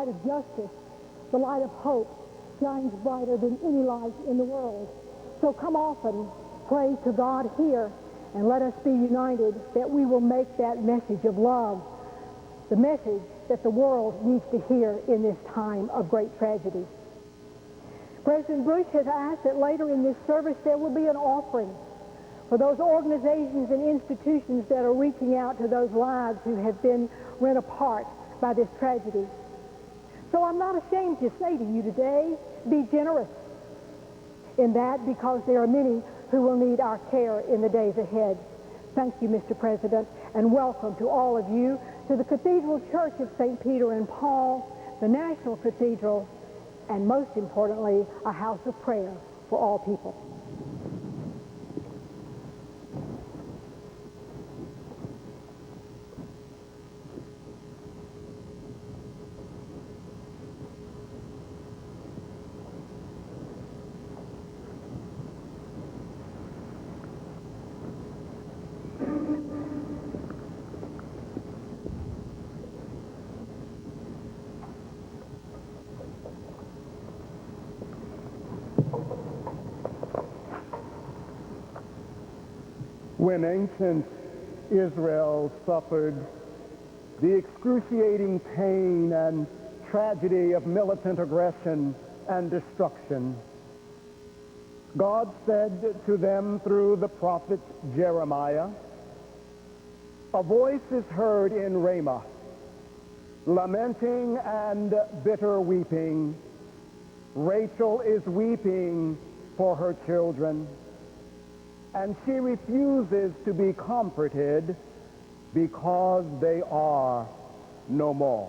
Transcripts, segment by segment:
of justice, the light of hope, shines brighter than any light in the world. So come often, pray to God here, and let us be united that we will make that message of love the message that the world needs to hear in this time of great tragedy. President Bush has asked that later in this service there will be an offering for those organizations and institutions that are reaching out to those lives who have been rent apart by this tragedy. So I'm not ashamed to say to you today, be generous in that, because there are many who will need our care in the days ahead. Thank you, Mr. President, and welcome to all of you to the Cathedral Church of St. Peter and Paul, the National Cathedral, and most importantly, a house of prayer for all people. When ancient Israel suffered the excruciating pain and tragedy of militant aggression and destruction, God said to them through the prophet Jeremiah, "A voice is heard in Ramah, lamenting and bitter weeping. Rachel is weeping for her children, and she refuses to be comforted because they are no more."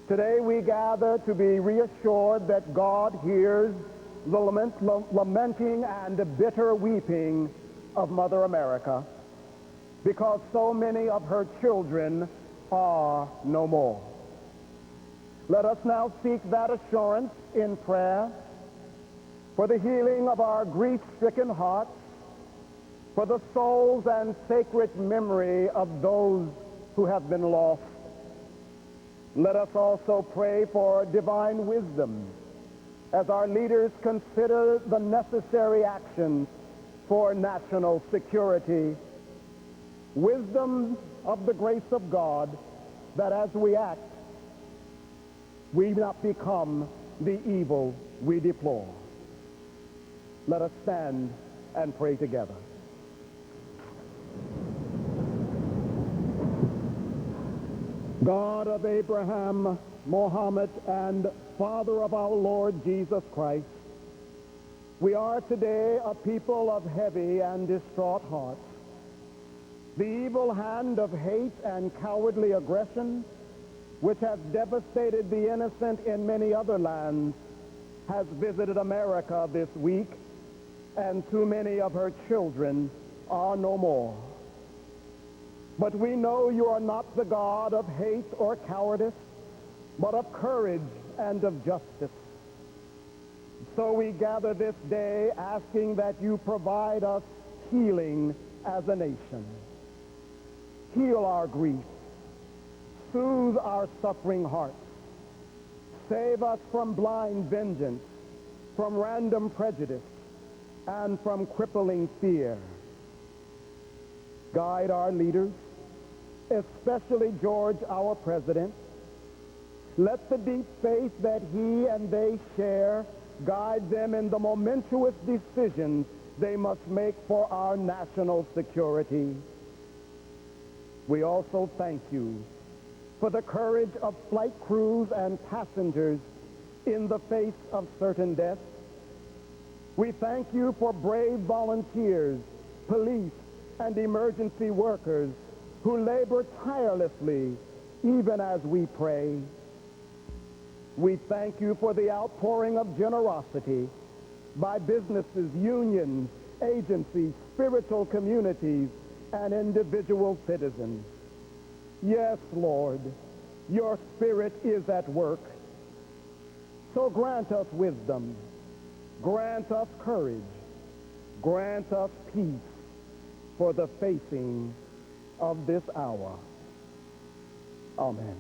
Today we gather to be reassured that God hears the lamenting and bitter weeping of Mother America, because so many of her children are no more. Let us now seek that assurance in prayer for the healing of our grief-stricken hearts, for the souls and sacred memory of those who have been lost. Let us also pray for divine wisdom as our leaders consider the necessary actions for national security. Wisdom of the grace of God, that as we act, we not become the evil we deplore. Let us stand and pray together. God of Abraham, Mohammed, and Father of our Lord Jesus Christ, we are today a people of heavy and distraught hearts. The evil hand of hate and cowardly aggression, which has devastated the innocent in many other lands, has visited America this week, and too many of her children are no more. But we know you are not the God of hate or cowardice, but of courage and of justice. So we gather this day asking that you provide us healing as a nation. Heal our grief. Soothe our suffering hearts. Save us from blind vengeance, from random prejudice, and from crippling fear. Guide our leaders, especially George, our president. Let the deep faith that he and they share guide them in the momentous decisions they must make for our national security. We also thank you for the courage of flight crews and passengers in the face of certain death. We thank you for brave volunteers, police, and emergency workers who labor tirelessly even as we pray. We thank you for the outpouring of generosity by businesses, unions, agencies, spiritual communities, and individual citizens. Yes, Lord, your Spirit is at work. So grant us wisdom, grant us courage, grant us peace for the facing of this hour. Amen.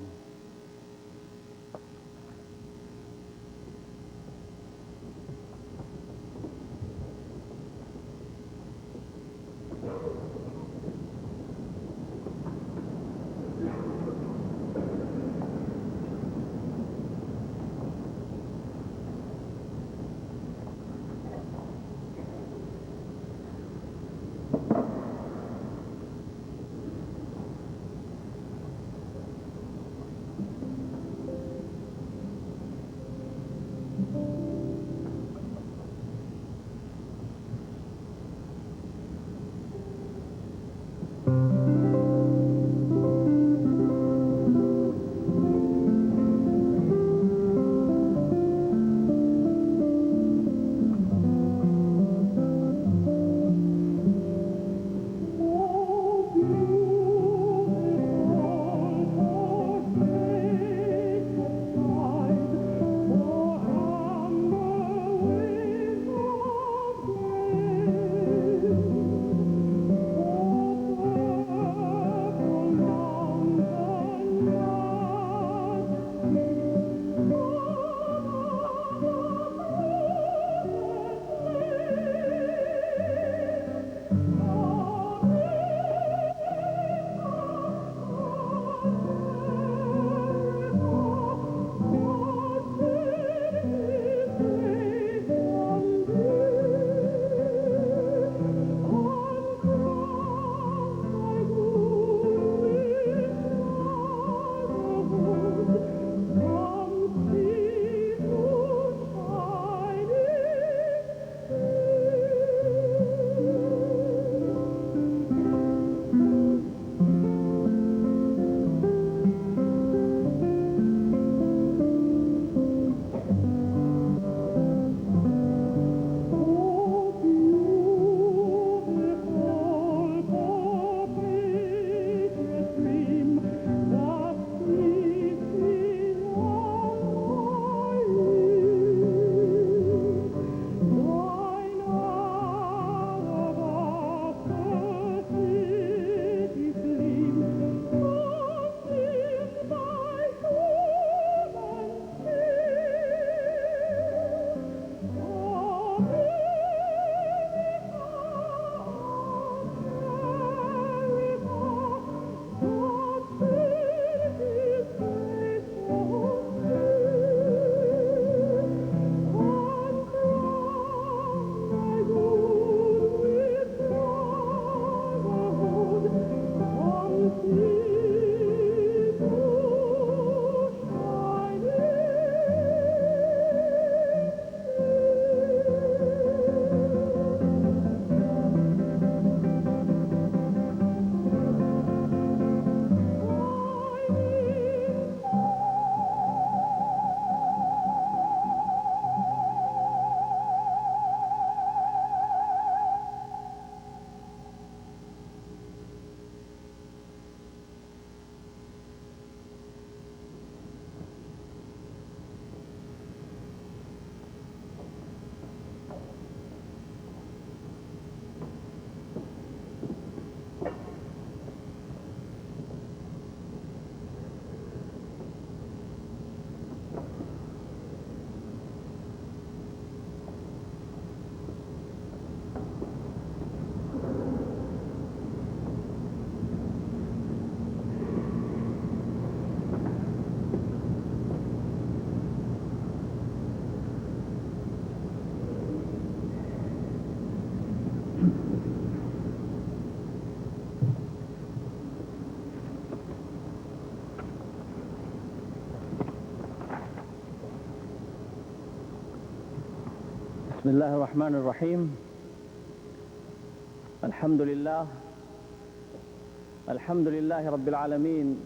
بسم الله الرحمن الرحيم. الحمد لله رب العالمين،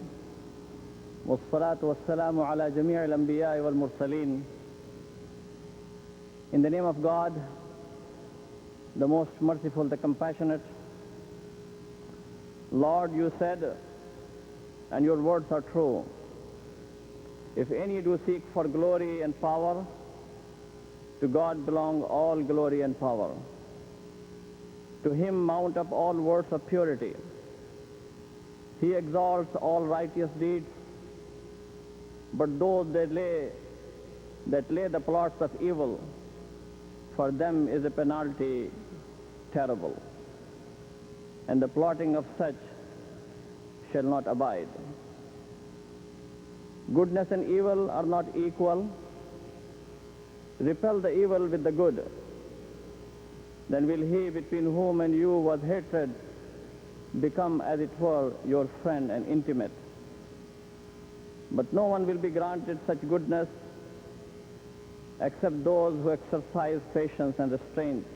والصلاة والسلام على جميع الأنبياء والمرسلين. In the name of God, the most merciful, the compassionate. Lord, you said, and your words are true, if any do seek for glory and power, to God belong all glory and power. To him mount up all words of purity. He exalts all righteous deeds, but those that lay the plots of evil, for them is a penalty terrible, and the plotting of such shall not abide. Goodness and evil are not equal. Repel the evil with the good. Then will he between whom and you was hatred become, as it were, your friend and intimate. But no one will be granted such goodness except those who exercise patience and restraint,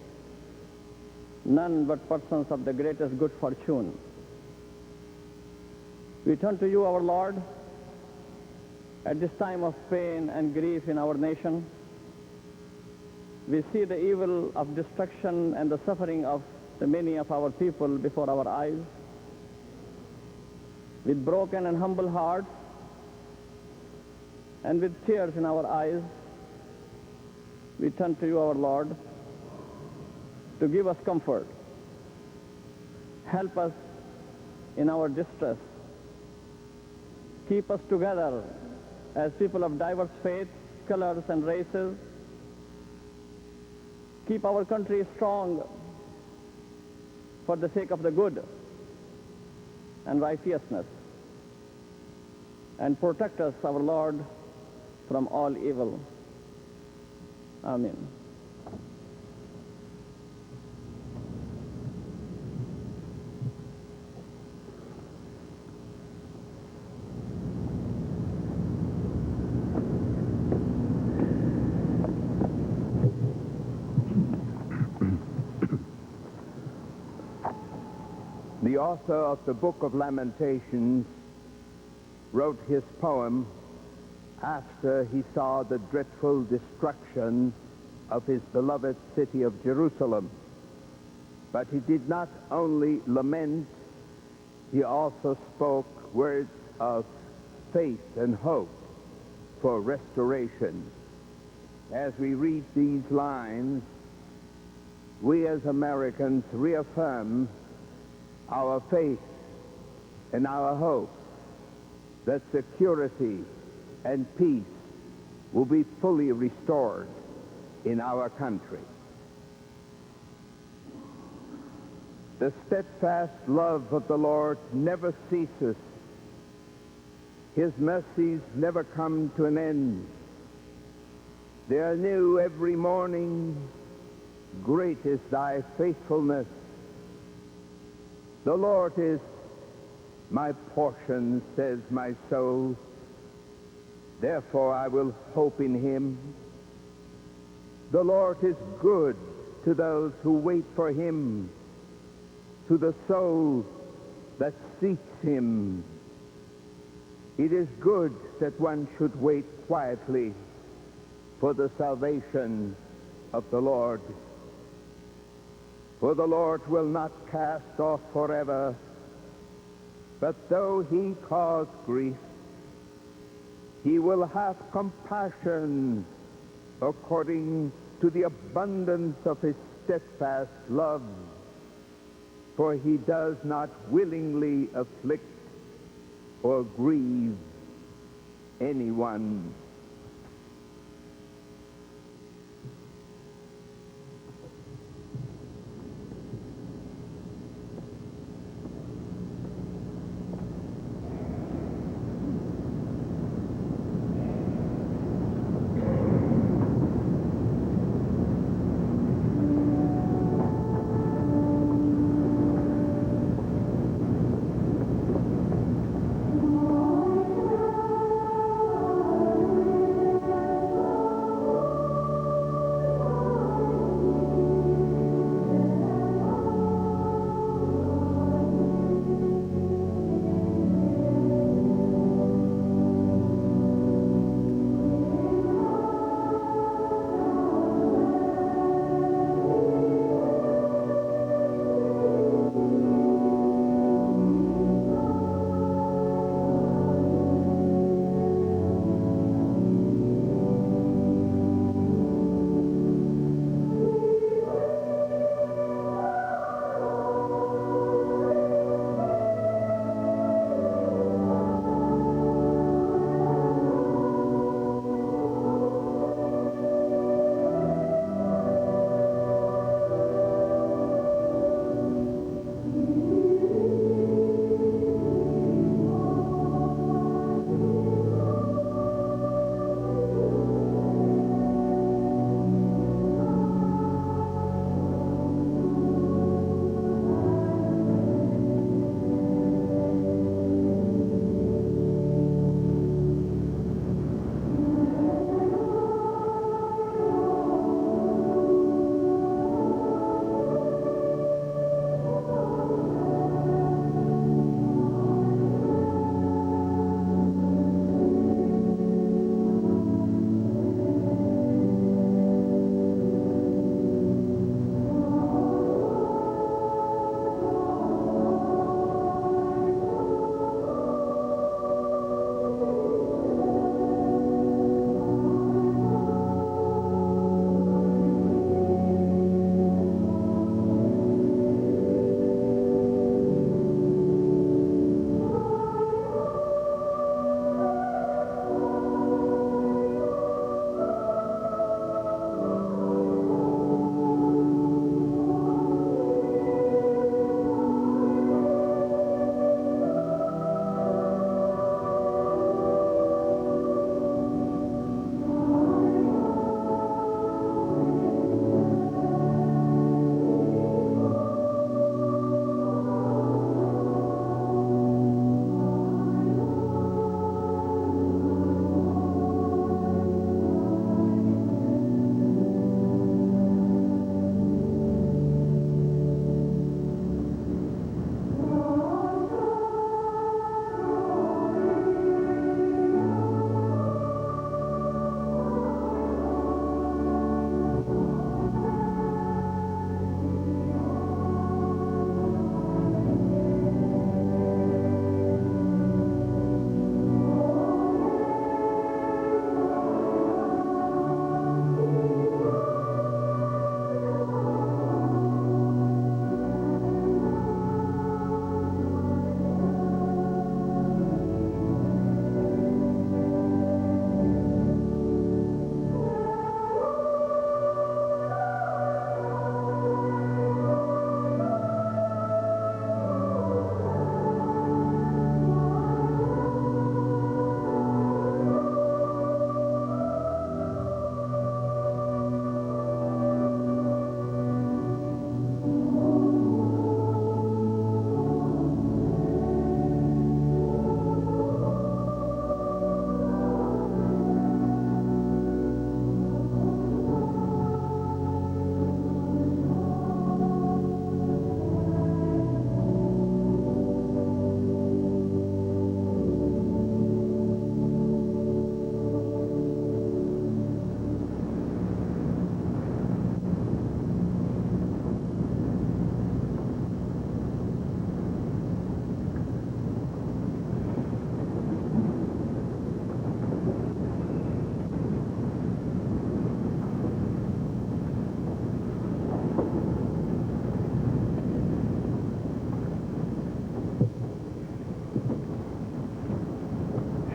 none but persons of the greatest good fortune. We turn to you, our Lord, at this time of pain and grief in our nation. We see the evil of destruction and the suffering of the many of our people before our eyes. With broken and humble hearts and with tears in our eyes, we turn to you, our Lord, to give us comfort. Help us in our distress. Keep us together as people of diverse faiths, colors, and races. Keep our country strong for the sake of the good and righteousness. And protect us, our Lord, from all evil. Amen. The author of the Book of Lamentations wrote his poem after he saw the dreadful destruction of his beloved city of Jerusalem. But he did not only lament, he also spoke words of faith and hope for restoration. As we read these lines, we as Americans reaffirm our faith and our hope that security and peace will be fully restored in our country. The steadfast love of the Lord never ceases. His mercies never come to an end. They are new every morning. Great is thy faithfulness. The Lord is my portion, says my soul. Therefore I will hope in him. The Lord is good to those who wait for him, to the soul that seeks him. It is good that one should wait quietly for the salvation of the Lord. For the Lord will not cast off forever, but though he cause grief, he will have compassion according to the abundance of his steadfast love. For he does not willingly afflict or grieve anyone.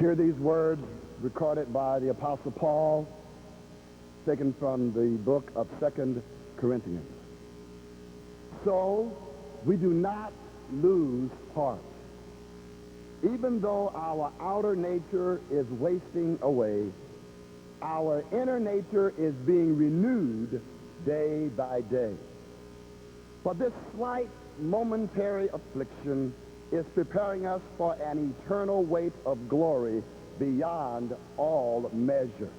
Hear these words recorded by the Apostle Paul, taken from the book of 2 Corinthians. So we do not lose heart. Even though our outer nature is wasting away, our inner nature is being renewed day by day. For this slight momentary affliction is preparing us for an eternal weight of glory beyond all measure.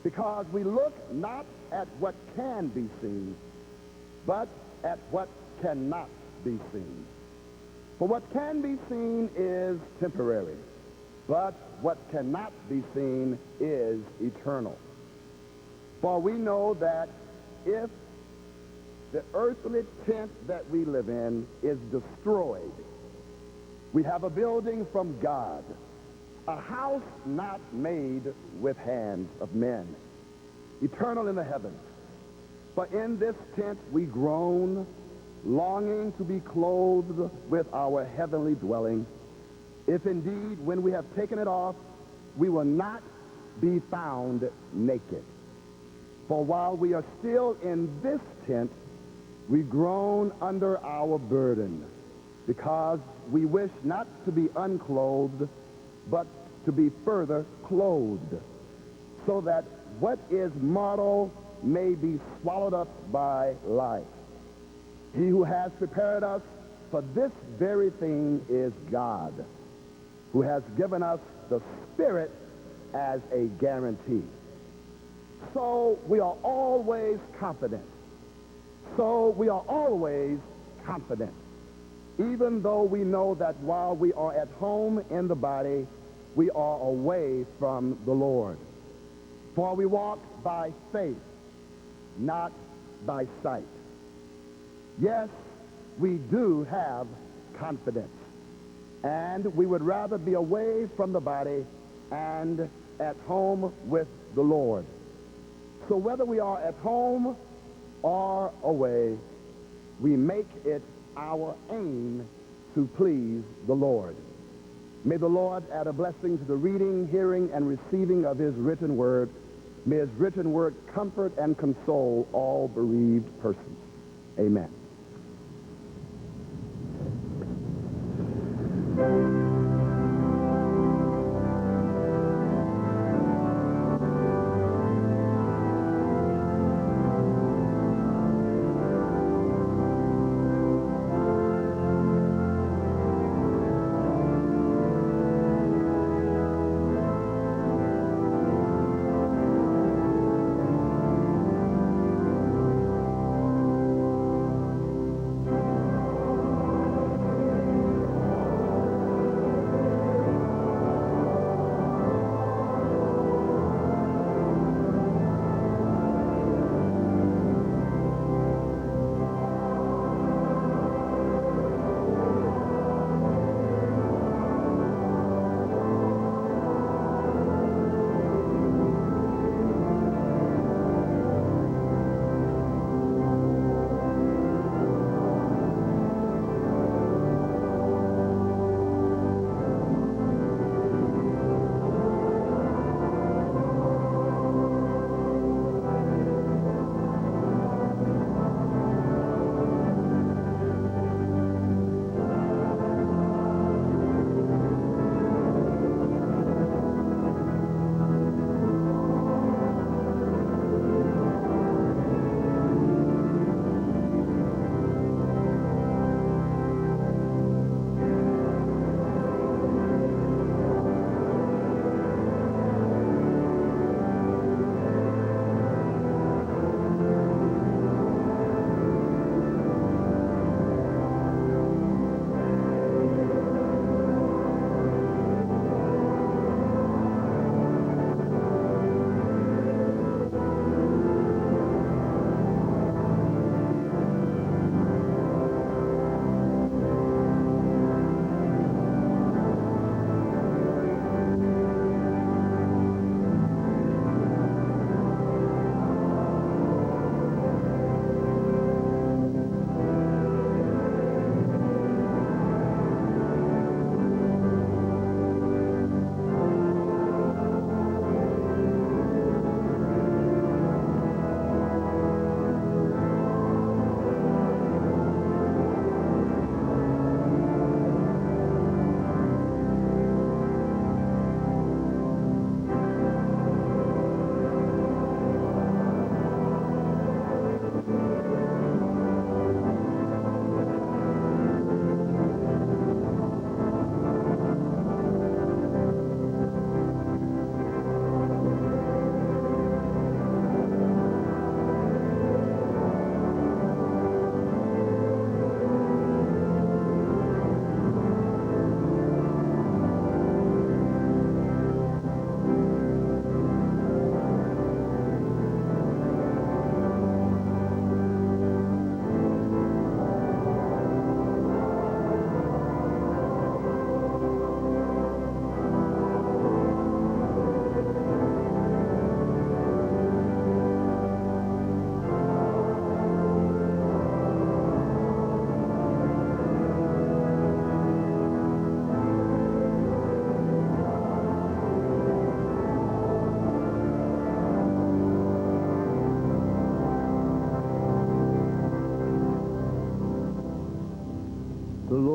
Because we look not at what can be seen, but at what cannot be seen. For what can be seen is temporary, but what cannot be seen is eternal. For we know that if the earthly tent that we live in is destroyed, we have a building from God, a house not made with hands of men, eternal in the heavens. For in this tent we groan, longing to be clothed with our heavenly dwelling, if indeed when we have taken it off, we will not be found naked. For while we are still in this tent, we groan under our burden, because we wish not to be unclothed, but to be further clothed, so that what is mortal may be swallowed up by life. He who has prepared us for this very thing is God, who has given us the Spirit as a guarantee. So we are always confident. So we are always confident, even though we know that while we are at home in the body, we are away from the Lord. For we walk by faith, not by sight. Yes, we do have confidence, and we would rather be away from the body and at home with the Lord. So whether we are at home or away, we make it our aim to please the Lord. May the Lord add a blessing to the reading, hearing, and receiving of his written word. May his written word comfort and console all bereaved persons. Amen.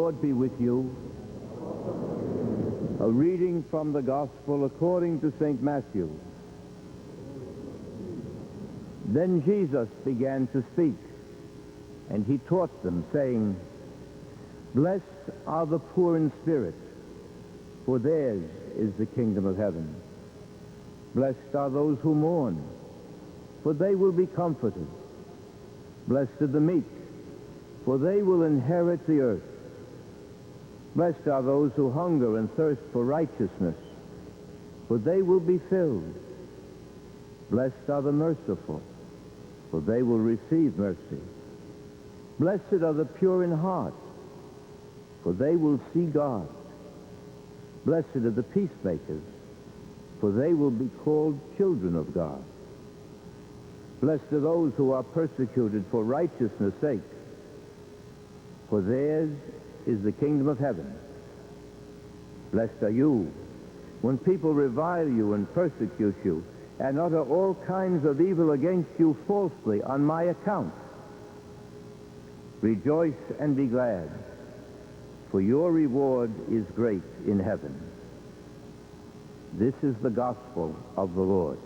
Lord be with you. A reading from the Gospel according to St. Matthew. Then Jesus began to speak, and he taught them, saying, Blessed are the poor in spirit, for theirs is the kingdom of heaven. Blessed are those who mourn, for they will be comforted. Blessed are the meek, for they will inherit the earth. Blessed are those who hunger and thirst for righteousness, for they will be filled. Blessed are the merciful, for they will receive mercy. Blessed are the pure in heart, for they will see God. Blessed are the peacemakers, for they will be called children of God. Blessed are those who are persecuted for righteousness' sake, for theirs is the kingdom of heaven. Blessed are you when people revile you and persecute you and utter all kinds of evil against you falsely on my account. Rejoice and be glad, for your reward is great in heaven. This is the gospel of the Lord.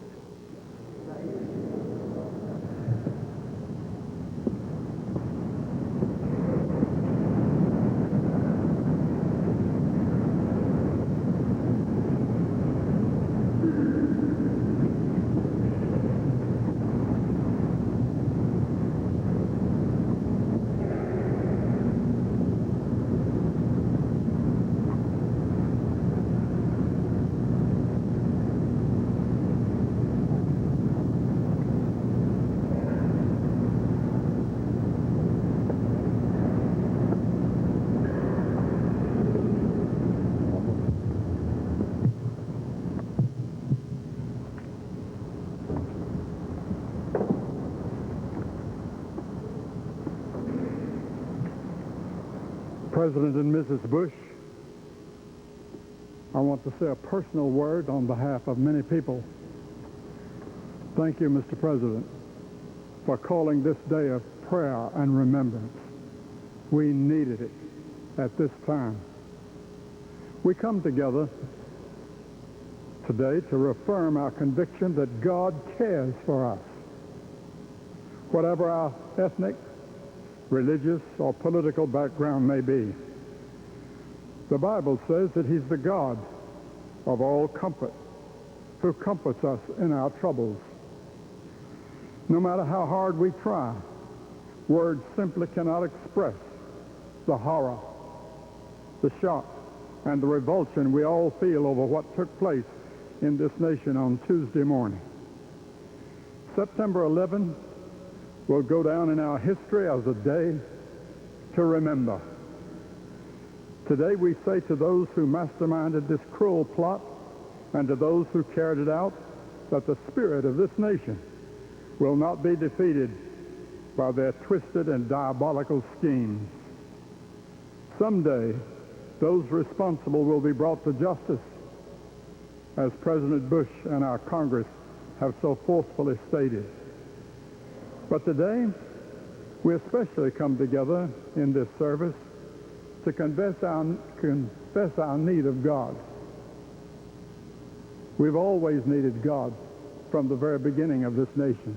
President and Mrs. Bush, I want to say a personal word on behalf of many people. Thank you, Mr. President, for calling this day of prayer and remembrance. We needed it at this time. We come together today to reaffirm our conviction that God cares for us. Whatever our ethnic, religious, or political background may be, the Bible says that he's the God of all comfort, who comforts us in our troubles. No matter how hard we try, words simply cannot express the horror, the shock, and the revulsion we all feel over what took place in this nation on Tuesday morning. September 11 will go down in our history as a day to remember. Today we say to those who masterminded this cruel plot and to those who carried it out that the spirit of this nation will not be defeated by their twisted and diabolical schemes. Someday, those responsible will be brought to justice, as President Bush and our Congress have so forcefully stated. But today, we especially come together in this service to confess our need of God. We've always needed God from the very beginning of this nation.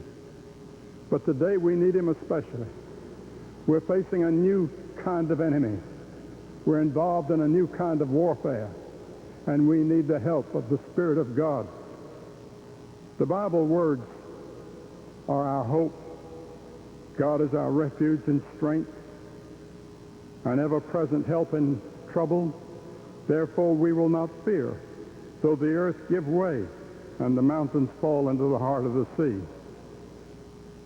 But today we need him especially. We're facing a new kind of enemy. We're involved in a new kind of warfare, and we need the help of the Spirit of God. The Bible words are our hope. God is our refuge and strength, an ever-present help in trouble. Therefore we will not fear, though the earth give way and the mountains fall into the heart of the sea.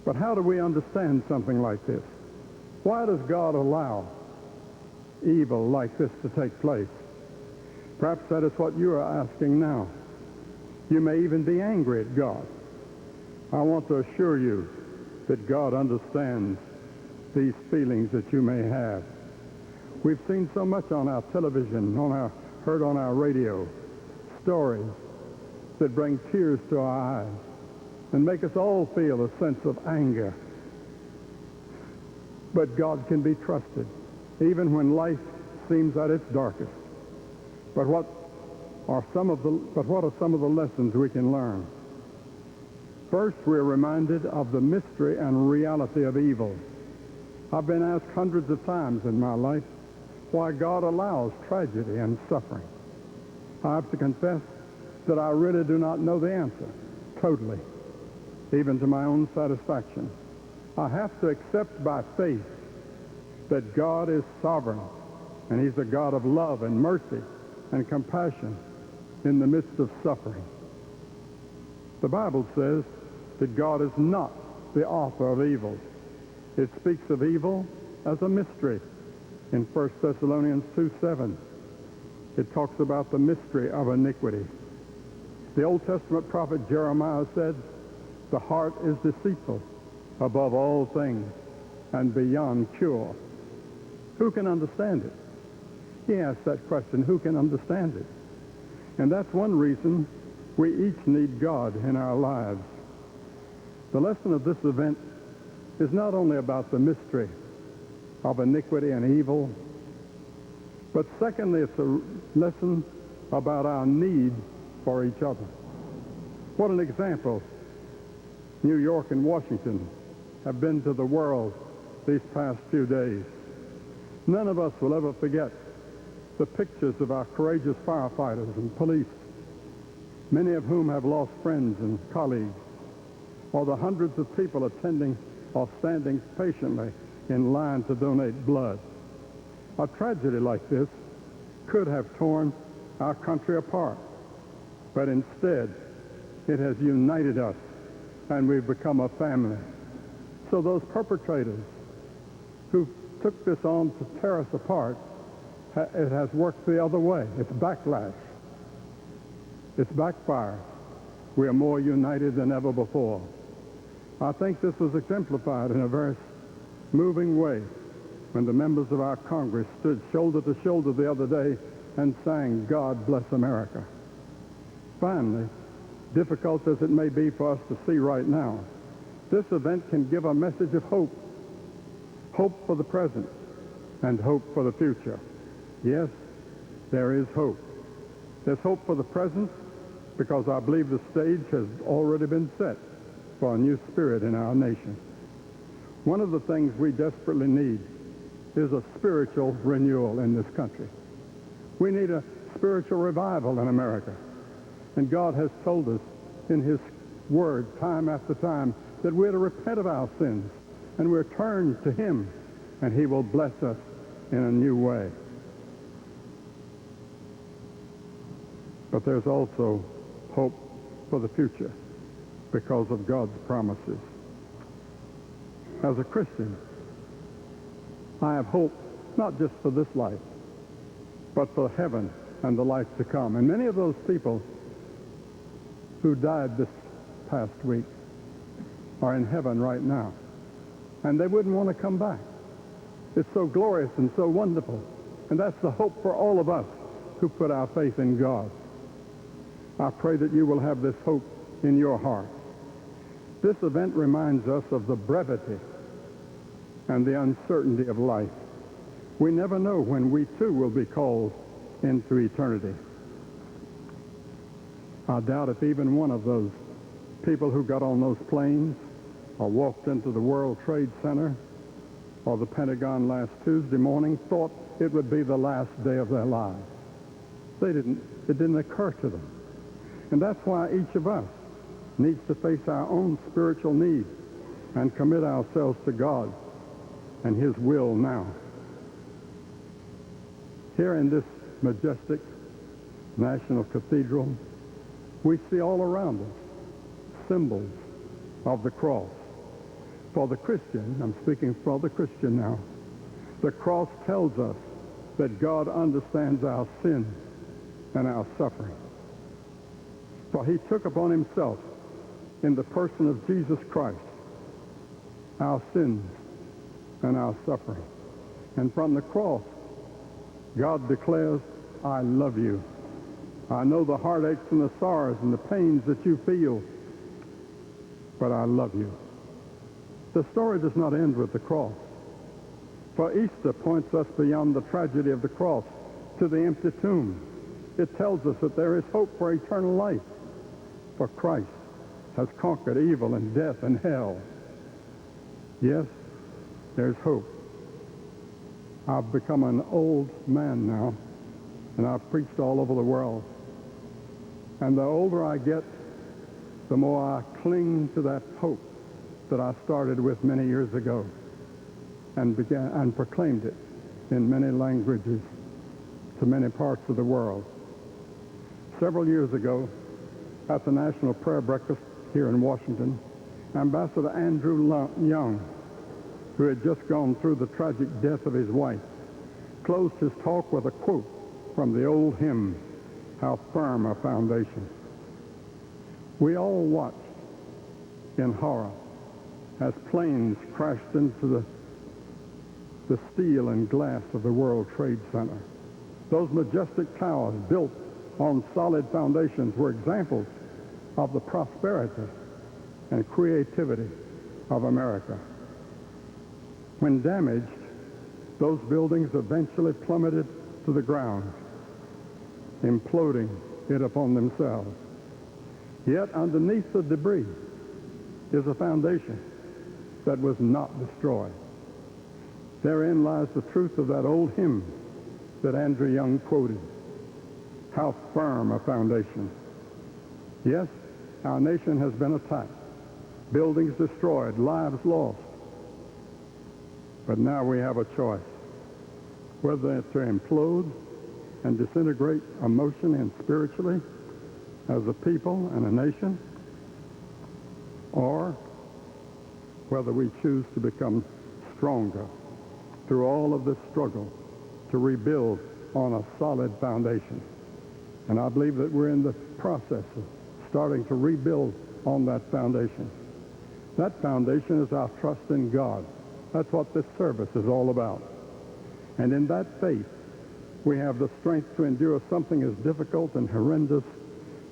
But how do we understand something like this? Why does God allow evil like this to take place? Perhaps that is what you are asking now. You may even be angry at God. I want to assure you that God understands these feelings that you may have. We've seen so much on our television, heard on our radio, stories that bring tears to our eyes and make us all feel a sense of anger. But God can be trusted, even when life seems at its darkest. But what are some of the lessons we can learn? First, we're reminded of the mystery and reality of evil. I've been asked hundreds of times in my life why God allows tragedy and suffering. I have to confess that I really do not know the answer, totally, even to my own satisfaction. I have to accept by faith that God is sovereign, and he's a God of love and mercy and compassion in the midst of suffering. The Bible says that God is not the author of evil. It speaks of evil as a mystery in 1 Thessalonians 2:7. It talks about the mystery of iniquity. The Old Testament prophet Jeremiah said, "The heart is deceitful above all things and beyond cure. Who can understand it?" He asked that question, who can understand it? And that's one reason we each need God in our lives. The lesson of this event is not only about the mystery of iniquity and evil, but secondly, it's a lesson about our need for each other. What an example New York and Washington have been to the world these past few days. None of us will ever forget the pictures of our courageous firefighters and police, many of whom have lost friends and colleagues, or the hundreds of people attending or standing patiently in line to donate blood. A tragedy like this could have torn our country apart, but instead it has united us, and we've become a family. So those perpetrators who took this on to tear us apart, it has worked the other way. It's backlash. It's backfire. We are more united than ever before. I think this was exemplified in a very moving way when the members of our Congress stood shoulder to shoulder the other day and sang, "God Bless America." Finally, difficult as it may be for us to see right now, this event can give a message of hope. Hope for the present and hope for the future. Yes, there is hope. There's hope for the present because I believe the stage has already been set for a new spirit in our nation. One of the things we desperately need is a spiritual renewal in this country. We need a spiritual revival in America. And God has told us in his word time after time that we're to repent of our sins and we're turned to him, and he will bless us in a new way. But there's also hope for the future because of God's promises. As a Christian, I have hope not just for this life, but for heaven and the life to come. And many of those people who died this past week are in heaven right now, and they wouldn't want to come back. It's so glorious and so wonderful, and that's the hope for all of us who put our faith in God. I pray that you will have this hope in your heart. This event reminds us of the brevity and the uncertainty of life. We never know when we too will be called into eternity. I doubt if even one of those people who got on those planes or walked into the World Trade Center or the Pentagon last Tuesday morning thought it would be the last day of their lives. It didn't occur to them. And that's why each of us needs to face our own spiritual needs and commit ourselves to God and his will now. Here in this majestic National Cathedral, we see all around us symbols of the cross. For the Christian, I'm speaking for the Christian now, the cross tells us that God understands our sin and our suffering. For he took upon himself, in the person of Jesus Christ, our sins and our suffering. And from the cross, God declares, "I love you. I know the heartaches and the sorrows and the pains that you feel, but I love you." The story does not end with the cross. For Easter points us beyond the tragedy of the cross to the empty tomb. It tells us that there is hope for eternal life, for Christ has conquered evil and death and hell. Yes, there's hope. I've become an old man now, and I've preached all over the world. And the older I get, the more I cling to that hope that I started with many years ago and began and proclaimed it in many languages to many parts of the world. Several years ago, at the National Prayer Breakfast here in Washington, Ambassador Andrew Young, who had just gone through the tragic death of his wife, closed his talk with a quote from the old hymn, "How Firm a Foundation." We all watched in horror as planes crashed into the steel and glass of the World Trade Center. Those majestic towers built on solid foundations were examples of the prosperity and creativity of America. When damaged, those buildings eventually plummeted to the ground, imploding it upon themselves. Yet underneath the debris is a foundation that was not destroyed. Therein lies the truth of that old hymn that Andrew Young quoted. How firm a foundation. Yes, our nation has been attacked, buildings destroyed, lives lost. But now we have a choice, whether to implode and disintegrate emotionally and spiritually as a people and a nation, or whether we choose to become stronger through all of this struggle to rebuild on a solid foundation. And I believe that we're in the process of starting to rebuild on that foundation. That foundation is our trust in God. That's what this service is all about. And in that faith, we have the strength to endure something as difficult and horrendous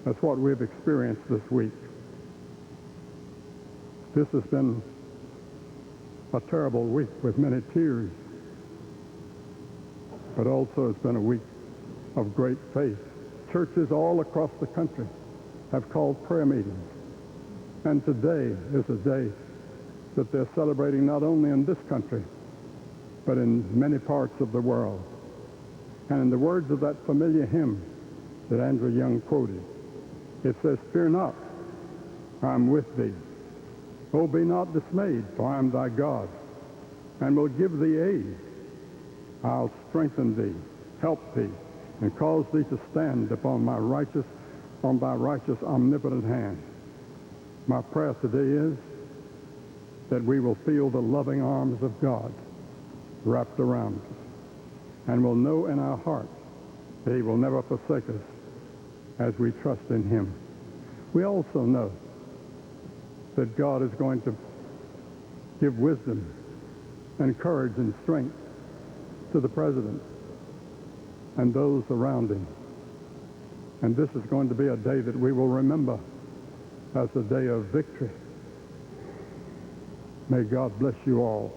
as what we've experienced this week. This has been a terrible week with many tears, but also it's been a week of great faith. Churches all across the country have called prayer meetings, and today is a day that they're celebrating not only in this country, but in many parts of the world. And in the words of that familiar hymn that Andrew Young quoted, it says, "Fear not, I'm with thee. Oh, be not dismayed, for I am thy God, and will give thee aid. I'll strengthen thee, help thee, and cause thee to stand upon thy righteous omnipotent hand." My prayer today is that we will feel the loving arms of God wrapped around us, and will know in our hearts that he will never forsake us as we trust in him. We also know that God is going to give wisdom and courage and strength to the president and those around him. And this is going to be a day that we will remember as a day of victory. May God bless you all.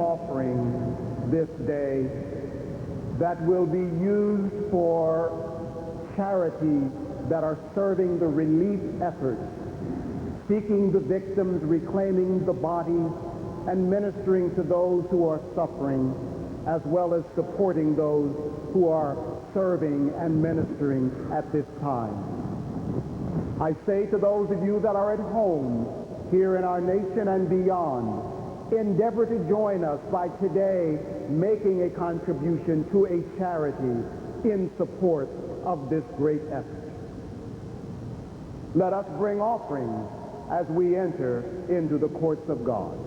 offering this day that will be used for charities that are serving the relief efforts, seeking the victims, reclaiming the bodies, and ministering to those who are suffering, as well as supporting those who are serving and ministering at this time. I say to those of you that are at home here in our nation and beyond, endeavor to join us by today making a contribution to a charity in support of this great effort. Let us bring offerings as we enter into the courts of God.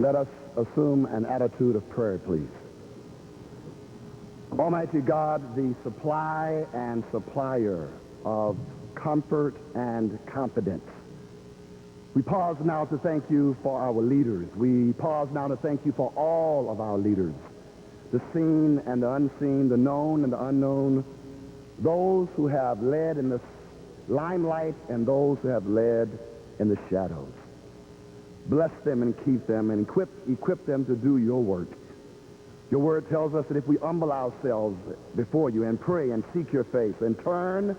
Let us assume an attitude of prayer, please. Almighty God, the supply and supplier of comfort and confidence, we pause now to thank you for our leaders. We pause now to thank you for all of our leaders, the seen and the unseen, the known and the unknown, those who have led in the limelight and those who have led in the shadows. Bless them and keep them and equip them to do your work. Your word tells us that if we humble ourselves before you and pray and seek your face and turn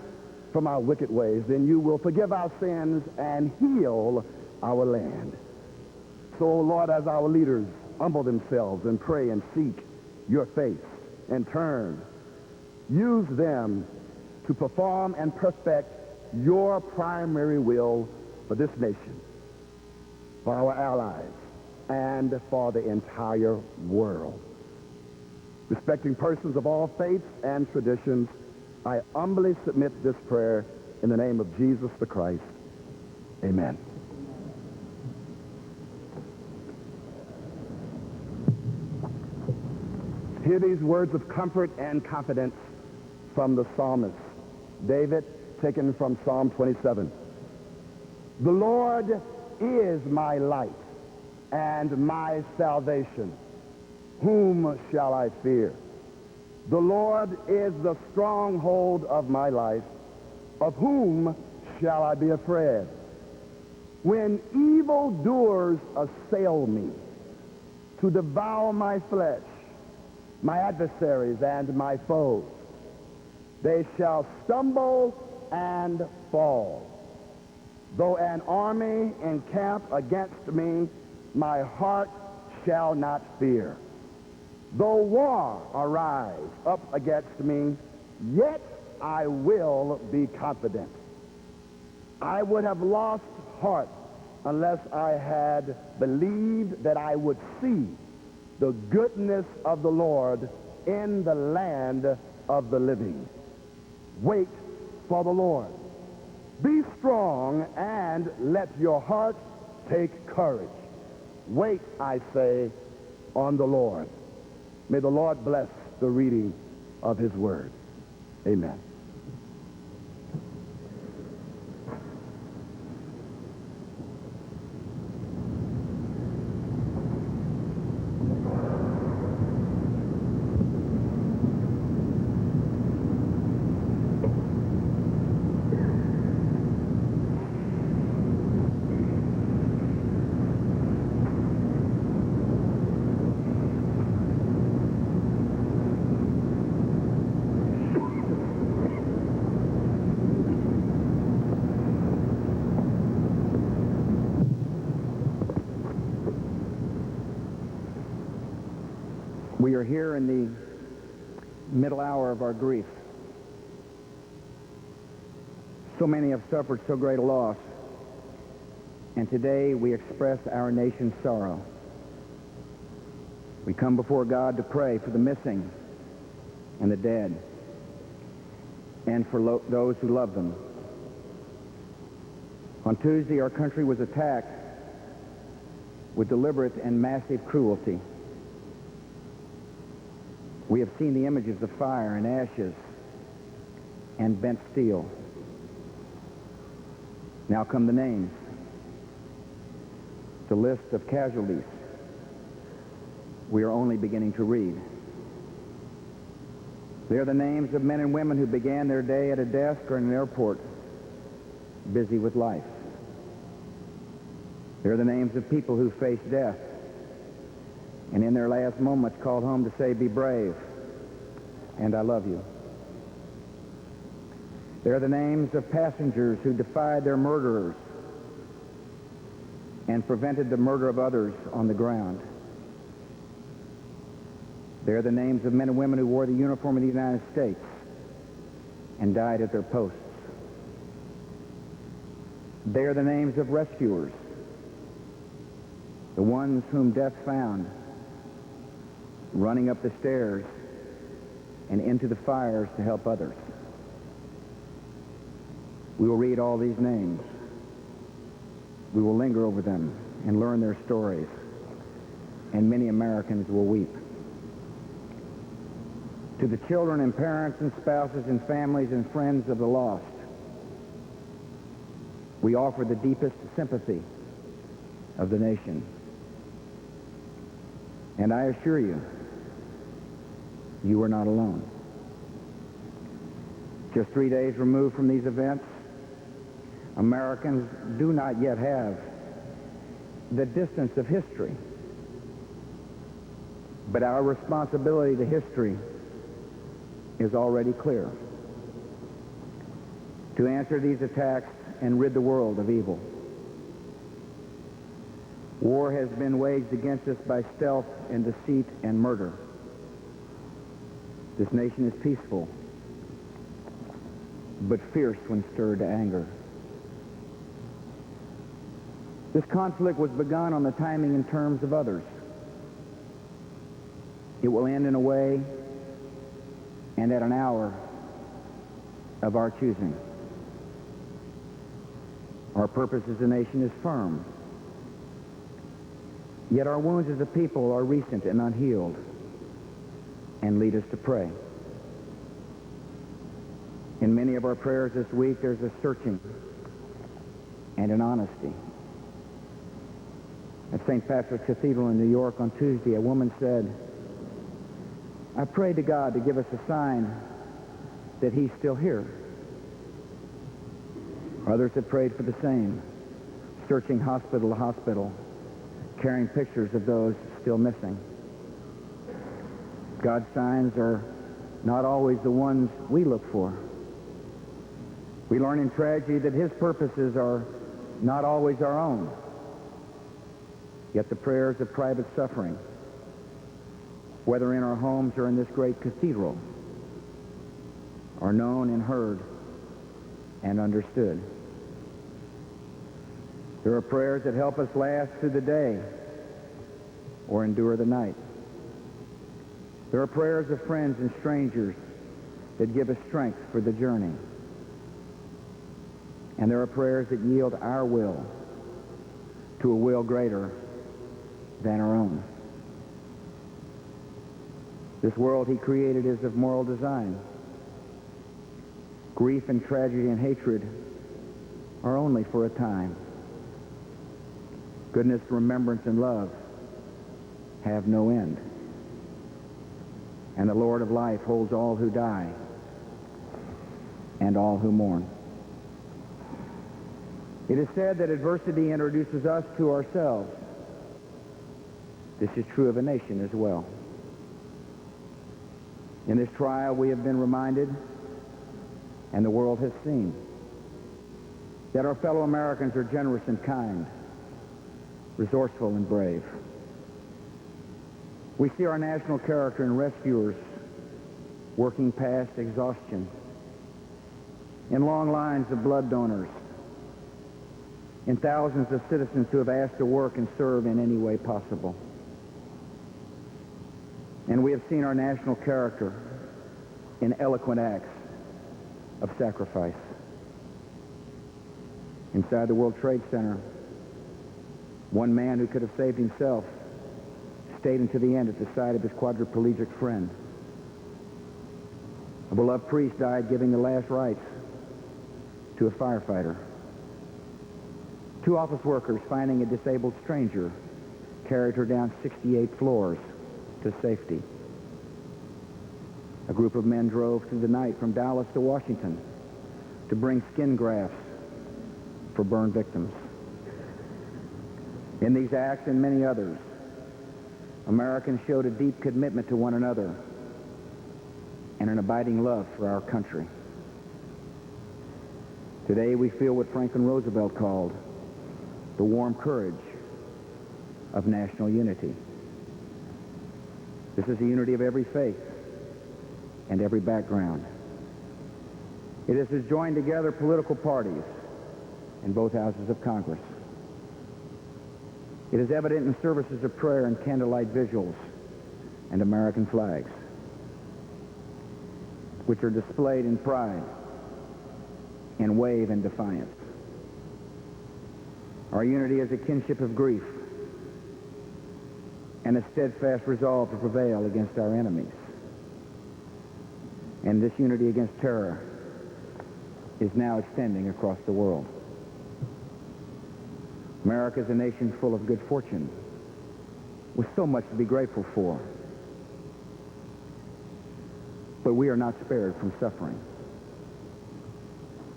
from our wicked ways, then you will forgive our sins and heal our land. So, Lord, as our leaders humble themselves and pray and seek your face and turn, use them to perform and perfect your primary will for this nation, for our allies, and for the entire world. Respecting persons of all faiths and traditions, I humbly submit this prayer in the name of Jesus the Christ. Amen. Hear these words of comfort and confidence from the psalmist David, taken from Psalm 27. The Lord is my light and my salvation. Whom shall I fear? The Lord is the stronghold of my life. Of whom shall I be afraid? When evildoers assail me to devour my flesh, my adversaries and my foes, they shall stumble and fall. Though an army encamp against me, my heart shall not fear. Though war arise up against me, yet I will be confident. I would have lost heart unless I had believed that I would see the goodness of the Lord in the land of the living. Wait for the Lord. Be strong and let your heart take courage. Wait, I say, on the Lord. May the Lord bless the reading of his word. Amen. We are here in the middle hour of our grief. So many have suffered so great a loss, and today we express our nation's sorrow. We come before God to pray for the missing and the dead, and for those who love them. On Tuesday, our country was attacked with deliberate and massive cruelty. We have seen the images of fire and ashes and bent steel. Now come the names, the list of casualties we are only beginning to read. They are the names of men and women who began their day at a desk or in an airport, busy with life. They are the names of people who faced death and in their last moments called home to say, "Be brave, and I love you." They are the names of passengers who defied their murderers and prevented the murder of others on the ground. They are the names of men and women who wore the uniform of the United States and died at their posts. They are the names of rescuers, the ones whom death found running up the stairs and into the fires to help others. We will read all these names. We will linger over them and learn their stories. and many Americans will weep. To the children and parents and spouses and families and friends of the lost, we offer the deepest sympathy of the nation. And I assure you, you are not alone. Just 3 days removed from these events, Americans do not yet have the distance of history. But our responsibility to history is already clear: to answer these attacks and rid the world of evil. War has been waged against us by stealth and deceit and murder. This nation is peaceful, but fierce when stirred to anger. This conflict was begun on the timing and terms of others. It will end in a way and at an hour of our choosing. Our purpose as a nation is firm, yet our wounds as a people are recent and unhealed and lead us to pray. In many of our prayers this week, there's a searching and an honesty. At St. Patrick's Cathedral in New York on Tuesday, a woman said, "I prayed to God to give us a sign that he's still here." Others have prayed for the same, searching hospital to hospital, carrying pictures of those still missing. God's signs are not always the ones we look for. We learn in tragedy that his purposes are not always our own. Yet the prayers of private suffering, whether in our homes or in this great cathedral, are known and heard and understood. There are prayers that help us last through the day or endure the night. There are prayers of friends and strangers that give us strength for the journey. And there are prayers that yield our will to a will greater than our own. This world he created is of moral design. Grief and tragedy and hatred are only for a time. Goodness, remembrance, and love have no end. And the Lord of life holds all who die and all who mourn. It is said that adversity introduces us to ourselves. This is true of a nation as well. In this trial, we have been reminded, and the world has seen, that our fellow Americans are generous and kind, resourceful and brave. We see our national character in rescuers working past exhaustion, in long lines of blood donors, in thousands of citizens who have asked to work and serve in any way possible. And we have seen our national character in eloquent acts of sacrifice. Inside the World Trade Center, one man who could have saved himself stayed until the end at the side of his quadriplegic friend. A beloved priest died giving the last rites to a firefighter. Two office workers, finding a disabled stranger, carried her down 68 floors to safety. A group of men drove through the night from Dallas to Washington to bring skin grafts for burn victims. In these acts and many others, Americans showed a deep commitment to one another and an abiding love for our country. Today we feel what Franklin Roosevelt called the warm courage of national unity. This is the unity of every faith and every background. It has joined together political parties in both houses of Congress. It is evident in services of prayer and candlelight visuals and American flags, which are displayed in pride and wave in defiance. Our unity is a kinship of grief, and a steadfast resolve to prevail against our enemies. And this unity against terror is now extending across the world. America is a nation full of good fortune, with so much to be grateful for. But we are not spared from suffering.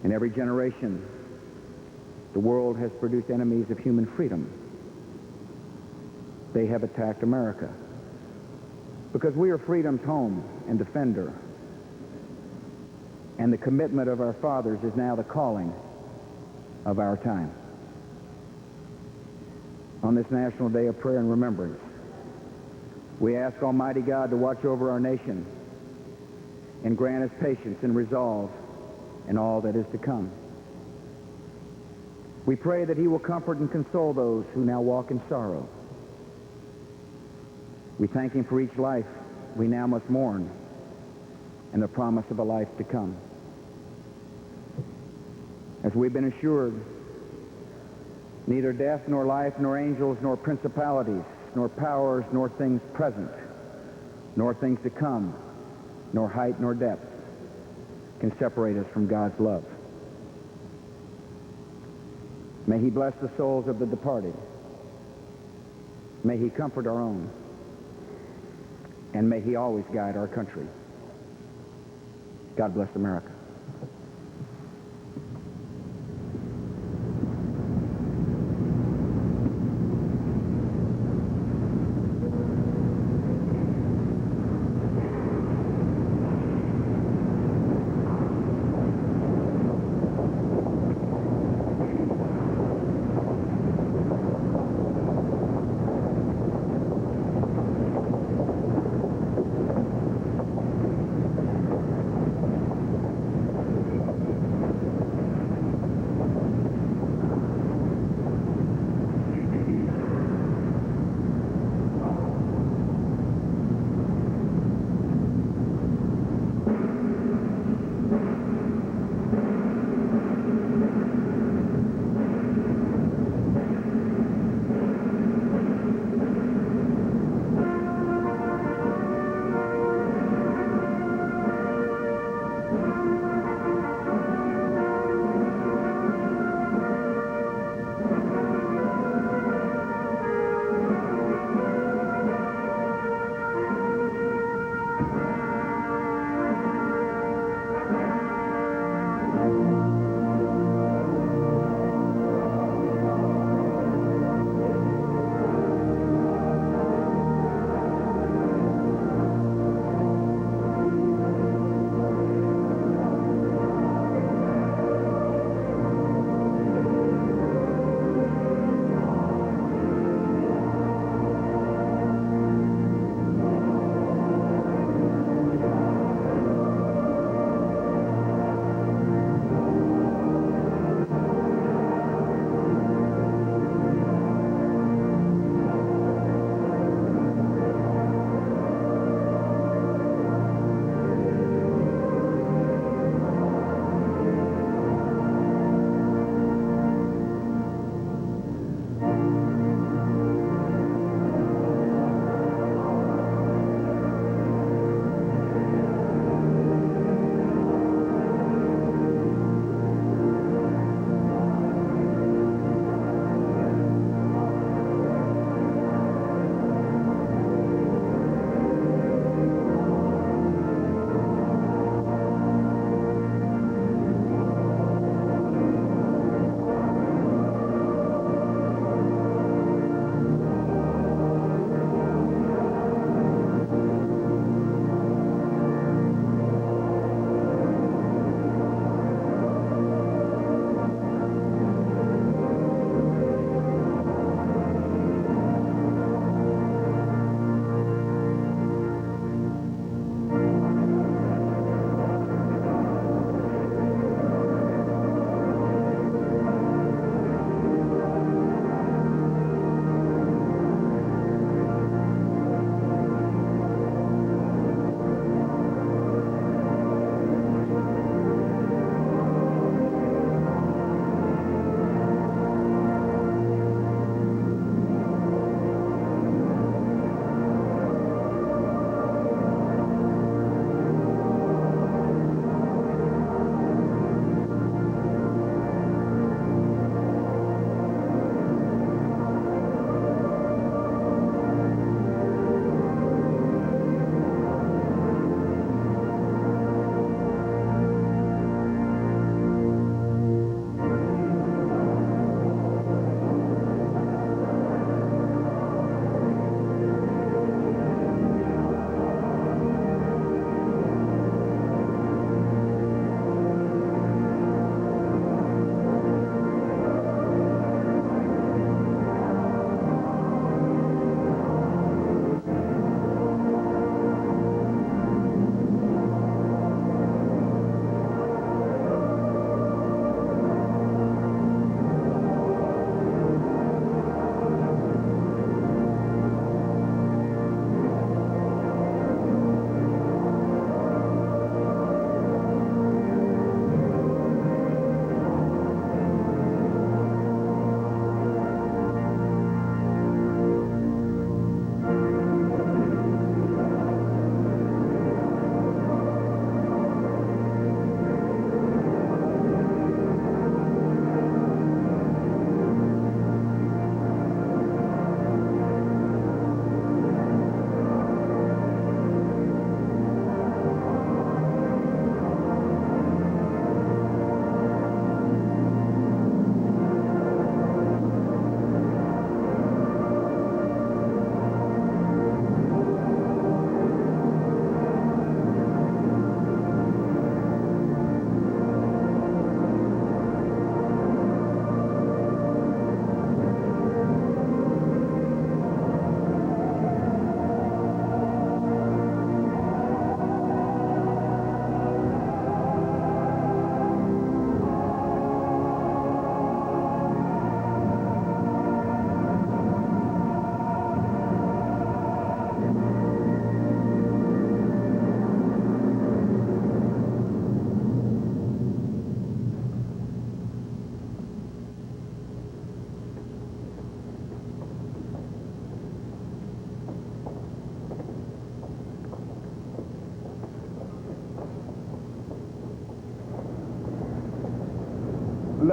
In every generation, the world has produced enemies of human freedom. They have attacked America because we are freedom's home and defender. And the commitment of our fathers is now the calling of our time. On this National Day of Prayer and Remembrance, we ask Almighty God to watch over our nation and grant us patience and resolve in all that is to come. We pray that he will comfort and console those who now walk in sorrow. We thank him for each life we now must mourn and the promise of a life to come. As we've been assured, neither death, nor life, nor angels, nor principalities, nor powers, nor things present, nor things to come, nor height, nor depth can separate us from God's love. May he bless the souls of the departed. May he comfort our own. And may he always guide our country. God bless America.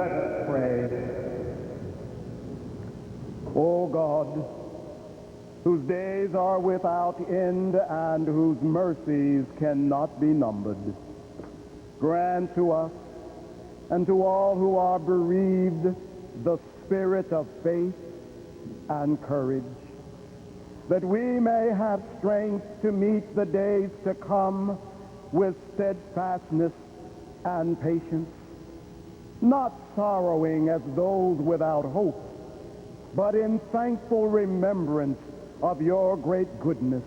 Let us pray. O God, whose days are without end and whose mercies cannot be numbered, grant to us and to all who are bereaved the spirit of faith and courage, that we may have strength to meet the days to come with steadfastness and patience, not sorrowing as those without hope, but in thankful remembrance of your great goodness,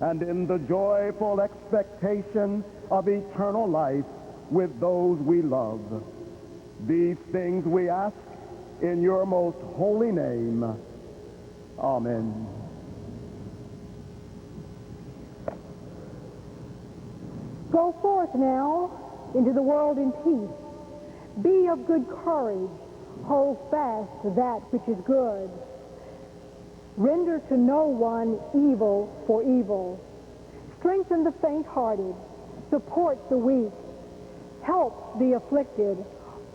and in the joyful expectation of eternal life with those we love. These things we ask in your most holy name. Amen. Go forth now into the world in peace. Be of good courage. Hold fast to that which is good. Render to no one evil for evil. Strengthen the faint-hearted. Support the weak. Help the afflicted.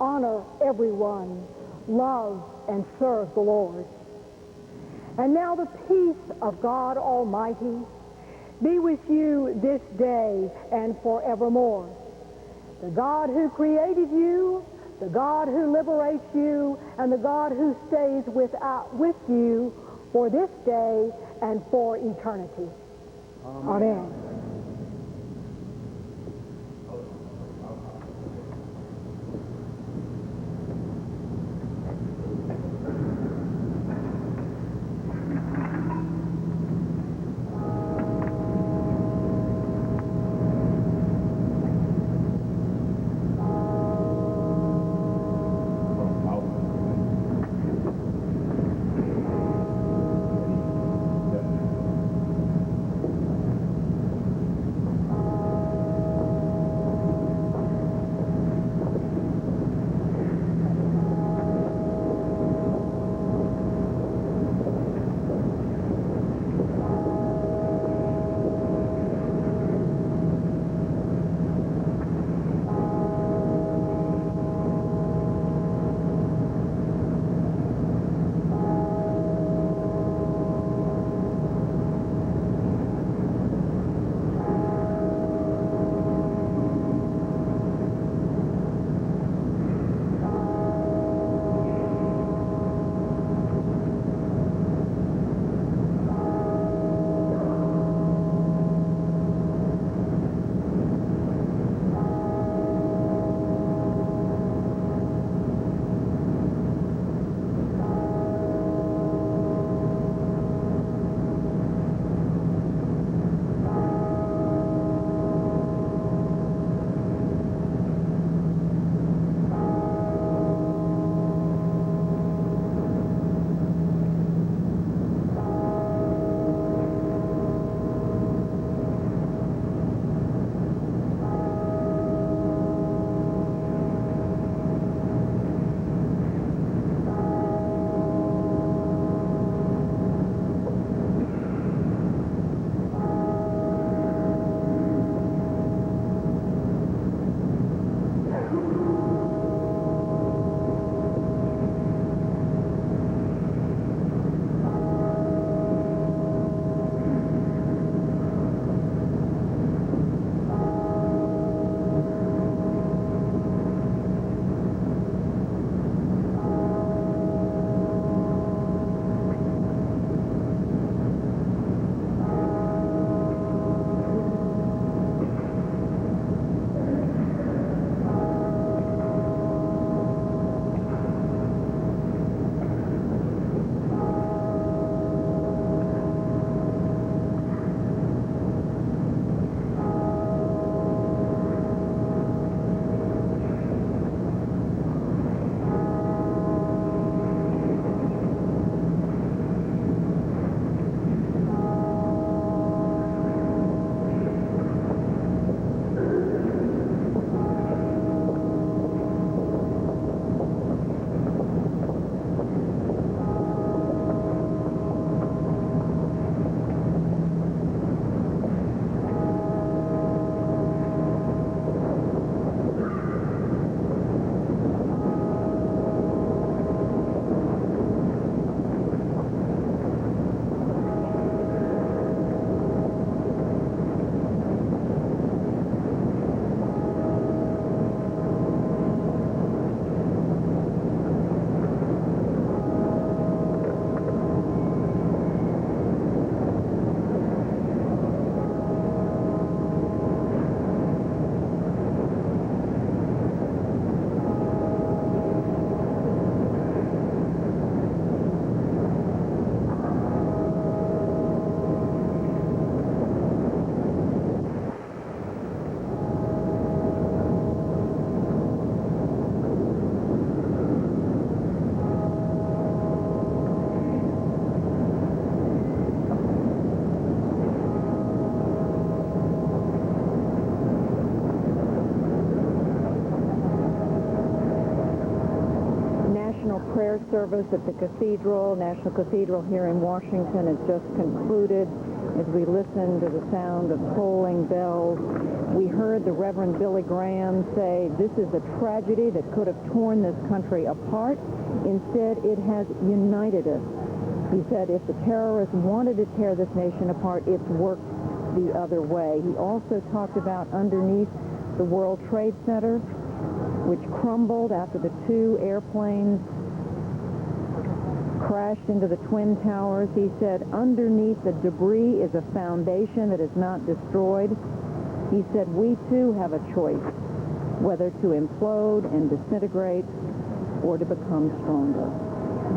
Honor everyone. Love and serve the Lord. And now the peace of God Almighty be with you this day and forevermore. The God who created you, the God who liberates you, and the God who stays with you for this day and for eternity. Amen. service at the cathedral, National Cathedral here in Washington, has just concluded. As we listened to the sound of tolling bells, we heard the Reverend Billy Graham say, "This is a tragedy that could have torn this country apart. Instead, it has united us." He said, if the terrorists wanted to tear this nation apart, it's worked the other way. He also talked about underneath the World Trade Center, which crumbled after the two airplanes crashed into the Twin Towers. He said, underneath the debris is a foundation that is not destroyed. He said, we too have a choice, whether to implode and disintegrate or to become stronger.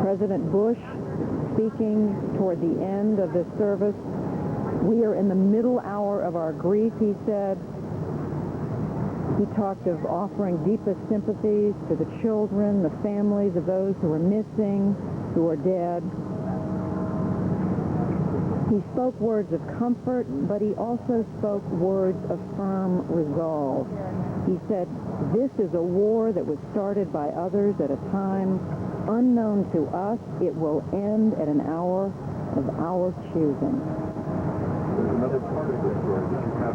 President Bush, speaking toward the end of this service, we are in the middle hour of our grief, he said. He talked of offering deepest sympathies to the children, the families of those who are missing, who are dead. He spoke words of comfort, but he also spoke words of firm resolve. He said, this is a war that was started by others at a time unknown to us. It will end at an hour of our choosing.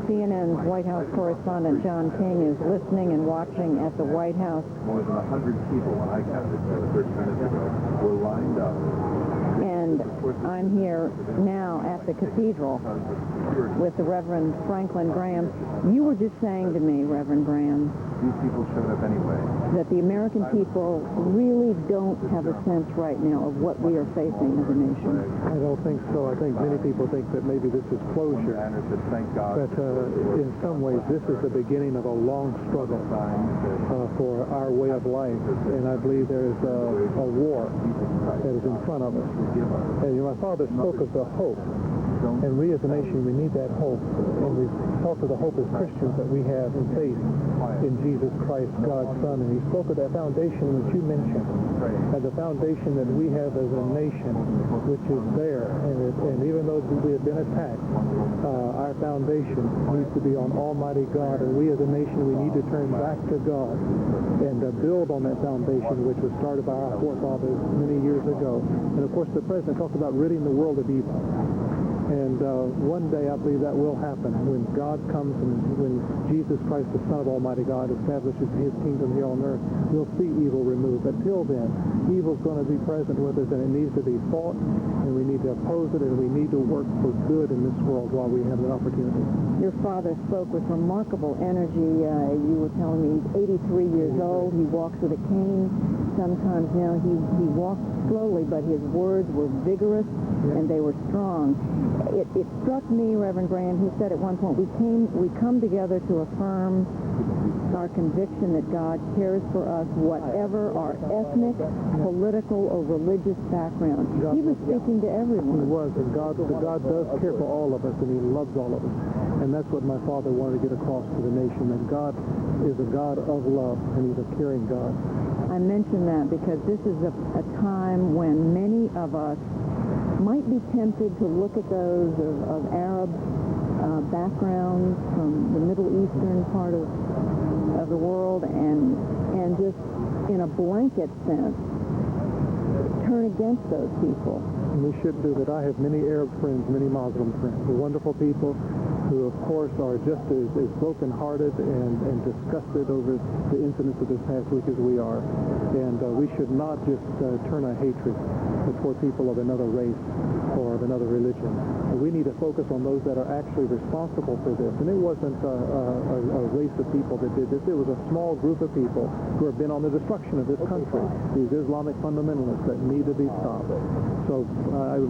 CNN's White House correspondent John King is listening and watching at the White House. More than 100 people, when I counted 30 minutes ago, were lined up. And I'm here now at the cathedral with the Reverend Franklin Graham. You were just saying to me, Reverend Graham, these people showed up anyway, that the American people really don't have a sense right now of what we are facing as a nation. I don't think so. I think many people think that maybe this is closure. Thank God. But in some ways, this is the beginning of a long struggle for our way of life. And I believe there is a war that is in front of us. And my father spoke of the hope. And we as a nation, we need that hope. And we talk of the hope as Christians that we have in faith in Jesus Christ, God's Son. And he spoke of that foundation which you mentioned, and the foundation that we have as a nation, which is there. And even though we have been attacked, our foundation needs to be on Almighty God. And we as a nation, we need to turn back to God and build on that foundation which was started by our forefathers many years ago. And of course, the President talked about ridding the world of evil. And one day I believe that will happen when God comes and when Jesus Christ, the Son of Almighty God, establishes his kingdom here on earth. We'll see evil removed. But till then, evil's going to be present with us, and it needs to be fought, and we need to oppose it, and we need to work for good in this world while we have the opportunity. Your father spoke with remarkable energy. You were telling me he's 83 years old. He walks with a cane. Sometimes now he walks slowly, but his words were vigorous and they were strong. It struck me, Reverend Graham, he said at one point, we come together to affirm our conviction that God cares for us, whatever our ethnic, political, or religious background. He was speaking to everyone. He was, and God does care for all of us, and he loves all of us. And that's what my father wanted to get across to the nation, that God is a God of love, and he's a caring God. I mention that because this is a time when many of us might be tempted to look at those of Arab backgrounds from the Middle Eastern part of the world and just in a blanket sense turn against those people. And we should do that. I have many Arab friends, many Muslim friends, wonderful people who, of course, are just as broken-hearted and disgusted over the incidents of this past week as we are. And we should not just turn our hatred toward people of another race or of another religion. We need to focus on those that are actually responsible for this. And it wasn't a race of people that did this. It was a small group of people who have been on the destruction of this country, these Islamic fundamentalists that need to be stopped. So I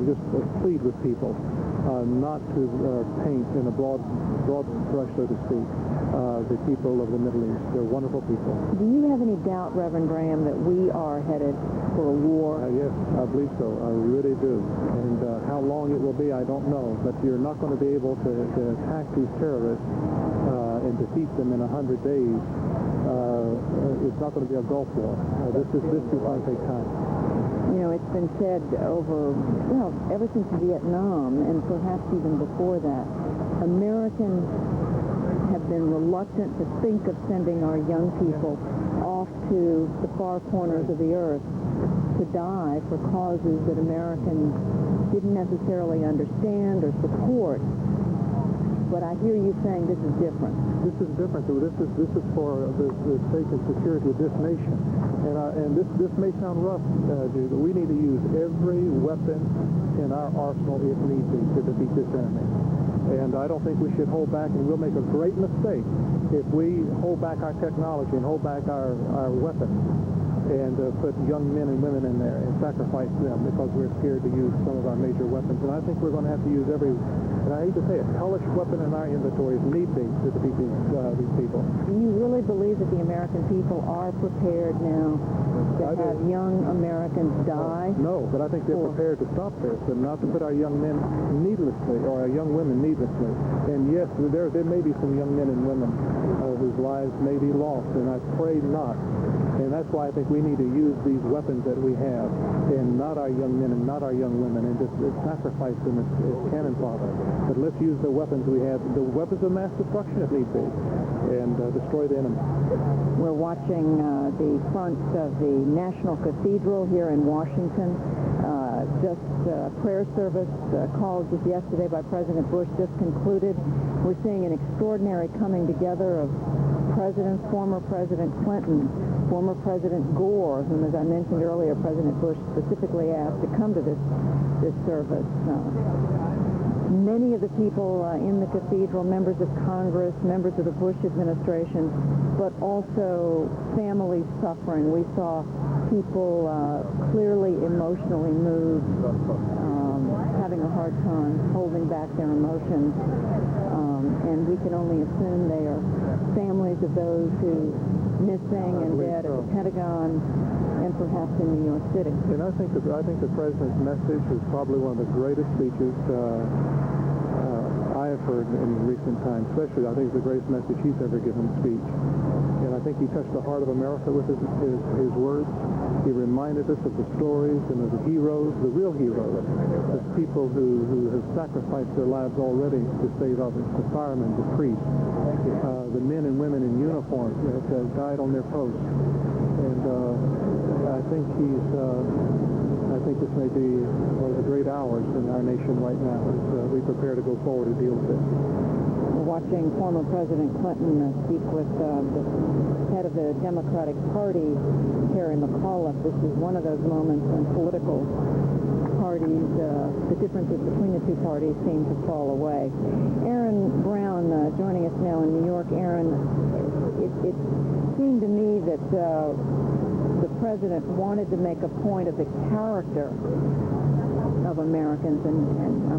just plead with people not to paint in a broad brush, so to speak, the people of the Middle East. They're wonderful people. Do you have any doubt, Reverend Graham, that we are headed for a war? Yes, I believe so. I really do. And how long it will be, I don't know. But you're not going to be able to attack these terrorists and defeat them in 100 days. It's not going to be a Gulf War. This is going to take time. You know, it's been said ever since Vietnam, and perhaps even before that, Americans have been reluctant to think of sending our young people off to the far corners of the earth. to die for causes that Americans didn't necessarily understand or support. But I hear you saying this is different. This is different. This is for the sake and security of this nation. And this may sound rough, Jude, but we need to use every weapon in our arsenal if need be to defeat this enemy. And I don't think we should hold back, and we'll make a great mistake if we hold back our technology and hold back our weapons and put young men and women in there and sacrifice them because we're scared to use some of our major weapons. And I think we're going to have to use every, and I hate to say it, hellish weapon in our inventory if need be to defeat these people. Do you really believe that the American people are prepared now to have young Americans die? No, but I think they're prepared to stop this and not to put our young men needlessly or our young women needlessly. And yes, there may be some young men and women whose lives may be lost, and I pray not. And that's why I think we need to use these weapons that we have, and not our young men and not our young women, and just sacrifice them as cannon fodder. But let's use the weapons we have, the weapons of mass destruction if need be, and destroy the enemy. We're watching the front of the National Cathedral here in Washington. Just prayer service called just yesterday by President Bush just concluded. We're seeing an extraordinary coming together of presidents, former President Clinton, former President Gore, whom, as I mentioned earlier, President Bush specifically asked to come to this service. Many of the people in the cathedral, members of Congress, members of the Bush administration, but also families suffering. We saw people clearly emotionally moved, having a hard time holding back their emotions. And we can only assume they are families of those who missing and dead at the Pentagon and perhaps in New York City. And I think the president's message is probably one of the greatest speeches I have heard in recent times. Especially, I think it's the greatest message he's ever given a speech. And I think he touched the heart of America with his words. He reminded us of the stories and of the heroes, the real heroes, the people who have sacrificed their lives already to save others, the firemen, the priests, the men and women in uniform that died on their posts. And I think this may be one of the great hours in our nation right now as we prepare to go forward to deal with it. We're watching former President Clinton speak with the head of the Democratic Party, Terry McAuliffe. This is one of those moments when political parties, the differences between the two parties seem to fall away. Aaron Brown joining us now in New York. Aaron, it seemed to me that the president wanted to make a point of the character of Americans, and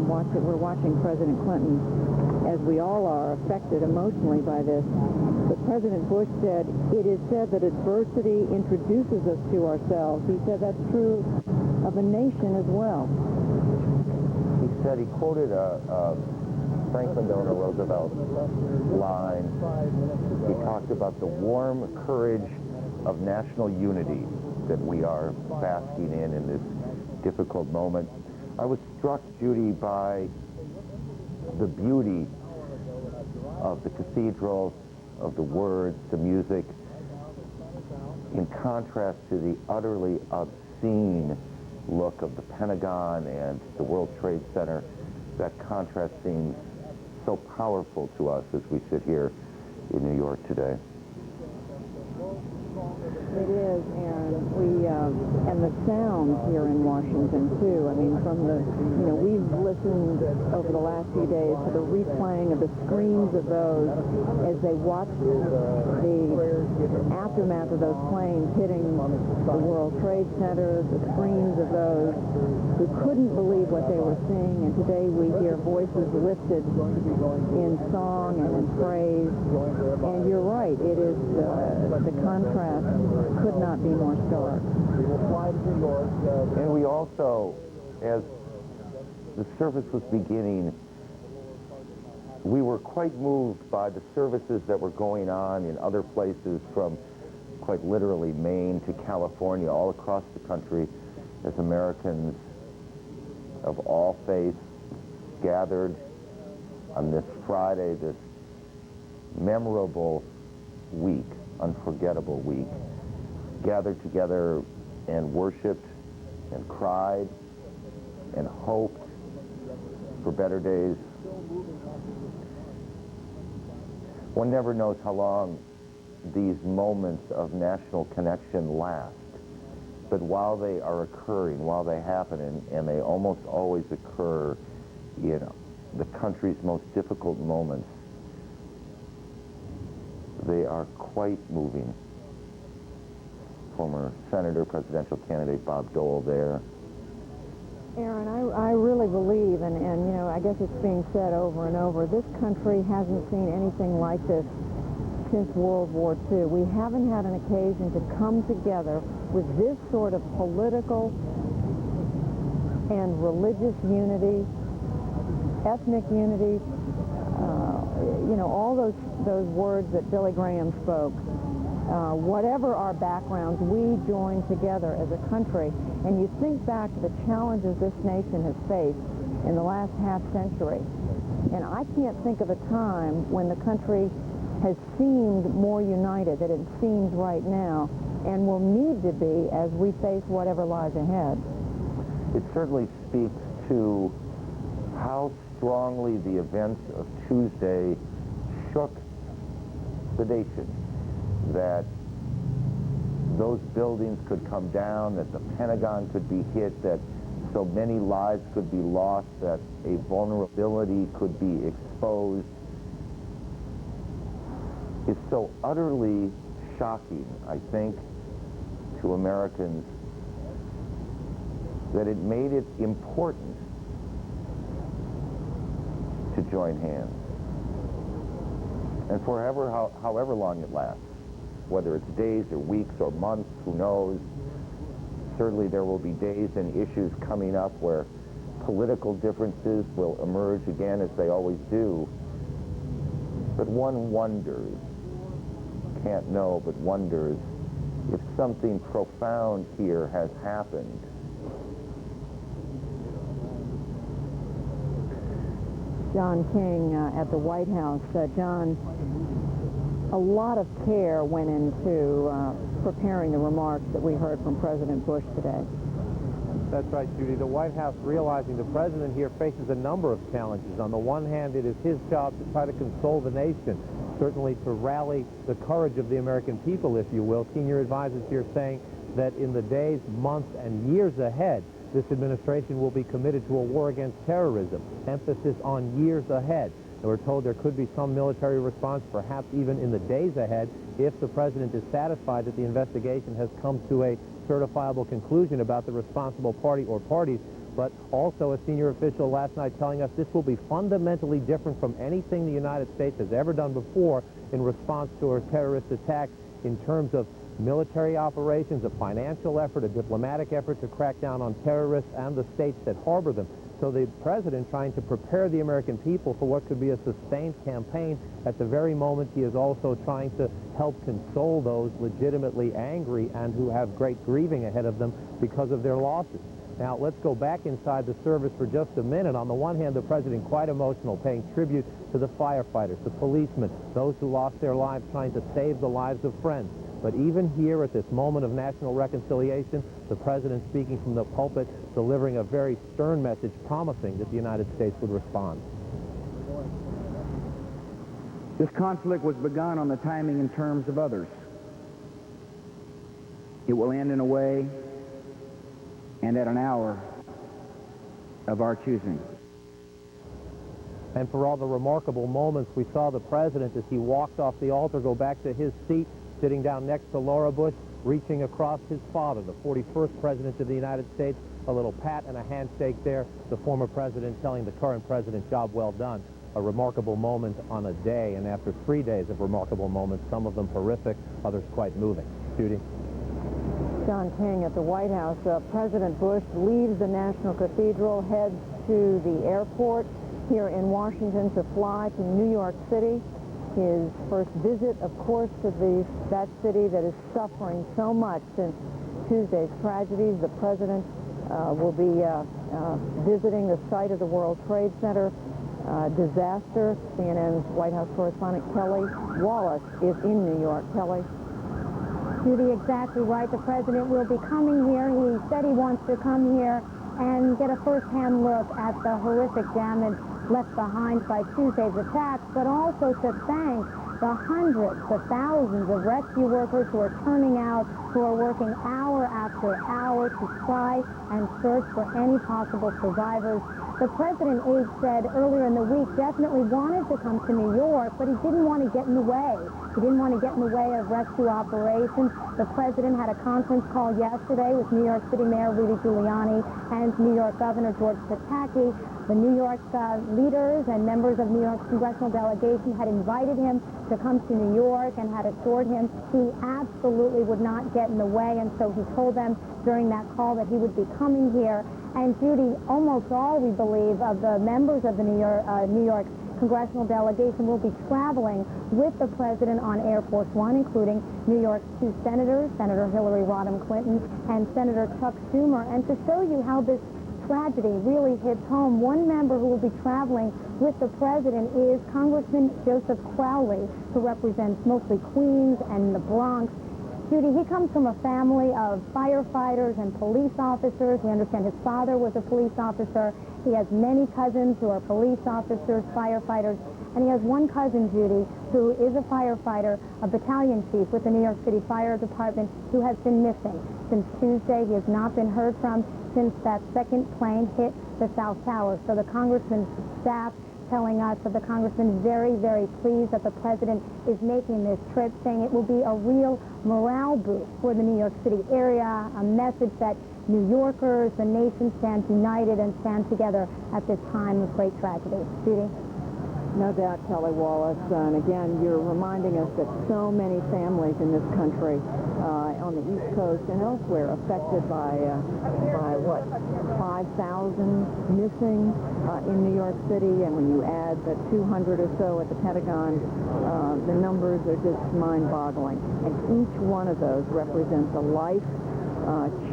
we're watching President Clinton, as we all are, affected emotionally by this. But President Bush said, "It is said that adversity introduces us to ourselves." He said that's true of a nation as well. He said, he quoted Franklin Delano Roosevelt line. He talked about the warm courage of national unity that we are basking in this difficult moment. I was struck, Judy, by the beauty of the cathedral, of the words, the music, in contrast to the utterly obscene look of the Pentagon and the World Trade Center. That contrast seems so powerful to us as we sit here in New York today. It is, and the sounds here in Washington too. I mean, from we've listened over the last few days to the replaying of the screams of those as they watched the aftermath of those planes hitting the World Trade Center, the screams of those who couldn't believe what they were seeing, and today we hear voices lifted in song and in praise. And you're right, it is the contrast could not be more stark. And we also, as the service was beginning, we were quite moved by the services that were going on in other places, from quite literally Maine to California, all across the country, as Americans of all faiths gathered on this Friday, this memorable week, unforgettable week, gathered together and worshiped and cried and hoped for better days. One never knows how long these moments of national connection last. But while they are occurring, while they happen, and they almost always occur in the country's most difficult moments, they are quite moving. Former Senator, presidential candidate Bob Dole there. Aaron, I really believe, and you know, I guess it's being said over and over, this country hasn't seen anything like this since World War II. We haven't had an occasion to come together with this sort of political and religious unity, ethnic unity, you know, all those words that Billy Graham spoke. Whatever our backgrounds, we join together as a country. And you think back to the challenges this nation has faced in the last half century, and I can't think of a time when the country has seemed more united than it seems right now, and will need to be as we face whatever lies ahead. It certainly speaks to how strongly the events of Tuesday shook the nation, that those buildings could come down, that the Pentagon could be hit, that so many lives could be lost, that a vulnerability could be exposed, is so utterly shocking, I think, to Americans, that it made it important to join hands. And however long it lasts, whether it's days or weeks or months, who knows, certainly there will be days and issues coming up where political differences will emerge again, as they always do. But one wonders, can't know, but wonders if something profound here has happened. John King at the White House. John, a lot of care went into preparing the remarks that we heard from President Bush today. That's right, Judy. The White House, realizing the president here faces a number of challenges. On the one hand, it is his job to try to console the nation, certainly to rally the courage of the American people, if you will. Senior advisors here saying that in the days, months, and years ahead, this administration will be committed to a war against terrorism, emphasis on years ahead. And we're told there could be some military response, perhaps even in the days ahead, if the president is satisfied that the investigation has come to a certifiable conclusion about the responsible party or parties. But also a senior official last night telling us this will be fundamentally different from anything the United States has ever done before in response to a terrorist attack, in terms of military operations, a financial effort, a diplomatic effort to crack down on terrorists and the states that harbor them. So the president trying to prepare the American people for what could be a sustained campaign at the very moment he is also trying to help console those legitimately angry and who have great grieving ahead of them because of their losses. Now, let's go back inside the service for just a minute. On the one hand, the president quite emotional, paying tribute to the firefighters, the policemen, those who lost their lives trying to save the lives of friends. But even here at this moment of national reconciliation, the president speaking from the pulpit, delivering a very stern message, promising that the United States would respond. This conflict was begun on the timing and terms of others. It will end in a way and at an hour of our choosing. And for all the remarkable moments, we saw the president, as he walked off the altar, go back to his seat, sitting down next to Laura Bush, reaching across his father, the 41st president of the United States, a little pat and a handshake there, the former president telling the current president, job well done. A remarkable moment on a day, and after 3 days of remarkable moments, some of them horrific, others quite moving. Judy? John King at the White House. President Bush leaves the National Cathedral, heads to the airport here in Washington to fly to New York City. His first visit, of course, to that city that is suffering so much since Tuesday's tragedies. The president will be visiting the site of the World Trade Center disaster. CNN's White House correspondent Kelly Wallace is in New York. Kelly? Judy, exactly right. The president will be coming here. He said he wants to come here and get a first-hand look at the horrific damage left behind by Tuesday's attacks, but also to thank the hundreds, the thousands of rescue workers who are turning out, who are working hour after hour to try and search for any possible survivors. The president, Abe said earlier in the week, definitely wanted to come to New York, but he didn't want to get in the way. He didn't want to get in the way of rescue operations. The president had a conference call yesterday with New York City Mayor Rudy Giuliani and New York Governor George Pataki. The New York leaders and members of New York's congressional delegation had invited him to come to New York and had assured him he absolutely would not get in the way, and so he told them during that call that he would be coming here. And Judy, almost all, we believe, of the members of the New York congressional delegation will be traveling with the president on Air Force One, including New York's two senators, Senator Hillary Rodham Clinton and Senator Chuck Schumer. And to show you how this tragedy really hits home, one member who will be traveling with the president is Congressman Joseph Crowley, who represents mostly Queens and the Bronx. Judy, he comes from a family of firefighters and police officers. We understand his father was a police officer. He has many cousins who are police officers, firefighters, and he has one cousin, Judy, who is a firefighter, a battalion chief with the New York City Fire Department, who has been missing since Tuesday. He has not been heard from since that second plane hit the South Tower. So the congressman's staff telling us that the congressman is very, very pleased that the president is making this trip, saying it will be a real morale boost for the New York City area, a message that New Yorkers, the nation, stand united and stand together at this time of great tragedy. Judy? No doubt, Kelly Wallace. And again, you're reminding us that so many families in this country on the East Coast and elsewhere affected by what, 5,000 missing in New York City. And when you add the 200 or so at the Pentagon, the numbers are just mind-boggling. And each one of those represents a life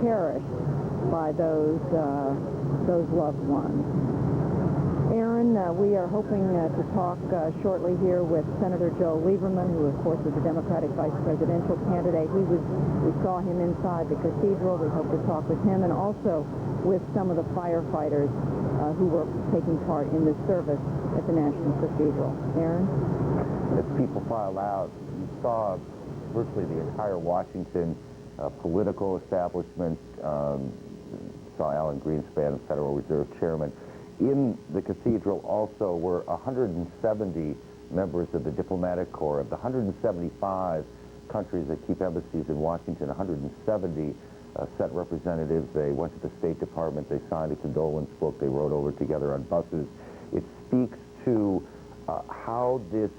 cherished by those loved ones. Aaron, we are hoping to talk shortly here with Senator Joe Lieberman, who, of course, is the Democratic vice presidential candidate. We saw him inside the cathedral. We hope to talk with him and also with some of the firefighters who were taking part in this service at the National Cathedral. Aaron? As people filed out, you saw virtually the entire Washington political establishment. Saw Alan Greenspan, Federal Reserve Chairman. In the cathedral also were 170 members of the diplomatic corps. Of the 175 countries that keep embassies in Washington, 170 sent representatives. They went to the State Department. They signed a condolence book. They rode over together on buses. It speaks to how this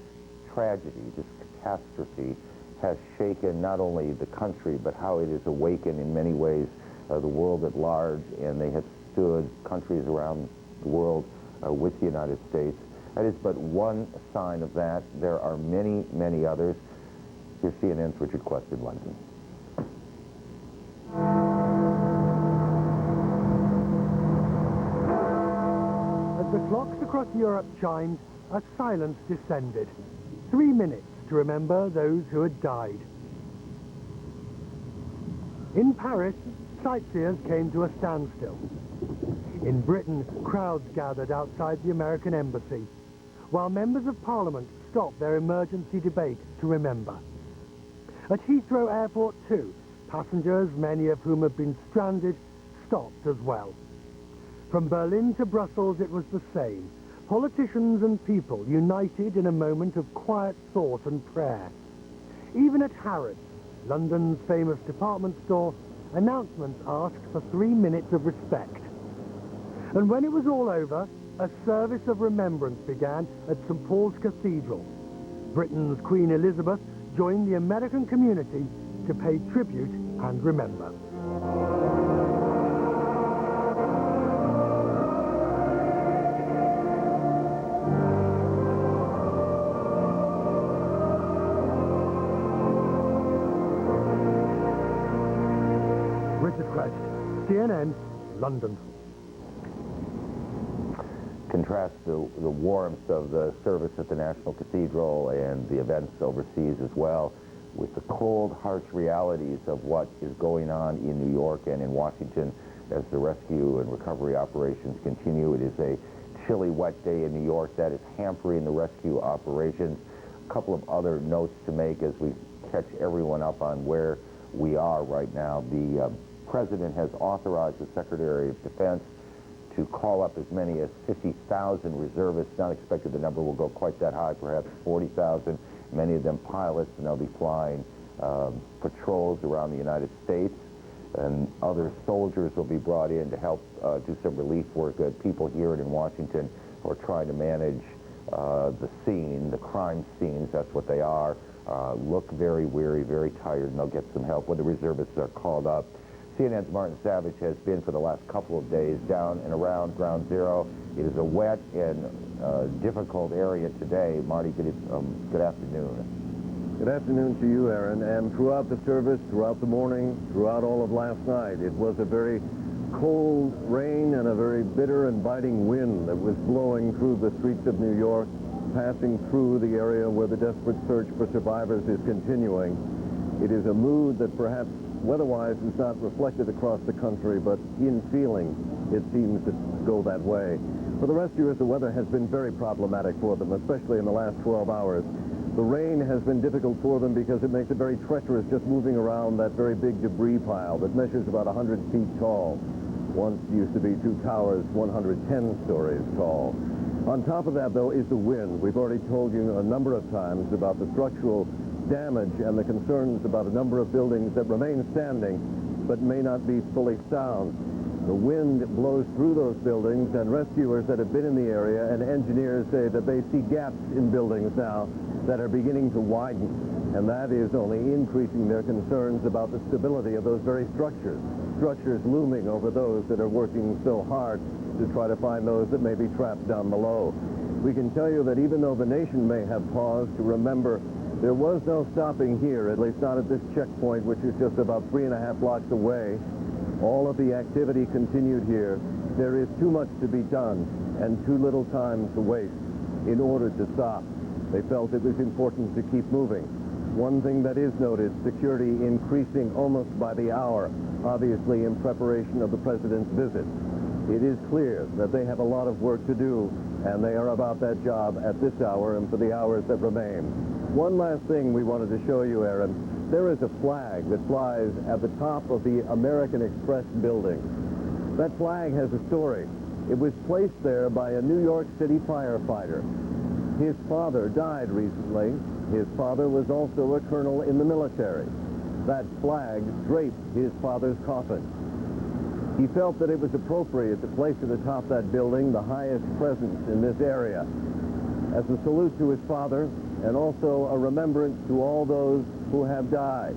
tragedy, this catastrophe, has shaken not only the country, but how it has awakened in many ways the world at large, and they have stood countries around the world with the United States. That is but one sign of that. There are many, many others. Here's CNN's Richard Quest in London. As the clocks across Europe chimed, a silence descended. 3 minutes to remember those who had died. In Paris, sightseers came to a standstill. In Britain, crowds gathered outside the American embassy, while members of Parliament stopped their emergency debate to remember. At Heathrow Airport, too, passengers, many of whom had been stranded, stopped as well. From Berlin to Brussels, it was the same. Politicians and people united in a moment of quiet thought and prayer. Even at Harrods, London's famous department store, announcements asked for 3 minutes of respect. And when it was all over, a service of remembrance began at St. Paul's Cathedral. Britain's Queen Elizabeth joined the American community to pay tribute and remember. Richard Quest, CNN, London. Contrast the warmth of the service at the National Cathedral and the events overseas as well with the cold, harsh realities of what is going on in New York and in Washington as the rescue and recovery operations continue. It is a chilly, wet day in New York that is hampering the rescue operations. A couple of other notes to make as we catch everyone up on where we are right now. The President has authorized the Secretary of Defense to call up as many as 50,000 reservists. Not expected the number will go quite that high, perhaps 40,000. Many of them pilots, and they'll be flying patrols around the United States. And other soldiers will be brought in to help do some relief work. People here in Washington who are trying to manage the scene, the crime scenes, that's what they are, look very weary, very tired, and they'll get some help when the reservists are called up. CNN's Martin Savage has been for the last couple of days down and around Ground Zero. It is a wet and difficult area today. Marty, good afternoon. Good afternoon to you, Aaron. And throughout the service, throughout the morning, throughout all of last night, it was a very cold rain and a very bitter and biting wind that was blowing through the streets of New York, passing through the area where the desperate search for survivors is continuing. It is a mood that perhaps weather-wise is not reflected across the country, but in feeling, it seems to go that way. For the rescuers, the weather has been very problematic for them, especially in the last 12 hours. The rain has been difficult for them because it makes it very treacherous just moving around that very big debris pile that measures about 100 feet tall. Once used to be 2 towers, 110 stories tall. On top of that, though, is the wind. We've already told you a number of times about the structural damage and the concerns about a number of buildings that remain standing but may not be fully sound. The wind blows through those buildings, and rescuers that have been in the area and engineers say that they see gaps in buildings now that are beginning to widen, and that is only increasing their concerns about the stability of those very structures looming over those that are working so hard to try to find those that may be trapped down below. We can tell you that even though the nation may have paused to remember, there was no stopping here, at least not at this checkpoint, which is just about 3.5 blocks away. All of the activity continued here. There is too much to be done and too little time to waste in order to stop. They felt it was important to keep moving. One thing that is noted, security increasing almost by the hour, obviously in preparation of the president's visit. It is clear that they have a lot of work to do, and they are about that job at this hour and for the hours that remain. One last thing we wanted to show you, Aaron. There is a flag that flies at the top of the American Express building. That flag has a story. It was placed there by a New York City firefighter. His father died recently. His father was also a colonel in the military. That flag draped his father's coffin. He felt that it was appropriate to place at the top of that building the highest presence in this area as a salute to his father and also a remembrance to all those who have died.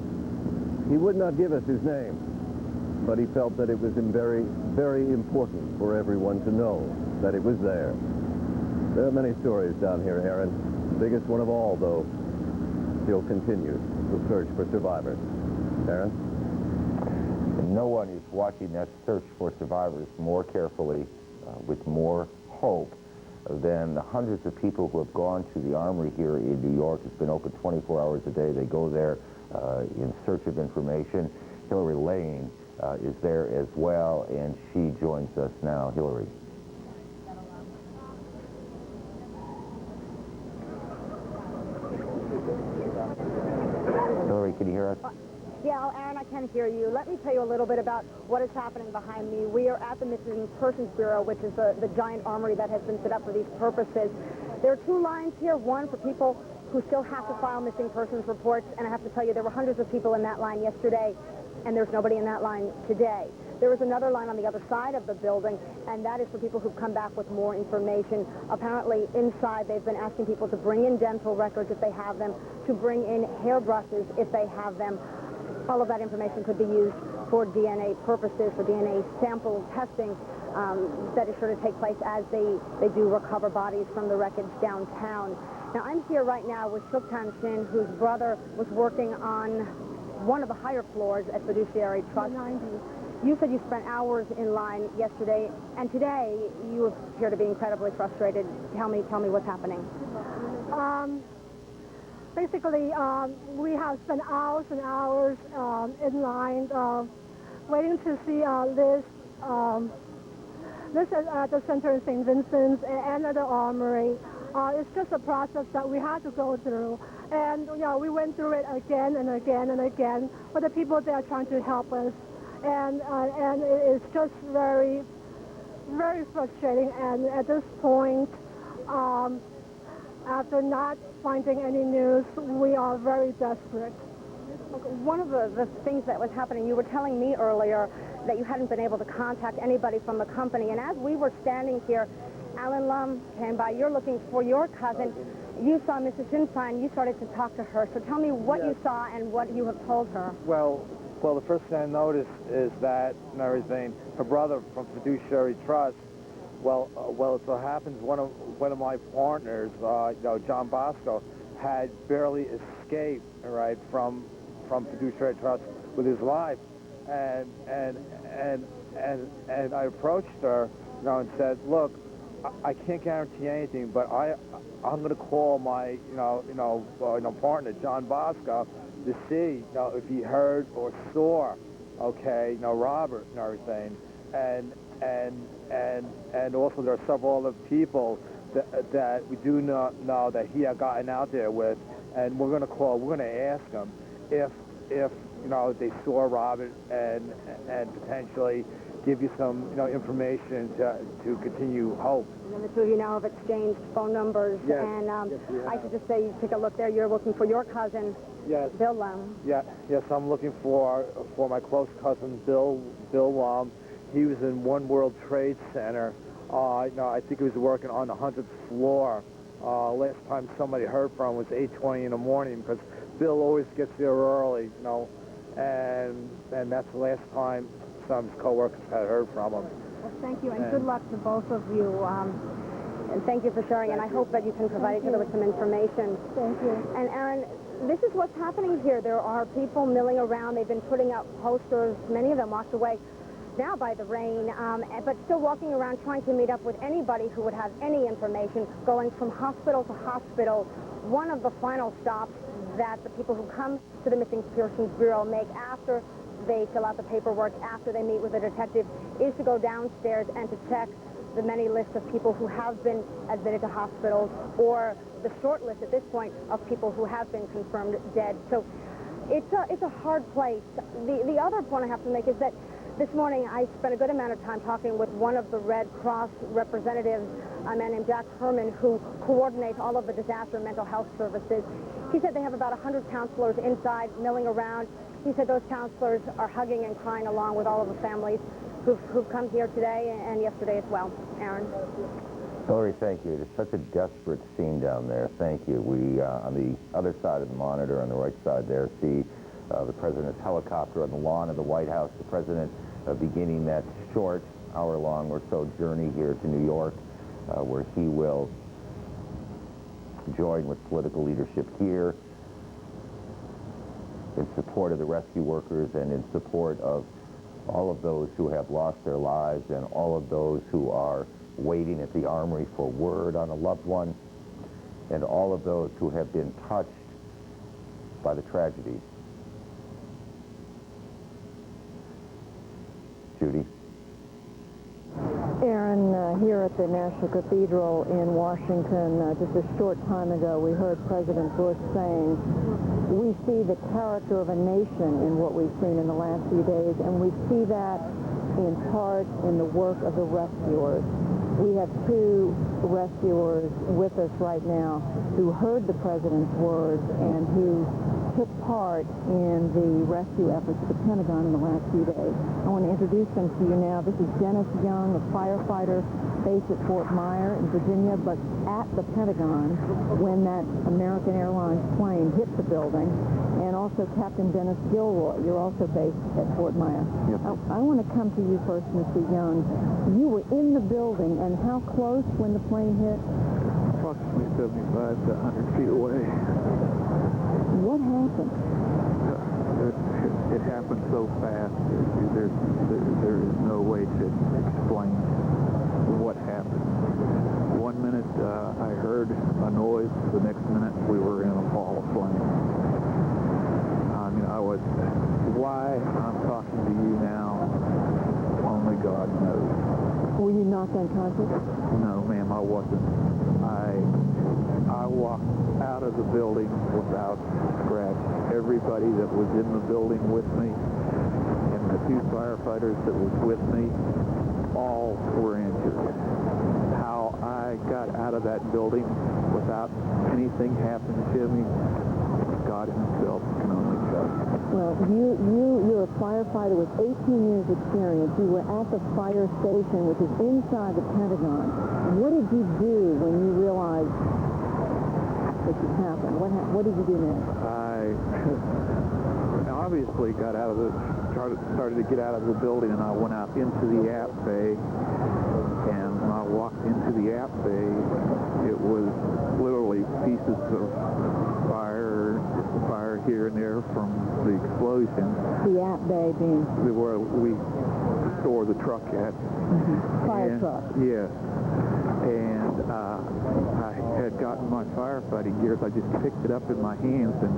He would not give us his name, but he felt that it was very, very important for everyone to know that it was there. There are many stories down here, Aaron. The biggest one of all, though, still continues the search for survivors. Aaron? No one is watching that search for survivors more carefully, with more hope, than the hundreds of people who have gone to the Armory here in New York. It's been open 24 hours a day. They go there in search of information. Hillary Lane is there as well, and she joins us now. Hillary. Hillary, can you hear us? Yeah, Aaron, I can hear you. Let me tell you a little bit about what is happening behind me. We are at the Missing Persons Bureau, which is the giant armory that has been set up for these purposes. There are 2 lines here, one for people who still have to file missing persons reports, and I have to tell you, there were hundreds of people in that line yesterday, and there's nobody in that line today. There is another line on the other side of the building, and that is for people who've come back with more information. Apparently, inside, they've been asking people to bring in dental records if they have them, to bring in hairbrushes if they have them. All of that information could be used for DNA purposes, for DNA sample testing that is sure to take place as they do recover bodies from the wreckage downtown. Now, I'm here right now with Shuktan Shin, whose brother was working on one of the higher floors at Fiduciary Trust. You said you spent hours in line yesterday, and today you appear to be incredibly frustrated. Tell me what's happening. basically, we have spent hours and hours in line waiting to see Liz. This is at the center in St. Vincent's and at the Armory. It's just a process that we had to go through. And, we went through it again and again and again with the people that are trying to help us. And it's just very, very frustrating. And at this point, after not finding any news, we are very desperate. One of the things that was happening, you were telling me earlier that you hadn't been able to contact anybody from the company. And as we were standing here, Alan Lum came by. You're looking for your cousin. You saw Mrs. Shinstein. You started to talk to her. So tell me what you saw and what you have told her. Well, the first thing I noticed is that, and everything, her brother from Fiduciary Trust, well, it so happens one of my partners, John Bosco, had barely escaped, right, from Fiduciary Trust with his life, and I approached her, and said, look, I can't guarantee anything, but I'm going to call my partner John Bosco to see if he heard or saw, Robert and everything, and also there are several other people that we do not know that he had gotten out there with, and we're going to ask them if they saw Robert and potentially give you some information to continue hope. And the two of you now have exchanged phone numbers. Yes. And Yes, we have. I should just say, you take a look there. You're looking for your cousin, Yes. Bill Lum. Yeah. Yes, I'm looking for my close cousin Bill Lum. He was in One World Trade Center. I think he was working on the 100th floor. Last time somebody heard from him was 8:20 in the morning, because Bill always gets there early, and that's the last time some of his coworkers had heard from him. Well, thank you, and good luck to both of you. And thank you for sharing, and I hope that you can provide each other with some information. Thank you. And Aaron, this is what's happening here. There are people milling around. They've been putting up posters, many of them washed away now by the rain, but still walking around trying to meet up with anybody who would have any information, going from hospital to hospital. One of the final stops that the people who come to the Missing Persons Bureau make after they fill out the paperwork, after they meet with a detective, is to go downstairs and to check the many lists of people who have been admitted to hospitals, or the short list at this point of people who have been confirmed dead. So it's a hard place. The other point I have to make is that this morning I spent a good amount of time talking with one of the Red Cross representatives, a man named Jack Herman, who coordinates all of the disaster mental health services. He said they have about 100 counselors inside milling around. He said those counselors are hugging and crying along with all of the families who've come here today and yesterday as well. Aaron. Hillary, thank you. It is such a desperate scene down there. Thank you. We, on the other side of the monitor, on the right side there, see the president's helicopter on the lawn of the White House. The president beginning that short, hour-long or so journey here to New York, where he will join with political leadership here in support of the rescue workers and in support of all of those who have lost their lives and all of those who are waiting at the Armory for word on a loved one, and all of those who have been touched by the tragedy. Judy. Aaron, here at the National Cathedral in Washington, just a short time ago, we heard President Bush saying, we see the character of a nation in what we've seen in the last few days, and we see that in part in the work of the rescuers. We have two rescuers with us right now who heard the president's words and who took part in the rescue efforts at the Pentagon in the last few days. I want to introduce them to you now. This is Dennis Young, a firefighter based at Fort Myer in Virginia, but at the Pentagon when that American Airlines plane hit the building, and also Captain Dennis Gilroy. You're also based at Fort Myer. Yep. I want to come to you first, Mr. Young. You were in the building, and how close when the plane hit? Approximately 75 to 100 feet away. What happened? It happened so fast. There is no way to explain what happened. One minute I heard a noise. The next minute we were in a ball of flame. unconscious? No, ma'am, I wasn't. I walked out of the building without scratch. Everybody that was in the building with me and the 2 firefighters that was with me, all were injured. How I got out of that building without anything happening to me, God himself can only tell. Well, you're a firefighter with 18 years experience. You were at the fire station, which is inside the Pentagon. What did you do when you realized that it happened? What did you do next? I obviously got out of started to get out of the building, and I went out into the app bay. And when I walked into the app bay, it was literally pieces of fire here and there from the explosion. The app bay being where we store the truck at. Fire truck. Yeah. And I had gotten my firefighting gears. I just picked it up in my hands and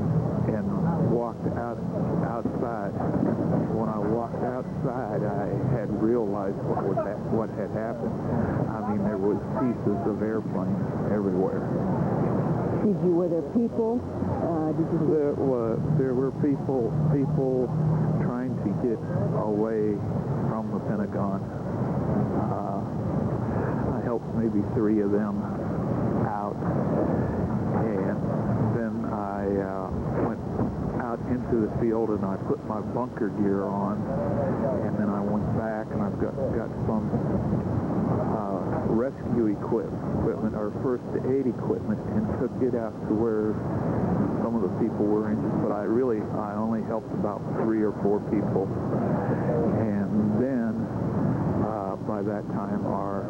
walked outside. When I walked outside, I had realized what had happened. I mean, there was pieces of airplanes everywhere. Were there people? There were people trying to get away from the Pentagon. I helped maybe 3 of them out, and then I went out into the field and I put my bunker gear on, and then I went back and I've got some rescue equipment or first aid equipment and took it out to where some of the people were injured, but I only helped about 3 or 4 people. And then by that time our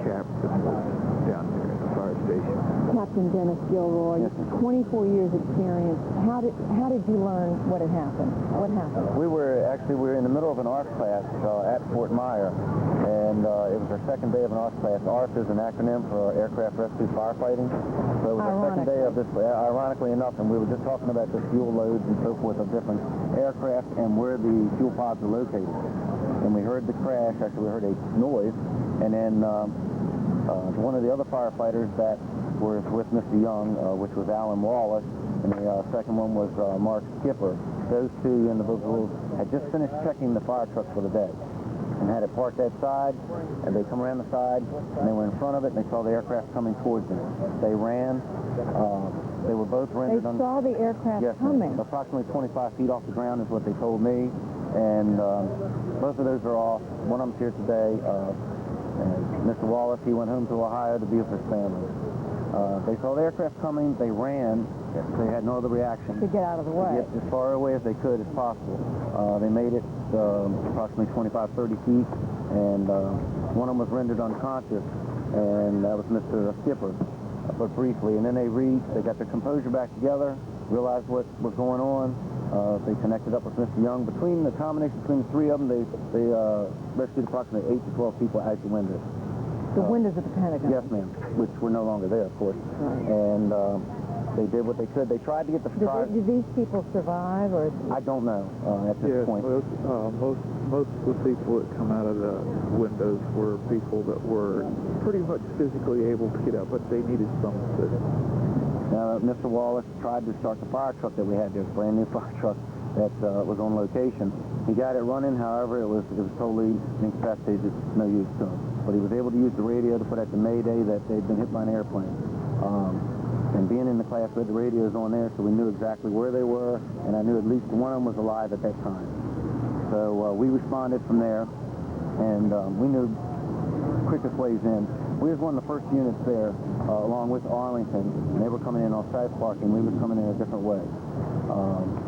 captain was down there at the fire station. Captain Dennis Gilroy, 24 years experience. How did you learn what had happened? What happened? We were in the middle of an ARF class at Fort Myer, and it was our second day of an ARF class. ARF is an acronym for Aircraft Rescue Firefighting. So it was our second day of this, ironically enough, and we were just talking about the fuel loads and so forth of different aircraft and where the fuel pods are located. And we heard the crash, actually we heard a noise, and then one of the other firefighters that was with Mr. Young, which was Alan Wallace, and the second one was Mark Skipper. Those 2 individuals had just finished checking the fire truck for the day and had it parked outside, and they come around the side, and they were in front of it, and they saw the aircraft coming towards them. They ran. They were both rendered They saw the aircraft coming. Approximately 25 feet off the ground is what they told me, and both of those are off. One of them's here today. And Mr. Wallace, he went home to Ohio to be with his family. They saw the aircraft coming. They ran. They had no other reaction. To get out of the way. Yep, as far away as they could as possible. They made it approximately 25, 30 feet, and one of them was rendered unconscious, and that was Mr. Skipper, but briefly. And then they got their composure back together, realized what was going on. They connected up with Mr. Young. Between the combination between the 3 of them, they rescued approximately 8 to 12 people out the windows. The windows of the Pentagon? Yes, ma'am, which were no longer there, of course. Right. And they did what they could. They tried to get the fire. Did these people survive, or? I don't know at this point. Most of the people that come out of the windows were people that were pretty much physically able to get up, but they needed some assistance. Now, Mr. Wallace tried to start the fire truck that we had there, a brand new fire truck that was on location. He got it running, however, it was totally incapacitated, no use to him. But he was able to use the radio to put out the mayday that they'd been hit by an airplane. And being in the class, we had the radios on there, so we knew exactly where they were, and I knew at least one of them was alive at that time. So we responded from there, and we knew quickest ways in. We was one of the first units there, along with Arlington, and they were coming in on South Park, and we was coming in a different way.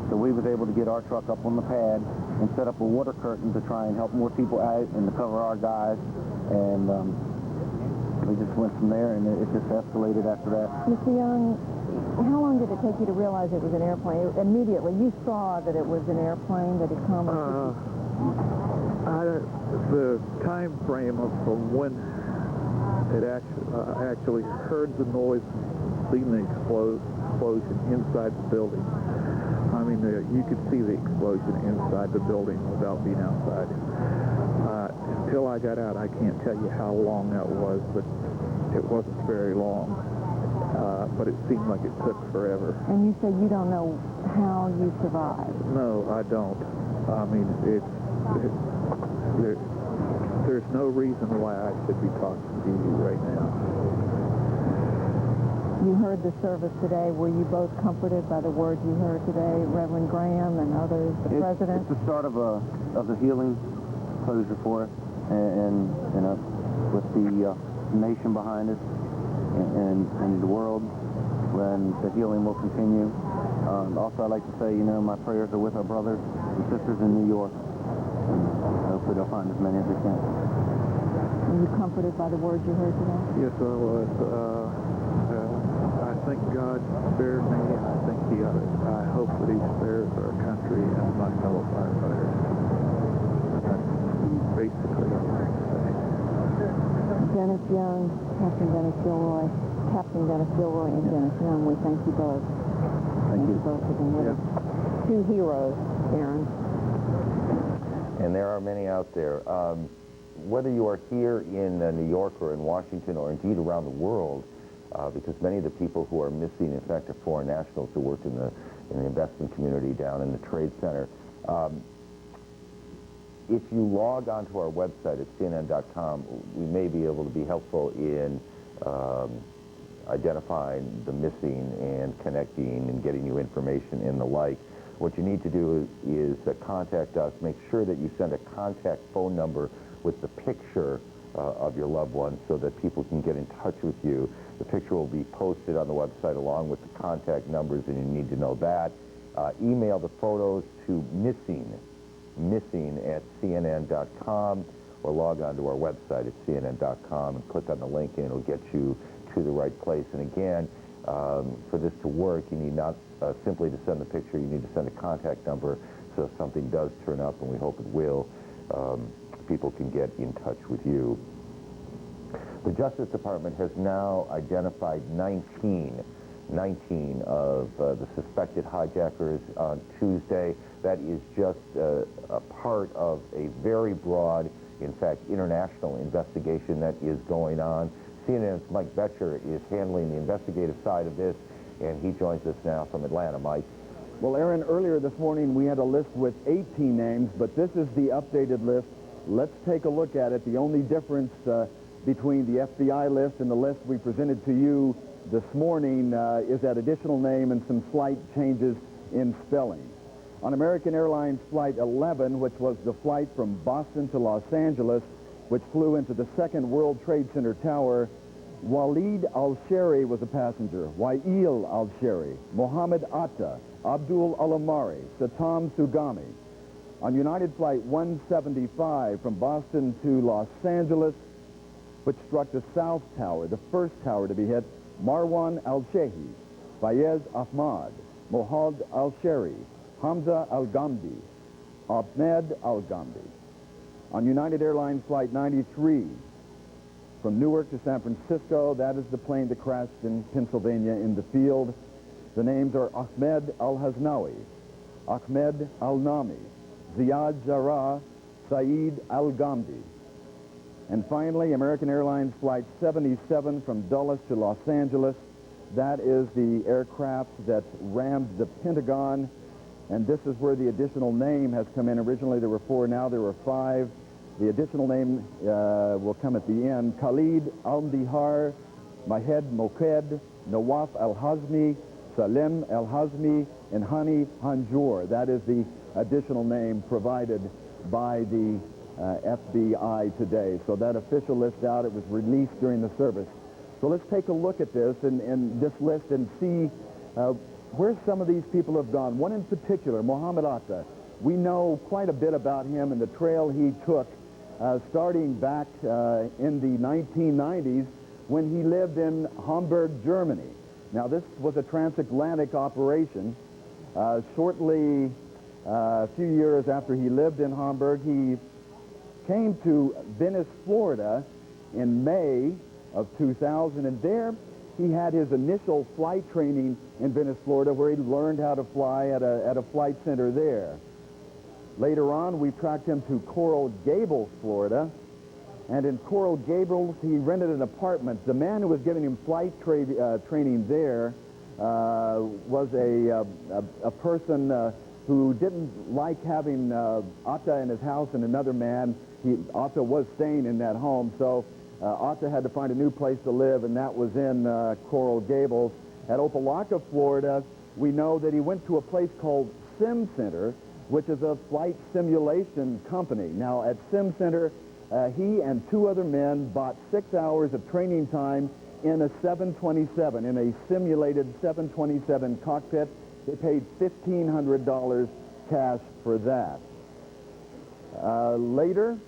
So we was able to get our truck up on the pad and set up a water curtain to try and help more people out and to cover our guys, and we just went from there, and it just escalated after that. Mr. Young, how long did it take you to realize it was an airplane? Immediately, you saw that it was an airplane that had come? The time frame from when it actually heard the noise, seen the explosion inside the building. I mean, you could see the explosion inside the building without being outside. until I got out, I can't tell you how long that was, but it wasn't very long. But it seemed like it took forever. And you say you don't know how you survived. No, I don't. I mean, there's no reason why I should be talking to you right now. You heard the service today. Were you both comforted by the words you heard today, Reverend Graham and others, the President? It's the start of the healing closure for us, and you know, with the nation behind us and the world, when the healing will continue. Also, I'd like to say, you know, my prayers are with our brothers and sisters in New York, and hopefully they'll find as many as they can. Were you comforted by the words you heard today? Yes, I was. I think God spared me, and I hope that He spares our country and my fellow firefighters. That's basically what I can say. Dennis Young, Captain Dennis Gilroy, and Dennis Young, we thank you both. Thank you both for being with us. Two heroes, Aaron. And there are many out there. Whether you are here in New York or in Washington or indeed around the world, because many of the people who are missing, in fact, are foreign nationals who work in the investment community down in the Trade Center. If you log onto our website at CNN.com, we may be able to be helpful in identifying the missing and connecting and getting you information and the like. What you need to do is contact us. Make sure that you send a contact phone number with the picture of your loved one so that people can get in touch with you. The picture will be posted on the website along with the contact numbers, and you need to know that. Email the photos to missing at CNN.com, or log on to our website at CNN.com and click on the link, and it'll get you to the right place. And again, for this to work, you need not simply to send the picture, you need to send a contact number, so if something does turn up, and we hope it will, people can get in touch with you. The Justice Department has now identified 19 of the suspected hijackers on Tuesday. That is just a part of a very broad, in fact, international investigation that is going on. CNN's Mike Betcher is handling the investigative side of this, and he joins us now from Atlanta. Mike. Well, Aaron, earlier this morning we had a list with 18 names, but this is the updated list. Let's take a look at it. The only difference between the FBI list and the list we presented to you this morning is that additional name and some slight changes in spelling. On American Airlines Flight 11, which was the flight from Boston to Los Angeles, which flew into the second World Trade Center tower, Walid al-Shari was a passenger, Wael al-Shari, Mohammed Atta, Abdul Alamari, Satam Sugami. On United Flight 175 from Boston to Los Angeles, which struck the South Tower, the first tower to be hit, Marwan al-Shehi, Fayez Ahmad, Mohad al-Shari, Hamza al-Ghamdi, Ahmed al-Ghamdi. On United Airlines Flight 93, from Newark to San Francisco, that is the plane that crashed in Pennsylvania in the field. The names are Ahmed al-Haznawi, Ahmed al-Nami, Ziad Zara, Saeed al-Ghamdi. And finally, American Airlines Flight 77 from Dulles to Los Angeles. That is the aircraft that rammed the Pentagon. And this is where the additional name has come in. Originally there were 4, now there are 5. The additional name will come at the end. Khalid al-Dihar, Mahed Moked, Nawaf al-Hazmi, Salem al-Hazmi, and Hani Hanjour. That is the additional name provided by the FBI today. So that official list out, it was released during the service. So let's take a look at this and this list and see where some of these people have gone. One in particular, Mohammed Atta. We know quite a bit about him and the trail he took starting back in the 1990s when he lived in Hamburg, Germany. Now this was a transatlantic operation. Shortly, a few years after he lived in Hamburg, he came to Venice, Florida in May of 2000, and there he had his initial flight training in Venice, Florida, where he learned how to fly at a flight center there. Later on, we tracked him to Coral Gables, Florida, And in Coral Gables, he rented an apartment. The man who was giving him flight training there was a person who didn't like having Atta in his house and another man. Atta was staying in that home, so Atta had to find a new place to live, and that was in Coral Gables. At Opelika, Florida, we know that he went to a place called Sim Center, which is a flight simulation company. Now, at Sim Center, he and two other men bought 6 hours of training time in a 727, in a simulated 727 cockpit. They paid $1,500 cash for that. Later,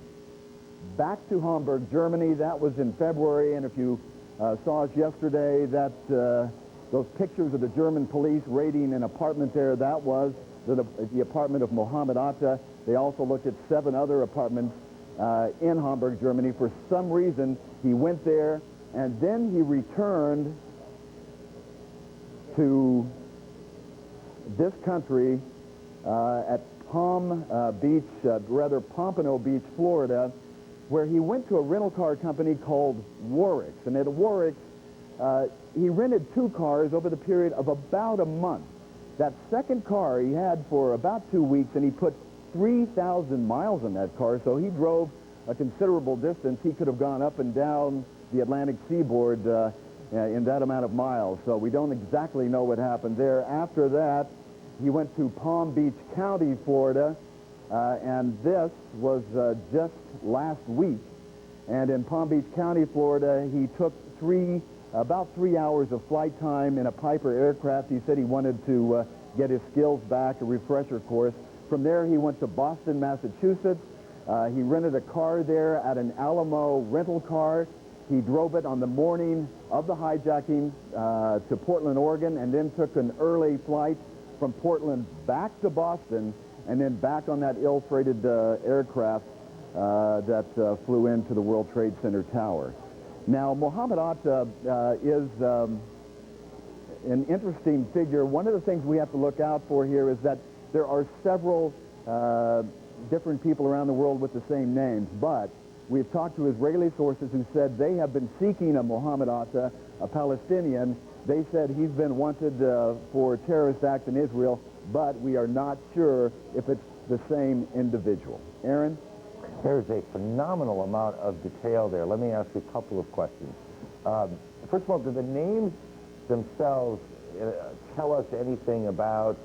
back to Hamburg, Germany. That was in February, and if you saw us yesterday, those pictures of the German police raiding an apartment there, that was the apartment of Mohammed Atta. They also looked at 7 other apartments in Hamburg, Germany. For some reason, he went there, and then he returned to this country at Pompano Beach, Florida, where he went to a rental car company called Warwick's. And at Warwick's, he rented 2 cars over the period of about a month. That second car he had for about 2 weeks, and he put 3,000 miles on that car, so he drove a considerable distance. He could have gone up and down the Atlantic seaboard in that amount of miles, so we don't exactly know what happened there. After that, he went to Palm Beach County, Florida, and this was just last week. And in Palm Beach County, Florida, he took about 3 hours of flight time in a Piper aircraft. He said he wanted to get his skills back, a refresher course. From there, he went to Boston, Massachusetts. He rented a car there at an Alamo rental car. He drove it on the morning of the hijacking to Portland, Oregon, and then took an early flight from Portland back to Boston, and then back on that ill-freighted aircraft that flew into the World Trade Center tower. Now, Mohammed Atta is an interesting figure. One of the things we have to look out for here is that there are several different people around the world with the same names, but we've talked to Israeli sources who said they have been seeking a Mohammed Atta, a Palestinian. They said he's been wanted for terrorist acts in Israel, but we are not sure if it's the same individual. Aaron? There's a phenomenal amount of detail there. Let me ask you a couple of questions. First of all, do the names themselves tell us anything about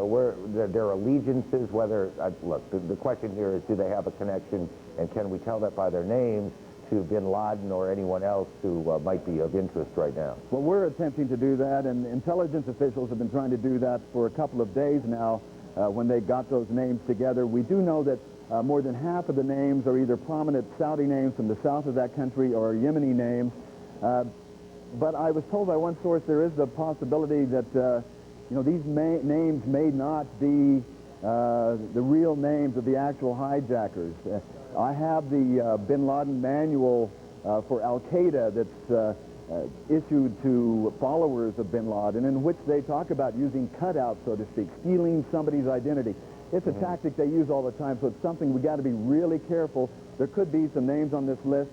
where their allegiances, whether, look, the question here is, do they have a connection, and can we tell that by their names to bin Laden or anyone else who might be of interest right now? Well, we're attempting to do that, and intelligence officials have been trying to do that for a couple of days now when they got those names together. We do know that more than half of the names are either prominent Saudi names from the south of that country or Yemeni names. But I was told by one source there is the possibility that these names may not be the real names of the actual hijackers. I have the bin Laden manual for Al-Qaeda that's issued to followers of bin Laden, in which they talk about using cutouts, so to speak, stealing somebody's identity. It's a tactic they use all the time, so it's something we got to be really careful. There could be some names on this list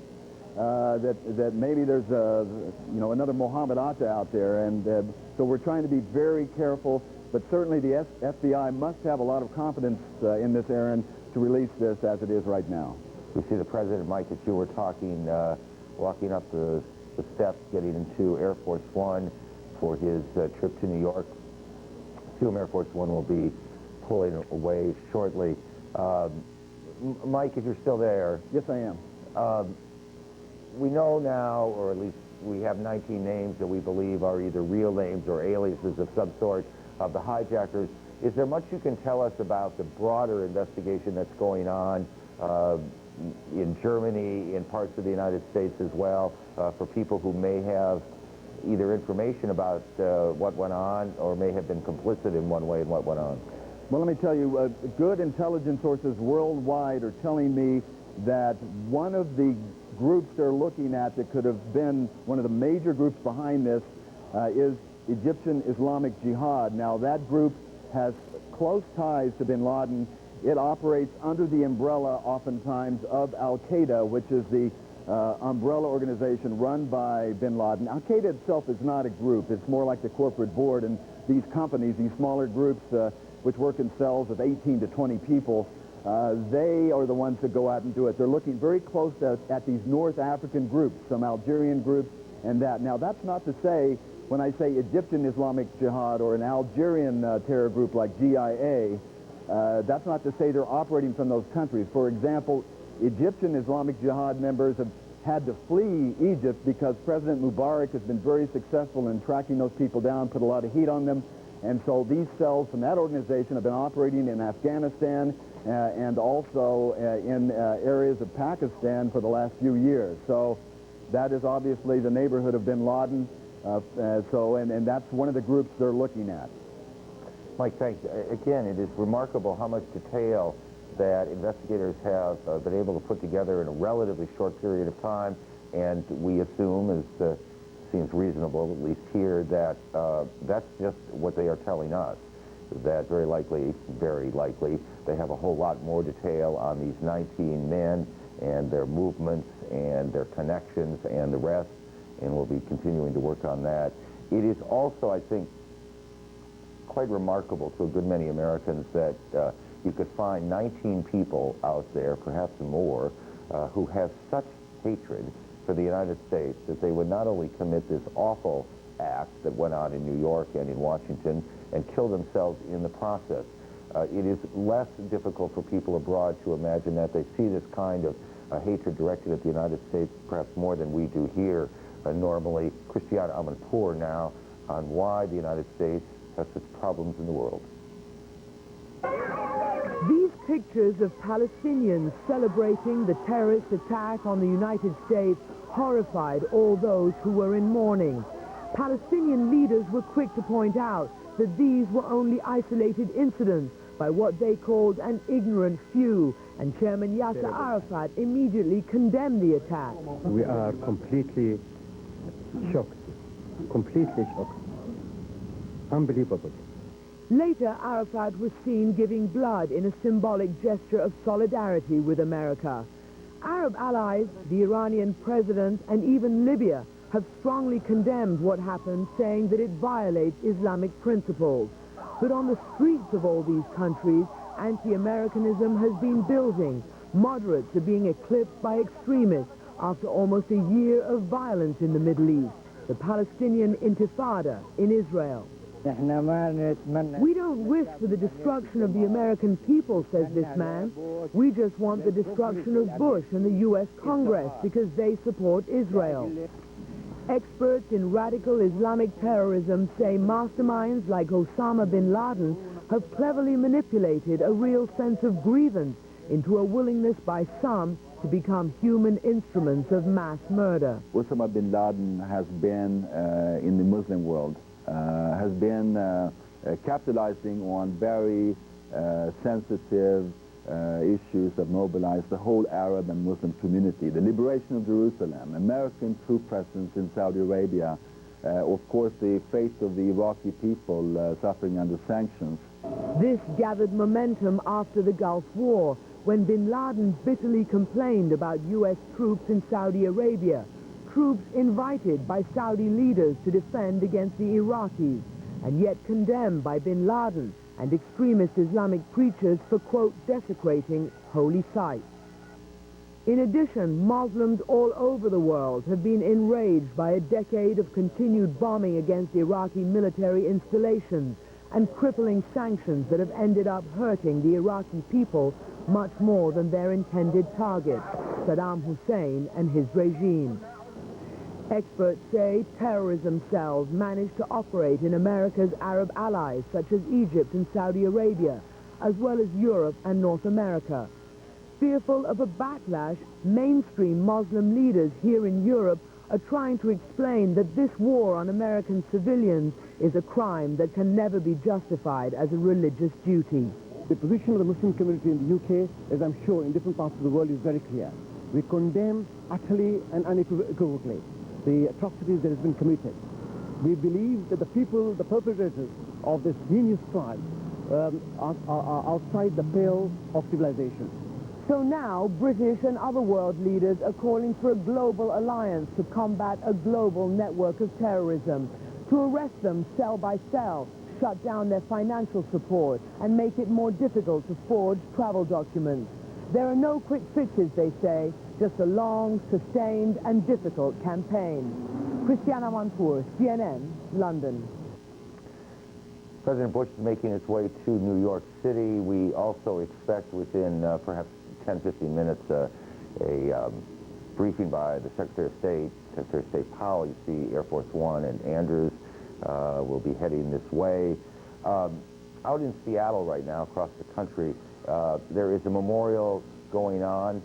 that maybe there's another Mohammed Atta out there, and so we're trying to be very careful. But certainly the FBI must have a lot of confidence in this, Aaron, to release this as it is right now. We see the president, Mike, that you were talking, walking up the steps, getting into Air Force One for his trip to New York. Assume Air Force One will be pulling away shortly. Mike, if you're still there. Yes, I am. We know now, or at least we have 19 names that we believe are either real names or aliases of some sort of the hijackers. Is there much you can tell us about the broader investigation that's going on in Germany, in parts of the United States as well, for people who may have either information about what went on or may have been complicit in one way in what went on? Well, let me tell you, good intelligence sources worldwide are telling me that one of the groups they're looking at that could have been one of the major groups behind this is Egyptian Islamic Jihad. Now, that group has close ties to bin Laden, it operates under the umbrella, oftentimes, of Al-Qaeda, which is the umbrella organization run by bin Laden. Al-Qaeda itself is not a group. It's more like the corporate board, and these companies, these smaller groups, which work in cells of 18 to 20 people, they are the ones that go out and do it. They're looking very close at these North African groups, some Algerian groups, and that. Now, that's not to say, when I say Egyptian Islamic Jihad or an Algerian terror group like GIA, that's not to say they're operating from those countries. For example, Egyptian Islamic Jihad members have had to flee Egypt because President Mubarak has been very successful in tracking those people down, put a lot of heat on them, and so these cells from that organization have been operating in Afghanistan and also in areas of Pakistan for the last few years. So that is obviously the neighborhood of bin Laden, and that's one of the groups they're looking at. Mike, thanks. Again, it is remarkable how much detail that investigators have been able to put together in a relatively short period of time, and we assume, as seems reasonable, at least here, that that's just what they are telling us, that very likely, they have a whole lot more detail on these 19 men and their movements and their connections and the rest, and we'll be continuing to work on that. It is also, I think, quite remarkable to a good many Americans that you could find 19 people out there, perhaps more, who have such hatred for the United States that they would not only commit this awful act that went on in New York and in Washington and kill themselves in the process. It is less difficult for people abroad to imagine that. They see this kind of hatred directed at the United States perhaps more than we do here normally. Christiana Amanpour now on why the United States has such problems in the world. These pictures of Palestinians celebrating the terrorist attack on the United States horrified all those who were in mourning. Palestinian leaders were quick to point out that these were only isolated incidents by what they called an ignorant few, and Chairman Yasser Arafat immediately condemned the attack. We are completely shocked, unbelievable. Later, Arafat was seen giving blood in a symbolic gesture of solidarity with America. Arab allies, the Iranian president, and even Libya have strongly condemned what happened, saying that it violates Islamic principles. But on the streets of all these countries, anti-Americanism has been building. Moderates are being eclipsed by extremists after almost a year of violence in the Middle East. The Palestinian Intifada in Israel. We don't wish for the destruction of the American people, says this man. We just want the destruction of Bush and the U.S. Congress because they support Israel. Experts in radical Islamic terrorism say masterminds like Osama bin Laden have cleverly manipulated a real sense of grievance into a willingness by some to become human instruments of mass murder. Osama bin Laden has been in the Muslim world, has been capitalizing on very sensitive issues that mobilize the whole Arab and Muslim community. The liberation of Jerusalem, American troop presence in Saudi Arabia, of course the fate of the Iraqi people suffering under sanctions. This gathered momentum after the Gulf War, when bin Laden bitterly complained about U.S. troops in Saudi Arabia, troops invited by Saudi leaders to defend against the Iraqis, and yet condemned by bin Laden and extremist Islamic preachers for, quote, desecrating holy sites. In addition, Muslims all over the world have been enraged by a decade of continued bombing against Iraqi military installations and crippling sanctions that have ended up hurting the Iraqi people much more than their intended targets, Saddam Hussein and his regime. Experts say terrorism cells manage to operate in America's Arab allies, such as Egypt and Saudi Arabia, as well as Europe and North America. Fearful of a backlash, mainstream Muslim leaders here in Europe are trying to explain that this war on American civilians is a crime that can never be justified as a religious duty. The position of the Muslim community in the UK, as I'm sure in different parts of the world, is very clear. We condemn utterly and unequivocally the atrocities that have been committed. We believe that the people, the perpetrators of this heinous crime, outside the pale of civilization. So now, British and other world leaders are calling for a global alliance to combat a global network of terrorism, to arrest them cell by cell, shut down their financial support, and make it more difficult to forge travel documents. There are no quick fixes, they say, just a long, sustained, and difficult campaign. Christiana Mansour, CNN, London. President Bush is making his way to New York City. We also expect within perhaps 10-15 minutes a briefing by the Secretary of State Powell. You see Air Force One and Andrews will be heading this way. Out in Seattle right now, across the country, there is a memorial going on,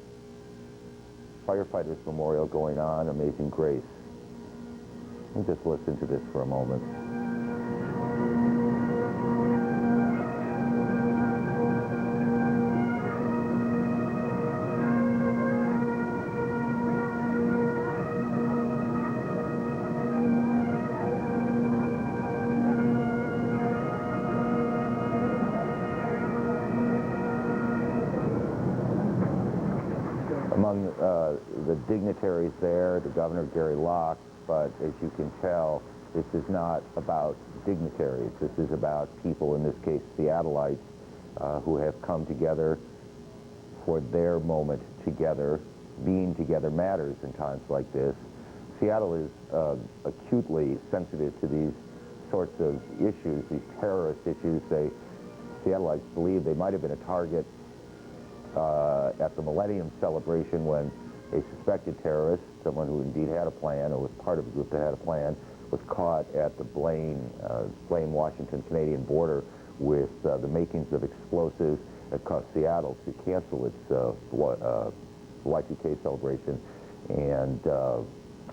firefighters memorial going on, Amazing Grace. Let me just listen to this for a moment. Among the dignitaries there, the Governor Gary Locke, but as you can tell, this is not about dignitaries. This is about people, in this case, Seattleites, who have come together for their moment together. Being together matters in times like this. Seattle is acutely sensitive to these sorts of issues, these terrorist issues. Seattleites believe they might have been a target at the Millennium celebration when a suspected terrorist, someone who indeed had a plan or was part of a group that had a plan, was caught at the Blaine, Washington Canadian border with the makings of explosives. It caused Seattle to cancel its Y2K celebration and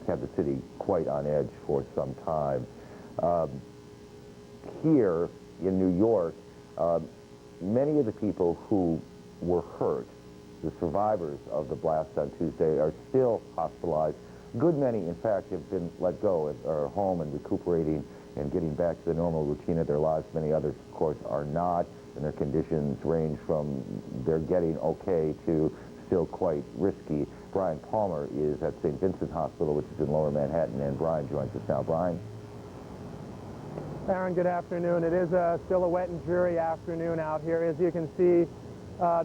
had the city quite on edge for some time. Here in New York, many of the people who were hurt, the survivors of the blast on Tuesday, are still hospitalized. A good many, in fact, have been let go and are home and recuperating and getting back to the normal routine of their lives. Many others, of course, are not, and their conditions range from they're getting okay to still quite risky. Brian Palmer is at St. Vincent Hospital, which is in Lower Manhattan, and Brian joins us now. Brian? Aaron, good afternoon. It is still a wet and dreary afternoon out here. As you can see,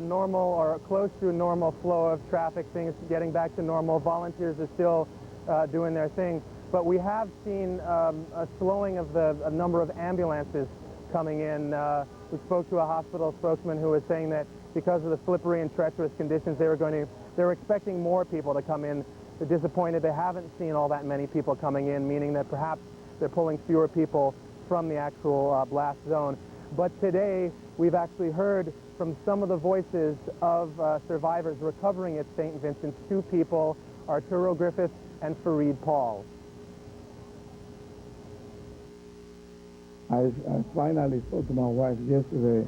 normal or close to normal flow of traffic, things getting back to normal. Volunteers are still doing their thing. But we have seen a slowing of the number of ambulances coming in. We spoke to a hospital spokesman who was saying that because of the slippery and treacherous conditions, they were expecting more people to come in. They're disappointed they haven't seen all that many people coming in, meaning that perhaps they're pulling fewer people from the actual blast zone. But today, we've actually heard from some of the voices of survivors recovering at St. Vincent's. Two people, Arturo Griffith and Fareed Paul. I finally spoke to my wife yesterday,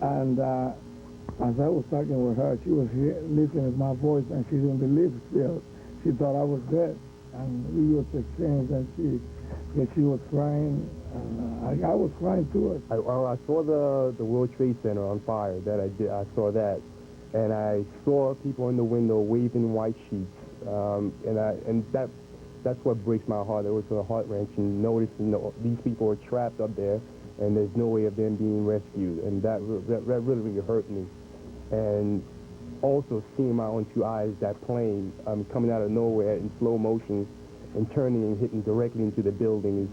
and as I was talking with her, she was listening to my voice, and she didn't believe still. She thought I was dead, and we was exchanged, and she was crying, and I was crying too. I saw the World Trade Center on fire. I saw that, and I saw people in the window waving white sheets, and that's what breaks my heart. It was a heart-wrenching noticing these people are trapped up there, and there's no way of them being rescued, and that really hurt me. And also seeing my own two eyes, that plane coming out of nowhere in slow motion and turning and hitting directly into the building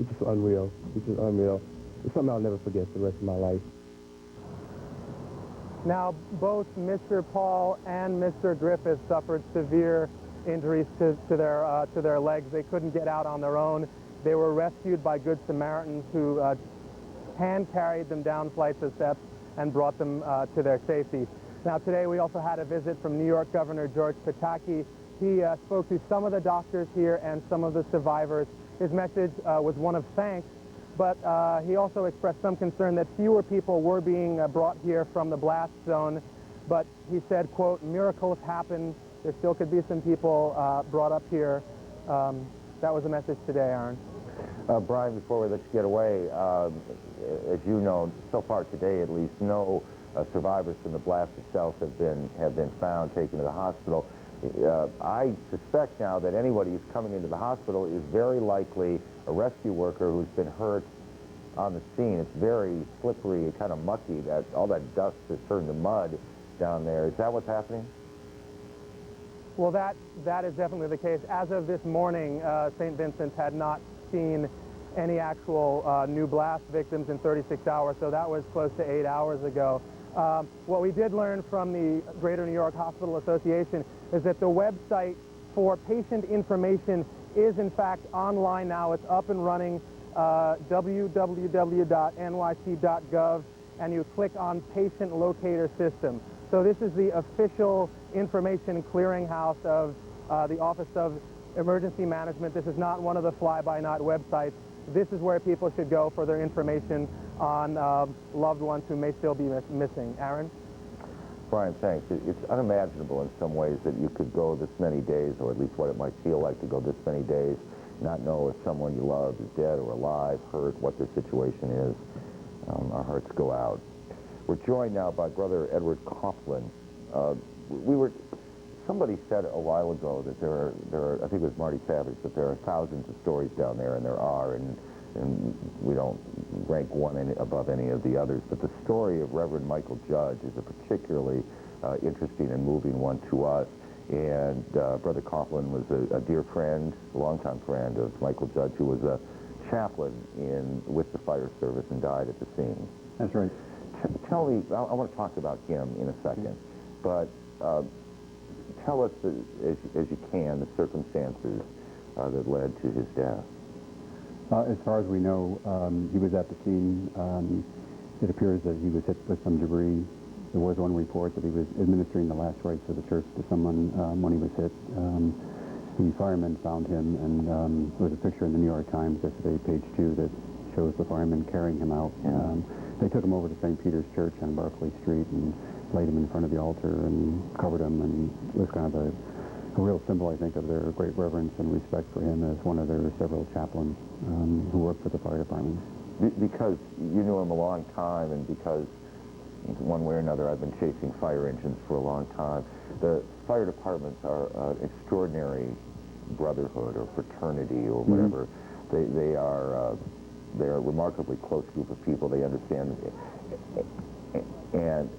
it's just unreal. It's just unreal. It's something I'll never forget for the rest of my life. Now, both Mr. Paul and Mr. Griffith suffered severe injuries to their legs. They couldn't get out on their own. They were rescued by Good Samaritans who hand-carried them down flights of steps and brought them to their safety. Now, today we also had a visit from New York Governor George Pataki. He spoke to some of the doctors here and some of the survivors. His message was one of thanks, but he also expressed some concern that fewer people were being brought here from the blast zone. But he said, quote, miracles happen. There still could be some people brought up here. That was the message today, Aaron. Brian, before we let you get away, as you know, so far today at least, no survivors from the blast itself have been found, taken to the hospital. I suspect now that anybody who's coming into the hospital is very likely a rescue worker who's been hurt on the scene. It's very slippery, kind of mucky. All that dust has turned to mud down there. Is that what's happening? Well, that is definitely the case. As of this morning, St. Vincent's had not seen any actual new blast victims in 36 hours, so that was close to 8 hours ago. What we did learn from the Greater New York Hospital Association is that the website for patient information is in fact online now. It's up and running, www.nyc.gov, and you click on Patient Locator System. So this is the official information clearinghouse of the Office of Emergency Management. This is not one of the fly-by-night websites. This is where people should go for their information on loved ones who may still be missing. Aaron? Brian, thanks. It's unimaginable in some ways that you could go this many days, or at least what it might feel like to go this many days, not know if someone you love is dead or alive, hurt, what their situation is. Our hearts go out. We're joined now by Brother Edward Coughlin. Somebody said a while ago that there are, I think it was Marty Savage, that there are thousands of stories down there, and there are, and we don't rank one above any of the others. But the story of Reverend Michael Judge is a particularly interesting and moving one to us. And Brother Coughlin was a dear friend, a longtime friend of Michael Judge, who was a chaplain with the fire service and died at the scene. That's right. Tell me, I want to talk about him in a second, but tell us, as you can, the circumstances that led to his death. As far as we know, he was at the scene. It appears that he was hit with some debris. There was one report that he was administering the last rites of the church to someone when he was hit. The firemen found him, and there was a picture in the New York Times yesterday, page 2, that shows the firemen carrying him out. They took him over to St. Peter's Church on Barclay Street and laid him in front of the altar and covered him, and it was kind of a real symbol, I think, of their great reverence and respect for him as one of their several chaplains who worked for the fire department. Because you knew him a long time, and because one way or another I've been chasing fire engines for a long time, the fire departments are an extraordinary brotherhood or fraternity or whatever. They're a remarkably close group of people. They understand, and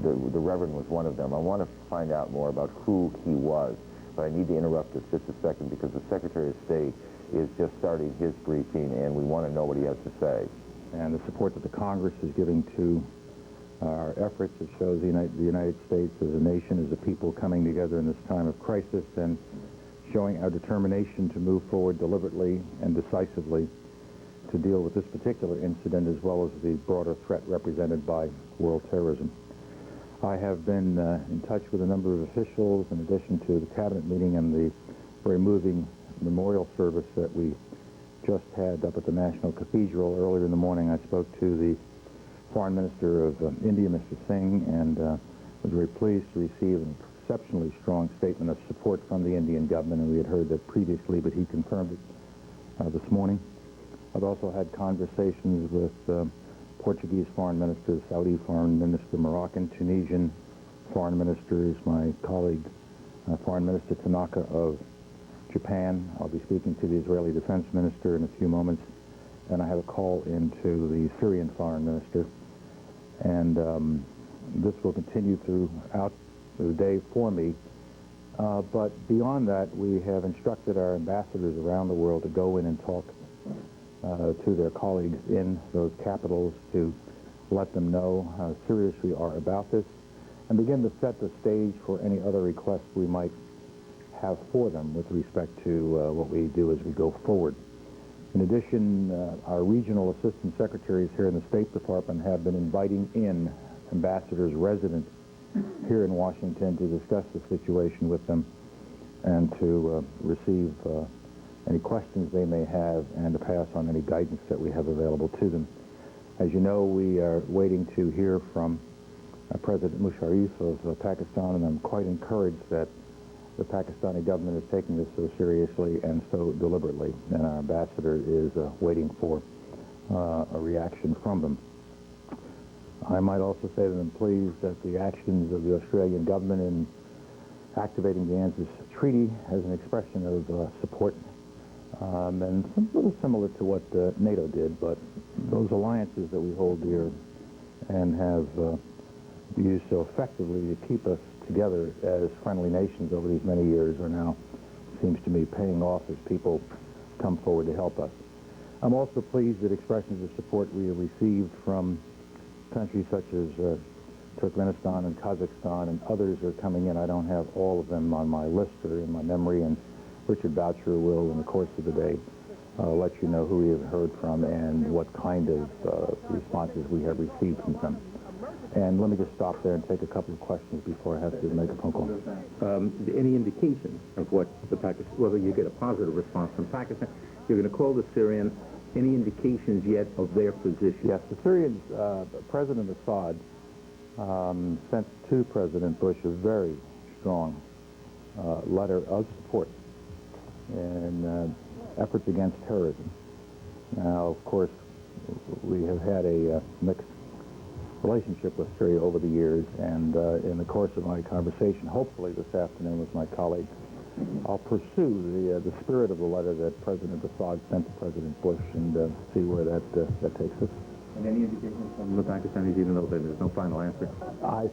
the Reverend was one of them. I want to find out more about who he was, but I need to interrupt this just a second because the Secretary of State is just starting his briefing, and we want to know what he has to say. And the support that the Congress is giving to our efforts, it shows the United States as a nation, as a people coming together in this time of crisis and showing our determination to move forward deliberately and decisively to deal with this particular incident as well as the broader threat represented by world terrorism. I have been in touch with a number of officials in addition to the cabinet meeting and the very moving memorial service that we just had up at the National Cathedral earlier in the morning. I spoke to the Foreign Minister of India, Mr. Singh, and was very pleased to receive an exceptionally strong statement of support from the Indian government, and we had heard that previously, but he confirmed it this morning. I've also had conversations with Portuguese foreign ministers, Saudi foreign minister, Moroccan, Tunisian foreign ministers, my colleague, Foreign Minister Tanaka of Japan. I'll be speaking to the Israeli defense minister in a few moments, and I have a call into the Syrian foreign minister. And this will continue throughout the day for me. But beyond that, we have instructed our ambassadors around the world to go in and talk to their colleagues in those capitals to let them know how serious we are about this and begin to set the stage for any other requests we might have for them with respect to what we do as we go forward. In addition, our regional assistant secretaries here in the State Department have been inviting in ambassadors resident here in Washington to discuss the situation with them and to receive any questions they may have and to pass on any guidance that we have available to them. As you know, we are waiting to hear from President Musharraf of Pakistan, and I'm quite encouraged that the Pakistani government is taking this so seriously and so deliberately, and our ambassador is waiting for a reaction from them. I might also say that I'm pleased that the actions of the Australian government in activating the ANZUS Treaty as an expression of support, and a little similar to what NATO did, but those alliances that we hold dear and have used so effectively to keep us together as friendly nations over these many years are now, seems to me, paying off as people come forward to help us. I'm also pleased that expressions of support we have received from countries such as Turkmenistan and Kazakhstan and others are coming in. I don't have all of them on my list or in my memory, and Richard Boucher will, in the course of the day, let you know who we have heard from and what kind of responses we have received from them. And let me just stop there and take a couple of questions before I have to make a phone call. Any indication of what the Pakistan, whether you get a positive response from Pakistan? You're going to call the Syrians. Any indications yet of their position? Yes, the Syrians, President Assad sent to President Bush a very strong letter of support in efforts against terrorism. Now, of course, we have had a mixed relationship with Syria over the years, and in the course of my conversation, hopefully this afternoon with my colleague, I'll pursue the spirit of the letter that President Assad sent to President Bush and see where that takes us. And any indications from the Pakistanis, even though there's no final answer?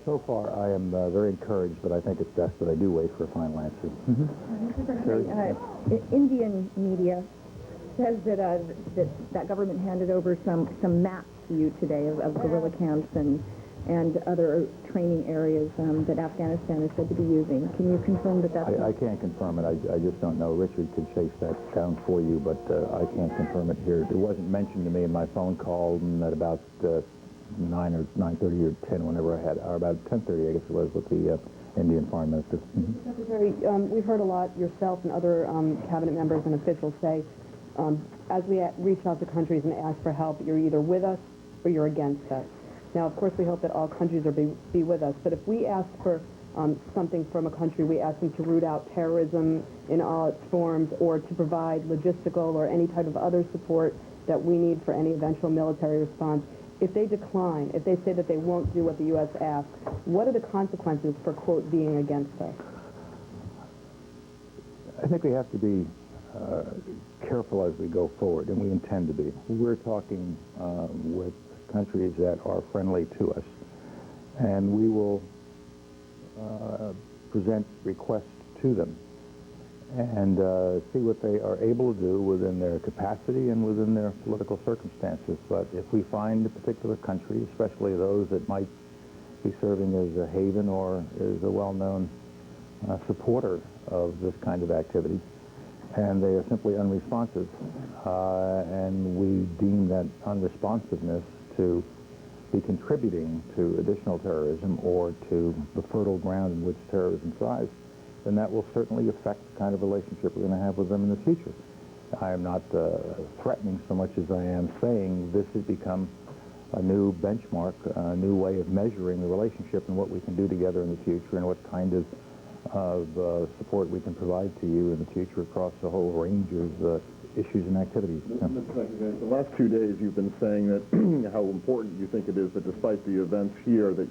So far, I am very encouraged, but I think it's best that I do wait for a final answer. Indian media says that that government handed over some maps to you today of guerrilla camps and other training areas that Afghanistan is said to be using. Can you confirm that that's... I can't confirm it. I just don't know. Richard could chase that down for you, but I can't confirm it here. It wasn't mentioned to me in my phone call at about 9 or 9:30 or 10, whenever I had, or about 10:30, I guess it was, with the Indian Foreign Minister. Secretary, we've heard a lot, yourself and other cabinet members and officials say, as we reach out to countries and ask for help, you're either with us or you're against us. Now, of course, we hope that all countries will be with us, but if we ask for something from a country, we ask them to root out terrorism in all its forms or to provide logistical or any type of other support that we need for any eventual military response. If they decline, if they say that they won't do what the U.S. asks, what are the consequences for, quote, being against us? I think we have to be careful as we go forward, and we intend to be. We're talking with countries that are friendly to us, and we will present requests to them and see what they are able to do within their capacity and within their political circumstances. But if we find a particular country, especially those that might be serving as a haven or as a well-known supporter of this kind of activity, and they are simply unresponsive, and we deem that unresponsiveness to be contributing to additional terrorism or to the fertile ground in which terrorism thrives, then that will certainly affect the kind of relationship we're going to have with them in the future. I am not threatening so much as I am saying this has become a new benchmark, a new way of measuring the relationship and what we can do together in the future and what kind of support we can provide to you in the future across a whole range of issues and activities. Mr. Secretary, the last 2 days you've been saying that how important you think it is that despite the events here, that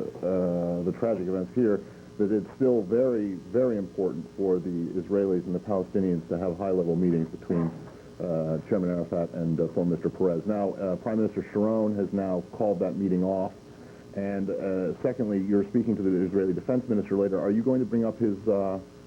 the tragic events here, that it's still very, very important for the Israelis and the Palestinians to have high-level meetings between Chairman Arafat and former Mr. Perez. Now, Prime Minister Sharon has now called that meeting off. And secondly, you're speaking to the Israeli Defense Minister later. Are you going to bring up his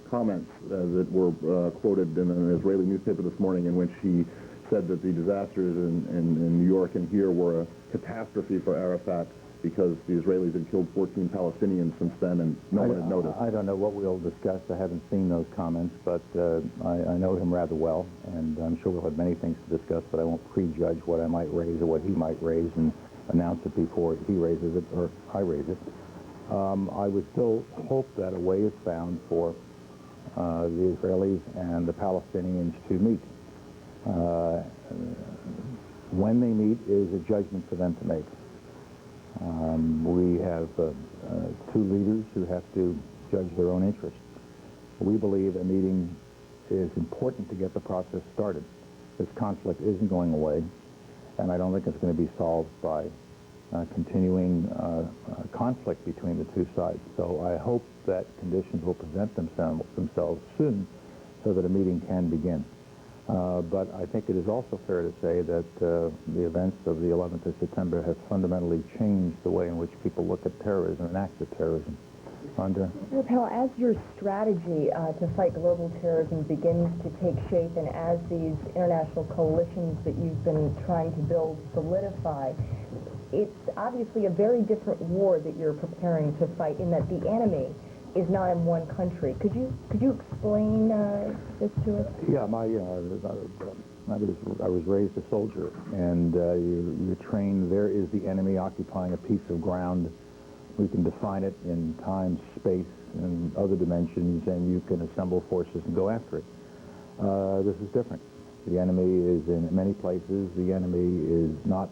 comments that were quoted in an Israeli newspaper this morning in which he said that the disasters in New York and here were a catastrophe for Arafat because the Israelis had killed 14 Palestinians since then and no one had noticed? I don't know what we'll discuss. I haven't seen those comments, but I know him rather well, and I'm sure we'll have many things to discuss, but I won't prejudge what I might raise or what he might raise and announce it before he raises it or I raise it. I would still hope that a way is found for the Israelis and the Palestinians to meet. When they meet is a judgment for them to make. We have two leaders who have to judge their own interests. We believe a meeting is important to get the process started. This conflict isn't going away, and I don't think it's going to be solved by continuing conflict between the two sides. So I hope that conditions will present themselves soon so that a meeting can begin. But I think it is also fair to say that the events of the 11th of September have fundamentally changed the way in which people look at terrorism and acts of terrorism. Andrea? Well, Pal, as your strategy to fight global terrorism begins to take shape and as these international coalitions that you've been trying to build solidify, it's obviously a very different war that you're preparing to fight in that the enemy is not in one country. Could you explain this to us? Yeah, I was raised a soldier, and you're trained. There is the enemy occupying a piece of ground. We can define it in time, space, and other dimensions, and you can assemble forces and go after it. This is different. The enemy is in many places. The enemy is not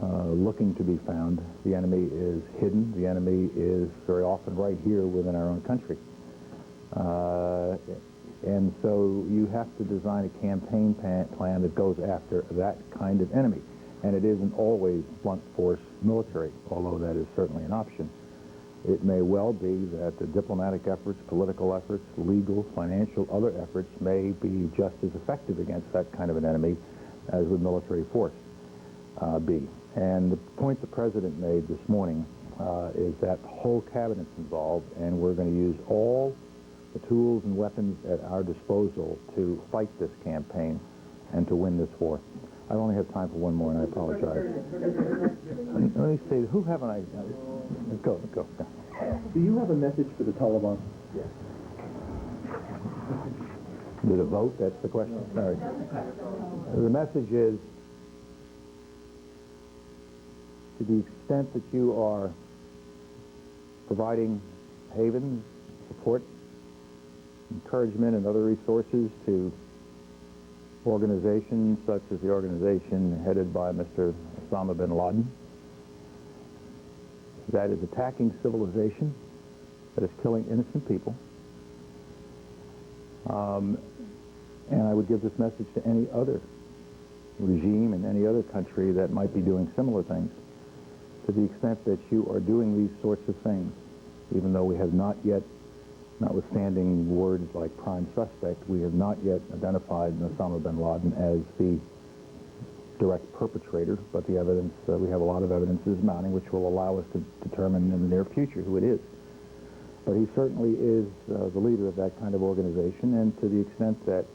looking to be found. The enemy is hidden. The enemy is very often right here within our own country. And so you have to design a campaign plan that goes after that kind of enemy. And it isn't always blunt force military, although that is certainly an option. It may well be that the diplomatic efforts, political efforts, legal, financial, other efforts may be just as effective against that kind of an enemy as would military force be. And the point the President made this morning is that the whole cabinet's involved, and we're going to use all the tools and weapons at our disposal to fight this campaign and to win this war. I only have time for one more, and I apologize. Let me see, who haven't I... Go. Do you have a message for the Taliban? Yes. Did it vote? That's the question. All right. The message is, to the extent that you are providing haven, support, encouragement, and other resources to organizations such as the organization headed by Mr. Osama bin Laden, that is attacking civilization, that is killing innocent people. And I would give this message to any other regime in any other country that might be doing similar things. To the extent that you are doing these sorts of things, even though we have not yet, notwithstanding words like prime suspect, we have not yet identified Osama bin Laden as the direct perpetrator, but the evidence, we have a lot of evidences mounting which will allow us to determine in the near future who it is. But he certainly is the leader of that kind of organization, and to the extent that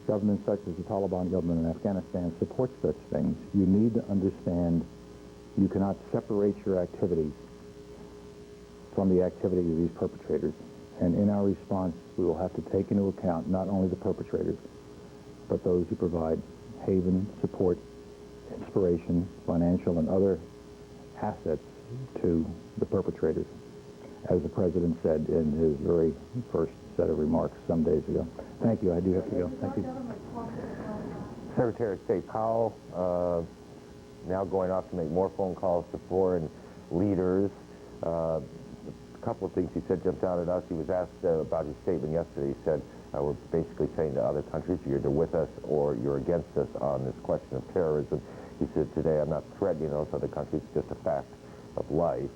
governments such as the Taliban government in Afghanistan support such things, you need to understand you cannot separate your activities from the activity of these perpetrators. And in our response, we will have to take into account not only the perpetrators, but those who provide haven, support, inspiration, financial, and other assets to the perpetrators, as the President said in his very first set of remarks some days ago. Thank you. I do have to go. Thank you. Secretary of State Powell now going off to make more phone calls to foreign leaders. A couple of things he said jumped out at us. He was asked about his statement yesterday. He said, we're basically saying to other countries, you're either with us or you're against us on this question of terrorism. He said, today I'm not threatening those other countries, it's just a fact of life.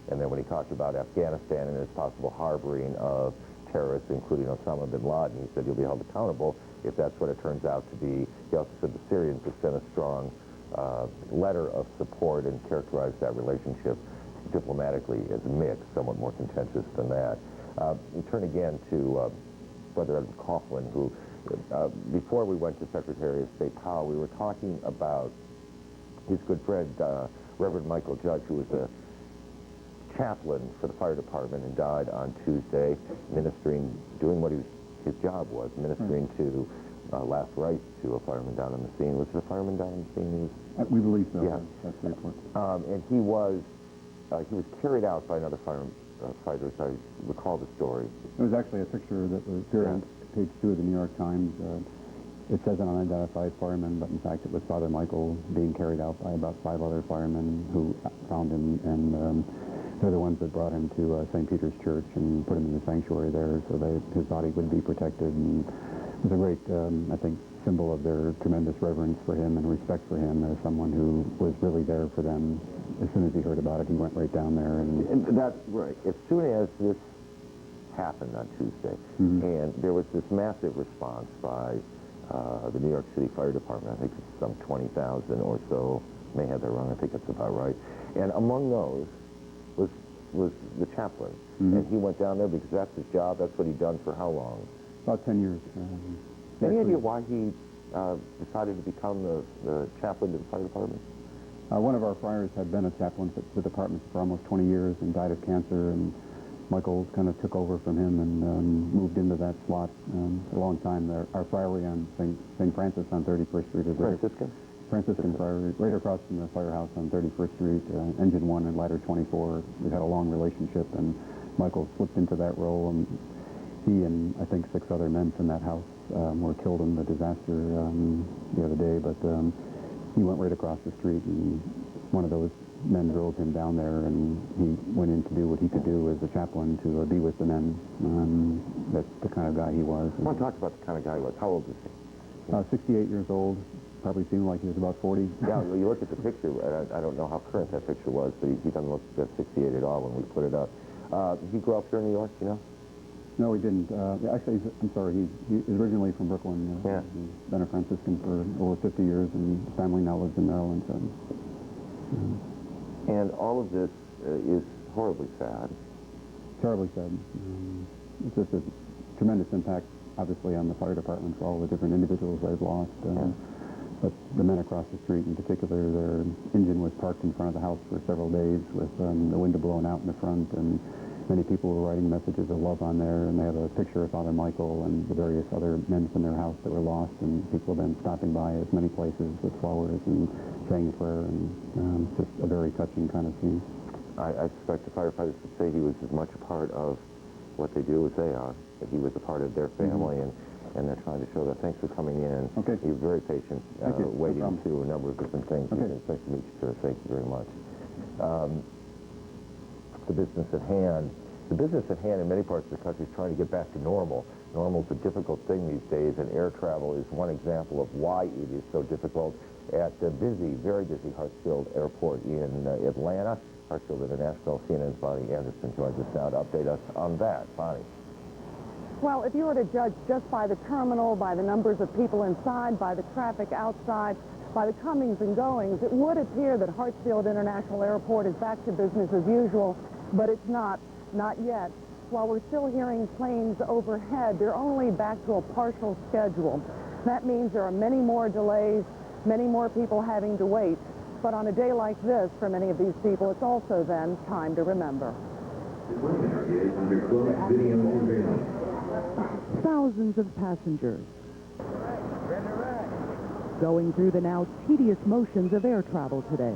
And then when he talked about Afghanistan and its possible harboring of terrorists, including Osama bin Laden, he said you'll be held accountable if that's what it turns out to be. He also said the Syrians have sent a strong letter of support and characterized that relationship diplomatically as mixed, somewhat more contentious than that. We turn again to Brother Edward Coughlin, who, before we went to Secretary of State Powell, we were talking about his good friend, Reverend Michael Judge, who was a chaplain for the fire department and died on Tuesday, ministering, doing what his job was, ministering to last rites to a fireman down on the scene. Was it a fireman down on the scene? We believe so. Yeah. That's the report. And he was carried out by another firefighter, as I recall the story. It was actually a picture that was here on page 2 of the New York Times. It says an unidentified fireman, but in fact it was Father Michael being carried out by about 5 other firemen who found him and They're the ones that brought him to St. Peter's Church and put him in the sanctuary there so that his body would be protected. And it was a great, I think, symbol of their tremendous reverence for him and respect for him as someone who was really there for them. As soon as he heard about it, he went right down there. And that's right. As soon as this happened on Tuesday, and there was this massive response by the New York City Fire Department. I think it's some 20,000 or so. May have that wrong. I think that's about right. And among those was the chaplain. And he went down there because that's his job. That's what he'd done for how long? About 10 years. Any idea why he decided to become the chaplain to the fire department? One of our friars had been a chaplain at the department for almost 20 years and died of cancer, and Michael kind of took over from him and moved into that slot a long time. Our friary on St. Francis on 31st Street is Franciscan Friary, right across from the firehouse on 31st Street, Engine 1 and Ladder 24. We had a long relationship, and Michael slipped into that role, and he and I think 6 other men from that house were killed in the disaster the other day, but he went right across the street, and one of those men drove him down there, and he went in to do what he could do as a chaplain to be with the men. That's the kind of guy he was. I want to talk about the kind of guy he was. How old is he? 68 years old. Probably seemed like he was about 40. Yeah, well, you look at the picture, and I don't know how current that picture was, but he doesn't look 68 at all when we put it up. He grew up here in New York, you know? No, he didn't. Actually, I'm sorry, he is originally from Brooklyn. Yeah. He's been a Franciscan for over 50 years, and his family now lives in Maryland. So, And all of this is horribly sad. Terribly sad. It's just a tremendous impact, obviously, on the fire department for all the different individuals they've lost. But the men across the street in particular, their engine was parked in front of the house for several days with the window blown out in the front, and many people were writing messages of love on there, and they have a picture of Father Michael and the various other men from their house that were lost, and people have been stopping by as many places with flowers and saying a prayer, and just a very touching kind of scene. I suspect the firefighters would say he was as much a part of what they do as they are, that he was a part of their family, and they're trying to show that. Thanks for coming in. Okay. You're very patient, waiting to a number of different things. Okay. It's nice to meet you, sir. Thank you very much. The business at hand. The business at hand in many parts of the country is trying to get back to normal. Normal is a difficult thing these days, and air travel is one example of why it is so difficult at the busy, very busy Hartsfield Airport in Atlanta. Hartsfield International. CNN's Bonnie Anderson joins us now to update us on that. Bonnie. Well, if you were to judge just by the terminal, by the numbers of people inside, by the traffic outside, by the comings and goings, it would appear that Hartsfield International Airport is back to business as usual, but it's not yet. While we're still hearing planes overhead, they're only back to a partial schedule. That means there are many more delays, many more people having to wait. But on a day like this, for many of these people, it's also then time to remember. Thousands of passengers going through the now tedious motions of air travel today.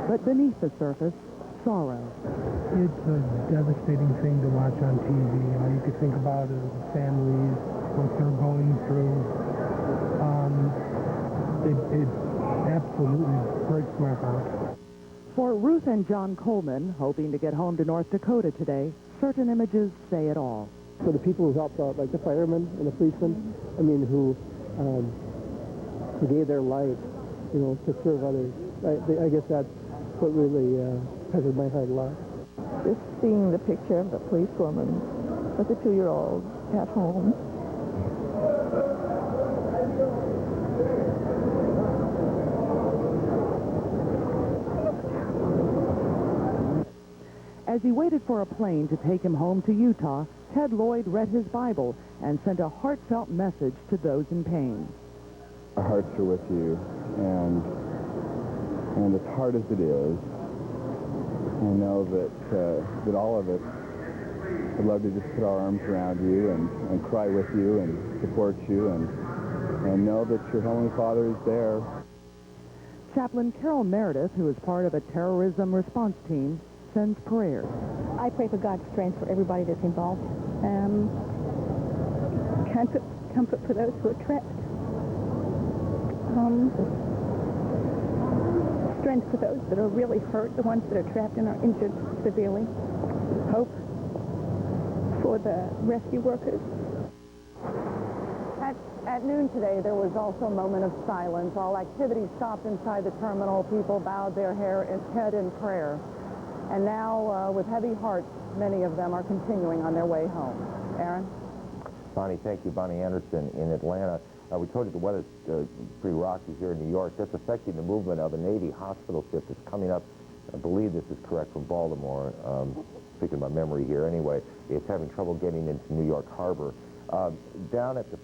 But beneath the surface, sorrow. It's a devastating thing to watch on TV. All you could think about is the families, what they're going through. It absolutely breaks my heart. For Ruth and John Coleman, hoping to get home to North Dakota today, certain images say it all. So the people who helped out, like the firemen and the policemen, I mean, who gave their life, you know, to serve others, I guess that's what really touches my heart a lot. Just seeing the picture of the policewoman with the 2-year-old at home. As he waited for a plane to take him home to Utah, Ted Lloyd read his Bible and sent a heartfelt message to those in pain. Our hearts are with you, and as hard as it is, I know that all of us would love to just put our arms around you and cry with you and support you and know that your Heavenly Father is there. Chaplain Carol Meredith, who is part of a terrorism response team, sends prayers. I pray for God's strength for everybody that's involved. Comfort for those who are trapped. strength for those that are really hurt, the ones that are trapped and are injured severely. Hope for the rescue workers. At noon today, there was also a moment of silence. All activities stopped inside the terminal. People bowed their head in prayer. And now, with heavy hearts, many of them are continuing on their way home. Aaron? Bonnie, thank you. Bonnie Anderson in Atlanta. We told you the weather's pretty rocky here in New York. That's affecting the movement of a Navy hospital ship that's coming up. I believe this is correct, from Baltimore. Speaking of my memory here, anyway, it's having trouble getting into New York Harbor. Down at the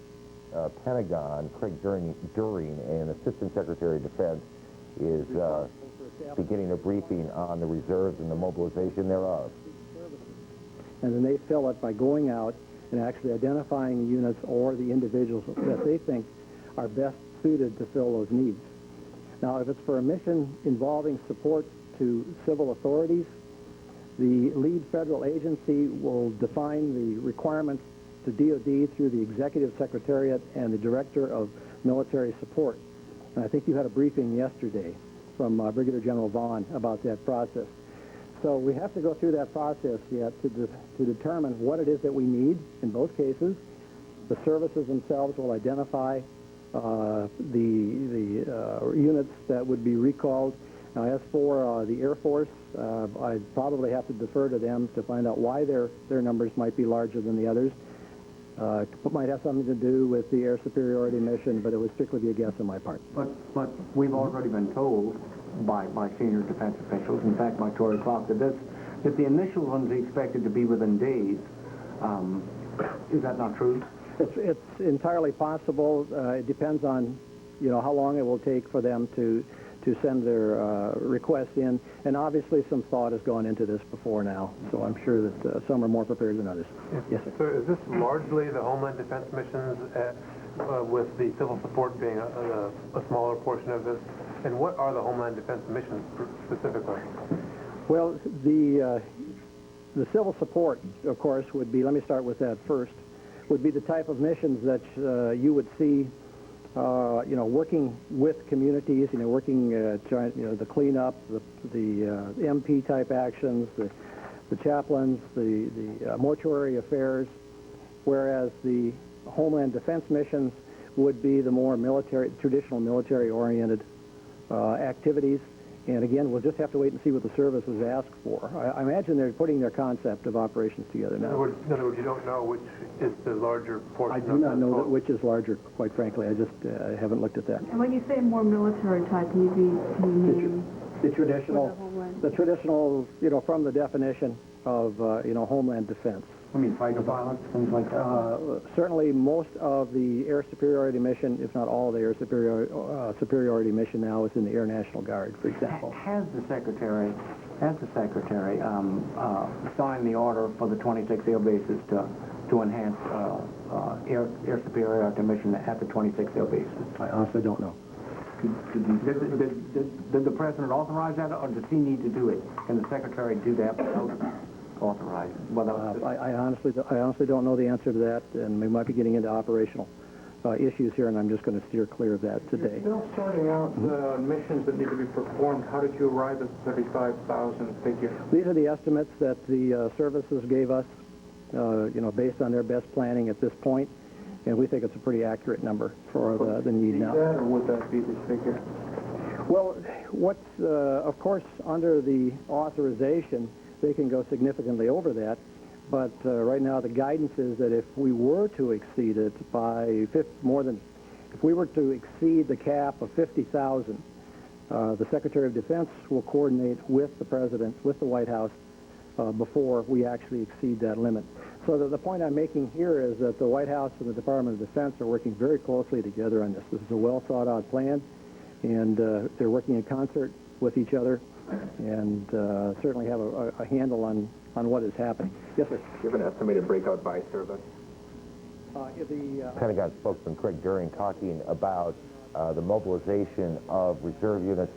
Pentagon, Craig During, an Assistant Secretary of Defense, is beginning a briefing on the reserves and the mobilization thereof. And then they fill it by going out and actually identifying the units or the individuals that they think are best suited to fill those needs. Now, if it's for a mission involving support to civil authorities, the lead federal agency will define the requirements to DOD through the Executive Secretariat and the Director of Military Support. And I think you had a briefing yesterday from Brigadier General Vaughn about that process. So we have to go through that process yet to determine what it is that we need in both cases. The services themselves will identify the units that would be recalled. Now, as for the Air Force, I'd probably have to defer to them to find out why their numbers might be larger than the others. It might have something to do with the air superiority mission, but it would strictly be a guess on my part. But we've already been told by senior defense officials, in fact by Tory Clark, that the initial ones are expected to be within days. Is that not true? It's entirely possible. It depends on, how long it will take for them to send their requests in. And obviously some thought has gone into this before now, so I'm sure that some are more prepared than others. Yes, sir. So is this largely the Homeland Defense missions with the civil support being a smaller portion of this? And what are the Homeland Defense missions specifically? Well, the civil support, of course, would be, let me start with that first, would be the type of missions that you would see working with communities, working, the cleanup, the MP type actions, the chaplains, the mortuary affairs, whereas the Homeland Defense missions would be the more traditional military-oriented activities. And again, we'll just have to wait and see what the services ask for. I imagine they're putting their concept of operations together now. In other words, you don't know which is the larger portion. I do not know which is larger, quite frankly. I just haven't looked at that. And when you say more military type, do you mean the traditional, from the definition of, Homeland Defense. I mean, fighter pilots, things like that? Certainly most of the air superiority mission, if not all the air superiority mission now, is in the Air National Guard, for example. Has the Secretary signed the order for the 26 air bases to enhance air superiority mission at the 26 air bases? I honestly don't know. Did the President authorize that, or does he need to do it? Can the Secretary do that without authorized? I honestly don't know the answer to that, and we might be getting into operational issues here, and I'm just going to steer clear of that today. You're still sorting out the missions that need to be performed. How did you arrive at the 35,000 figure? These are the estimates that the services gave us, based on their best planning at this point, and we think it's a pretty accurate number for the need now. Or would that be the figure? Well, of course, under the authorization, they can go significantly over that, but right now the guidance is that if we were to exceed it by if we were to exceed the cap of 50,000, the Secretary of Defense will coordinate with the President, with the White House, before we actually exceed that limit. So the point I'm making here is that the White House and the Department of Defense are working very closely together on this. This is a well thought out plan, and they're working in concert with each other, and certainly have a handle on what is happening. Yes, sir? Do you have an estimated breakout by service? Pentagon spokesman Craig During talking about the mobilization of reserve units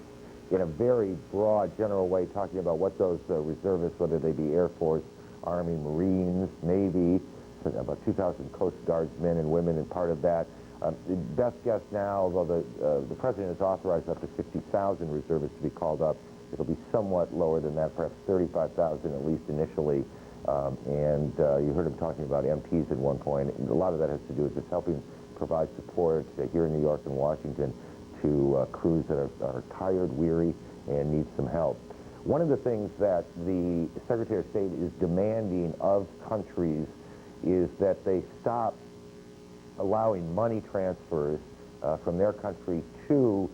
in a very broad, general way, talking about what those reservists, whether they be Air Force, Army, Marines, Navy, about 2,000 Coast Guardsmen and women, and part of that The best guess now, although the president has authorized up to 60,000 reservists to be called up, it'll be somewhat lower than that, perhaps 35,000 at least initially. You heard him talking about MPs at one point. A lot of that has to do with just helping provide support here in New York and Washington to crews that are tired, weary, and need some help. One of the things that the Secretary of State is demanding of countries is that they stop allowing money transfers from their country to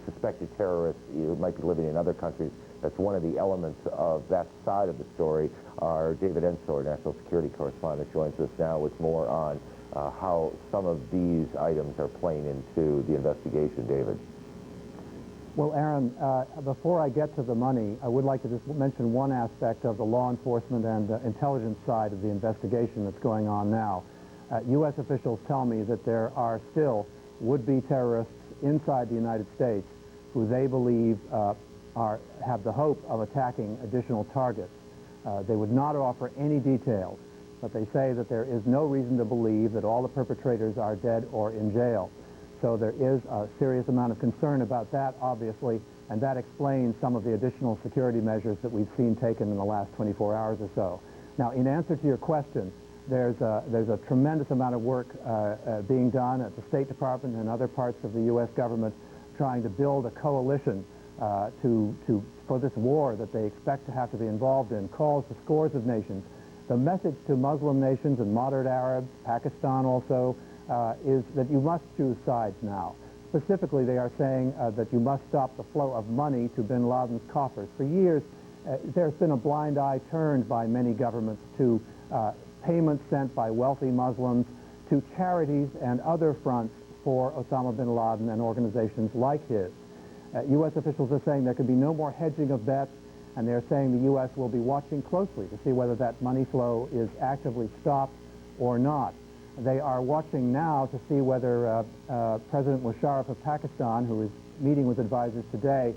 suspected terrorists who might be living in other countries. That's one of the elements of that side of the story. Our David Ensor, national security correspondent, joins us now with more on how some of these items are playing into the investigation. David. Well, Aaron, before I get to the money, I would like to just mention one aspect of the law enforcement and intelligence side of the investigation that's going on now. U.S. officials tell me that there are still would-be terrorists inside the United States who they believe have the hope of attacking additional targets. They would not offer any details, but they say that there is no reason to believe that all the perpetrators are dead or in jail. So there is a serious amount of concern about that, obviously, and that explains some of the additional security measures that we've seen taken in the last 24 hours or so. Now, in answer to your question, there's a tremendous amount of work being done at the State Department and other parts of the U.S. government trying to build a coalition for this war that they expect to have to be involved in, calls to scores of nations. The message to Muslim nations and moderate Arabs, Pakistan also, is that you must choose sides now. Specifically, they are saying that you must stop the flow of money to bin Laden's coffers. For years, there's been a blind eye turned by many governments to payments sent by wealthy Muslims to charities and other fronts for Osama bin Laden and organizations like his. U.S. officials are saying there could be no more hedging of bets, and they're saying the U.S. will be watching closely to see whether that money flow is actively stopped or not. They are watching now to see whether President Musharraf of Pakistan, who is meeting with advisors today,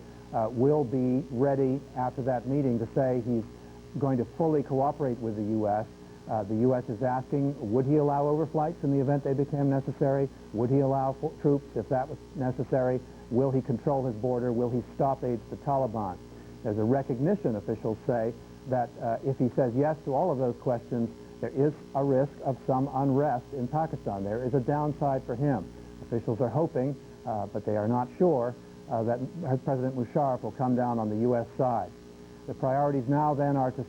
will be ready after that meeting to say he's going to fully cooperate with the U.S. The U.S. is asking, would he allow overflights in the event they became necessary? Would he allow troops if that was necessary? Will he control his border? Will he stop aid to the Taliban? There's a recognition, officials say, that if he says yes to all of those questions, there is a risk of some unrest in Pakistan. There is a downside for him. Officials are hoping, but they are not sure, that President Musharraf will come down on the U.S. side. The priorities now then are to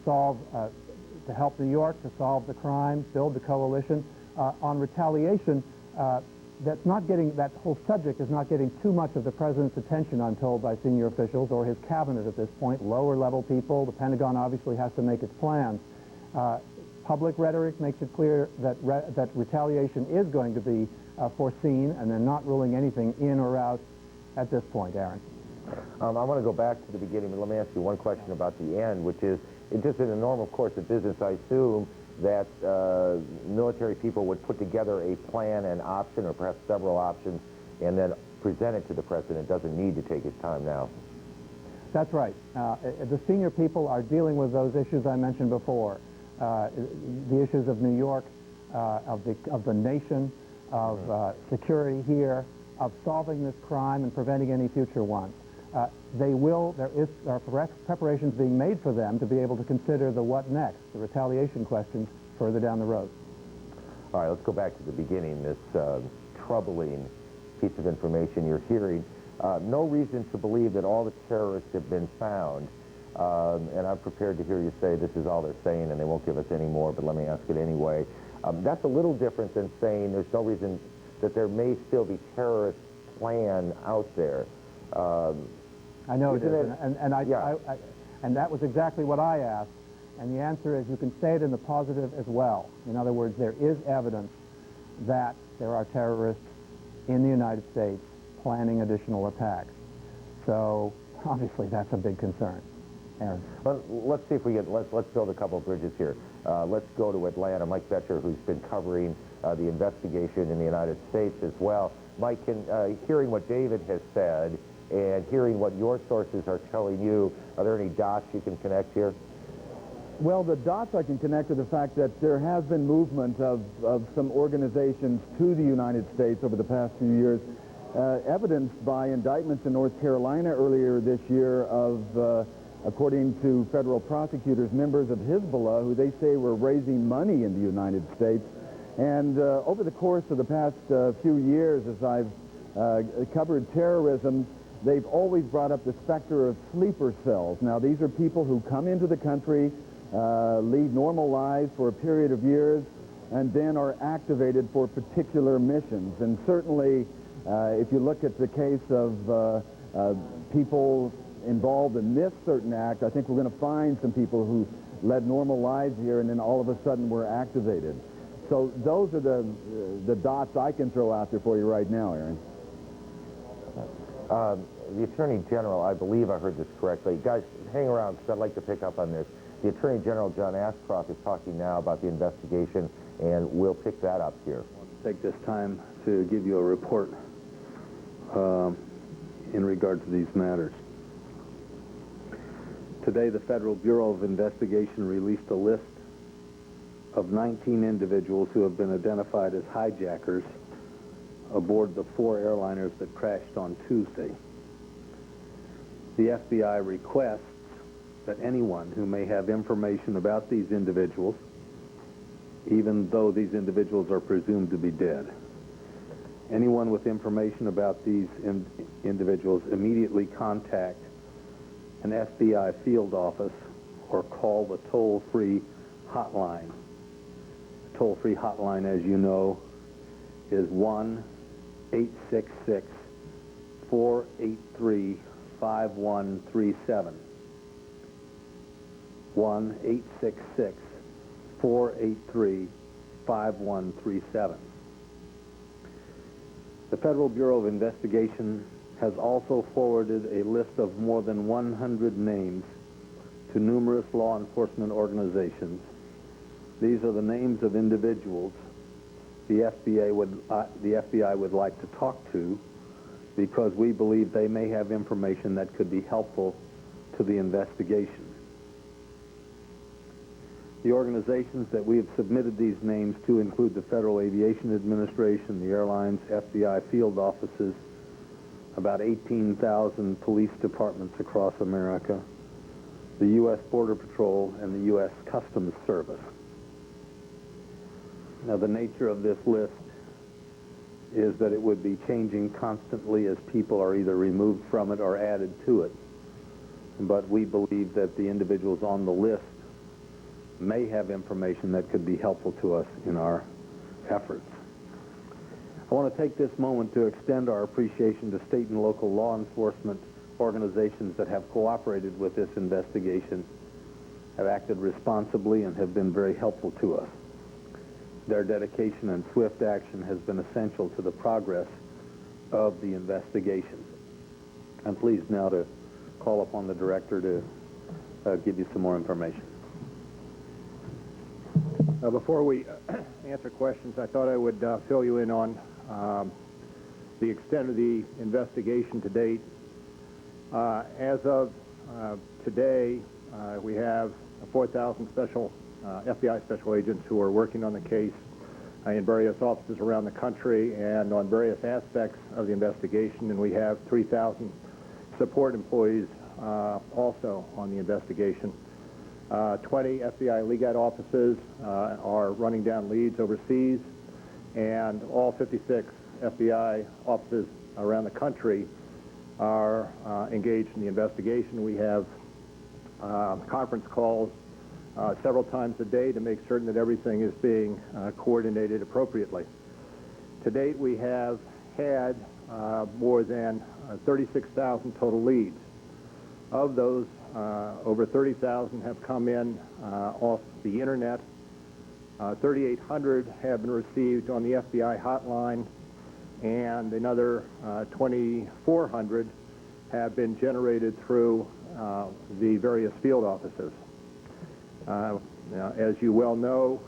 help New York to solve the crime, build the coalition. On retaliation, that whole subject is not getting too much of the president's attention, I'm told, by senior officials or his cabinet at this point, lower-level people. The Pentagon obviously has to make its plans. Public rhetoric makes it clear that retaliation is going to be foreseen, and they're not ruling anything in or out at this point, Aaron. I want to go back to the beginning, but let me ask you one question about the end, which is, just in the normal course of business, I assume that military people would put together a plan, an option, or perhaps several options, and then present it to the president. Doesn't need to take his time now. That's right. The senior people are dealing with those issues I mentioned before. The issues of New York, of the nation, of security here, of solving this crime and preventing any future ones. There are preparations being made for them to be able to consider the what next, the retaliation questions further down the road. All right, let's go back to the beginning, this troubling piece of information you're hearing. No reason to believe that all the terrorists have been found. And I'm prepared to hear you say this is all they're saying and they won't give us any more, but let me ask it anyway. That's a little different than saying there's no reason that there may still be terrorist plan out there. I know it is, and that was exactly what I asked, and the answer is you can say it in the positive as well. In other words, there is evidence that there are terrorists in the United States planning additional attacks. So obviously that's a big concern. Aaron. Well, let's see if we get, let's build a couple of bridges here. Let's go to Atlanta. Mike Betcher, who's been covering the investigation in the United States as well. Mike, hearing what David has said and hearing what your sources are telling you, are there any dots you can connect here? Well, the dots I can connect to the fact that there has been movement of some organizations to the United States over the past few years, evidenced by indictments in North Carolina earlier this year of, according to federal prosecutors, members of Hezbollah who they say were raising money in the United States. And over the course of the past few years, as I've covered terrorism, they've always brought up the specter of sleeper cells. Now, these are people who come into the country, lead normal lives for a period of years, and then are activated for particular missions. And certainly, if you look at the case of people involved in this certain act, I think we're going to find some people who led normal lives here and then all of a sudden were activated. So those are the dots I can throw out there for you right now, Aaron. The Attorney General, I believe I heard this correctly. Guys, hang around because I'd like to pick up on this. The Attorney General, John Ashcroft, is talking now about the investigation, and we'll pick that up here. I'll take this time to give you a report in regard to these matters. Today, the Federal Bureau of Investigation released a list of 19 individuals who have been identified as hijackers aboard the 4 airliners that crashed on Tuesday. The FBI requests that anyone who may have information about these individuals, even though these individuals are presumed to be dead, anyone with information about these individuals immediately contact an FBI field office or call the toll-free hotline. The toll-free hotline, as you know, is 1-866-483-5137. 1-866-483-5137. The Federal Bureau of Investigation has also forwarded a list of more than 100 names to numerous law enforcement organizations. These are the names of individuals the FBI would like to talk to because we believe they may have information that could be helpful to the investigation. The organizations that we have submitted these names to include the Federal Aviation Administration, the airlines, FBI field offices, about 18,000 police departments across America, the U.S. Border Patrol, and the U.S. Customs Service. Now, the nature of this list is that it would be changing constantly as people are either removed from it or added to it. But we believe that the individuals on the list may have information that could be helpful to us in our efforts. I want to take this moment to extend our appreciation to state and local law enforcement organizations that have cooperated with this investigation, have acted responsibly, and have been very helpful to us. Their dedication and swift action has been essential to the progress of the investigation. I'm pleased now to call upon the director to give you some more information. Before we answer questions, I thought I would fill you in on the extent of the investigation to date. As of today, we have 4,000 FBI special agents who are working on the case in various offices around the country and on various aspects of the investigation, and we have 3,000 support employees also on the investigation. 20 FBI legal offices are running down leads overseas, and all 56 FBI offices around the country are engaged in the investigation. We have conference calls several times a day to make certain that everything is being coordinated appropriately. To date, we have had more than 36,000 total leads. Of those, over 30,000 have come in off the internet. 3,800 have been received on the FBI hotline, and another 2,400 have been generated through the various field offices. As you well know,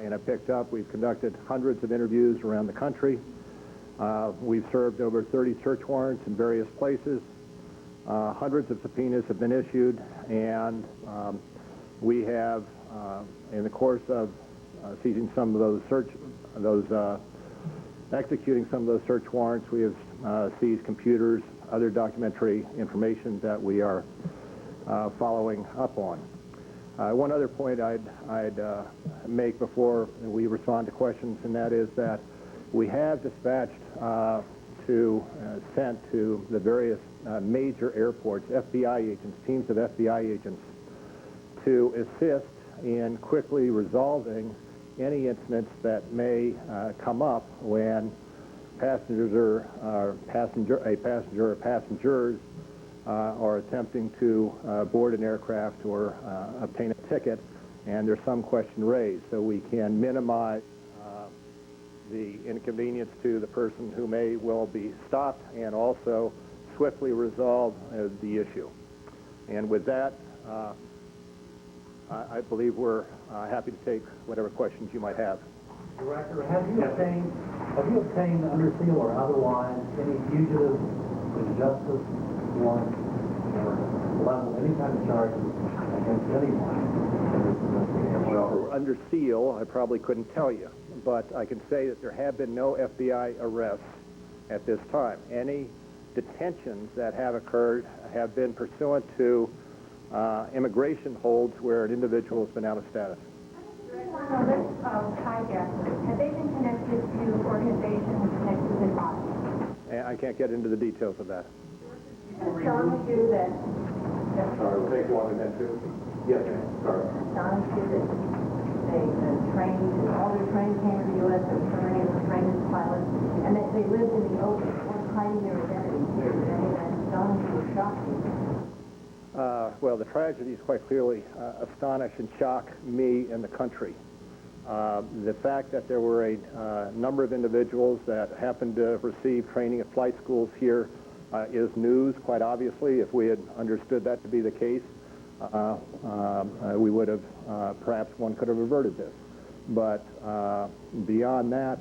and I picked up, we've conducted hundreds of interviews around the country. We've served over 30 search warrants in various places. Hundreds of subpoenas have been issued, and we have in the course of seizing some of executing some of those search warrants, we have seized computers, other documentary information that we are following up on. One other point I'd make before we respond to questions, and that is that we have dispatched sent to the various major airports FBI agents, teams of FBI agents, to assist in quickly resolving any incidents that may come up when passengers or passengers are attempting to board an aircraft or obtain a ticket, and there's some question raised, so we can minimize the inconvenience to the person who may well be stopped, and also swiftly resolve the issue. And with that, I believe we're happy to take whatever questions you might have. Director, have you obtained under seal or otherwise any fugitive justice warrant or level any kind of charges against anyone in this investigation? Well, under seal, I probably couldn't tell you, but I can say that there have been no FBI arrests at this time. Any detentions that have occurred have been pursuant to immigration holds where an individual has been out of status. On the list of hijackers, have they been connected to organizations connected with bodies? And I can't get into the details of that. Astonished you that... Sorry, we'll take one and then two. Yes, ma'am. Sorry. Astonished you that they trained, all their training came to the U.S., they were trained as pilots, and that they lived in the open, weren't hiding their identities here. Did any of that astonish you or shock you? Well, the tragedies quite clearly astonish and shock me and the country. The fact that there were a number of individuals that happened to receive training at flight schools here is news, quite obviously. If we had understood that to be the case, we would have, perhaps one could have averted this. But beyond that,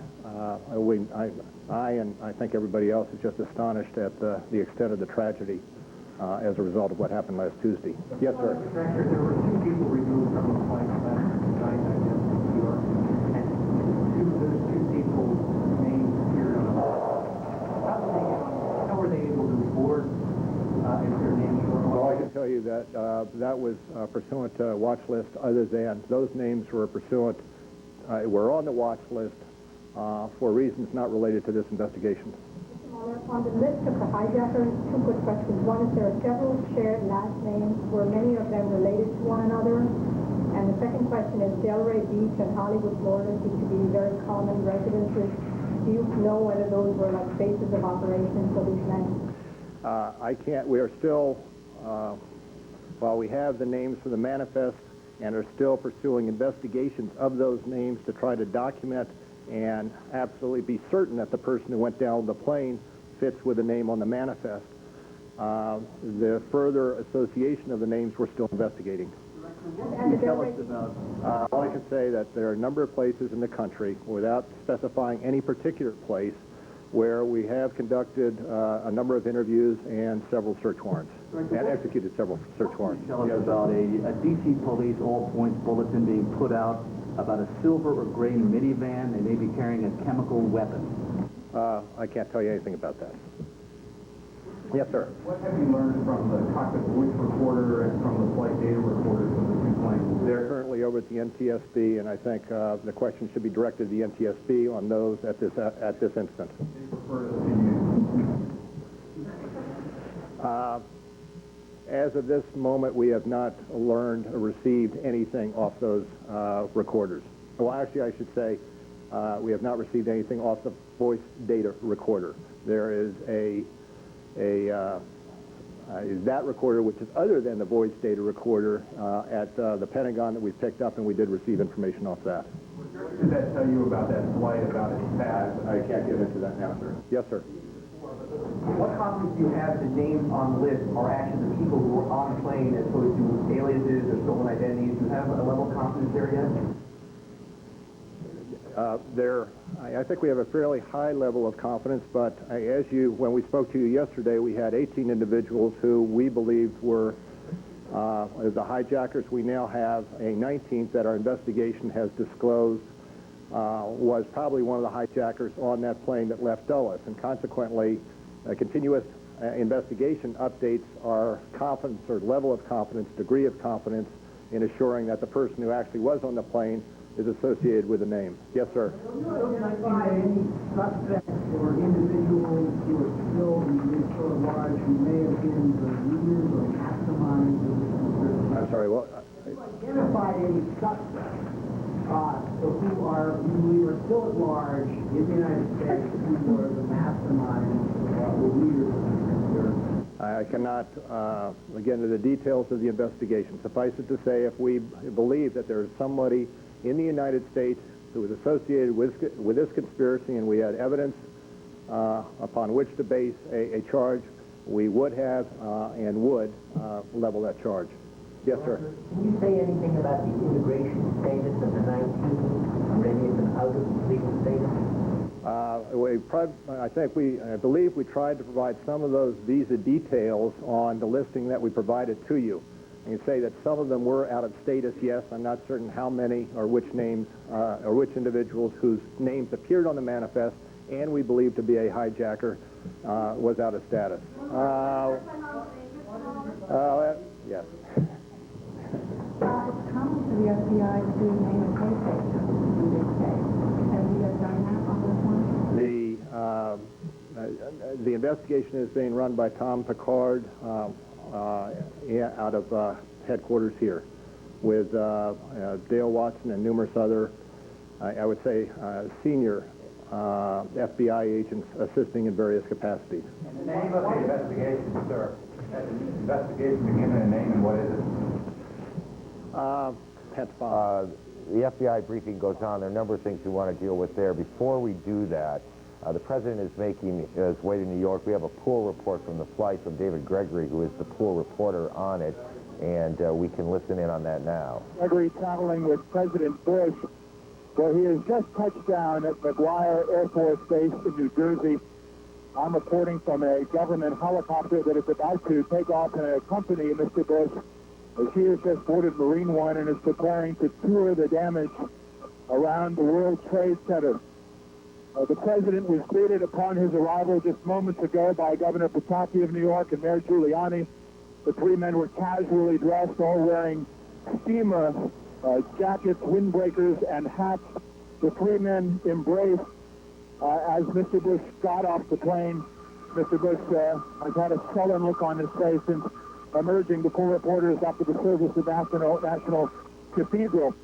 I and I think everybody else is just astonished at the extent of the tragedy as a result of what happened last Tuesday. Yes, sir. Director, there were two people removed from the flight last night, I guess, in New York, and those two people's names appeared on the how were they able to board if their names were on? Well, I can tell you that that was pursuant to a watch list, other than those names were were on the watch list for reasons not related to this investigation. On the list of the hijackers, two quick questions. One is there are several shared last names. Were many of them related to one another? And the second question is Delray Beach and Hollywood, Florida seem to be very common residences. Do you know whether those were like bases of operations for these men? I can't. We are still, while we have the names for the manifest and are still pursuing investigations of those names to try to document and absolutely be certain that the person who went down the plane fits with the name on the manifest. The further association of the names we're still investigating. And the Delray... All I can say that there are a number of places in the country, without specifying any particular place, where we have conducted a number of interviews and several search warrants, and executed several search warrants. Tell us about a D.C. police all-points bulletin being put out about a silver or gray minivan. They may be carrying a chemical weapon. I can't tell you anything about that. Yes, sir. What have you learned from the cockpit voice recorder and from the flight data recorders of the two planes? They're currently over at the NTSB, and I think the question should be directed to the NTSB on those at this instant. As of this moment, we have not learned or received anything off those recorders. Well, actually, I should say we have not received anything off the voice data recorder. There is that recorder, which is other than the voice data recorder at the Pentagon that we picked up, and we did receive information off that. What did that tell you about that flight, about its past? I can't get into that now, sir. Yes, sir. What confidence do you have the names on the list are actually the people who were on the plane as opposed to aliases or stolen identities? Do you have a level of confidence there yet? I think we have a fairly high level of confidence, but when we spoke to you yesterday, we had 18 individuals who we believed were The hijackers, we now have a 19th that our investigation has disclosed was probably one of the hijackers on that plane that left Dulles, and consequently, continuous investigation updates our confidence or level of confidence, degree of confidence in assuring that the person who actually was on the plane is associated with the name. Yes, sir. Don't identify any suspects or individuals who are still in the sort of large who may have been the leaders or masterminds of this conspiracy? I'm sorry, what? Identify any suspects who are, we believe, are still at large in the United States who are the masterminds or the leaders of this conspiracy? I cannot get into the details of the investigation. Suffice it to say, if we believe that there is somebody in the United States who was associated with this conspiracy and we had evidence upon which to base a charge, we would have and would level that charge. Yes, sir. Can you say anything about the immigration status of the 19? Are any of them out of legal status? I believe we tried to provide some of those visa details on the listing that we provided to you. I can say that some of them were out of status, yes. I'm not certain how many or which names or which individuals whose names appeared on the manifest and we believe to be a hijacker was out of status. Yes. It's common for the FBI to name a case agent in this case. Have you done that on this one? The investigation is being run by Tom Picard out of headquarters here with Dale Watson and numerous other, I would say, senior FBI agents assisting in various capacities. And the name of the investigation, sir. Has the investigation been given a name, and what is it? The FBI briefing goes on. There are a number of things we want to deal with there. Before we do that, the president is making his way to New York. We have a pool report from the flight from David Gregory, who is the pool reporter on it, and we can listen in on that now. Gregory traveling with President Bush, where he has just touched down at McGuire Air Force Base in New Jersey. I'm reporting from a government helicopter that is about to take off and accompany Mr. Bush, as he has just boarded Marine One and is preparing to tour the damage around the World Trade Center. The president was greeted upon his arrival just moments ago by Governor Pataki of New York and Mayor Giuliani. The three men were casually dressed, all wearing steamer jackets, windbreakers, and hats. The three men embraced as Mr. Bush got off the plane. Mr. Bush has had a sullen look on his face since emerging before reporters after the service of National Cathedral.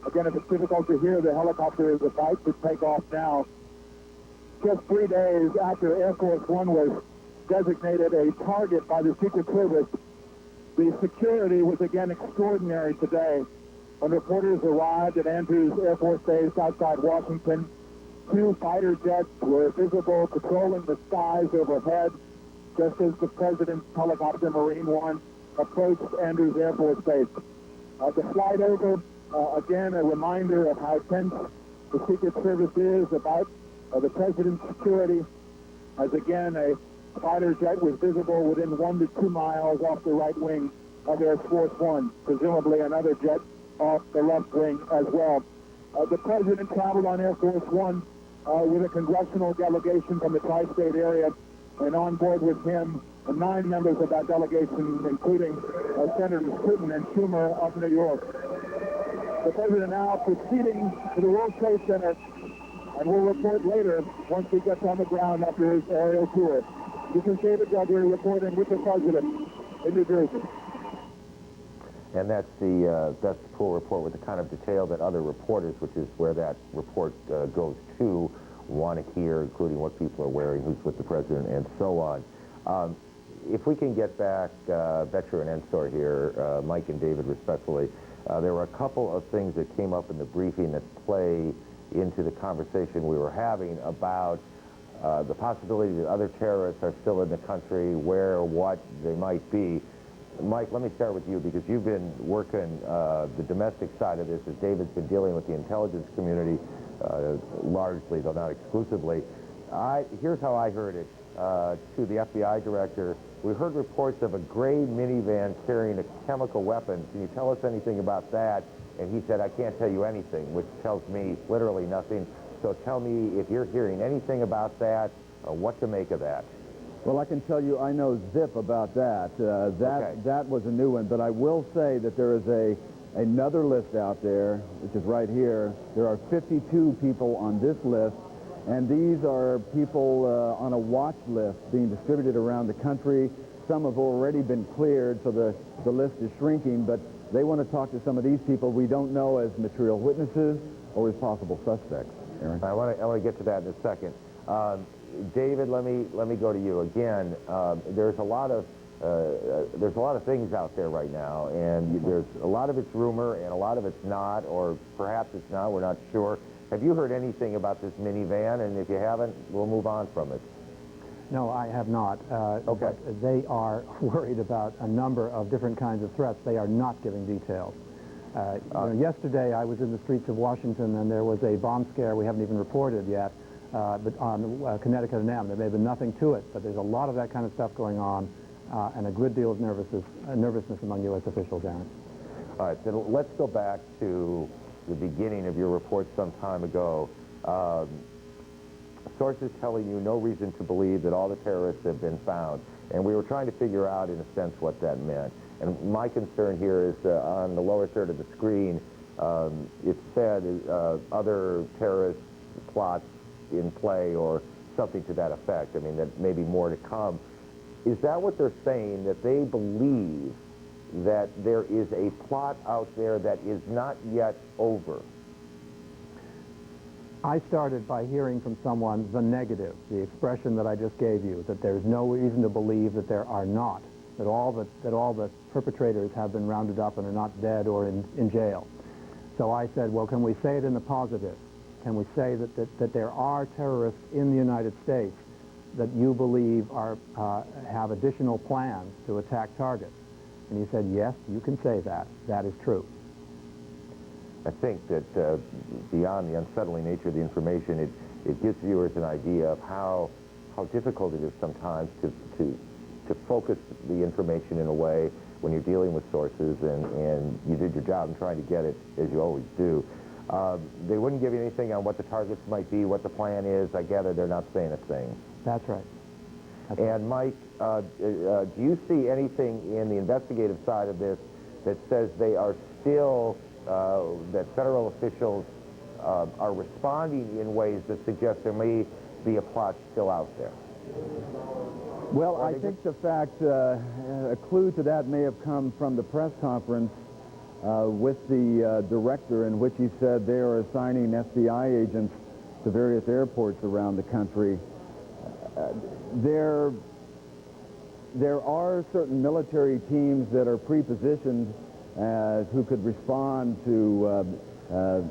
Again, if it's difficult to hear, the helicopter is about to take off now. Just 3 days after Air Force One was designated a target by the Secret Service, the security was again extraordinary today. When reporters arrived at Andrews Air Force Base outside Washington, 2 fighter jets were visible patrolling the skies overhead, just as the president's helicopter, Marine One, approached Andrews Air Force Base. The flight over, again, a reminder of how tense the Secret Service is about the president's security, as again, a fighter jet was visible within 1 to 2 miles off the right wing of Air Force One, presumably another jet off the left wing as well. The president traveled on Air Force One with a congressional delegation from the tri-state area, and on board with him 9 members of that delegation, including Senators Clinton and Schumer of New York. The president now proceeding to the World Trade Center, and will report later once he gets on the ground after his aerial tour. This is David Gregory reporting with the president in New Jersey. And that's the pool report with the kind of detail that other reporters, which is where that report goes to, want to hear, including what people are wearing, who's with the president, and so on. If we can get back Betcher and Ensor here, Mike and David respectfully, there were a couple of things that came up in the briefing that play into the conversation we were having about the possibility that other terrorists are still in the country, where or what they might be. Mike, let me start with you, because you've been working the domestic side of this, as David's been dealing with the intelligence community largely, though not exclusively. Here's how I heard it. to the FBI director, we heard reports of a gray minivan carrying a chemical weapon. Can you tell us anything about that? And he said, I can't tell you anything, which tells me literally nothing. So tell me if you're hearing anything about that, what to make of that. Well, I can tell you I know zip about that. That was a new one, but I will say that there is another list out there, which is right here. There are 52 people on this list, and these are people on a watch list being distributed around the country. Some have already been cleared, so the list is shrinking, but they want to talk to some of these people we don't know as material witnesses or as possible suspects. Aaron? I want to get to that in a second. David, let me go to you again. There's a lot of things out there right now, and there's a lot of it's rumor and a lot of it's not, or perhaps it's not. We're not sure. Have you heard anything about this minivan? And if you haven't, we'll move on from it. No, I have not. Okay. But they are worried about a number of different kinds of threats. They are not giving details. Yesterday, I was in the streets of Washington, and there was a bomb scare we haven't even reported yet, but on Connecticut and M. There may have been nothing to it, but there's a lot of that kind of stuff going on, and a good deal of nervousness among U.S. officials, Aaron. All right, then let's go back to the beginning of your report some time ago. Sources telling you no reason to believe that all the terrorists have been found. And we were trying to figure out, in a sense, what that meant. And my concern here is on the lower third of the screen, it said other terrorist plots in play or something to that effect. I mean, that may be more to come. Is that what they're saying, that they believe that there is a plot out there that is not yet over? I started by hearing from someone the negative, the expression that I just gave you, that there's no reason to believe that there are not, that all the perpetrators have been rounded up and are not dead or in jail. So I said, well, can we say it in the positive? Can we say that there are terrorists in the United States that you believe have additional plans to attack targets? And he said, yes, you can say that. That is true. I think that beyond the unsettling nature of the information, it gives viewers an idea of how difficult it is sometimes to focus the information in a way when you're dealing with sources, and you did your job in trying to get it, as you always do. They wouldn't give you anything on what the targets might be, what the plan is. I gather they're not saying a thing. That's right. And Mike, do you see anything in the investigative side of this that says they are still, that federal officials are responding in ways that suggest there may be a plot still out there? Well, I think the fact, a clue to that may have come from the press conference with the director, in which he said they are assigning FBI agents to various airports around the country. There are certain military teams that are pre-positioned who could respond to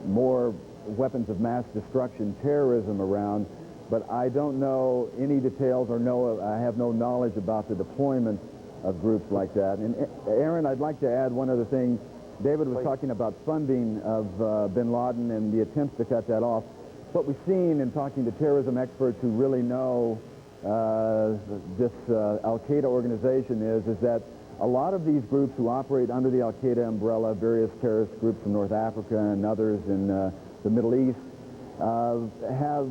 more weapons of mass destruction, terrorism around, but I don't know any details or I have no knowledge about the deployment of groups like that. And Aaron, I'd like to add one other thing. David was talking about funding of bin Laden and the attempts to cut that off. What we've seen in talking to terrorism experts who really know this Al-Qaeda organization is that a lot of these groups who operate under the Al-Qaeda umbrella, various terrorist groups from North Africa and others in the Middle East, have,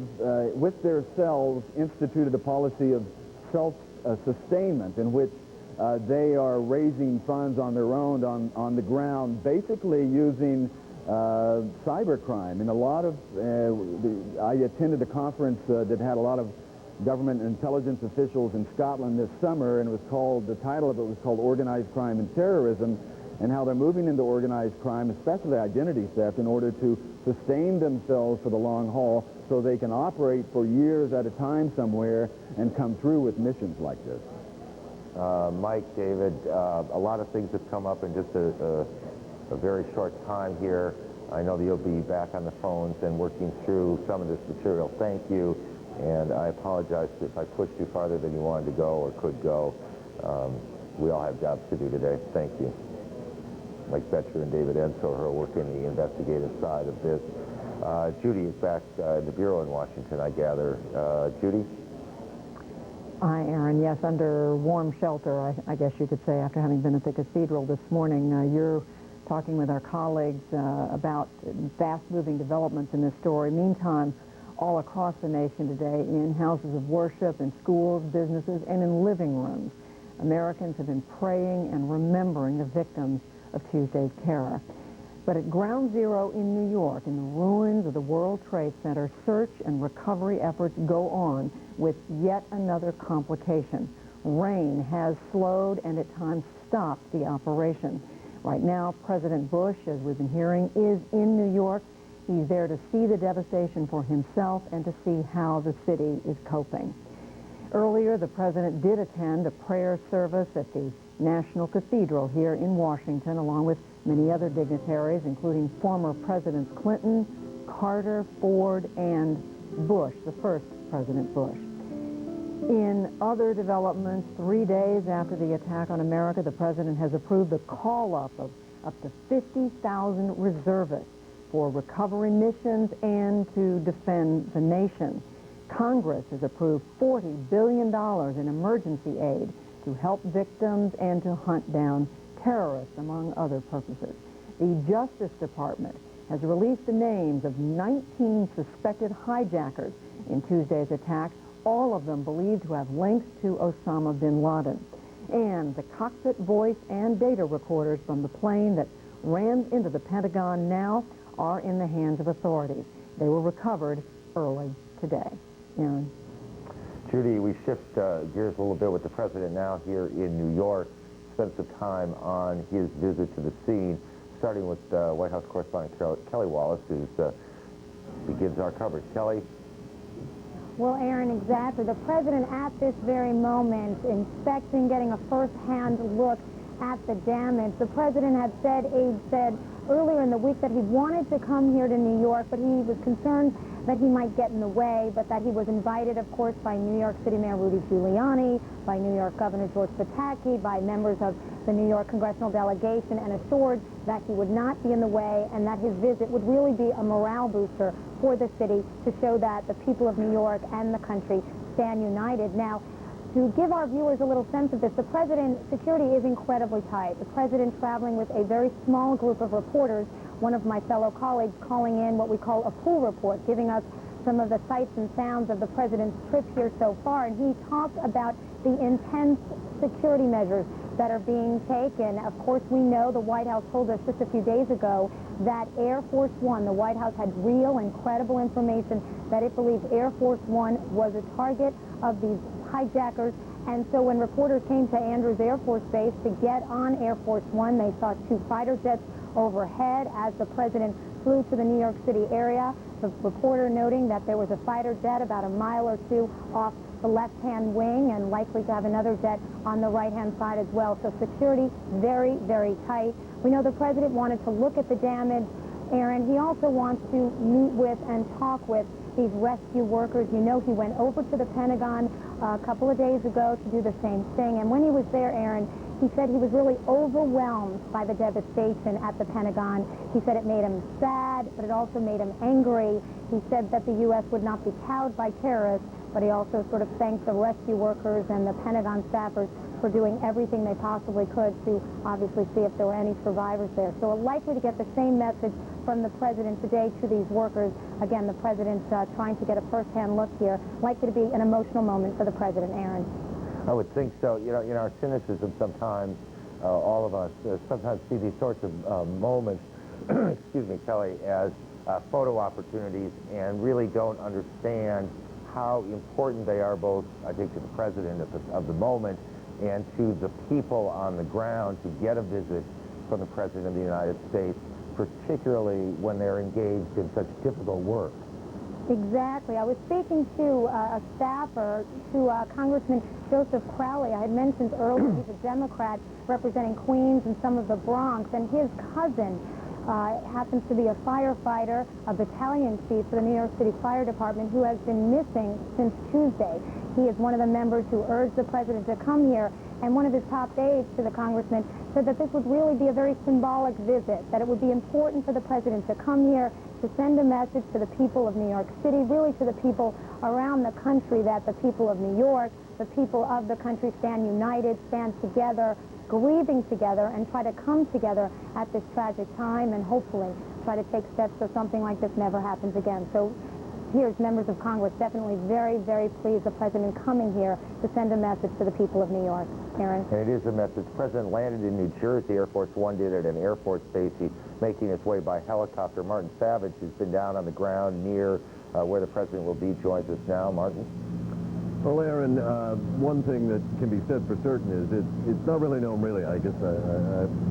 with their cells, instituted a policy of self-sustainment in which they are raising funds on their own on the ground, basically using cybercrime. And a lot of, I attended a conference that had a lot of government intelligence officials in Scotland this summer, and it was called, the title of it was called Organized Crime and Terrorism, and how they're moving into organized crime, especially identity theft, in order to sustain themselves for the long haul so they can operate for years at a time somewhere and come through with missions like this. Mike, David, a lot of things have come up in just a very short time here. I know that you'll be back on the phones and working through some of this material. Thank you. And I apologize if I pushed you farther than you wanted to go or could go. We all have jobs to do today. Thank you. Mike Betcher and David Ensor are working the investigative side of this. Judy is back in the Bureau in Washington, I gather. Judy? Hi, Aaron. Yes, under warm shelter, I guess you could say, after having been at the cathedral this morning. You're talking with our colleagues about fast-moving developments in this story. Meantime, all across the nation today, in houses of worship, in schools, businesses, and in living rooms, Americans have been praying and remembering the victims of Tuesday's terror. But at Ground Zero in New York, in the ruins of the World Trade Center, search and recovery efforts go on with yet another complication. Rain has slowed and at times stopped the operation. Right now, President Bush, as we've been hearing, is in New York. He's there to see the devastation for himself and to see how the city is coping. Earlier, the president did attend a prayer service at the National Cathedral here in Washington, along with many other dignitaries, including former Presidents Clinton, Carter, Ford, and Bush, the first President Bush. In other developments, 3 days after the attack on America, the president has approved the call-up of up to 50,000 reservists for recovery missions and to defend the nation. Congress has approved $40 billion in emergency aid to help victims and to hunt down terrorists, among other purposes. The Justice Department has released the names of 19 suspected hijackers in Tuesday's attack, all of them believed to have links to Osama bin Laden. And the cockpit voice and data recorders from the plane that rammed into the Pentagon now are in the hands of authorities. They were recovered early today. Aaron. Judy, we shift gears a little bit with the president now here in New York. Spent some time on his visit to the scene, starting with White House correspondent Kelly Wallace, who begins our coverage. Kelly? Well, Aaron, exactly. The president at this very moment inspecting, getting a first-hand look at the damage. The president had said, aides said earlier in the week that he wanted to come here to New York, but he was concerned that he might get in the way, but that he was invited, of course, by New York City Mayor Rudy Giuliani, by New York Governor George Pataki, by members of the New York congressional delegation, and assured that he would not be in the way and that his visit would really be a morale booster for the city to show that the people of New York and the country stand united. Now, to give our viewers a little sense of this, the president's security is incredibly tight. The president traveling with a very small group of reporters, one of my fellow colleagues calling in what we call a pool report, giving us some of the sights and sounds of the president's trip here so far. And he talked about the intense security measures that are being taken. Of course, we know the White House told us just a few days ago that Air Force One, the White House had real and credible information that it believed Air Force One was a target of these hijackers. And so when reporters came to Andrews Air Force Base to get on Air Force One, they saw 2 fighter jets overhead as the president flew to the New York City area. The reporter noting that there was a fighter jet about a mile or 2 off the left-hand wing and likely to have another jet on the right-hand side as well. So security very, very tight. We know the president wanted to look at the damage, Aaron. He also wants to meet with and talk with these rescue workers. You know, he went over to the Pentagon a couple of days ago to do the same thing. And when he was there, Aaron, he said he was really overwhelmed by the devastation at the Pentagon. He said it made him sad, but it also made him angry. He said that the U.S. would not be cowed by terrorists, but he also sort of thanked the rescue workers and the Pentagon staffers for doing everything they possibly could to obviously see if there were any survivors there. So we're likely to get the same message from the president today to these workers. Again, the president trying to get a first-hand look here. Likely to be an emotional moment for the president, Aaron. I would think so. You know, in our cynicism sometimes, all of us sometimes see these sorts of moments, excuse me, Kelly, as photo opportunities and really don't understand how important they are, both, I think, to the president of the moment and to the people on the ground to get a visit from the President of the United States, particularly when they're engaged in such difficult work. Exactly. I was speaking to a staffer, to Congressman Joseph Crowley. I had mentioned earlier he's a Democrat representing Queens and some of the Bronx, and his cousin happens to be a firefighter, a battalion chief for the New York City Fire Department, who has been missing since Tuesday. He is one of the members who urged the president to come here, and one of his top aides to the congressman said that this would really be a very symbolic visit, that it would be important for the president to come here to send a message to the people of New York City, really to the people around the country that the people of New York, the people of the country stand united, stand together, grieving together, and try to come together at this tragic time and hopefully try to take steps so something like this never happens again. So here's members of Congress definitely very, very pleased the President coming here to send a message to the people of New York. Aaron? And it is a message. The President landed in New Jersey. Air Force One did at an Air Force base. He's making his way by helicopter. Martin Savage, who's been down on the ground near where the President will be, joins us now. Martin? Well, Aaron, one thing that can be said for certain is it's not really known, I guess,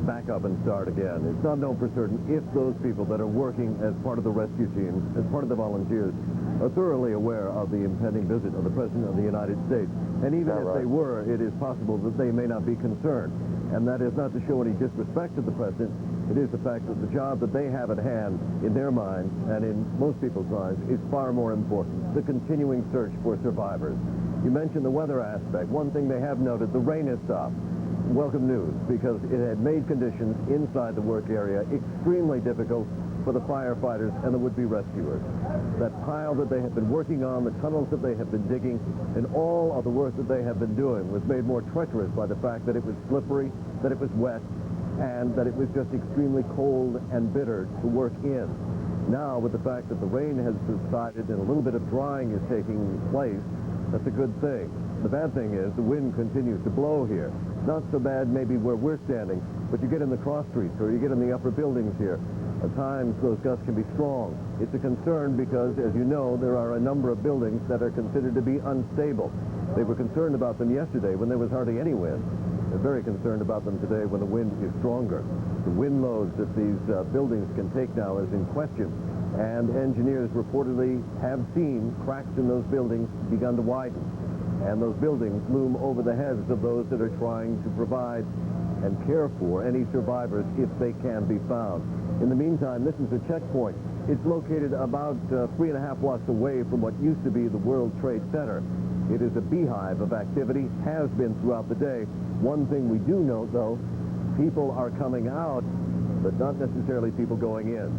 back up and start again. It's not known for certain if those people that are working as part of the rescue team, as part of the volunteers, are thoroughly aware of the impending visit of the President of the United States. And even if they were, it is possible that they may not be concerned. And that is not to show any disrespect to the President. It is the fact that the job that they have at hand in their minds and in most people's minds is far more important, the continuing search for survivors. You mentioned the weather aspect. One thing they have noted, the rain has stopped. Welcome news, because it had made conditions inside the work area extremely difficult for the firefighters and the would-be rescuers. That pile that they have been working on, the tunnels that they have been digging, and all of the work that they have been doing was made more treacherous by the fact that it was slippery, that it was wet, and that it was just extremely cold and bitter to work in. Now, with the fact that the rain has subsided and a little bit of drying is taking place, that's a good thing. The bad thing is the wind continues to blow here. Not so bad maybe where we're standing, but you get in the cross streets or you get in the upper buildings here. At times, those gusts can be strong. It's a concern because, as you know, there are a number of buildings that are considered to be unstable. They were concerned about them yesterday when there was hardly any wind. They're very concerned about them today when the wind is stronger. The wind loads that these buildings can take now is in question, and engineers reportedly have seen cracks in those buildings begun to widen, and those buildings loom over the heads of those that are trying to provide and care for any survivors if they can be found. In the meantime, this is a checkpoint. It's located about 3.5 blocks away from what used to be the World Trade Center. It is a beehive of activity, has been throughout the day. One thing we do know, though, people are coming out, but not necessarily people going in.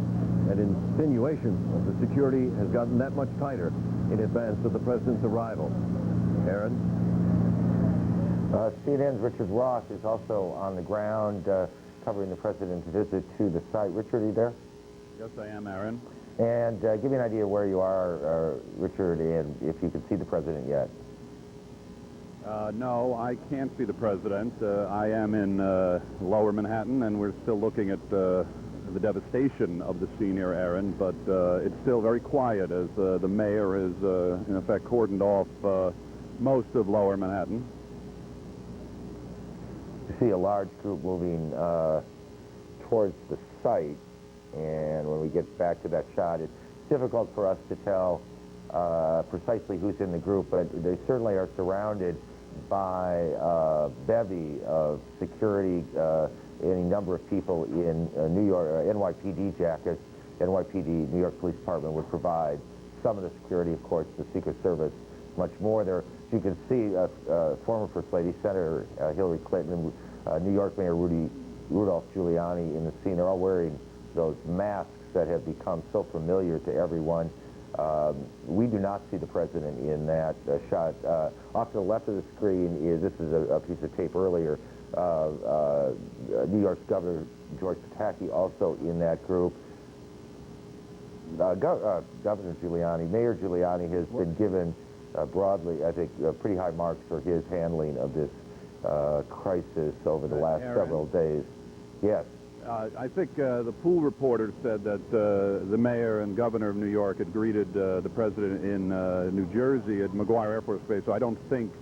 An insinuation of the security has gotten that much tighter in advance of the President's arrival. Aaron? CNN's Richard Ross is also on the ground covering the President's visit to the site. Richard, are you there? Yes, I am, Aaron. And give me an idea where you are, Richard, and if you can see the President yet. No, I can't see the President. I am in Lower Manhattan, and we're still looking at the devastation of the scene here, Aaron, but it's still very quiet as the mayor has, in effect, cordoned off most of Lower Manhattan. You see a large group moving towards the site, and when we get back to that shot, it's difficult for us to tell precisely who's in the group, but they certainly are surrounded by a bevy of security, any number of people in New York, NYPD jackets. NYPD, New York Police Department, would provide some of the security, of course, the Secret Service, much more. There, you can see former First Lady Senator Hillary Clinton, New York Mayor Rudolph Giuliani in the scene. They're all wearing those masks that have become so familiar to everyone. We do not see the President in that shot. Off to the left of the screen this is a piece of tape earlier. New York's Governor George Pataki also in that group. Governor Giuliani, Mayor Giuliani has been given broadly, I think, pretty high marks for his handling of this crisis over the last several days. Yes. I think the pool reporter said that the mayor and governor of New York had greeted the president in New Jersey at McGuire Air Force Base, so I don't think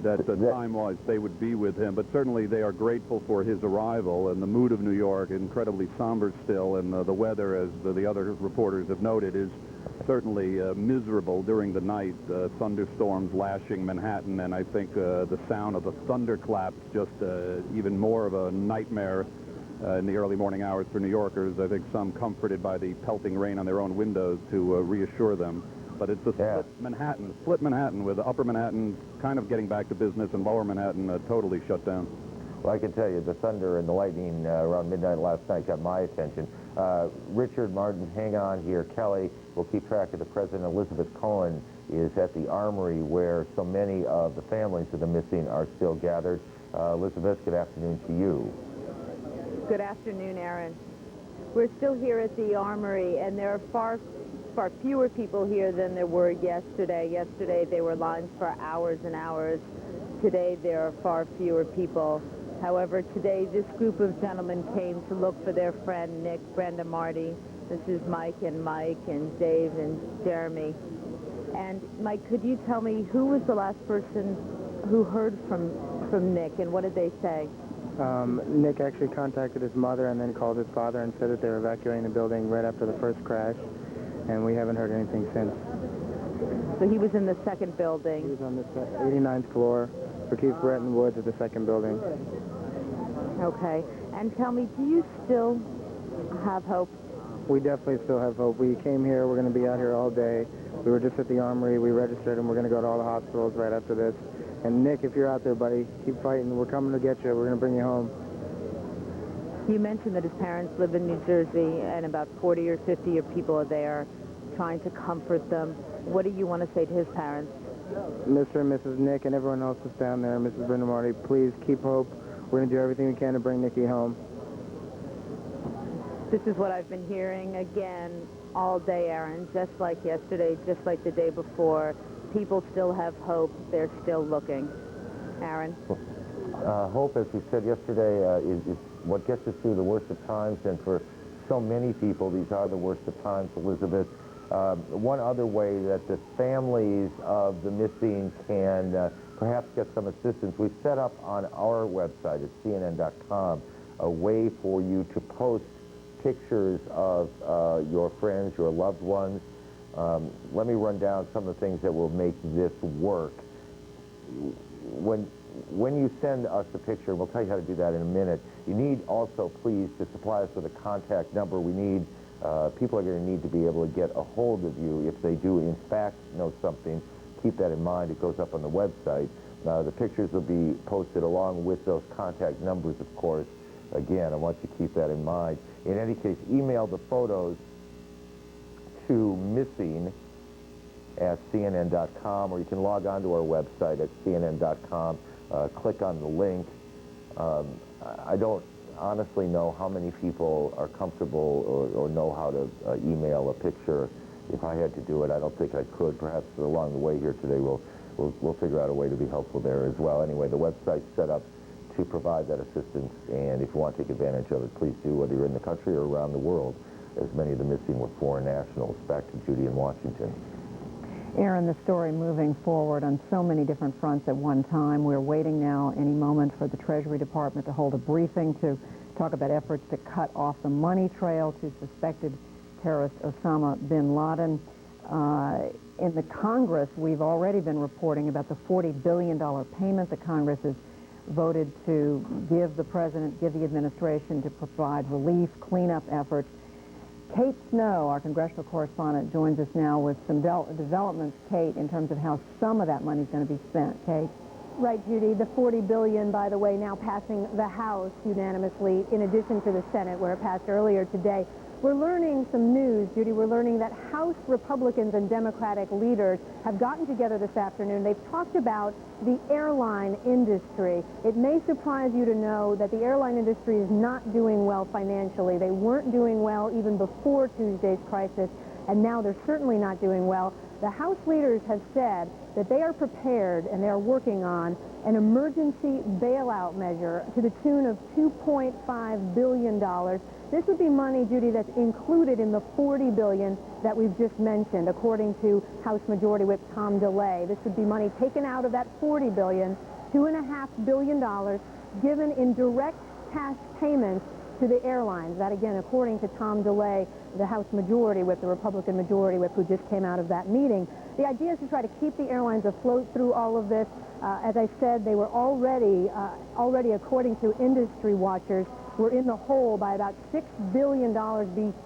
that time-wise they would be with him, but certainly they are grateful for his arrival, and the mood of New York, incredibly somber still, and the weather, as the other reporters have noted, is certainly miserable during the night. Thunderstorms lashing Manhattan, and I think the sound of the thunderclaps just even more of a nightmare in the early morning hours for New Yorkers. I think some comforted by the pelting rain on their own windows to reassure them. But it's a split Manhattan, with Upper Manhattan kind of getting back to business and Lower Manhattan totally shut down. Well, I can tell you, the thunder and the lightning around midnight last night got my attention. Richard, Martin, hang on here. Kelly will keep track of the President. Elizabeth Cohen is at the Armory, where so many of the families of the missing are still gathered. Elizabeth, good afternoon to you. Good afternoon, Aaron. We're still here at the Armory, and there are far fewer people here than there were yesterday. Yesterday, there were lines for hours and hours. Today, there are far fewer people. However, today, this group of gentlemen came to look for their friend, Nick, Brenda, Marty. This is Mike and Dave and Jeremy. And Mike, could you tell me who was the last person who heard from Nick, and what did they say? Nick actually contacted his mother and then called his father and said that they were evacuating the building right after the first crash, and we haven't heard anything since. So he was in the second building? He was on the 89th floor for Keith Breton Woods at the second building. Okay. And tell me, do you still have hope? We definitely still have hope. We came here. We're going to be out here all day. We were just at the Armory. We registered, and we're going to go to all the hospitals right after this. And Nick, if you're out there, buddy, keep fighting. We're coming to get you. We're going to bring you home. You mentioned that his parents live in New Jersey, and about 40 or 50 people are there trying to comfort them. What do you want to say to his parents? Mr. and Mrs. Nick and everyone else that's down there, Mrs. Brenda Marty, please keep hope. We're going to do everything we can to bring Nicky home. This is what I've been hearing again all day, Aaron, just like yesterday, just like the day before. People still have hope. They're still looking. Aaron? Hope, as we said yesterday, is what gets us through the worst of times, and for so many people, these are the worst of times, Elizabeth. One other way that the families of the missing can perhaps get some assistance, we've set up on our website at CNN.com a way for you to post pictures of your friends, your loved ones. Let me run down some of the things that will make this work. When you send us a picture, and we'll tell you how to do that in a minute, you need also, please, to supply us with a contact number. We need, people are going to need to be able to get a hold of you if they do, in fact, know something. Keep that in mind. It goes up on the website. The pictures will be posted along with those contact numbers, of course. Again, I want you to keep that in mind. In any case, email the photos to missing@cnn.com, or you can log on to our website at cnn.com, click on the link. I don't honestly know how many people are comfortable or know how to email a picture. If I had to do it, I don't think I could. Perhaps along the way here today, we'll figure out a way to be helpful there as well. Anyway, the website's set up to provide that assistance, and if you want to take advantage of it, please do, whether you're in the country or around the world, as many of the missing were foreign nationals. Back to Judy in Washington. Aaron, the story moving forward on so many different fronts at one time. We're waiting now any moment for the Treasury Department to hold a briefing to talk about efforts to cut off the money trail to suspected terrorist Osama bin Laden. In the Congress, we've already been reporting about the $40 billion payment the Congress has voted to give the president, give the administration to provide relief, cleanup efforts. Kate Snow, our congressional correspondent, joins us now with some developments, Kate, in terms of how some of that money is going to be spent. Kate? Right, Judy. The $40 billion, by the way, now passing the House unanimously, in addition to the Senate, where it passed earlier today. We're learning some news, Judy. We're learning that House Republicans and Democratic leaders have gotten together this afternoon. They've talked about the airline industry. It may surprise you to know that the airline industry is not doing well financially. They weren't doing well even before Tuesday's crisis, and now they're certainly not doing well. The House leaders have said that they are prepared and they are working on an emergency bailout measure to the tune of $2.5 billion. This would be money, Judy, that's included in the $40 billion that we've just mentioned, according to House Majority Whip Tom DeLay. This would be money taken out of that $40 billion, $2.5 billion given in direct cash payments to the airlines. That, again, according to Tom DeLay, the House Majority Whip, the Republican Majority Whip, who just came out of that meeting. The idea is to try to keep the airlines afloat through all of this. As I said, they were already, according to industry watchers, were in the hole by about $6 billion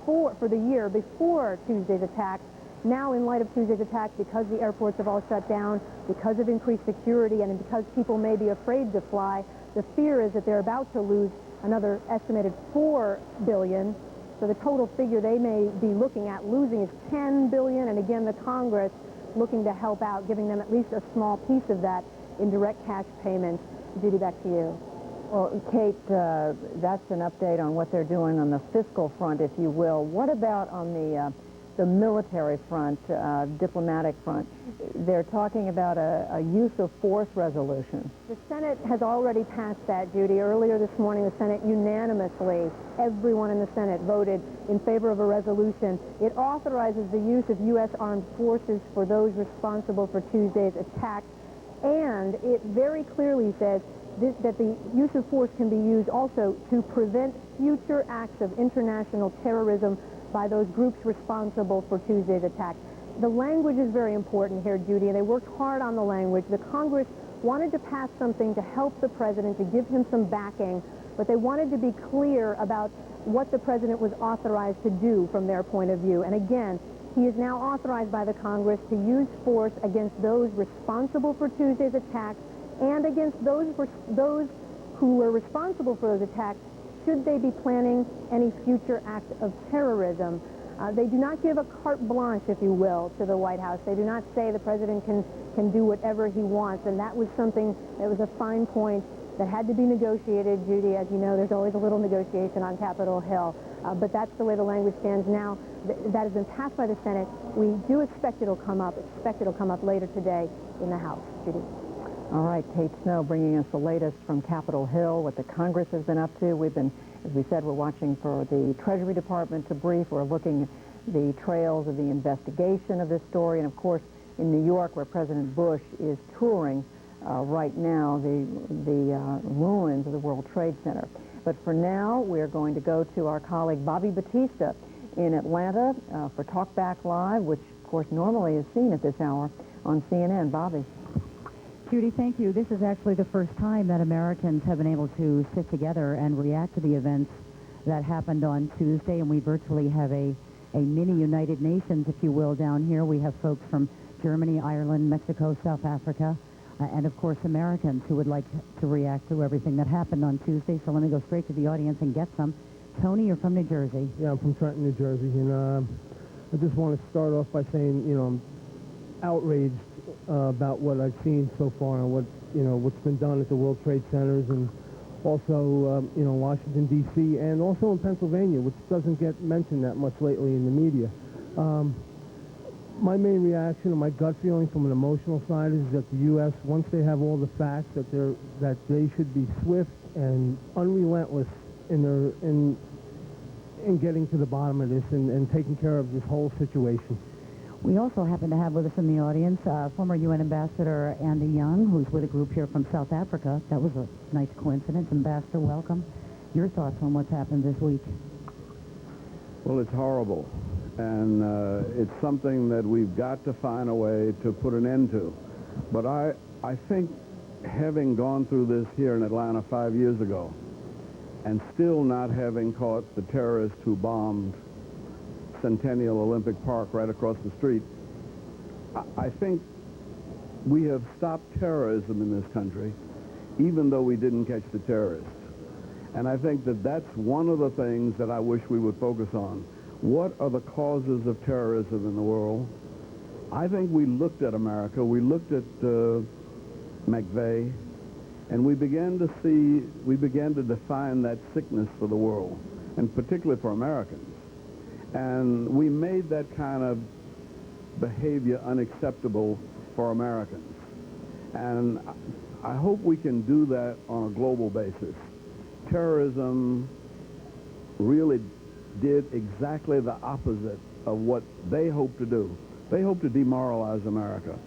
for the year before Tuesday's attack. Now, in light of Tuesday's attack, because the airports have all shut down, because of increased security, and because people may be afraid to fly, the fear is that they're about to lose another estimated $4 billion. So the total figure they may be looking at losing is $10 billion. And again, the Congress looking to help out, giving them at least a small piece of that in direct cash payments. Judy, back to you. Well, Kate, that's an update on what they're doing on the fiscal front, if you will. What about on the military front, diplomatic front? They're talking about a use of force resolution. The Senate has already passed that, Judy. Earlier this morning, the Senate unanimously, everyone in the Senate voted in favor of a resolution. It authorizes the use of U.S. armed forces for those responsible for Tuesday's attack, and it very clearly says that the use of force can be used also to prevent future acts of international terrorism by those groups responsible for Tuesday's attack. The language is very important here, Judy, and they worked hard on the language. The Congress wanted to pass something to help the president, to give him some backing, but they wanted to be clear about what the president was authorized to do from their point of view. And again, he is now authorized by the Congress to use force against those responsible for Tuesday's attacks and against those who were responsible for those attacks should they be planning any future act of terrorism. They do not give a carte blanche, if you will, to the White House. They do not say the president can do whatever he wants, and that was something that was a fine point that had to be negotiated. Judy, as you know, there's always a little negotiation on Capitol Hill, but that's the way the language stands now. That has been passed by the Senate. We do expect it'll come up later today in the House. Judy. All right, Kate Snow bringing us the latest from Capitol Hill, what the Congress has been up to. We've been, as we said, we're watching for the Treasury Department to brief. We're looking at the trails of the investigation of this story. And, of course, in New York, where President Bush is touring right now, the ruins of the World Trade Center. But for now, we're going to go to our colleague Bobby Batista in Atlanta for Talk Back Live, which, of course, normally is seen at this hour on CNN. Bobby. Judy, thank you. This is actually the first time that Americans have been able to sit together and react to the events that happened on Tuesday, and we virtually have a mini United Nations, if you will, down here. We have folks from Germany, Ireland, Mexico, South Africa, and, of course, Americans who would like to react to everything that happened on Tuesday. So let me go straight to the audience and get some. Tony, you're from New Jersey. Yeah, I'm from Trenton, New Jersey, and I just want to start off by saying, I'm outraged about what I've seen so far and what's been done at the World Trade Centers, and also Washington D.C. and also in Pennsylvania, which doesn't get mentioned that much lately in the media. My main reaction and my gut feeling from an emotional side is that the U.S., once they have all the facts, that they should be swift and unrelentless in getting to the bottom of this and taking care of this whole situation. We also happen to have with us in the audience former UN Ambassador Andy Young, who's with a group here from South Africa. That was a nice coincidence. Ambassador, welcome. Your thoughts on what's happened this week? Well, it's horrible, and it's something that we've got to find a way to put an end to. But I think having gone through this here in Atlanta 5 years ago and still not having caught the terrorist who bombed Centennial Olympic Park right across the street, I think we have stopped terrorism in this country, even though we didn't catch the terrorists. And I think that that's one of the things that I wish we would focus on. What are the causes of terrorism in the world? I think we looked at America, we looked at McVeigh, and we began to define that sickness for the world, and particularly for Americans. And we made that kind of behavior unacceptable for Americans. And I hope we can do that on a global basis. Terrorism really did exactly the opposite of what they hope to do. They hope to demoralize America.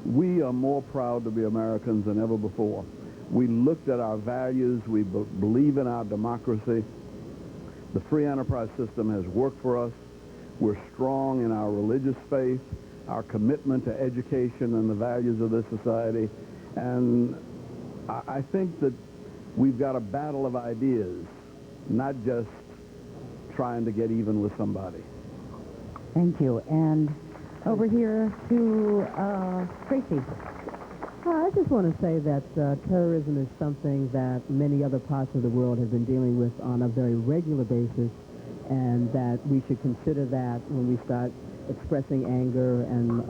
We are more proud to be Americans than ever before. We looked at our values. We believe in our democracy. The free enterprise system has worked for us. We're strong in our religious faith, our commitment to education and the values of this society. And I think that we've got a battle of ideas, not just trying to get even with somebody. Thank you. And over here to Tracy. I just want to say that terrorism is something that many other parts of the world have been dealing with on a very regular basis, and that we should consider that when we start expressing anger and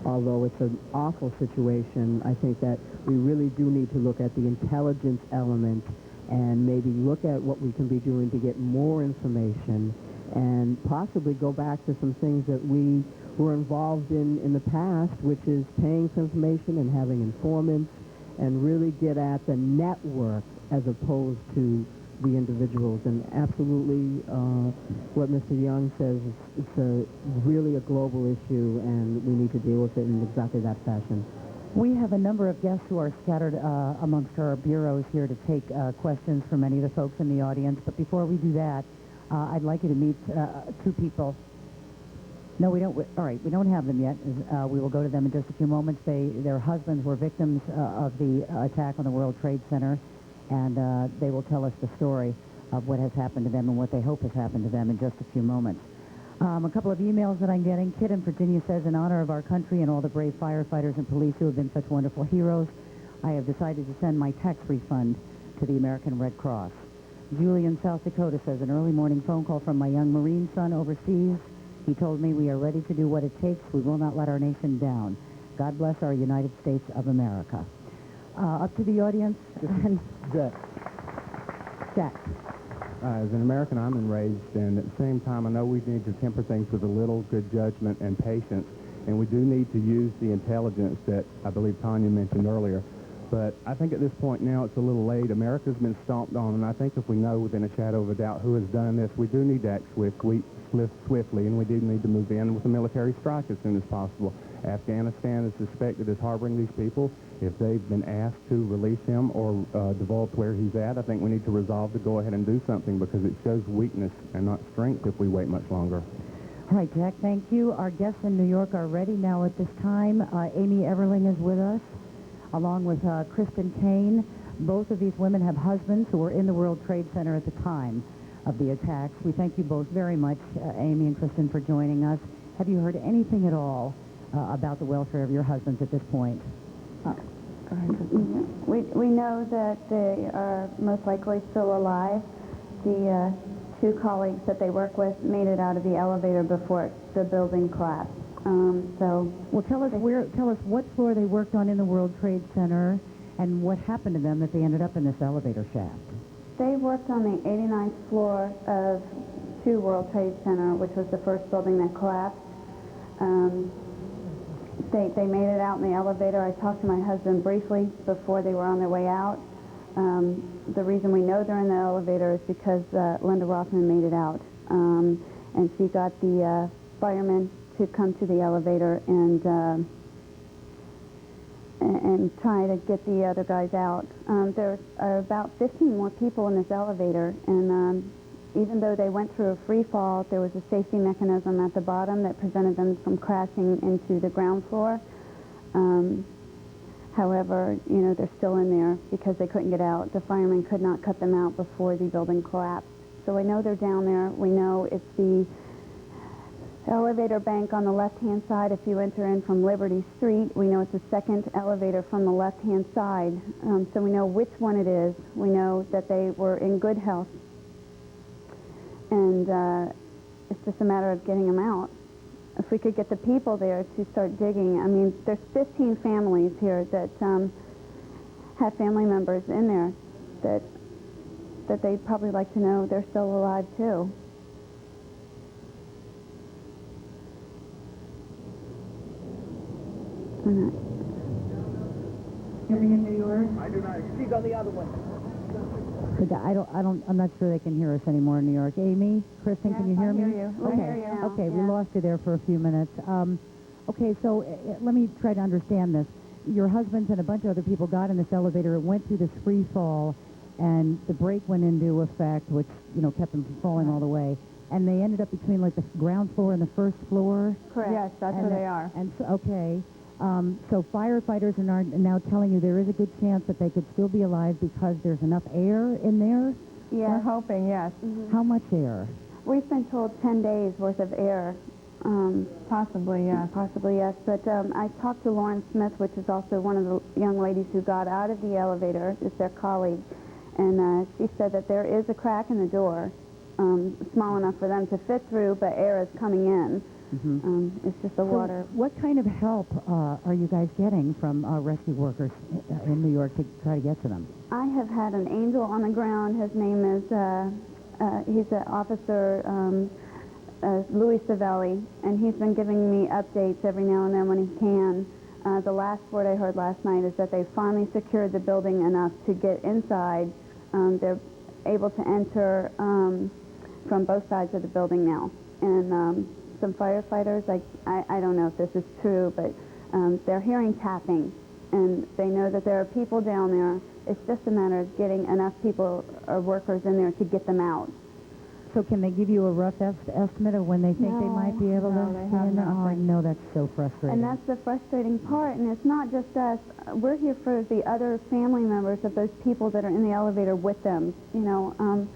although it's an awful situation, I think that we really do need to look at the intelligence element and maybe look at what we can be doing to get more information and possibly go back to some things that we were involved in the past, which is paying for information and having informants and really get at the network as opposed to the individuals. And absolutely what Mr. Young says, it's really a global issue, and we need to deal with it in exactly that fashion. We have a number of guests who are scattered amongst our bureaus here to take questions from any of the folks in the audience. But before we do that, I'd like you to meet two people. No, we don't. All right, we don't have them yet. We will go to them in just a few moments. Their husbands were victims of the attack on the World Trade Center, and they will tell us the story of what has happened to them and what they hope has happened to them in just a few moments. A couple of emails that I'm getting. Kid in Virginia says, in honor of our country and all the brave firefighters and police who have been such wonderful heroes, I have decided to send my tax refund to the American Red Cross. Julie in South Dakota says, an early morning phone call from my young Marine son overseas. He told me we are ready to do what it takes. We will not let our nation down. God bless our United States of America. Up to the audience. Jack. Jack. As an American, I'm enraged, and at the same time, I know we need to temper things with a little good judgment and patience, and we do need to use the intelligence that I believe Tanya mentioned earlier. But I think at this point now it's a little late. America's been stomped on, and I think if we know within a shadow of a doubt who has done this, we do need to act swiftly, and we do need to move in with a military strike as soon as possible. Afghanistan is suspected as harboring these people. If they've been asked to release him or divulge where he's at, I think we need to resolve to go ahead and do something, because it shows weakness and not strength if we wait much longer. All right, Jack, thank you. Our guests in New York are ready now at this time. Amy Everling is with us, along with Kristen Kane. Both of these women have husbands who were in the World Trade Center at the time of the attacks. We thank you both very much, Amy and Kristen, for joining us. Have you heard anything at all about the welfare of your husbands at this point? We know that they are most likely still alive. The two colleagues that they work with made it out of the elevator before the building collapsed. Well, tell us what floor they worked on in the World Trade Center and what happened to them that they ended up in this elevator shaft. They worked on the 89th floor of 2 World Trade Center, which was the first building that collapsed. They made it out in the elevator. I talked to my husband briefly before they were on their way out. The reason we know they're in the elevator is because Linda Rothman made it out. And she got the firemen to come to the elevator and try to get the other guys out. There are about 15 more people in this elevator, and even though they went through a free fall, there was a safety mechanism at the bottom that prevented them from crashing into the ground floor. However, they're still in there because they couldn't get out. The firemen could not cut them out before the building collapsed. So we know they're down there. We know it's the elevator bank on the left-hand side if you enter in from Liberty Street. We know it's the second elevator from the left-hand side. So we know which one it is. We know that they were in good health. And it's just a matter of getting them out. If we could get the people there to start digging. I mean, there's 15 families here that have family members in there that they'd probably like to know they're still alive too. You're in New York? I do not. She's on the other one. I'm not sure they can hear us anymore in New York. Amy, Kristen, can you hear me? I hear you. Okay. I hear you now. Okay, we lost you there for a few minutes. Okay, so let me try to understand this. Your husbands and a bunch of other people got in this elevator. It went through this free fall, and the brake went into effect, which kept them from falling all the way. And they ended up between like the ground floor and the first floor. Correct. Yes, that's where they are. And so, okay. So firefighters are now telling you there is a good chance that they could still be alive because there's enough air in there? Yes. We're hoping, yes. Mm-hmm. How much air? We've been told 10 days worth of air. Possibly, yes. Possibly, yes. But I talked to Lauren Smith, which is also one of the young ladies who got out of the elevator. It's their colleague. And she said that there is a crack in the door, small enough for them to fit through, but air is coming in. It's just the water. What kind of help are you guys getting from rescue workers in New York to try to get to them? I have had an angel on the ground. His name is, he's an officer, Louis Savelli, and he's been giving me updates every now and then when he can. The last word I heard last night is that they finally secured the building enough to get inside. They're able to enter from both sides of the building now. And some firefighters, I don't know if this is true, but they're hearing tapping, and they know that there are people down there. It's just a matter of getting enough people or workers in there to get them out. So can they give you a rough estimate of when they think they might be able to they get have in there? Oh, I not. know, that's so frustrating. And that's the frustrating part, and it's not just us. We're here for the other family members of those people that are in the elevator with them. You know,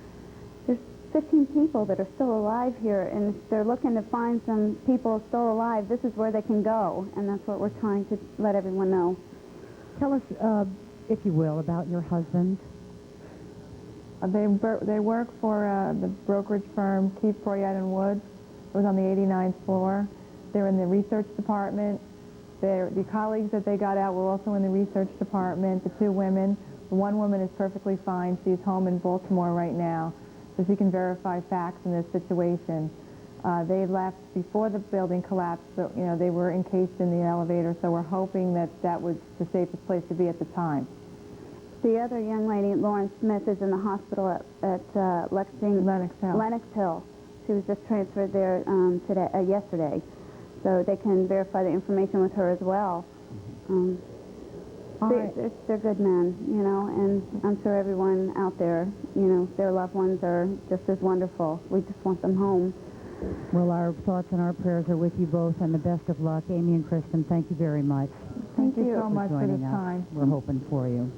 there's 15 people that are still alive here, and if they're looking to find some people still alive, this is where they can go, and that's what we're trying to let everyone know. Tell us, if you will, about your husband. They work for the brokerage firm Keefe, Poyet and Woods. It was on the 89th floor. They're in the research department. The colleagues that they got out were also in the research department. The two women, the one woman is perfectly fine. She's home in Baltimore right now, so she can verify facts in this situation. They left before the building collapsed, but you know they were encased in the elevator, so we're hoping that that was the safest place to be at the time. The other young lady, Lauren Smith, is in the hospital at Lenox Hill. She was just transferred there yesterday, so they can verify the information with her as well. They're good men, you know, and I'm sure everyone out there, you know, their loved ones are just as wonderful. We just want them home. Well, our thoughts and our prayers are with you both, and the best of luck. Amy and Kristen, thank you very much. Thank you so much for the time. We're hoping for you.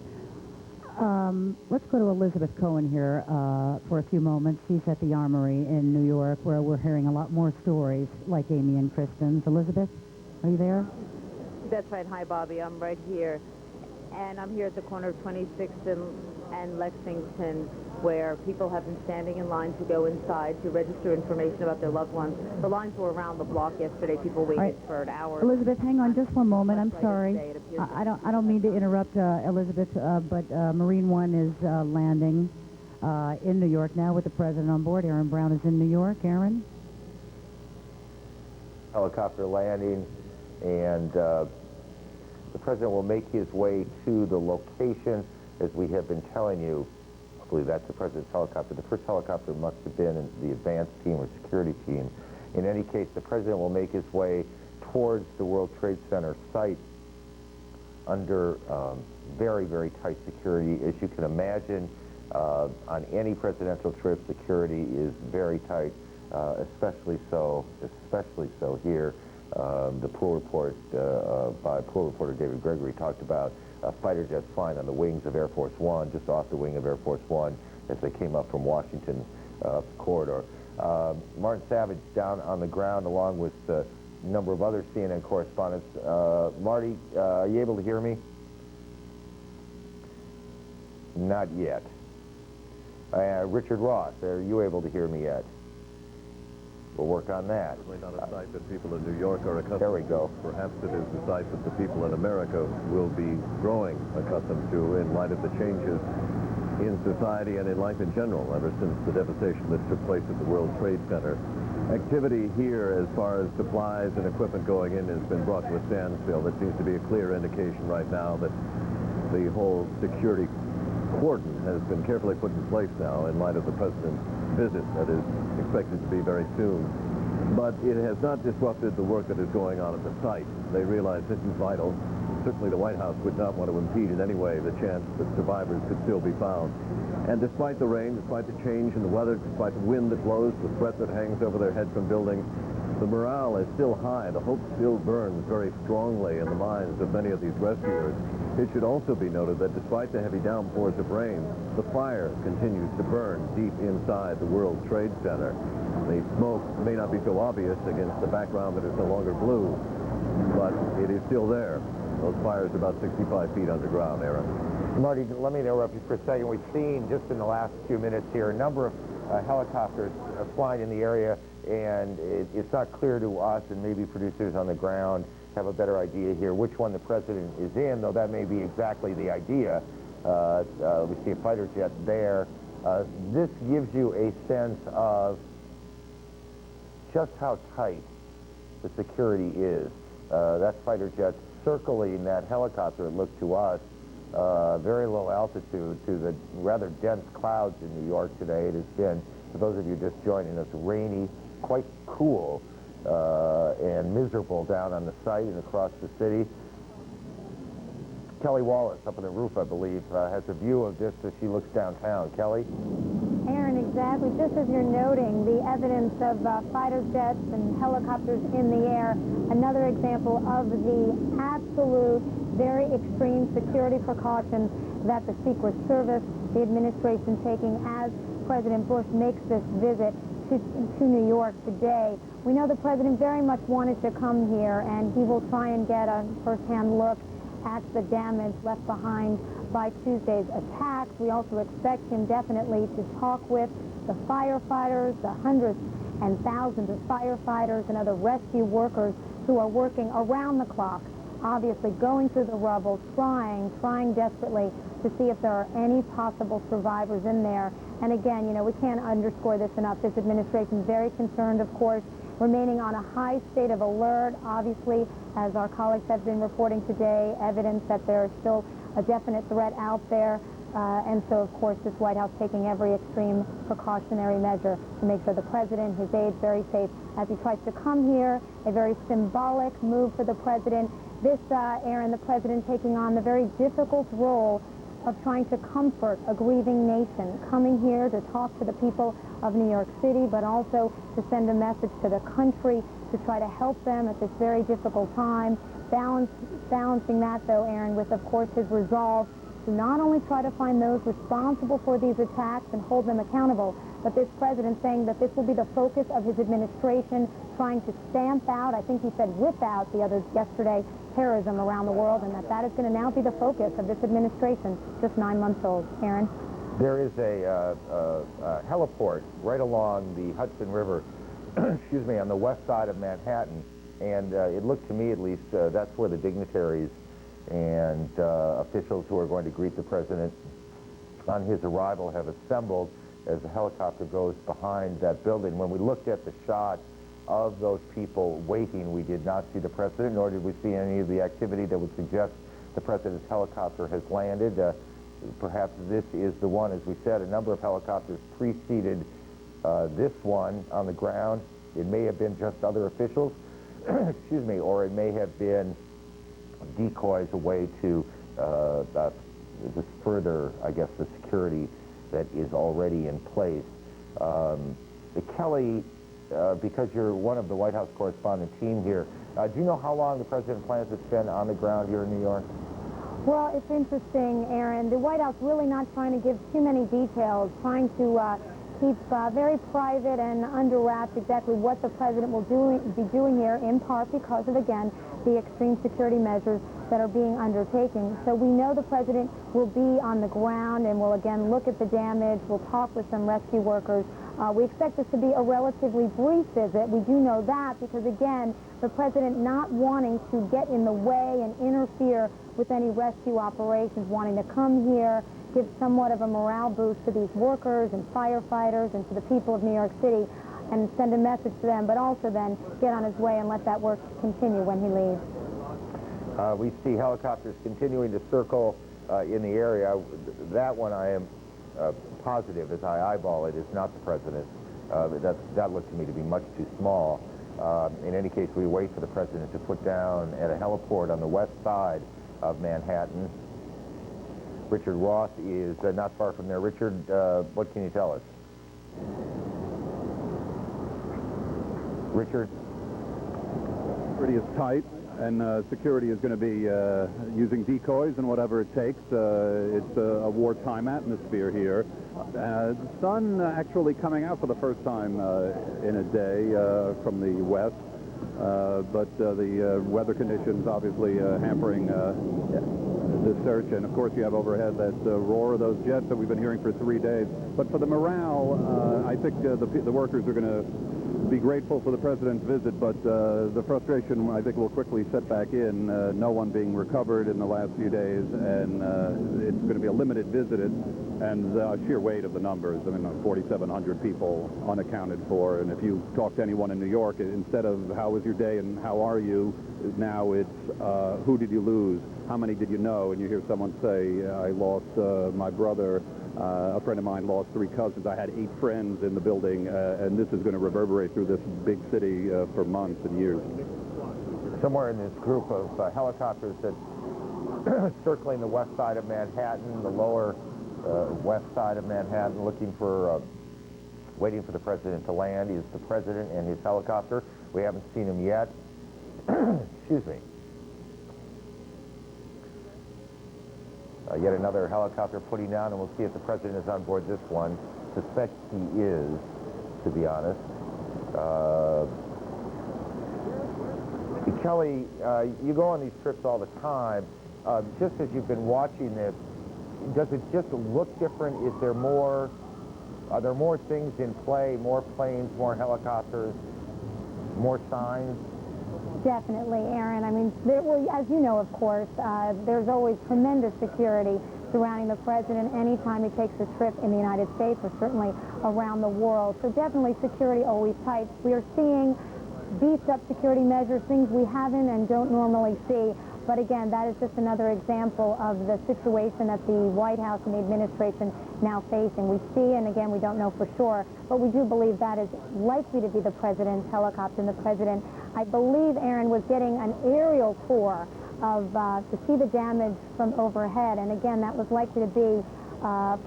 Let's go to Elizabeth Cohen here for a few moments. She's at the Armory in New York, where we're hearing a lot more stories like Amy and Kristen's. Elizabeth, are you there? That's right. Hi, Bobby. I'm right here. And I'm here at the corner of 26th and Lexington, where people have been standing in line to go inside to register information about their loved ones. The lines were around the block yesterday. People waited for an hour. Elizabeth, hang on just one moment. I'm sorry. I don't mean to interrupt, Elizabeth, but Marine One is landing in New York now with the president on board. Aaron Brown is in New York. Aaron? Helicopter landing, and the president will make his way to the location, as we have been telling you. I believe that's the president's helicopter. The first helicopter must have been in the advance team or security team. In any case, the president will make his way towards the World Trade Center site under very, very tight security. As you can imagine, on any presidential trip, security is very tight, especially so here. The pool report by pool reporter David Gregory talked about fighter jets flying on the wings of Air Force One, just off the wing of Air Force One, as they came up from Washington corridor. Martin Savage down on the ground, along with a number of other CNN correspondents. Marty, are you able to hear me? Not yet. Richard Ross, are you able to hear me yet? We'll work on that. Certainly not a sight that people in New York are accustomed to. There we go. Perhaps it is the sight that the people in America will be growing accustomed to in light of the changes in society and in life in general ever since the devastation that took place at the World Trade Center. Activity here, as far as supplies and equipment going in, has been brought to a standstill. That seems to be a clear indication right now that the whole security cordon has been carefully put in place now in light of the president's visit that is expected to be very soon. But it has not disrupted the work that is going on at the site. They realize this is vital. Certainly the White House would not want to impede in any way the chance that survivors could still be found. And despite the rain, despite the change in the weather, despite the wind that blows, the threat that hangs over their heads from buildings, the morale is still high. The hope still burns very strongly in the minds of many of these rescuers. It should also be noted that despite the heavy downpours of rain, the fire continues to burn deep inside the World Trade Center. The smoke may not be so obvious against the background that is no longer blue, but it is still there. Those fires are about 65 feet underground, Aaron. Marty, let me interrupt you for a second. We've seen just in the last few minutes here a number of helicopters flying in the area. and it's not clear to us, and maybe producers on the ground have a better idea here, which one the president is in, though that may be exactly the idea. We see a fighter jet there. This gives you a sense of just how tight the security is. That fighter jet circling that helicopter, it looked to us, very low altitude to the rather dense clouds in New York today. It has been, for those of you just joining us, rainy, quite cool, and miserable down on the site and across the city. Kelly Wallace, up on the roof, I believe, has a view of this as she looks downtown. Kelly? Aaron, exactly. Just as you're noting, the evidence of fighter jets and helicopters in the air, another example of the absolute, very extreme security precautions that the Secret Service, the administration taking as President Bush makes this visit to New York today. We know the president very much wanted to come here, and he will try and get a first-hand look at the damage left behind by Tuesday's attacks. We also expect him definitely to talk with the firefighters, the hundreds and thousands of firefighters and other rescue workers who are working around the clock, obviously going through the rubble, trying desperately to see if there are any possible survivors in there. And again, you know, we can't underscore this enough. This administration is very concerned, of course, remaining on a high state of alert. Obviously, as our colleagues have been reporting today, evidence that there is still a definite threat out there. And so, of course, this White House taking every extreme precautionary measure to make sure the president, his aides, very safe as he tries to come here. A very symbolic move for the president. This, Aaron, the president taking on the very difficult role of trying to comfort a grieving nation, coming here to talk to the people of New York City, but also to send a message to the country to try to help them at this very difficult time. Balancing that, though, Aaron, with, of course, his resolve to not only try to find those responsible for these attacks and hold them accountable, but this president saying that this will be the focus of his administration, trying to stamp out, I think he said without the others yesterday, terrorism around the world, and that is going to now be the focus of this administration, just 9 months old. Aaron? There is a heliport right along the Hudson River, excuse me, on the west side of Manhattan, and it looked to me, at least, that's where the dignitaries and officials who are going to greet the president on his arrival have assembled as the helicopter goes behind that building. When we looked at the shot of those people waiting, we did not see the president, nor did we see any of the activity that would suggest the president's helicopter has landed. Perhaps this is the one. As we said, a number of helicopters preceded this one on the ground. It may have been just other officials, excuse me, or it may have been decoys away to just further, I guess, the security that is already in place. Kelly, because you're one of the White House correspondent team here, do you know how long the president plans to spend on the ground here in New York? Well, it's interesting, Aaron. The White House really not trying to give too many details, trying to keep very private and under wraps exactly what the president will be doing here, in part because of, again, the extreme security measures that are being undertaken. So we know the president will be on the ground and will, again, look at the damage. We'll talk with some rescue workers. We expect this to be a relatively brief visit. We do know that because, again, the president not wanting to get in the way and interfere with any rescue operations, wanting to come here, give somewhat of a morale boost to these workers and firefighters and to the people of New York City and send a message to them, but also then get on his way and let that work continue when he leaves. We see helicopters continuing to circle in the area. That one I am positive, as I eyeball it, is not the president. That looked to me to be much too small. In any case, we wait for the president to put down at a heliport on the west side of Manhattan. Richard Roth is not far from there. Richard, what can you tell us? Richard? Security is tight, and security is going to be using decoys and whatever it takes. It's a wartime atmosphere here. The sun actually coming out for the first time in a day from the west, but the weather conditions obviously hampering the search. And of course you have overhead that roar of those jets that we've been hearing for 3 days. But for the morale, I think the workers are going to be grateful for the president's visit, but the frustration, I think, will quickly set back in. No one being recovered in the last few days, and it's going to be a limited visit, and the sheer weight of the numbers. I mean, 4,700 people unaccounted for, and if you talk to anyone in New York, instead of how was your day and how are you, now it's who did you lose, how many did you know, and you hear someone say, I lost my brother, a friend of mine lost 3 cousins, I had 8 friends in the building, and this is going to reverberate through this big city for months and years. Somewhere in this group of helicopters that's circling the west side of Manhattan, the lower west side of Manhattan, looking for, waiting for the president to land, is the president and his helicopter. We haven't seen him yet. Excuse me. Yet another helicopter putting down, and we'll see if the president is on board this one. Suspect he is, to be honest. Kelly, you go on these trips all the time. Just as you've been watching this, does it just look different? Is there more, are there more things in play, more planes, more helicopters, more signs? Definitely, Aaron. I mean, as you know, of course, there's always tremendous security surrounding the president anytime he takes a trip in the United States or certainly around the world. So definitely security always tight. We are seeing beefed up security measures, things we haven't and don't normally see. But again, that is just another example of the situation that the White House and the administration now facing. We see, and again, we don't know for sure, but we do believe that is likely to be the president's helicopter. And the president, I believe, Aaron, was getting an aerial tour of to see the damage from overhead. And again, that was likely to be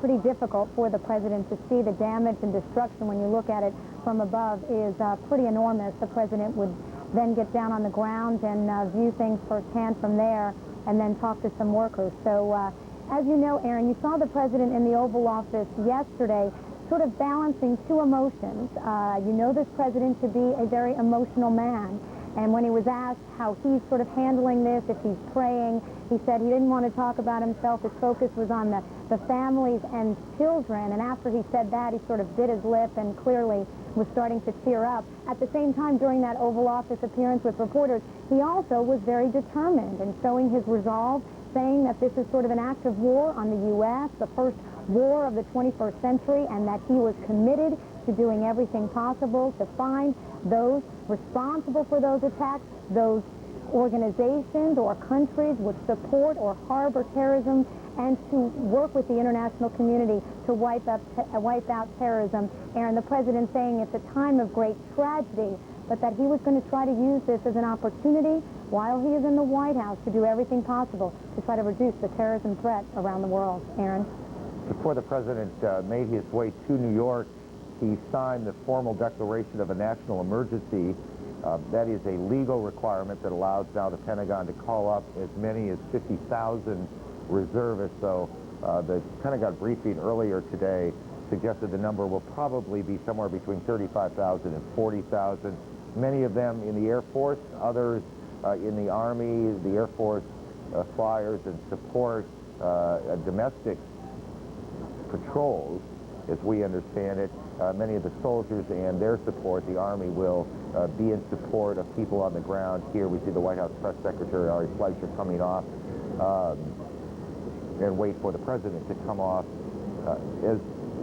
pretty difficult for the president to see. The damage and destruction, when you look at it from above, is pretty enormous. The president would then get down on the ground and view things firsthand from there and then talk to some workers. So as you know, Aaron, you saw the president in the Oval Office yesterday sort of balancing 2 emotions. You know this president to be a very emotional man. And when he was asked how he's sort of handling this, if he's praying, he said he didn't want to talk about himself. His focus was on the families and children. And after he said that, he sort of bit his lip and clearly was starting to tear up. At the same time, during that Oval Office appearance with reporters, he also was very determined in showing his resolve, saying that this is sort of an act of war on the U.S., the first war of the 21st century, and that he was committed to doing everything possible to find those responsible for those attacks, those organizations or countries which support or harbor terrorism, and to work with the international community to wipe out terrorism. Aaron, the president saying it's a time of great tragedy, but that he was going to try to use this as an opportunity while he is in the White House to do everything possible to try to reduce the terrorism threat around the world. Aaron? Before the president made his way to New York, he signed the formal declaration of a national emergency. That is a legal requirement that allows now the Pentagon to call up as many as 50,000 reservists. So the Pentagon briefing earlier today suggested the number will probably be somewhere between 35,000 and 40,000. Many of them in the Air Force, others in the Army, the Air Force flyers and support domestic patrols, as we understand it. Many of the soldiers and their support, the Army, will be in support of people on the ground here. We see the White House Press Secretary, Ari Fleischer, coming off and wait for the president to come off. As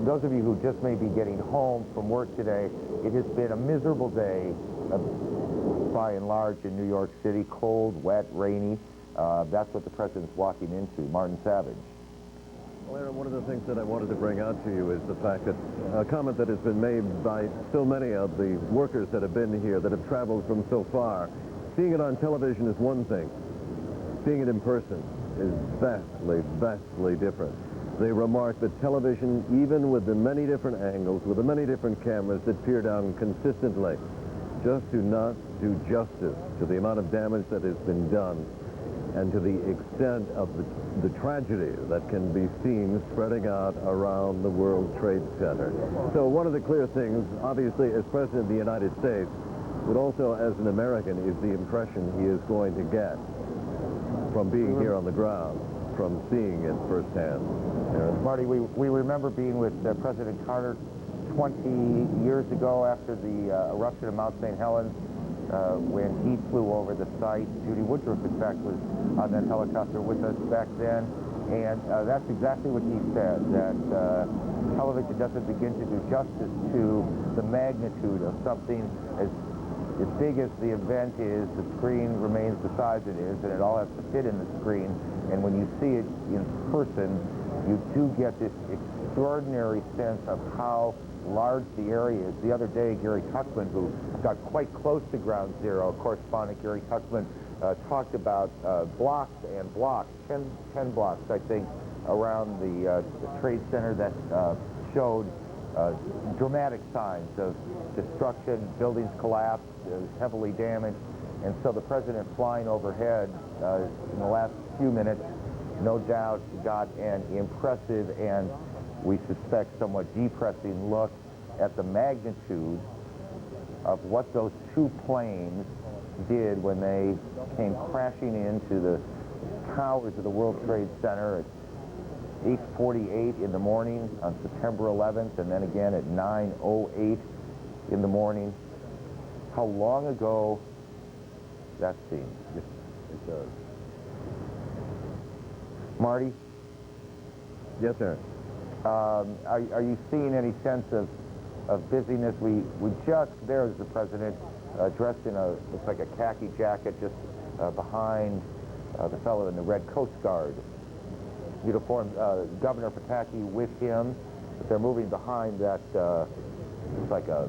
those of you who just may be getting home from work today, it has been a miserable day by and large in New York City. Cold, wet, rainy. That's what the president's walking into. Martin Savage. Well, Aaron, one of the things that I wanted to bring out to you is the fact that a comment that has been made by so many of the workers that have been here, that have traveled from so far. Seeing it on television is one thing. Seeing it in person is vastly, vastly different. They remark that television, even with the many different angles, with the many different cameras that peer down consistently, just do not do justice to the amount of damage that has been done and to the extent of the tragedy that can be seen spreading out around the World Trade Center. So one of the clear things, obviously, as President of the United States, but also as an American, is the impression he is going to get from being here on the ground, from seeing it firsthand. Marty, we remember being with President Carter 20 years ago, after the eruption of Mount St. Helens, when he flew over the site. Judy Woodruff, in fact, was on that helicopter with us back then, and that's exactly what he said, that television doesn't begin to do justice to the magnitude of something as big as the event is. The screen remains the size it is, and it all has to fit in the screen, and when you see it in person, you do get this extraordinary sense of how large the area is. The other day, Gary Tuchman, who got quite close to Ground Zero, correspondent Gary Tuchman, talked about blocks and blocks, 10 blocks, I think, around the Trade Center that showed dramatic signs of destruction, buildings collapsed, heavily damaged, and so the president flying overhead in the last few minutes, no doubt got an impressive and we suspect somewhat depressing look at the magnitude of what those two planes did when they came crashing into the towers of the World Trade Center at 8:48 in the morning on September 11th, and then again at 9:08 in the morning. How long ago that seems. It does. Marty? Yes, sir. Are you seeing any sense of busyness? We just, there's the president dressed in looks like a khaki jacket, just behind the fellow in the red Coast Guard uniform. Governor Pataki with him, but they're moving behind that, looks like a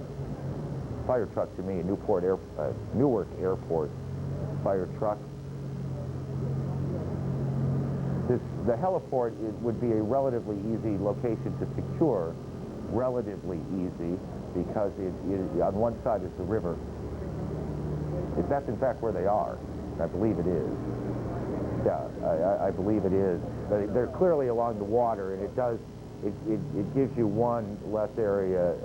fire truck to me, a Newark Airport fire truck. The heliport would be a relatively easy location to secure, relatively easy, because on one side is the river. That's in fact where they are. I believe it is. Yeah, I believe it is. But they're clearly along the water, and it gives you one less area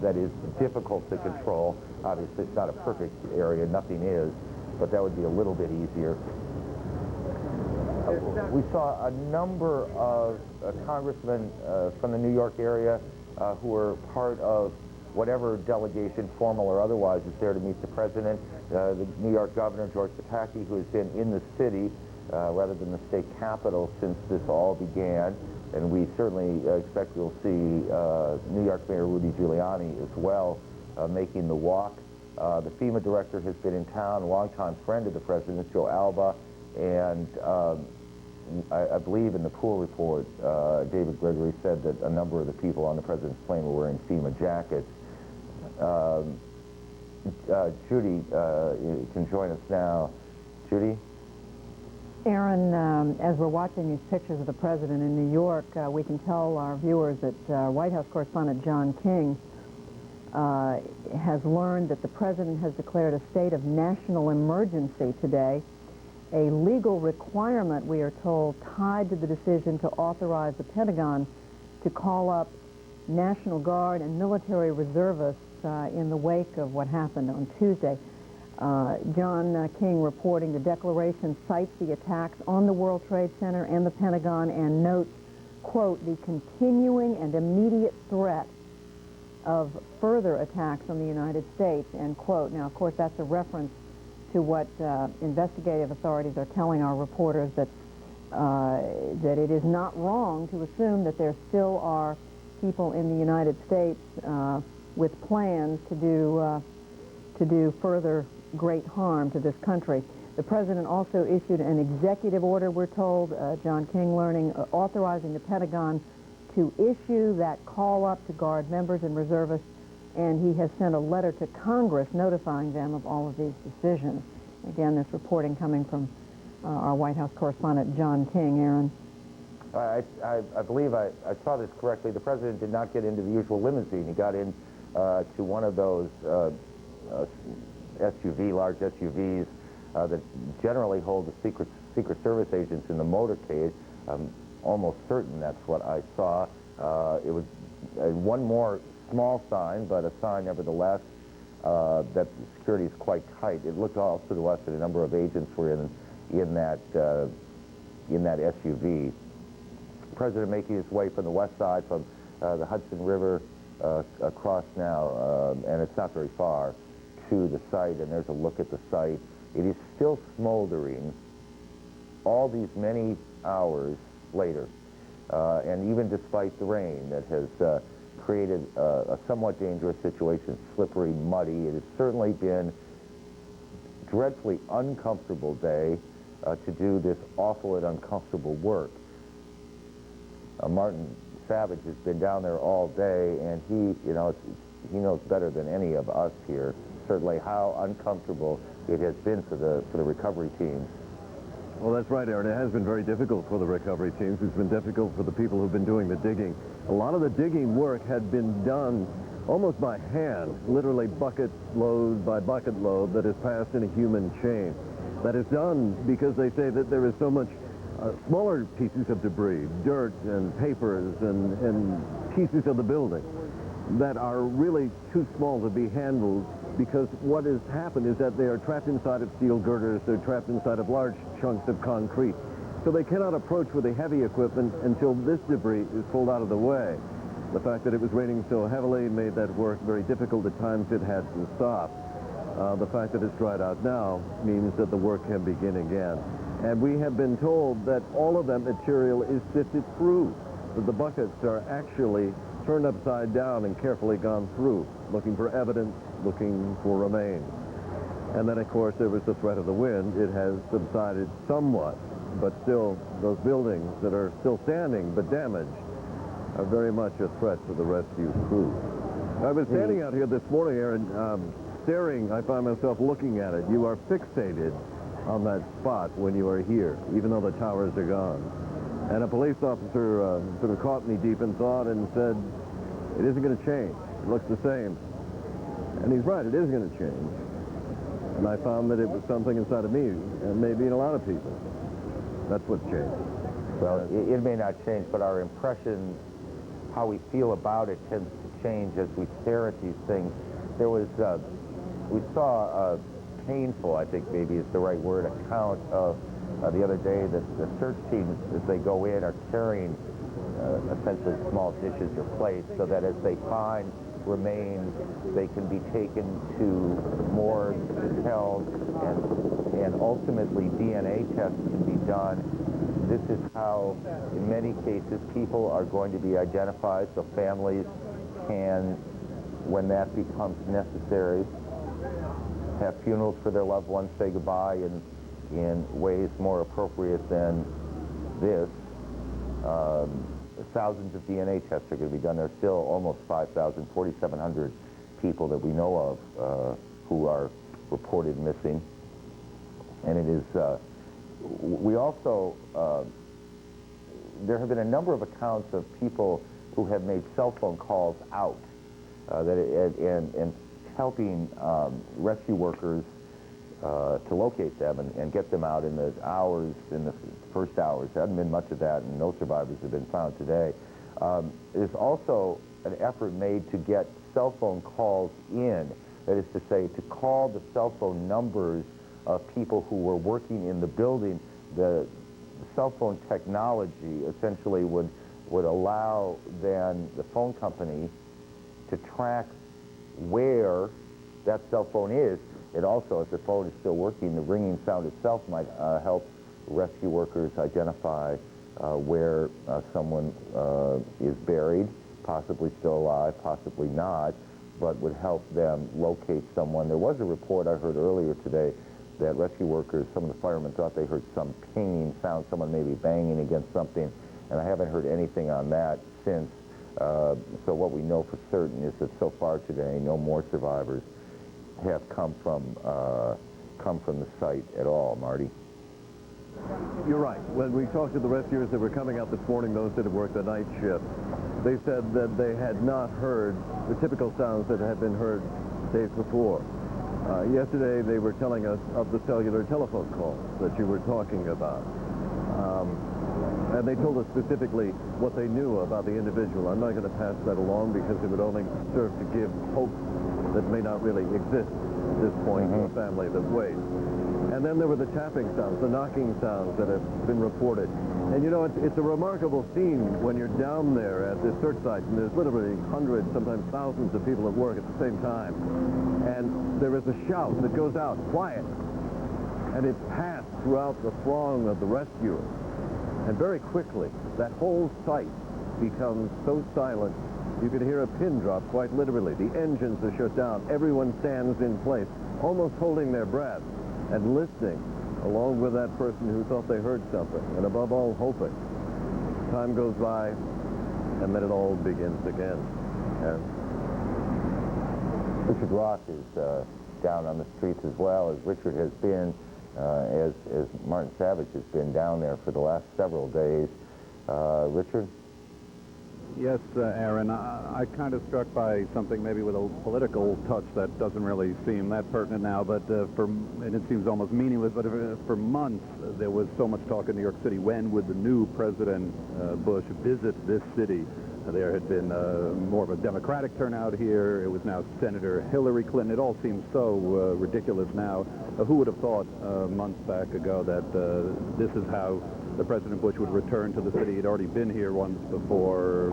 that is difficult to control. Obviously, it's not a perfect area, nothing is, but that would be a little bit easier. We saw a number of congressmen from the New York area who were part of whatever delegation, formal or otherwise, is there to meet the president. The New York governor, George Pataki, who has been in the city rather than the state capitol since this all began. And we certainly expect we'll see New York Mayor Rudy Giuliani as well making the walk. The FEMA director has been in town, a longtime friend of the president, Joe Alba, and I believe in the pool report, David Gregory said that a number of the people on the president's plane were wearing FEMA jackets. Judy can join us now. Judy? Aaron, as we're watching these pictures of the president in New York, we can tell our viewers that White House correspondent John King has learned that the president has declared a state of national emergency today, a legal requirement, we are told, tied to the decision to authorize the Pentagon to call up National Guard and military reservists in the wake of what happened on Tuesday. John King reporting the declaration cites the attacks on the World Trade Center and the Pentagon and notes, quote, the continuing and immediate threat of further attacks on the United States, end quote. Now, of course, that's a reference to what investigative authorities are telling our reporters, that it is not wrong to assume that there still are people in the United States with plans to do further great harm to this country. The president also issued an executive order, we're told, John King learning, authorizing the Pentagon to issue that call up to Guard members and reservists, and he has sent a letter to Congress notifying them of all of these decisions. Again, this reporting coming from our White House correspondent John King. Aaron? I believe I saw this correctly. The president did not get into the usual limousine. He got in to one of those large SUVs that generally hold the Secret Service agents in the motorcade. I'm almost certain that's what I saw. It was one more small sign, but a sign nevertheless that security is quite tight. It looked also to us that a number of agents were in that SUV. The president making his way from the west side, from the Hudson River across now, and it's not very far, to the site, and there's a look at the site. It is still smoldering all these many hours later, and even despite the rain that has created a somewhat dangerous situation, slippery, muddy. It has certainly been a dreadfully uncomfortable day to do this awful and uncomfortable work. Martin Savage has been down there all day, and he knows better than any of us here, certainly, how uncomfortable it has been for the recovery teams. Well, that's right, Aaron. It has been very difficult for the recovery teams. It's been difficult for the people who've been doing the digging. A lot of the digging work had been done almost by hand, literally bucket load by bucket load that is passed in a human chain. That is done because they say that there is so much smaller pieces of debris, dirt and papers and pieces of the building that are really too small to be handled, because what has happened is that they are trapped inside of steel girders, they're trapped inside of large chunks of concrete. So they cannot approach with the heavy equipment until this debris is pulled out of the way. The fact that it was raining so heavily made that work very difficult. At times it had to stop. The fact that it's dried out now means that the work can begin again. And we have been told that all of that material is sifted through, that the buckets are actually turned upside down and carefully gone through, looking for evidence, looking for remains. And then, of course, there was the threat of the wind. It has subsided somewhat, but still, those buildings that are still standing but damaged are very much a threat to the rescue crew. I was standing out here this morning, Aaron, staring. I found myself looking at it. You are fixated on that spot when you are here, even though the towers are gone. And a police officer sort of caught me deep in thought and said, it isn't going to change. It looks the same. And he's right, it is going to change. And I found that it was something inside of me, and maybe in a lot of people. That's what's changed. Well, it may not change, but our impression, how we feel about it, tends to change as we stare at these things. There was, we saw a painful, I think maybe is the right word, account of the other day that the search teams, as they go in, are carrying essentially small dishes or plates so that as they find remains, they can be taken to morgues, hotels, and ultimately DNA tests can be done. This is how, in many cases, people are going to be identified, so families can, when that becomes necessary, have funerals for their loved ones, say goodbye in ways more appropriate than this. Thousands of DNA tests are going to be done. There's still almost 5,000, 4,700 people that we know of who are reported missing. And it is, we also, there have been a number of accounts of people who have made cell phone calls out and helping rescue workers to locate them and get them out in the hours, in the first hours. There hasn't been much of that, and no survivors have been found today. There's also an effort made to get cell phone calls in, that is to say, to call the cell phone numbers of people who were working in the building. The cell phone technology essentially would allow then the phone company to track where that cell phone is. It also, if the phone is still working, the ringing sound itself might help rescue workers identify where someone is buried, possibly still alive, possibly not, but would help them locate someone. There was a report I heard earlier today that rescue workers, some of the firemen thought they heard some pinging sound, someone maybe banging against something, and I haven't heard anything on that since. So what we know for certain is that so far today, no more survivors have come from the site at all, Marty. You're right. When we talked to the rescuers that were coming out this morning, those that had worked the night shift, they said that they had not heard the typical sounds that had been heard days before. Yesterday, they were telling us of the cellular telephone calls that you were talking about. And they told us specifically what they knew about the individual. I'm not going to pass that along because it would only serve to give hope that may not really exist at this point to a family that waits. And then there were the tapping sounds, the knocking sounds that have been reported. And you know, it's a remarkable scene when you're down there at this search site, and there's literally hundreds, sometimes thousands of people at work at the same time. And there is a shout that goes out, quiet. And it's passed throughout the throng of the rescuers. And very quickly, that whole site becomes so silent, you can hear a pin drop quite literally. The engines are shut down. Everyone stands in place, almost holding their breath and listening, along with that person who thought they heard something, and above all, hoping. Time goes by, and then it all begins again. And Richard Roth is down on the streets as well, as Richard has been, as Martin Savage has been down there for the last several days. Richard? Yes, Aaron, I kind of struck by something maybe with a political touch that doesn't really seem that pertinent now, but and it seems almost meaningless, but for months there was so much talk in New York City. When would the new President Bush visit this city? There had been more of a Democratic turnout here. It was now Senator Hillary Clinton. It all seems so ridiculous now. Who would have thought months back ago that this is how the President Bush would return to the city? He'd already been here once before,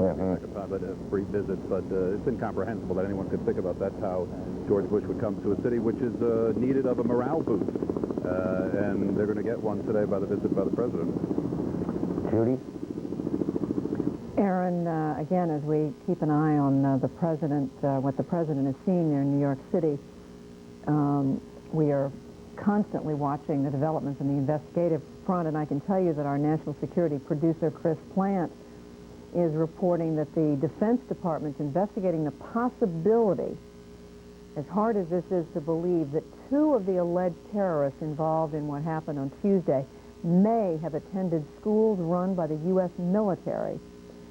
but a brief visit, but it's incomprehensible that anyone could think about that's how George Bush would come to a city which is needed of a morale boost. And they're going to get one today by the visit by the President. Judy? Aaron, again, as we keep an eye on the President, what the President is seeing there in New York City, we are constantly watching the developments in the investigative front, and I can tell you that our national security producer, Chris Plant, is reporting that the Defense Department's investigating the possibility, as hard as this is to believe, that 2 of the alleged terrorists involved in what happened on Tuesday may have attended schools run by the U.S. military.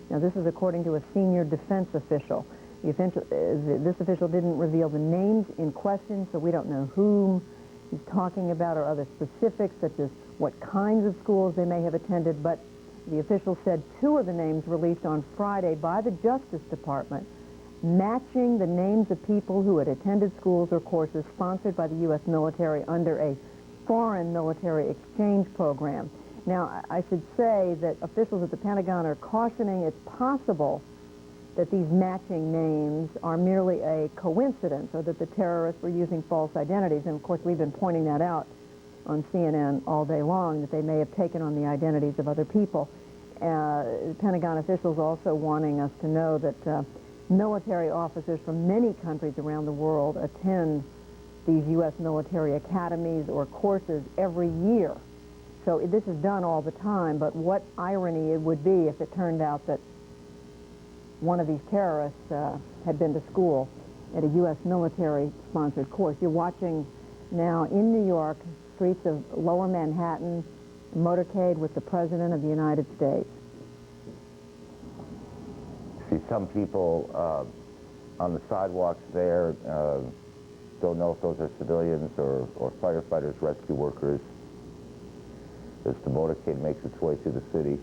Now, this is according to a senior defense official. This official didn't reveal the names in question, so we don't know whom he's talking about or other specifics, such as what kinds of schools they may have attended, but the official said 2 of the names released on Friday by the Justice Department, matching the names of people who had attended schools or courses sponsored by the U.S. military under a foreign military exchange program. Now, I should say that officials at the Pentagon are cautioning it's possible that these matching names are merely a coincidence, or that the terrorists were using false identities. And of course, we've been pointing that out on CNN all day long, that they may have taken on the identities of other people. Pentagon officials also wanting us to know that military officers from many countries around the world attend these U.S. military academies or courses every year. So this is done all the time, but what irony it would be if it turned out that one of these terrorists had been to school at a U.S. military-sponsored course. You're watching now in New York, streets of Lower Manhattan, a motorcade with the President of the United States. See some people on the sidewalks there. Don't know if those are civilians or firefighters, rescue workers, as the motorcade makes its way through the city.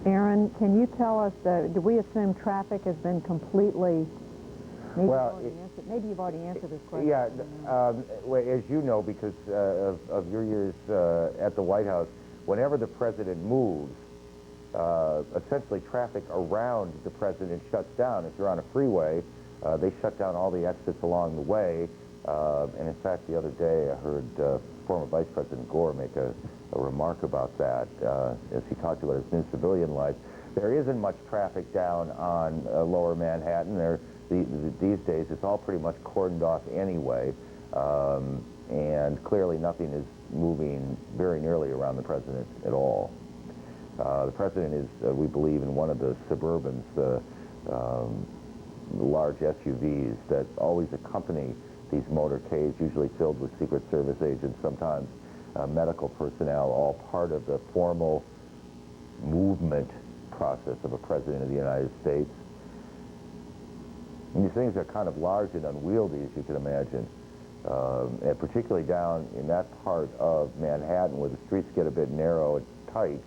Aaron, can you tell us, do we assume traffic has been completely... Maybe you've already answered this question. Yeah, well, as you know, because of your years at the White House, whenever the President moves, essentially traffic around the President shuts down. If you're on a freeway, they shut down all the exits along the way. And in fact, the other day I heard former Vice President Gore make a remark about that as he talked about his new civilian life. There isn't much traffic down on Lower Manhattan. These days, it's all pretty much cordoned off anyway. And clearly nothing is moving very nearly around the President at all. The President is, we believe, in one of the Suburbans, the large SUVs that always accompany these motorcades, usually filled with Secret Service agents, sometimes medical personnel, all part of the formal movement process of a President of the United States. And these things are kind of large and unwieldy, as you can imagine, and particularly down in that part of Manhattan where the streets get a bit narrow and tight.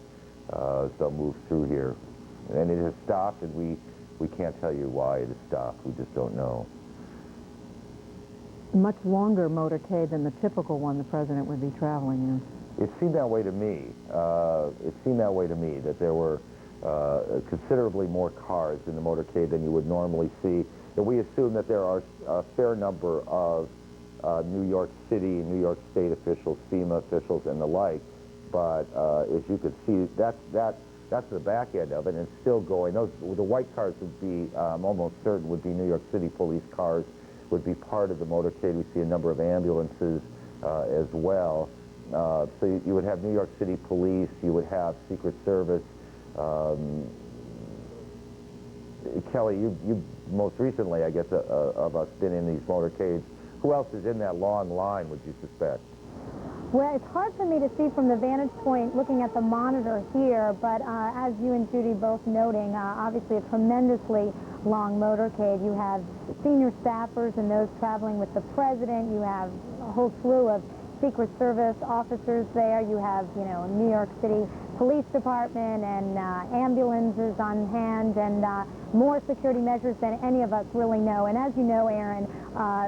They'll move through here. And it has stopped, and we can't tell you why it has stopped. We just don't know. much longer motorcade than the typical one the president would be traveling in. It seemed that way to me. That there were considerably more cars in the motorcade than you would normally see. And we assume that there are a fair number of New York City, New York State officials, FEMA officials, and the like. But as you could see, that's the back end of it, and it's still going. The white cars would be, almost certain, would be New York City police cars, would be part of the motorcade. We see a number of ambulances as well. So you would have New York City police, you would have Secret Service. Kelly, you most recently, I guess, of us been in these motorcades. Who else is in that long line, would you suspect? Well, it's hard for me to see from the vantage point looking at the monitor here, but as you and Judy both noting, obviously a tremendously long motorcade. You have senior staffers and those traveling with the president. You have a whole slew of Secret Service officers there. You have, New York City Police Department and ambulances on hand and more security measures than any of us really know. And as you know, Aaron,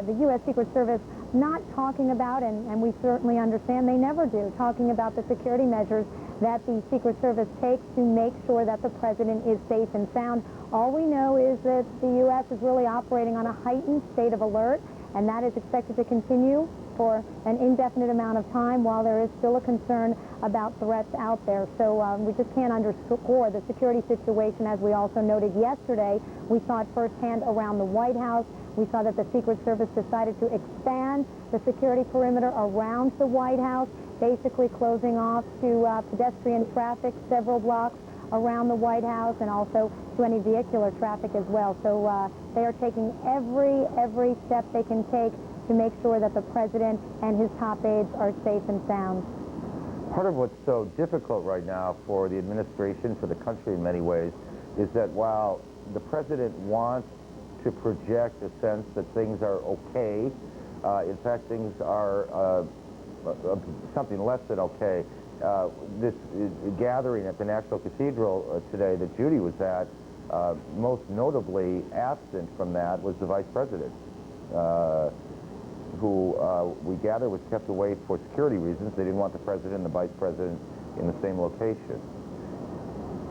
the U.S. Secret Service not talking about, and we certainly understand they never do, talking about the security measures that the Secret Service takes to make sure that the president is safe and sound. All we know is that the U.S. is really operating on a heightened state of alert, and that is expected to continue for an indefinite amount of time while there is still a concern about threats out there. So we just can't underscore the security situation. As we also noted yesterday, we saw it firsthand around the White House. We saw that the Secret Service decided to expand the security perimeter around the White House, basically closing off to pedestrian traffic several blocks around the White House and also to any vehicular traffic as well. So they are taking every step they can take to make sure that the president and his top aides are safe and sound. Part of what's so difficult right now for the administration, for the country in many ways, is that while the president wants to project a sense that things are okay, in fact things are something less than okay. This gathering at the National Cathedral today that Judy was at, most notably absent from that was the Vice President, who we gather was kept away for security reasons. They didn't want the President and the Vice President in the same location.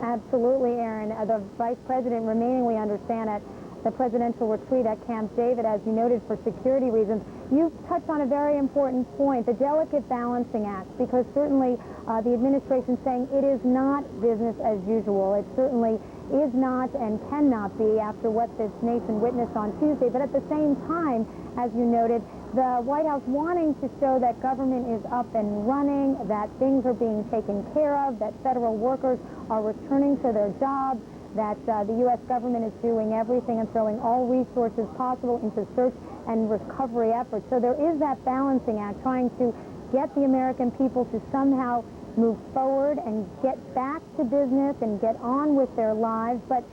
Absolutely, Aaron. The Vice President remaining, we understand, at the presidential retreat at Camp David, as you noted, for security reasons. You touched on a very important point, the delicate balancing act, because certainly the administration saying it is not business as usual. It certainly is not and cannot be after what this nation witnessed on Tuesday. But at the same time, as you noted, the White House wanting to show that government is up and running, that things are being taken care of, that federal workers are returning to their jobs, that the U.S. government is doing everything and throwing all resources possible into search and recovery efforts. So there is that balancing act, trying to get the American people to somehow move forward and get back to business and get on with their lives. But,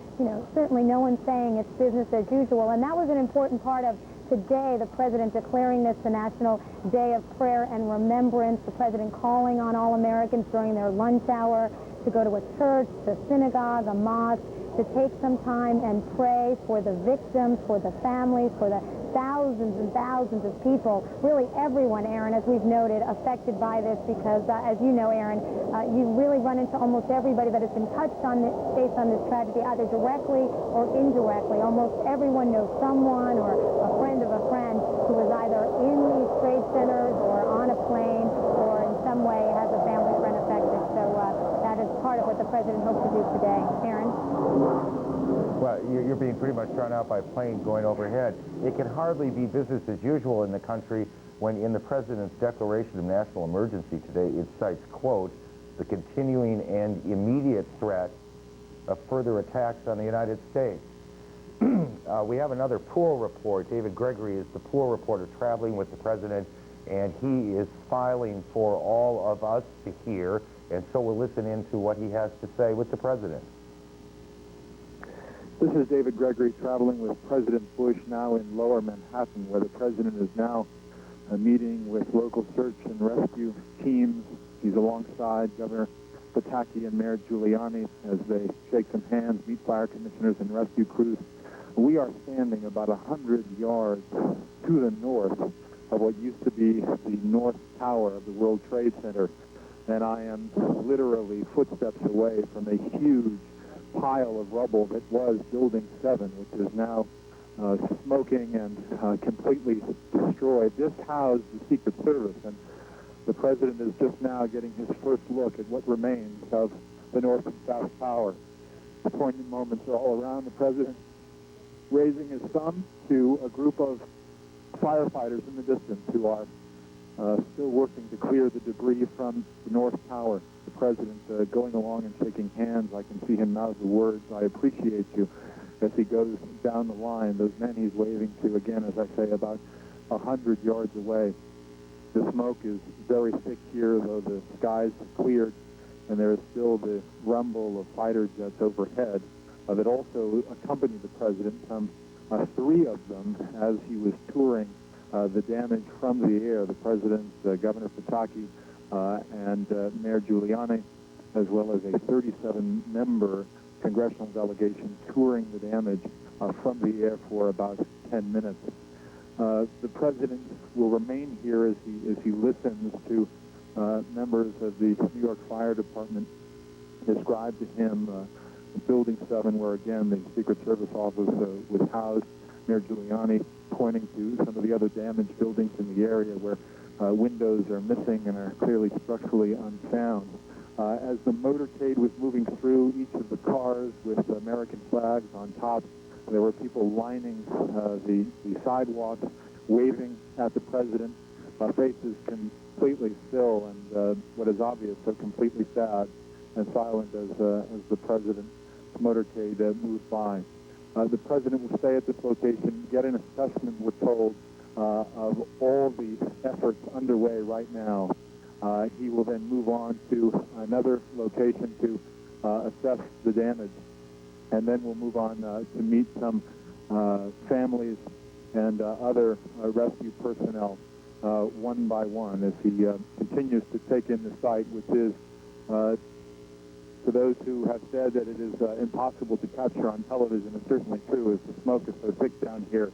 certainly no one's saying it's business as usual. And that was an important part of today, the president declaring this the National Day of Prayer and Remembrance, the president calling on all Americans during their lunch hour to go to a church, a synagogue, a mosque, to take some time and pray for the victims, for the families, for the thousands and thousands of people, really everyone, Aaron, as we've noted, affected by this, because as you know, Aaron, you really run into almost everybody that has been touched on this, based on this tragedy, either directly or indirectly. Almost everyone knows someone or a friend of a friend who was either in these trade centers or on a plane or in some way has a family friend affected. So that is part of what the president hopes to do today. Aaron? Well, you're being pretty much thrown out by planes going overhead. It can hardly be business as usual in the country when in the president's declaration of national emergency today it cites, quote, the continuing and immediate threat of further attacks on the United States. We have another pool report. David Gregory is the pool reporter traveling with the president, and he is filing for all of us to hear, and so we'll listen in to what he has to say with the president. This is David Gregory traveling with President Bush now in Lower Manhattan, where the president is now meeting with local search and rescue teams. He's alongside Governor Pataki and Mayor Giuliani as they shake some hands, meet fire commissioners and rescue crews. We are standing about 100 yards to the north of what used to be the North Tower of the World Trade Center, and I am literally footsteps away from a huge pile of rubble that was Building 7, which is now smoking and completely destroyed. This housed the Secret Service, and the President is just now getting his first look at what remains of the North and South Tower. The poignant moments are all around. The President raising his thumb to a group of firefighters in the distance who are still working to clear the debris from the North Tower. The President going along and shaking hands. I can see him mouth the words, "I appreciate you," as he goes down the line. Those men he's waving to, again, as I say, about 100 yards away. The smoke is very thick here, though the skies have cleared, and there is still the rumble of fighter jets overhead that also accompanied the President, some 3 of them, as he was touring the damage from the air. The President, Governor Pataki, and Mayor Giuliani, as well as a 37-member congressional delegation touring the damage from the air for about 10 minutes. The President will remain here as he listens to members of the New York Fire Department describe to him Building 7, where, again, the Secret Service office was housed. Mayor Giuliani pointing to some of the other damaged buildings in the area where windows are missing and are clearly structurally unsound. As the motorcade was moving through each of the cars with American flags on top, there were people lining the sidewalks, waving at the President, faces completely still and what is obvious, so completely sad and silent as the President's motorcade moved by. The President will stay at this location, get an assessment, we're told, of all the efforts underway right now. He will then move on to another location to assess the damage, and then we'll move on to meet some families and other rescue personnel one by one as he continues to take in the site, which is, for those who have said that it is impossible to capture on television, it's certainly true, as the smoke is so thick down here,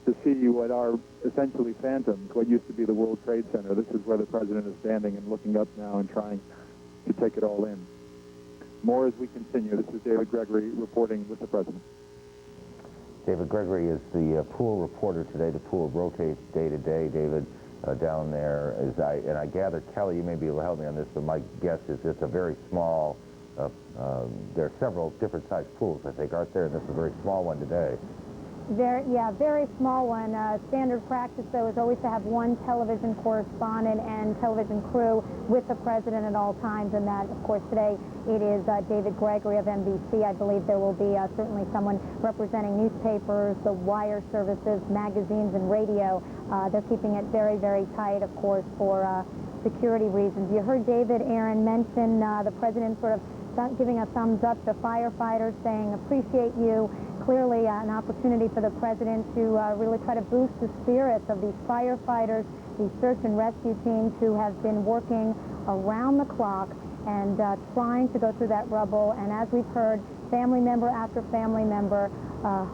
to see what are essentially phantoms, what used to be the World Trade Center. This is where the President is standing and looking up now and trying to take it all in. More as we continue. This is David Gregory reporting with the President. David Gregory is the pool reporter today. The pool rotates day to day, David, down there. And I gather, Kelly, you may be able to help me on this, but my guess is it's a very small, there are several different sized pools, I think, aren't there? And this is a very small one today. Very small one. Standard practice, though, is always to have one television correspondent and television crew with the President at all times, and that, of course, today it is David Gregory of NBC. I believe there will be certainly someone representing newspapers, the wire services, magazines, and radio. They're keeping it very, very tight, of course, for security reasons. You heard David Aaron mention the President sort of giving a thumbs up to firefighters, saying, appreciate you. Clearly an opportunity for the President to really try to boost the spirits of these firefighters, these search and rescue teams who have been working around the clock and trying to go through that rubble. And as we've heard, family member after family member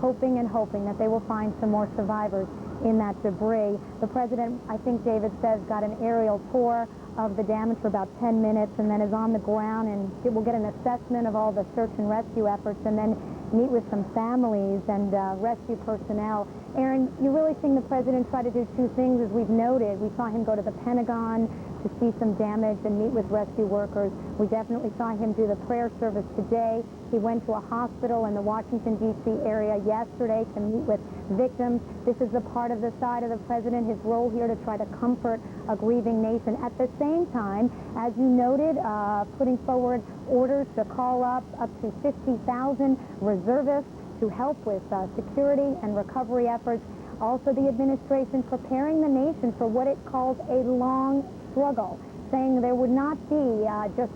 hoping and hoping that they will find some more survivors in that debris. The President, I think David says, got an aerial tour of the damage for about 10 minutes and then is on the ground and will get an assessment of all the search and rescue efforts and then meet with some families and rescue personnel. Aaron, you're really seeing the President try to do 2 things, as we've noted. We saw him go to the Pentagon to see some damage and meet with rescue workers. We definitely saw him do the prayer service today. He went to a hospital in the Washington, D.C. area yesterday to meet with victims. This is the part of the side of the President, his role here to try to comfort a grieving nation. At the same time, as you noted, putting forward orders to call up to 50,000 reservists to help with security and recovery efforts. Also, the administration preparing the nation for what it calls a long struggle, saying there would not be just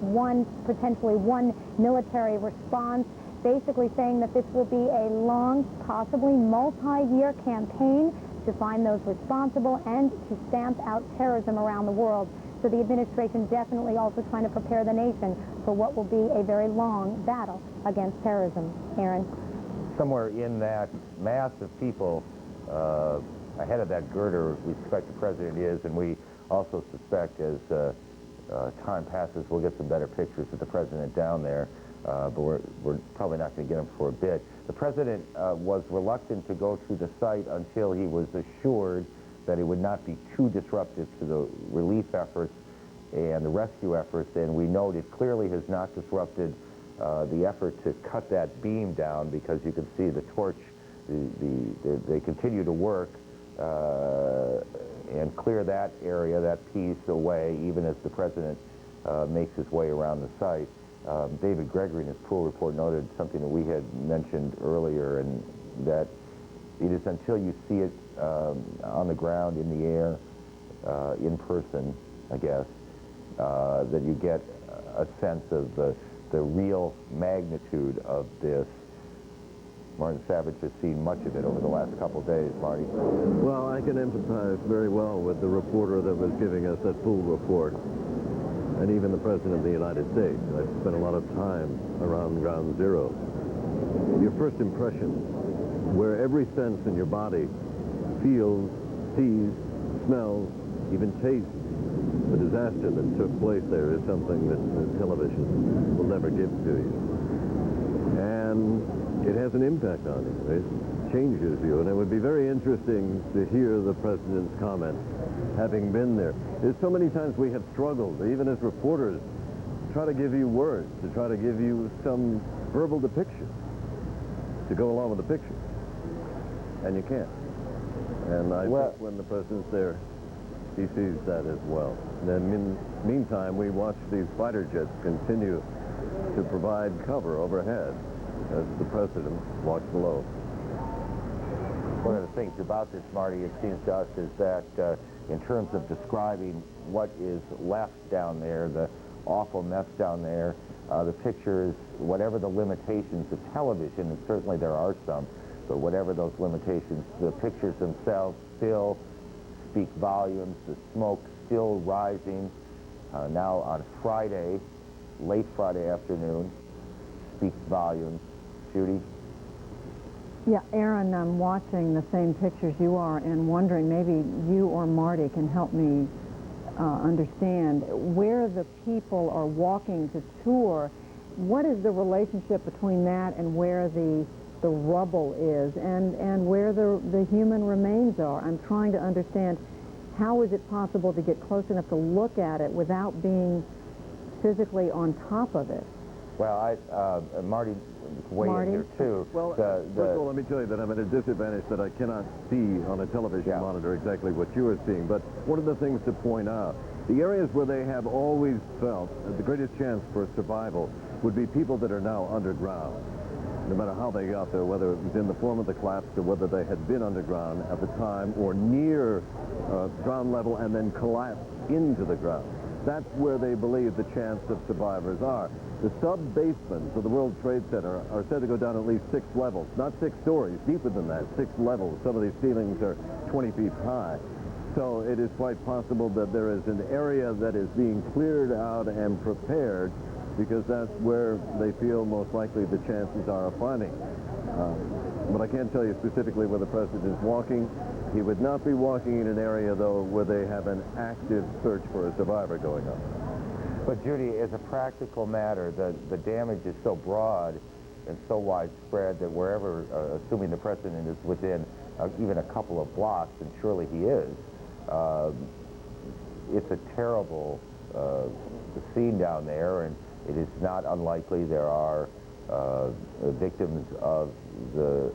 potentially one military response, basically saying that this will be a long, possibly multi-year campaign to find those responsible and to stamp out terrorism around the world. So the administration definitely also trying to prepare the nation for what will be a very long battle against terrorism. Aaron? Somewhere in that mass of people ahead of that girder we suspect the president is, and we also suspect as time passes we'll get some better pictures of the president down there, but we're probably not going to get him for a bit. The president was reluctant to go to the site until he was assured that it would not be too disruptive to the relief efforts and the rescue efforts, and we note it clearly has not disrupted the effort to cut that beam down, because you can see the torch, they continue to work and clear that area, that piece away, even as the president makes his way around the site. David Gregory in his pool report noted something that we had mentioned earlier, and that it is until you see it on the ground, in the air, in person, I guess, that you get a sense of the real magnitude of this. Martin Savage has seen much of it over the last couple of days. Marty? Well, I can empathize very well with the reporter that was giving us that pool report, and even the President of the United States. I've spent a lot of time around Ground Zero. Your first impression, where every sense in your body feels, sees, smells, even tastes the disaster that took place there, is something that television will never give to you. And it has an impact on you. It changes you. And it would be very interesting to hear the president's comments, having been there. There's so many times we have struggled, even as reporters, to try to give you words, to try to give you some verbal depiction to go along with the picture. And you can't. And I think when the president's there, he sees that as well. And then in the meantime, we watch these fighter jets continue to provide cover overhead as the president walks below. One of the things about this, Marty, it seems to us, is that in terms of describing what is left down there, the awful mess down there, the pictures, whatever the limitations of television, and certainly there are some, but whatever those limitations, the pictures themselves still speak volumes. The smoke still rising now on Friday, late Friday afternoon, speaks volumes. Judy? Yeah, Aaron, I'm watching the same pictures you are and wondering, maybe you or Marty can help me understand where the people are walking to tour. What is the relationship between that and where the rubble is, and where the human remains are? I'm trying to understand, how is it possible to get close enough to look at it without being physically on top of it? Well, Marty weigh in here too. Well, first of all, let me tell you that I'm at a disadvantage that I cannot see on a television monitor exactly what you are seeing. But one of the things to point out, the areas where they have always felt that the greatest chance for survival would be people that are now underground. No matter how they got there, whether it was in the form of the collapse or whether they had been underground at the time or near ground level and then collapsed into the ground. That's where they believe the chance of survivors are. The sub-basements of the World Trade Center are said to go down at least 6 levels, not 6 stories, deeper than that, 6 levels. Some of these ceilings are 20 feet high. So it is quite possible that there is an area that is being cleared out and prepared, because that's where they feel most likely the chances are of finding. But I can't tell you specifically where the president is walking. He would not be walking in an area, though, where they have an active search for a survivor going on. But, Judy, as a practical matter, the damage is so broad and so widespread that wherever, assuming the president is within even a couple of blocks, and surely he is, it's a terrible scene down there, and it is not unlikely there are victims of the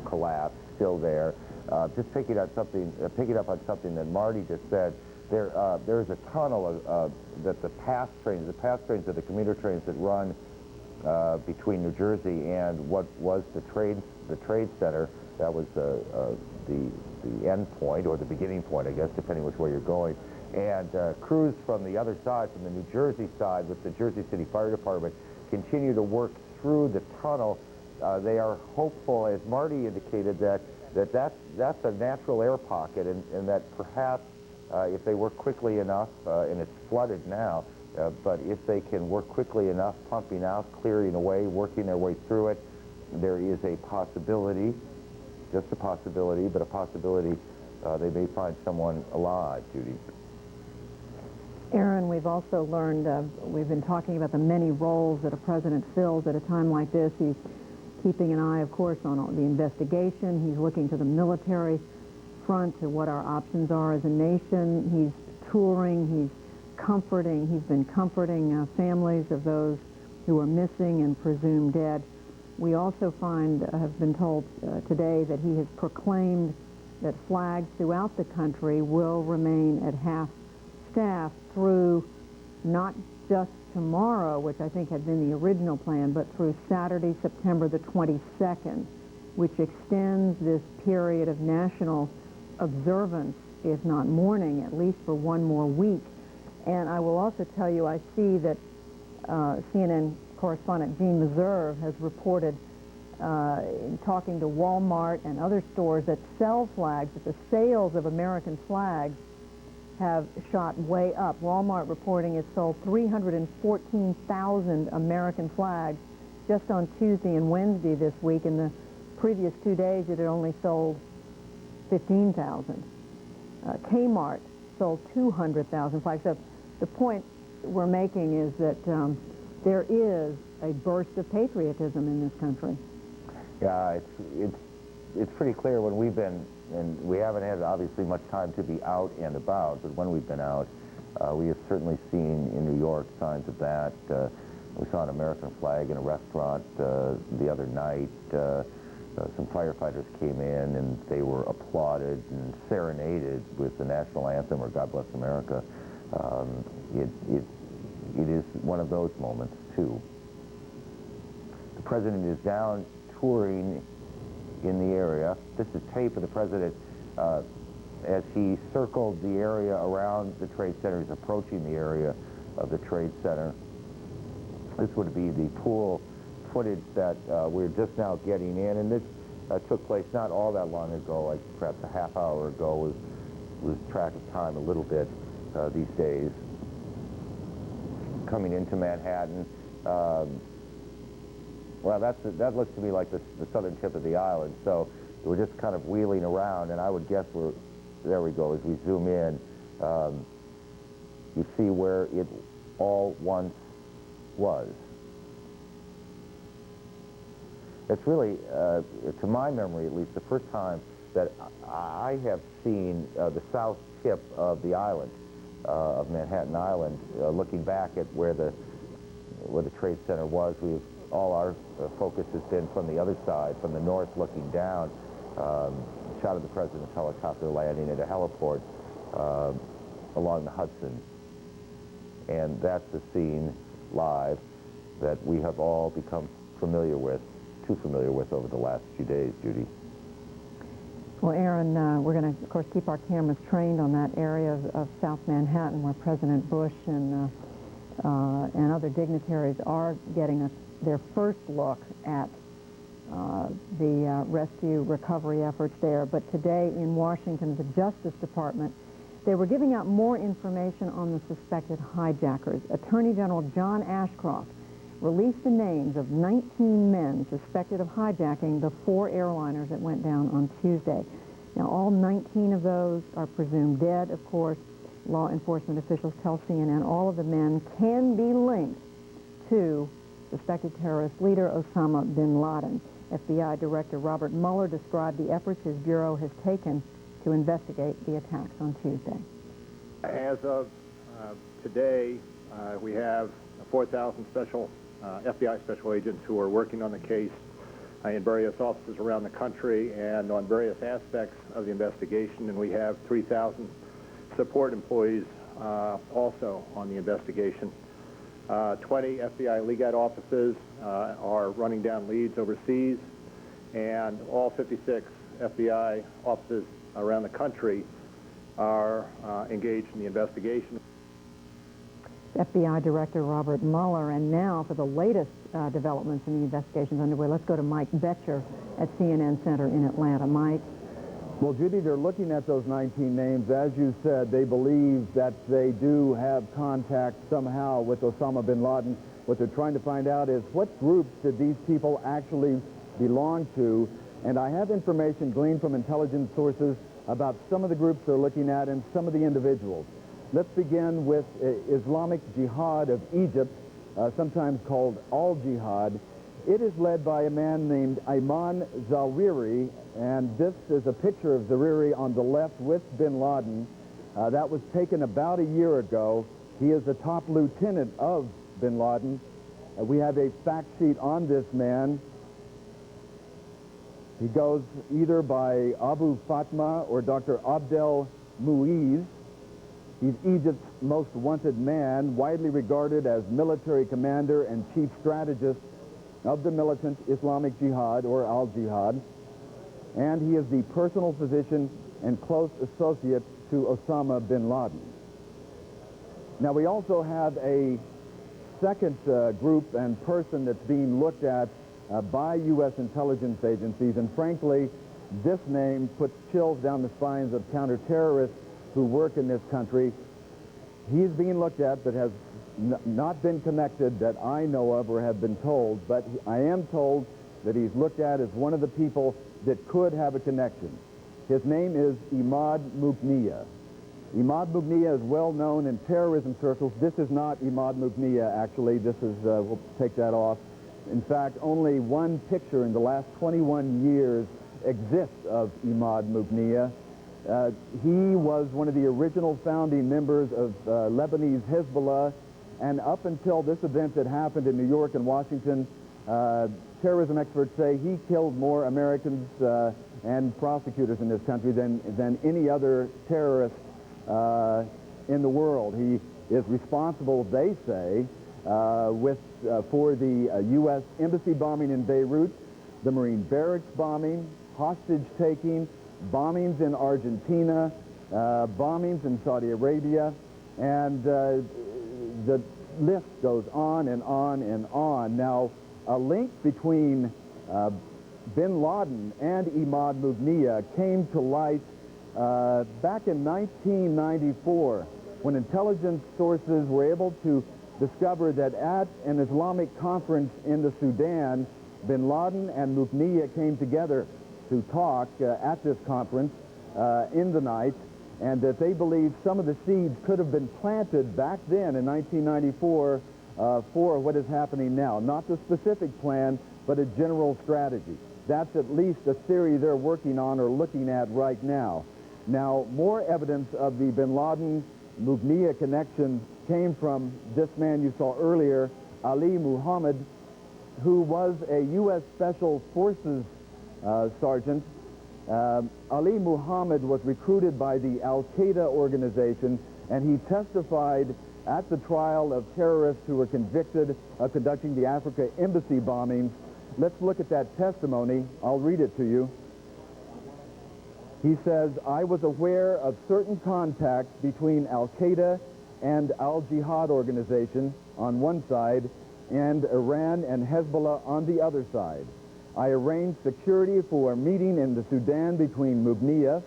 collapse still there. Just picking up on something that Marty just said, there is a tunnel that the pass trains are the commuter trains that run between New Jersey and what was the trade center. That was the end point, or the beginning point, I guess, depending which way you're going. And crews from the other side, from the New Jersey side, with the Jersey City Fire Department, continue to work through the tunnel. They are hopeful, as Marty indicated, that's a natural air pocket, and that perhaps if they work quickly enough, and it's flooded now, but if they can work quickly enough, pumping out, clearing away, working their way through it, there is a possibility just a possibility, but a possibility they may find someone alive, Judy. Aaron, we've also learned, we've been talking about the many roles that a president fills at a time like this. He's keeping an eye, of course, on the investigation. He's looking to the military front, to what our options are as a nation. He's touring, he's comforting, he's been comforting families of those who are missing and presumed dead. We also have been told today that he has proclaimed that flags throughout the country will remain at half-staff through not just tomorrow, which I think had been the original plan, but through Saturday, September the 22nd, which extends this period of national observance, if not mourning, at least for one more week. And I will also tell you, I see that CNN correspondent Jean Meserve has reported in talking to Walmart and other stores that sell flags, that the sales of American flags have shot way up. Walmart reporting it sold 314,000 American flags just on Tuesday and Wednesday this week. In the previous 2 days, it had only sold 15,000. Kmart sold 200,000 flags. So the point we're making is that there is a burst of patriotism in this country. Yeah, it's pretty clear when we've been, and we haven't had obviously much time to be out and about, but when we've been out, we have certainly seen in New York signs of that. We saw an American flag in a restaurant the other night. Some firefighters came in and they were applauded and serenaded with the national anthem or God Bless America. It is one of those moments, too. The president is down touring in the area. This is tape of the president as he circled the area around the Trade Center. He's approaching the area of the Trade Center. This would be the pool footage that we're just now getting in, and this took place not all that long ago, like perhaps a half hour ago. Lose track of time a little bit these days. Coming into Manhattan, well, that looks to me like the southern tip of the island. So we're just kind of wheeling around, and I would guess there we go. As we zoom in, you see where it all once was. It's really, to my memory at least, the first time that I have seen the south tip of the island, of Manhattan Island, looking back at where the Trade Center was. All our focus has been from the other side, from the north looking down. Shot of the president's helicopter landing at a heliport along the Hudson. And that's a scene live that we have all become familiar with, too familiar with over the last few days, Judy. Well, Aaron, we're going to, of course, keep our cameras trained on that area of South Manhattan where President Bush and other dignitaries are getting their first look at the rescue recovery efforts there. But today in Washington, the Justice Department, they were giving out more information on the suspected hijackers. Attorney General John Ashcroft released the names of 19 men suspected of hijacking the 4 airliners that went down on Tuesday. Now, all 19 of those are presumed dead, of course. Law enforcement officials tell CNN all of the men can be linked to suspected terrorist leader Osama bin Laden. FBI Director Robert Mueller described the efforts his bureau has taken to investigate the attacks on Tuesday. As of today, we have 4,000 FBI special agents who are working on the case in various offices around the country and on various aspects of the investigation, and we have 3,000 support employees also on the investigation. 20 FBI legal offices are running down leads overseas, and all 56 FBI offices around the country are engaged in the investigation. FBI Director Robert Mueller, and now for the latest developments in the investigations underway, let's go to Mike Betcher at CNN Center in Atlanta. Mike. Well, Judy, they're looking at those 19 names. As you said, they believe that they do have contact somehow with Osama bin Laden. What they're trying to find out is what groups did these people actually belong to. And I have information gleaned from intelligence sources about some of the groups they're looking at and some of the individuals. Let's begin with Islamic Jihad of Egypt, sometimes called Al-Jihad. It is led by a man named Ayman Zawahiri, and this is a picture of Zawahiri on the left with bin Laden. That was taken about a year ago. He is the top lieutenant of bin Laden. We have a fact sheet on this man. He goes either by Abu Fatma or Dr. Abdel Muiz. He's Egypt's most wanted man, widely regarded as military commander and chief strategist of the militant Islamic Jihad, or Al-Jihad. And he is the personal physician and close associate to Osama bin Laden. Now, we also have a second group and person that's being looked at by U.S. intelligence agencies, and frankly, this name puts chills down the spines of counter-terrorists who work in this country. He's being looked at but has not been connected that I know of or have been told, but I am told that he's looked at as one of the people that could have a connection. His name is Imad Mughniyeh. Imad Mughniyeh is well known in terrorism circles. This is not Imad Mughniyeh, actually. This is, we'll take that off. In fact, only one picture in the last 21 years exists of Imad Mughniyeh. He was one of the original founding members of Lebanese Hezbollah, and up until this event that happened in New York and Washington, terrorism experts say he killed more Americans and prosecutors in this country than any other terrorist in the world. He is responsible, they say, for the U.S. embassy bombing in Beirut, the Marine barracks bombing, hostage-taking, bombings in Argentina, bombings in Saudi Arabia, and the list goes on and on and on. Now, a link between bin Laden and Imad Mughniyeh came to light back in 1994 when intelligence sources were able to discover that at an Islamic conference in the Sudan, bin Laden and Mughniyeh came together to talk at this conference in the night, and that they believe some of the seeds could have been planted back then in 1994 for what is happening now. Not the specific plan, but a general strategy. That's at least a theory they're working on or looking at right now. Now, more evidence of the bin Laden-Mughniyeh connection came from this man you saw earlier, Ali Muhammad, who was a U.S. Special Forces sergeant. Ali Muhammad was recruited by the Al-Qaeda organization, and he testified at the trial of terrorists who were convicted of conducting the Africa embassy bombings. Let's look at that testimony. I'll read it to you. He says, "I was aware of certain contacts between Al-Qaeda and Al-Jihad organization on one side and Iran and Hezbollah on the other side. I arranged security for a meeting in the Sudan between Mughniyeh,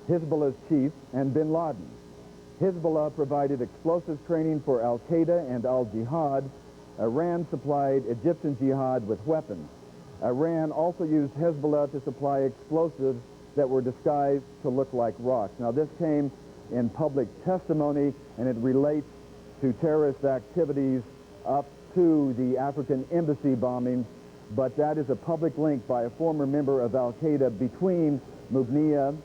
Hezbollah's chief, and bin Laden. Hezbollah provided explosives training for Al-Qaeda and Al-Jihad. Iran supplied Egyptian Jihad with weapons. Iran also used Hezbollah to supply explosives that were disguised to look like rocks." Now, this came in public testimony, and it relates to terrorist activities up to the African embassy bombings, but that is a public link by a former member of Al-Qaeda between Mughniyeh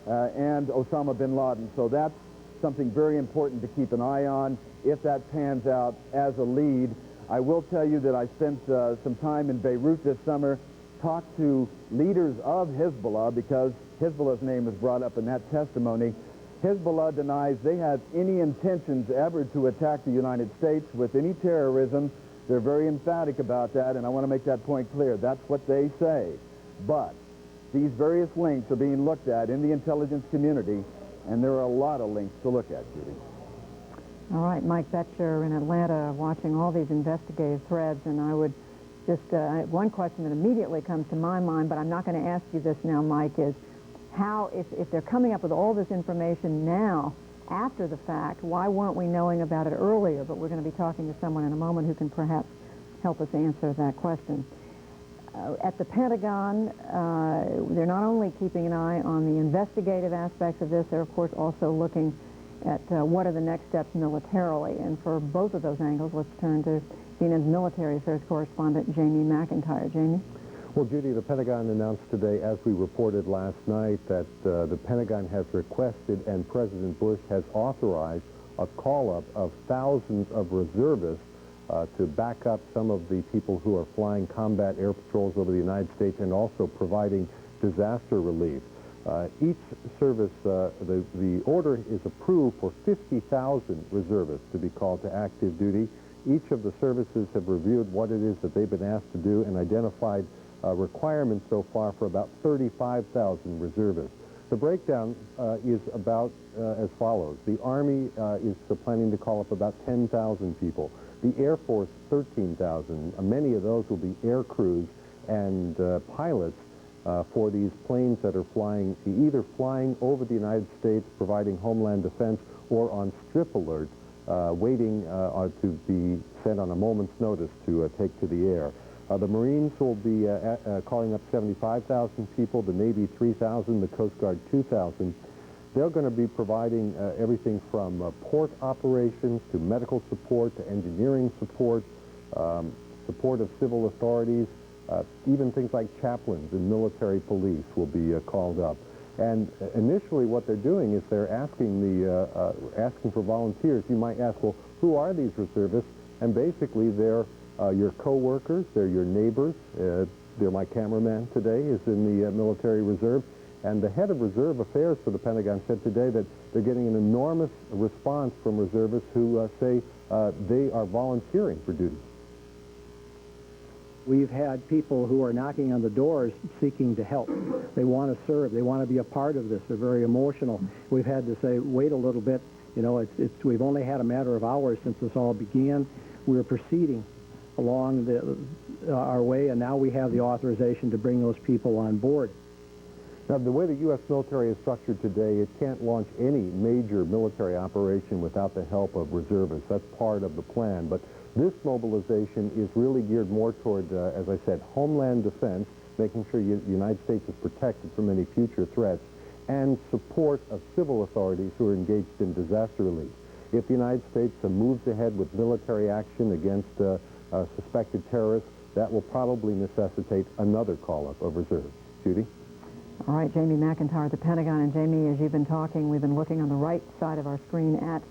and Osama bin Laden. So that's something very important to keep an eye on if that pans out as a lead. I will tell you that I spent some time in Beirut this summer, talked to leaders of Hezbollah, because Hezbollah's name was brought up in that testimony. Hezbollah denies they have any intentions ever to attack the United States with any terrorism. They're very emphatic about that, and I want to make that point clear. That's what they say. But these various links are being looked at in the intelligence community, and there are a lot of links to look at, Judy. All right, Mike Betcher in Atlanta watching all these investigative threads, and I would just, one question that immediately comes to my mind, but I'm not going to ask you this now, Mike, is how, if they're coming up with all this information now, after the fact, why weren't we knowing about it earlier? But we're going to be talking to someone in a moment who can perhaps help us answer that question. At the Pentagon, they're not only keeping an eye on the investigative aspects of this, they're of course also looking at what are the next steps militarily. And for both of those angles, let's turn to CNN's military affairs correspondent, Jamie McIntyre. Jamie? Well, Judy, the Pentagon announced today, as we reported last night, that the Pentagon has requested and President Bush has authorized a call-up of thousands of reservists to back up some of the people who are flying combat air patrols over the United States and also providing disaster relief. Each service, the order is approved for 50,000 reservists to be called to active duty. Each of the services have reviewed what it is that they've been asked to do and identified requirements so far for about 35,000 reservists. The breakdown is about as follows. The Army is planning to call up about 10,000 people. The Air Force, 13,000. Many of those will be air crews and pilots for these planes that are flying, either flying over the United States, providing homeland defense, or on strip alert, waiting to be sent on a moment's notice to take to the air. The Marines will be calling up 75,000 people, the Navy 3,000, the Coast Guard 2,000. They're going to be providing everything from port operations to medical support to engineering support, support of civil authorities, even things like chaplains and military police will be called up. And initially what they're doing is they're asking for volunteers. You might ask, well, who are these reservists? And basically they're your co-workers, they're your neighbors. They're my cameraman today is in the military reserve. And the head of Reserve Affairs for the Pentagon said today that they're getting an enormous response from reservists who say they are volunteering for duty. We've had people who are knocking on the doors seeking to help. They want to serve. They want to be a part of this. They're very emotional. We've had to say, wait a little bit. You know, we've only had a matter of hours since this all began. We're proceeding along our way, and now we have the authorization to bring those people on board. Now, the way the U.S. military is structured today, it can't launch any major military operation without the help of reservists. That's part of the plan. But this mobilization is really geared more toward, as I said, homeland defense, making sure the United States is protected from any future threats, and support of civil authorities who are engaged in disaster relief. If the United States moves ahead with military action against suspected terrorists, that will probably necessitate another call-up of reserves. Judy? All right, Jamie McIntyre at the Pentagon. And Jamie, as you've been talking, we've been looking on the right side of our screen at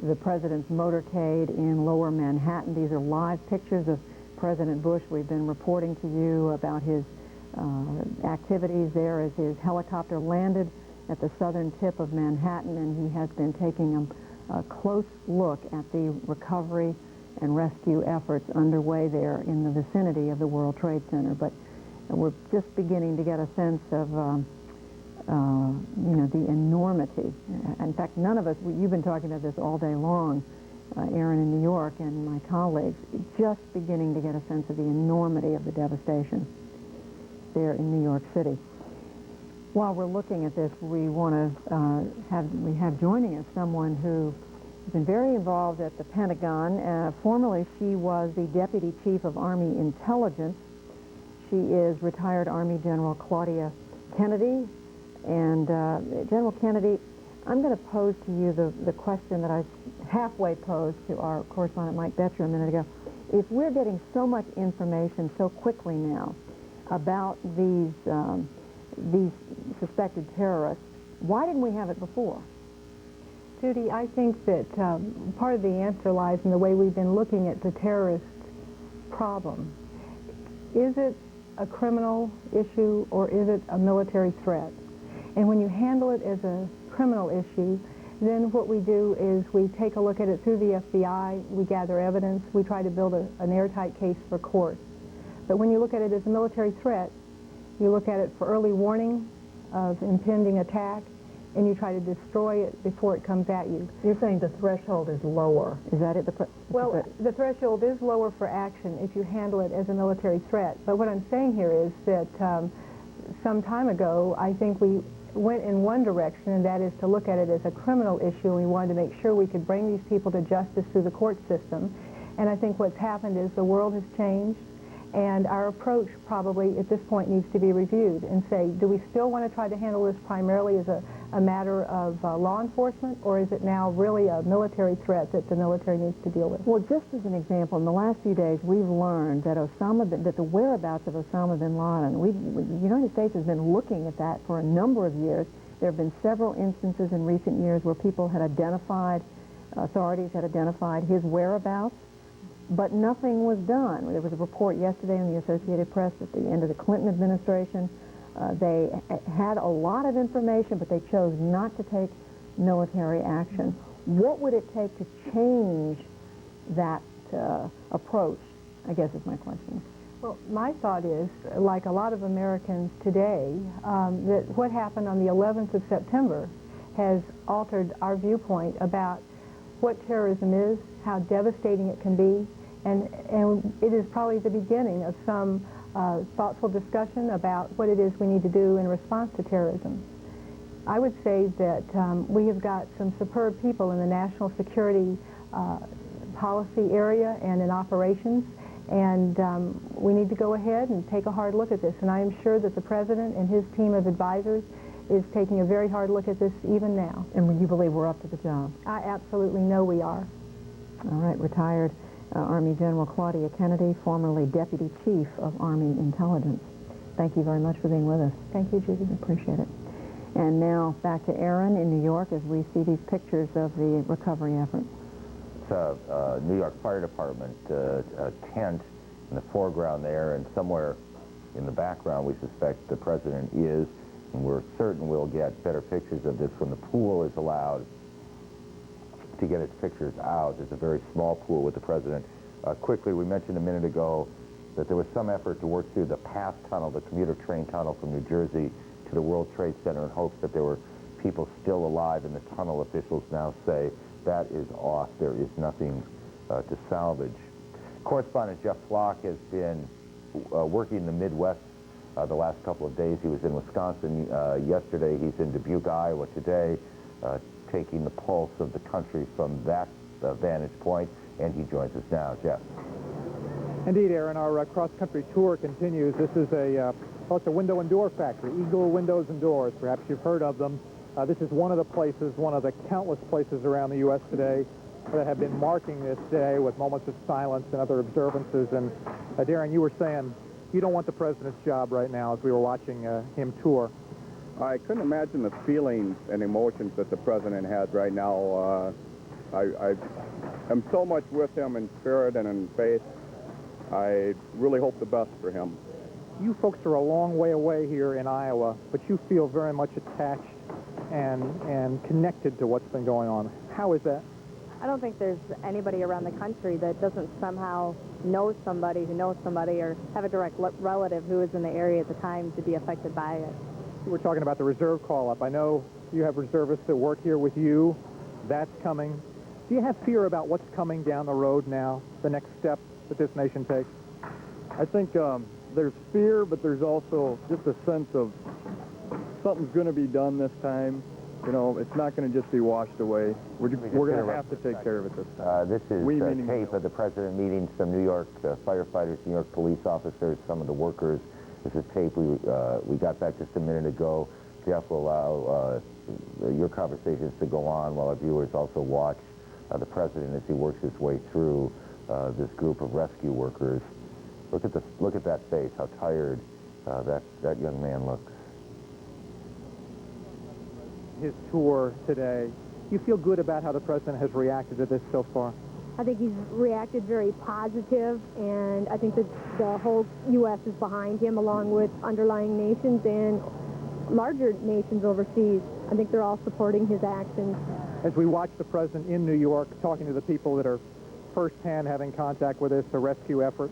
the president's motorcade in lower Manhattan. These are live pictures of President Bush. We've been reporting to you about his activities there as his helicopter landed at the southern tip of Manhattan, and he has been taking a close look at the recovery and rescue efforts underway there in the vicinity of the World Trade Center. But we're just beginning to get a sense of, you know, the enormity. In fact, none of us, you've been talking about this all day long, Aaron in New York and my colleagues, just beginning to get a sense of the enormity of the devastation there in New York City. While we're looking at this, we want to have joining us someone who has been very involved at the Pentagon. Formerly, she was the Deputy Chief of Army Intelligence. She is retired Army General Claudia Kennedy. And General Kennedy, I'm going to pose to you the question that I halfway posed to our correspondent Mike Betcher a minute ago. If we're getting so much information so quickly now about these suspected terrorists, why didn't we have it before? Judy, I think that part of the answer lies in the way we've been looking at the terrorist problem. Is it a criminal issue or is it a military threat? And when you handle it as a criminal issue, then what we do is we take a look at it through the FBI, we gather evidence, we try to build an airtight case for court. But when you look at it as a military threat, you look at it for early warning of impending attack, and you try to destroy it before it comes at you. You're saying the threshold is lower. Is that it? Well, the threshold is lower for action if you handle it as a military threat. But what I'm saying here is that some time ago, I think we went in one direction, and that is to look at it as a criminal issue. We wanted to make sure we could bring these people to justice through the court system. And I think what's happened is the world has changed, And our approach probably at this point needs to be reviewed and say, do we still want to try to handle this primarily as a matter of law enforcement, or is it now really a military threat that the military needs to deal with? Well, just as an example, in the last few days, we've learned that that the whereabouts of Osama bin Laden, the United States has been looking at that for a number of years. There have been several instances in recent years where people had identified, authorities had identified his whereabouts, but nothing was done. There was a report yesterday in the Associated Press at the end of the Clinton administration. They had a lot of information, but they chose not to take military action. What would it take to change that approach, I guess is my question. Well, my thought is, like a lot of Americans today, that what happened on the 11th of September has altered our viewpoint about what terrorism is, how devastating it can be, and it is probably the beginning of some thoughtful discussion about what it is we need to do in response to terrorism. I would say that we have got some superb people in the national security policy area and in operations, and we need to go ahead and take a hard look at this. And I am sure that the President and his team of advisors is taking a very hard look at this even now. And you believe we're up to the job? I absolutely know we are. All right, retired Army General Claudia Kennedy, formerly Deputy Chief of Army Intelligence. Thank you very much for being with us. Thank you, Judy. Appreciate it. And now back to Aaron in New York as we see these pictures of the recovery effort. It's a New York Fire Department tent in the foreground there, and somewhere in the background we suspect the President is, and we're certain we'll get better pictures of this when the pool is allowed to get its pictures out. It's a very small pool with the President. Quickly, we mentioned a minute ago that there was some effort to work through the PATH tunnel, the commuter train tunnel from New Jersey to the World Trade Center, in hopes that there were people still alive in the tunnel. Officials now say that is off. There is nothing to salvage. Correspondent Jeff Flock has been working in the Midwest the last couple of days. He was in Wisconsin yesterday. He's in Dubuque, Iowa today, taking the pulse of the country from that vantage point, and he joins us now. Jeff. Indeed, Aaron, our cross-country tour continues. This is it's a window and door factory, Eagle Windows and Doors. Perhaps you've heard of them. This is one of the places, one of the countless places around the U.S. today that have been marking this day with moments of silence and other observances. And Darren, you were saying you don't want the President's job right now as we were watching him tour. I couldn't imagine the feelings and emotions that the President has right now. I am so much with him in spirit and in faith. I really hope the best for him. You folks are a long way away here in Iowa, but you feel very much attached and connected to what's been going on. How is that? I don't think there's anybody around the country that doesn't somehow know somebody who knows somebody or have a direct relative who was in the area at the time to be affected by it. We're talking about the reserve call-up. I know you have reservists that work here with you. That's coming. Do you have fear about what's coming down the road now, the next step that this nation takes? I think there's fear, but there's also just a sense of something's going to be done this time. You know, it's not going to just be washed away. We're going to have to take care of it this time. This is a tape of the President meeting some New York firefighters, New York police officers, some of the workers. This is tape we got back just a minute ago. Jeff will allow your conversations to go on while our viewers also watch the President as he works his way through this group of rescue workers. Look at that face, how tired that young man looks. His tour today, you feel good about how the President has reacted to this so far? I think he's reacted very positive, and I think that the whole U.S. is behind him, along with underlying nations and larger nations overseas. I think they're all supporting his actions. As we watch the President in New York, talking to the people that are firsthand having contact with this, the rescue effort,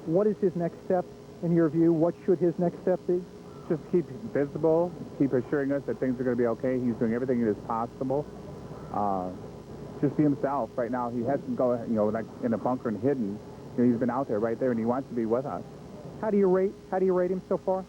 what is his next step, in your view? What should his next step be? Just keep visible, keep assuring us that things are going to be okay. He's doing everything that is possible. Just be himself. Right now, he hasn't go, like in a bunker and hidden. He's been out there right there, and he wants to be with us. How do you rate him so far?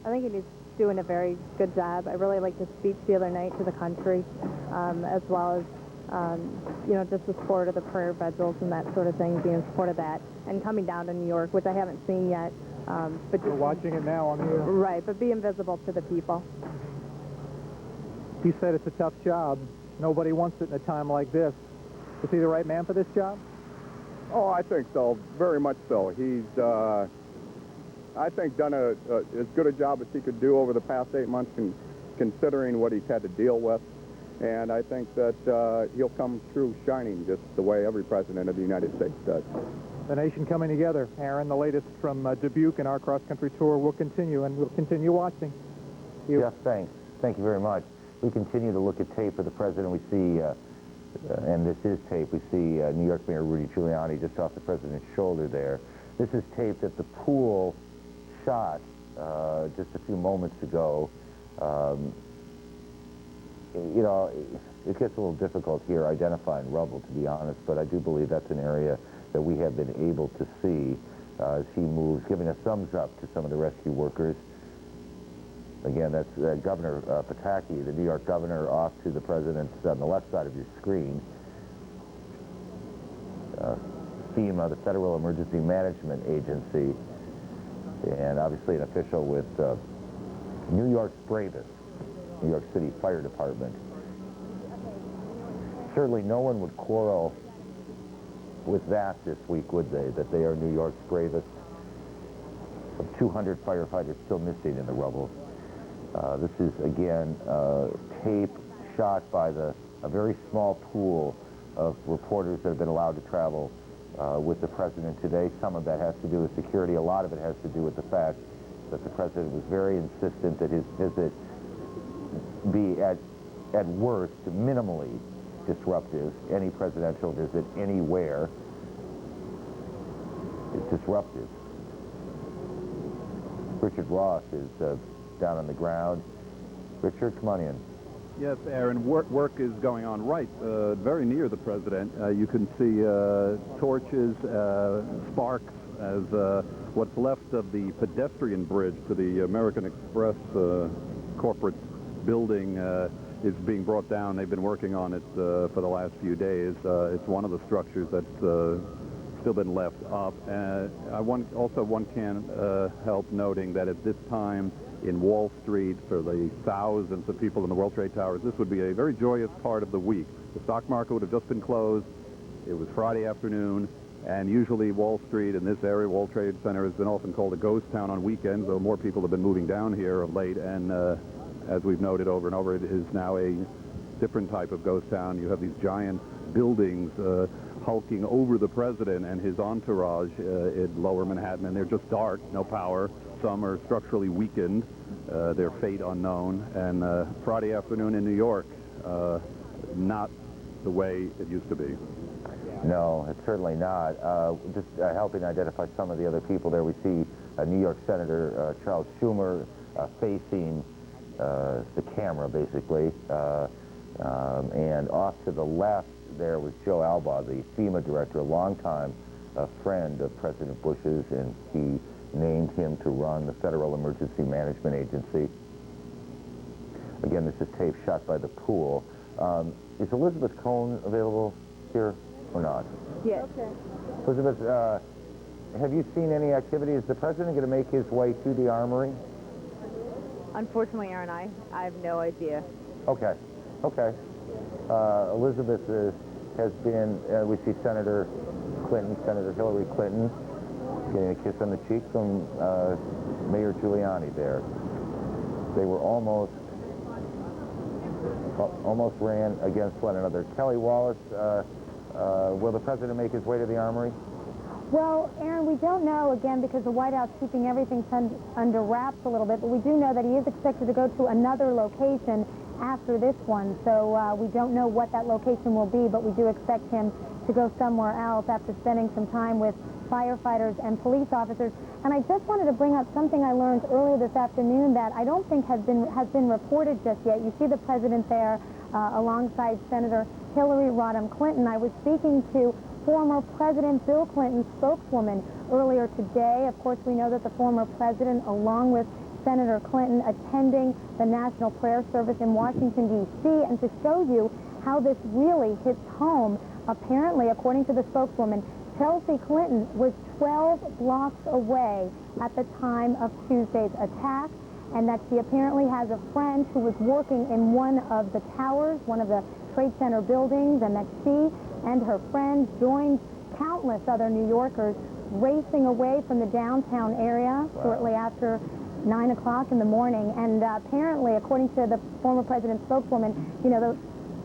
I think he's doing a very good job. I really liked his speech the other night to the country, as well as just the support of the prayer vigils and that sort of thing, being in support of that, and coming down to New York, which I haven't seen yet. But we're watching it now on the air. Right, but being visible to the people. He said it's a tough job. Nobody wants it in a time like this. Is he the right man for this job? Oh, I think so, very much so. He's, I think, done as good a job as he could do over the past 8 months, considering what he's had to deal with. And I think that he'll come through shining just the way every president of the United States does. The nation coming together. Aaron, the latest from Dubuque and our cross-country tour will continue, and we'll continue watching. Jeff, thanks. Thank you very much. We continue to look at tape of the president. We see, and this is tape, we see New York Mayor Rudy Giuliani just off the president's shoulder there. This is tape that the pool shot just a few moments ago. It gets a little difficult here identifying rubble, to be honest, but I do believe that's an area that we have been able to see as he moves, giving a thumbs up to some of the rescue workers. Again, that's Governor Pataki, the New York governor, off to the president's on the left side of your screen. FEMA, the Federal Emergency Management Agency, and obviously an official with New York's bravest, New York City Fire Department. Certainly no one would quarrel with that this week, would they? That they are New York's bravest. Some 200 firefighters still missing in the rubble. This is, again, tape shot by a very small pool of reporters that have been allowed to travel with the president today. Some of that has to do with security. A lot of it has to do with the fact that the president was very insistent that his visit be at worst minimally disruptive. Any presidential visit anywhere is disruptive. Richard Ross is down on the ground. Richard, come on in. Yes, Aaron, work is going on right very near the president. You can see torches, sparks as what's left of the pedestrian bridge to the American Express corporate building is being brought down. They've been working on it for the last few days. It's one of the structures that's still been left up. One can't help noting that at this time in Wall Street, for the thousands of people in the World Trade Towers, this would be a very joyous part of the week. The stock market would have just been closed. It was Friday afternoon, and usually Wall Street in this area, World Trade Center, has been often called a ghost town on weekends, though more people have been moving down here of late, and as we've noted over and over, it is now a different type of ghost town. You have these giant buildings hulking over the president and his entourage in lower Manhattan, and they're just dark, no power. Some are structurally weakened, their fate unknown. And Friday afternoon in New York, not the way it used to be. No, it's certainly not. Just helping identify some of the other people there, we see New York Senator Charles Schumer facing the camera, basically. And off to the left there was Joe Albaugh, the FEMA director, a longtime friend of President Bush's, and he named him to run the Federal Emergency Management Agency. Again, this is tape shot by the pool. Is Elizabeth Cohn available here or not? Yes. Okay. Elizabeth, have you seen any activity? Is the president going to make his way to the Armory? Unfortunately, Aaron, I have no idea. Okay. Okay. Elizabeth has been, we see Senator Clinton, Senator Hillary Clinton, getting a kiss on the cheek from Mayor Giuliani there. They were almost ran against one another. Kelly Wallace, will the president make his way to the Armory? Well, Aaron, we don't know, again, because the White House keeping everything under wraps a little bit, but we do know that he is expected to go to another location after this one, so we don't know what that location will be, but we do expect him to go somewhere else after spending some time with firefighters and police officers. And I just wanted to bring up something I learned earlier this afternoon that I don't think has been reported just yet. You see the president there alongside Senator Hillary Rodham Clinton. I was speaking to former President Bill Clinton's spokeswoman earlier today. Of course, we know that the former president, along with Senator Clinton, attending the National Prayer Service in Washington, D.C., and to show you how this really hits home. Apparently, according to the spokeswoman, Chelsea Clinton was 12 blocks away at the time of Tuesday's attack, and that she apparently has a friend who was working in one of the towers, one of the Trade Center buildings, and that she and her friend joined countless other New Yorkers racing away from the downtown area shortly after 9 o'clock in the morning. And apparently, according to the former president's spokeswoman, you know,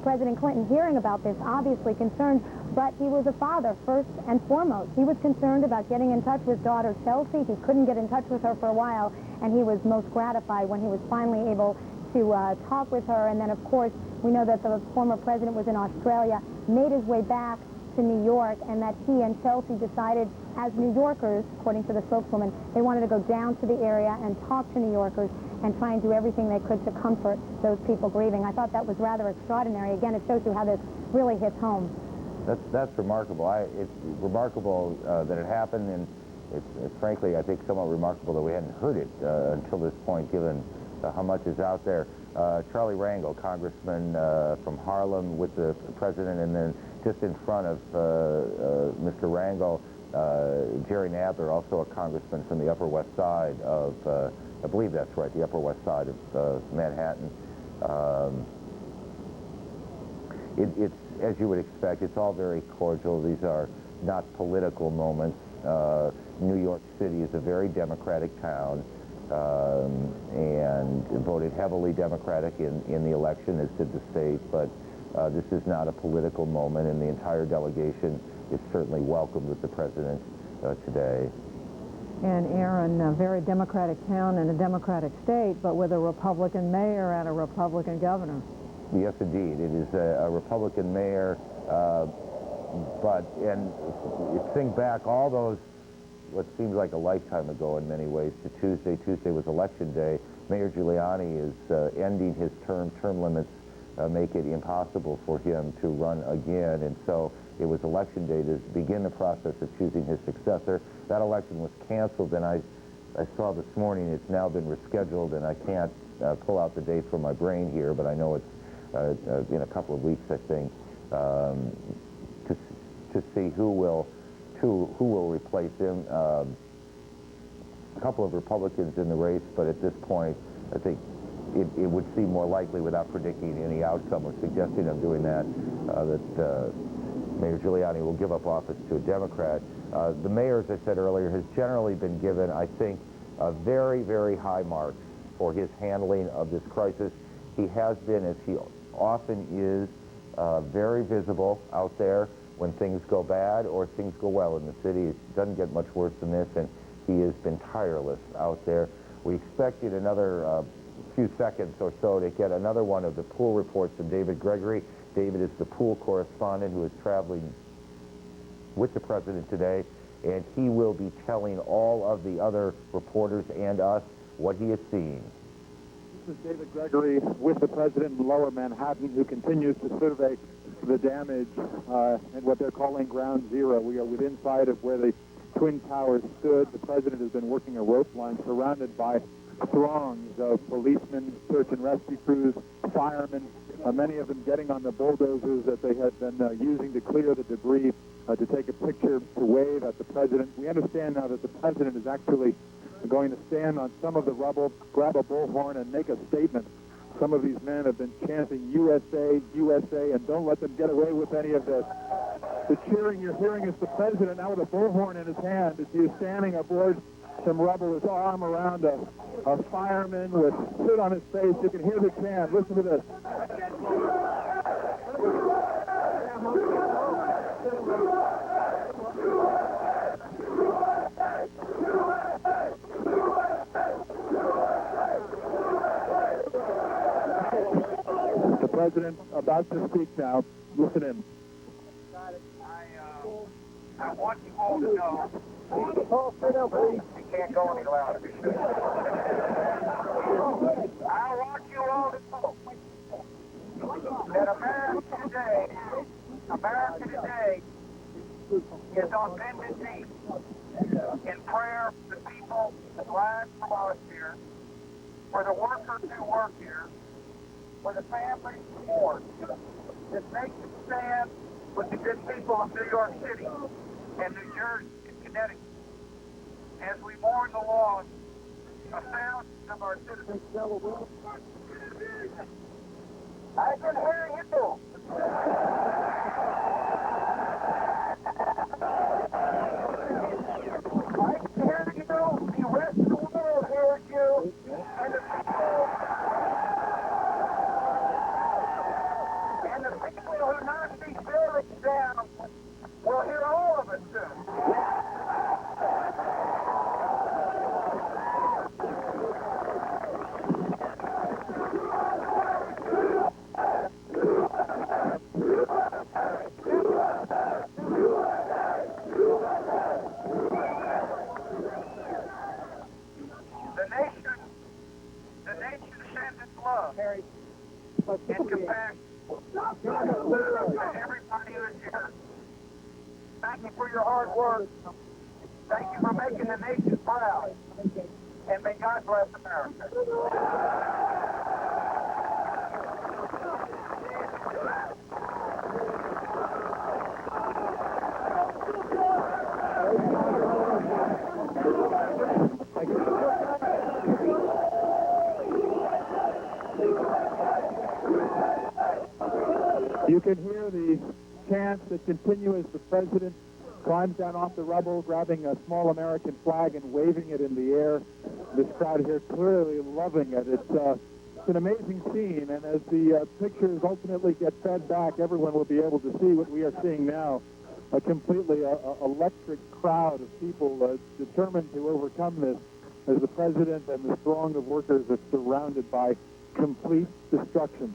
President Clinton, hearing about this, obviously concerned, but he was a father first and foremost. He was concerned about getting in touch with daughter Chelsea. He couldn't get in touch with her for a while, and he was most gratified when he was finally able to talk with her. And then, of course, we know that the former president was in Australia, made his way back to New York, and that he and Chelsea decided, as New Yorkers, according to the spokeswoman, they wanted to go down to the area and talk to New Yorkers and try and do everything they could to comfort those people grieving. I thought that was rather extraordinary. Again, it shows you how this really hits home. That's remarkable. It's remarkable that it happened, and it's frankly, I think, somewhat remarkable that we hadn't heard it until this point, given how much is out there. Charlie Rangel, congressman from Harlem with the president, and then just in front of Mr. Rangel, Jerry Nadler, also a congressman from the Upper West Side of, I believe that's right, the Upper West Side of Manhattan. It's, as you would expect, it's all very cordial. These are not political moments. New York City is a very democratic town, and voted heavily Democratic in the election, as did the state, but this is not a political moment, and the entire delegation is certainly welcomed with the president today. And Aaron, a very democratic town and a democratic state, but with a Republican mayor and a Republican governor. Yes, indeed. It is a Republican mayor, and think back all those, what seems like a lifetime ago in many ways, to Tuesday. Tuesday was Election Day. Mayor Giuliani is ending his term. Term limits make it impossible for him to run again, and so it was Election Day to begin the process of choosing his successor. That election was canceled, and I saw this morning it's now been rescheduled, and I can't pull out the date from my brain here, but I know it's in a couple of weeks, I think, to see who will replace him. A couple of Republicans in the race, but at this point, I think it would seem more likely, without predicting any outcome or suggesting I'm doing that, that Mayor Giuliani will give up office to a Democrat. The mayor, as I said earlier, has generally been given, I think, very, very high marks for his handling of this crisis. He has been, as he often is, very visible out there when things go bad or things go well in the city. It doesn't get much worse than this, and he has been tireless out there. We expect in another few seconds or so to get another one of the pool reports from David Gregory. David is the pool correspondent who is traveling with the president today, and he will be telling all of the other reporters and us what he is seeing. This is David Gregory with the president in Lower Manhattan, who continues to survey the damage and what they're calling Ground Zero. We are within sight of where the Twin Towers stood. The president has been working a rope line surrounded by throngs of policemen, search and rescue crews, firemen, many of them getting on the bulldozers that they had been using to clear the debris, to take a picture, to wave at the president. We understand now that the president is actually going to stand on some of the rubble, grab a bullhorn, and make a statement. Some of these men have been chanting USA, USA, and don't let them get away with any of this. The cheering you're hearing is the president now with a bullhorn in his hand as he is standing aboard some rubble, his arm around a fireman with soot on his face. You can hear the chant. Listen to this. The president about to speak now. Listen in. I want you all to know. You can't go any louder. I want you all to know that America today is on bended knee in prayer for the people that rise from us here, for the workers who work here, for the families who mourn, that makes it stand with the good people of New York City and New Jersey and Connecticut as we mourn the loss of thousands of our citizens. I can hear you. I can hear you. The rest of the world hears you. And the people who knock these buildings down will hear all of it soon. The nation sends its love and compassion to everybody who is here. Thank you for your hard work. Thank you for making the nation proud. And may God bless America. You can hear the chants that continue as the president climbs down off the rubble, grabbing a small American flag and waving it in the air. This crowd here clearly loving it. It's an amazing scene, and as the pictures ultimately get fed back, everyone will be able to see what we are seeing now, a completely electric crowd of people determined to overcome this as the president and the throng of workers are surrounded by complete destruction.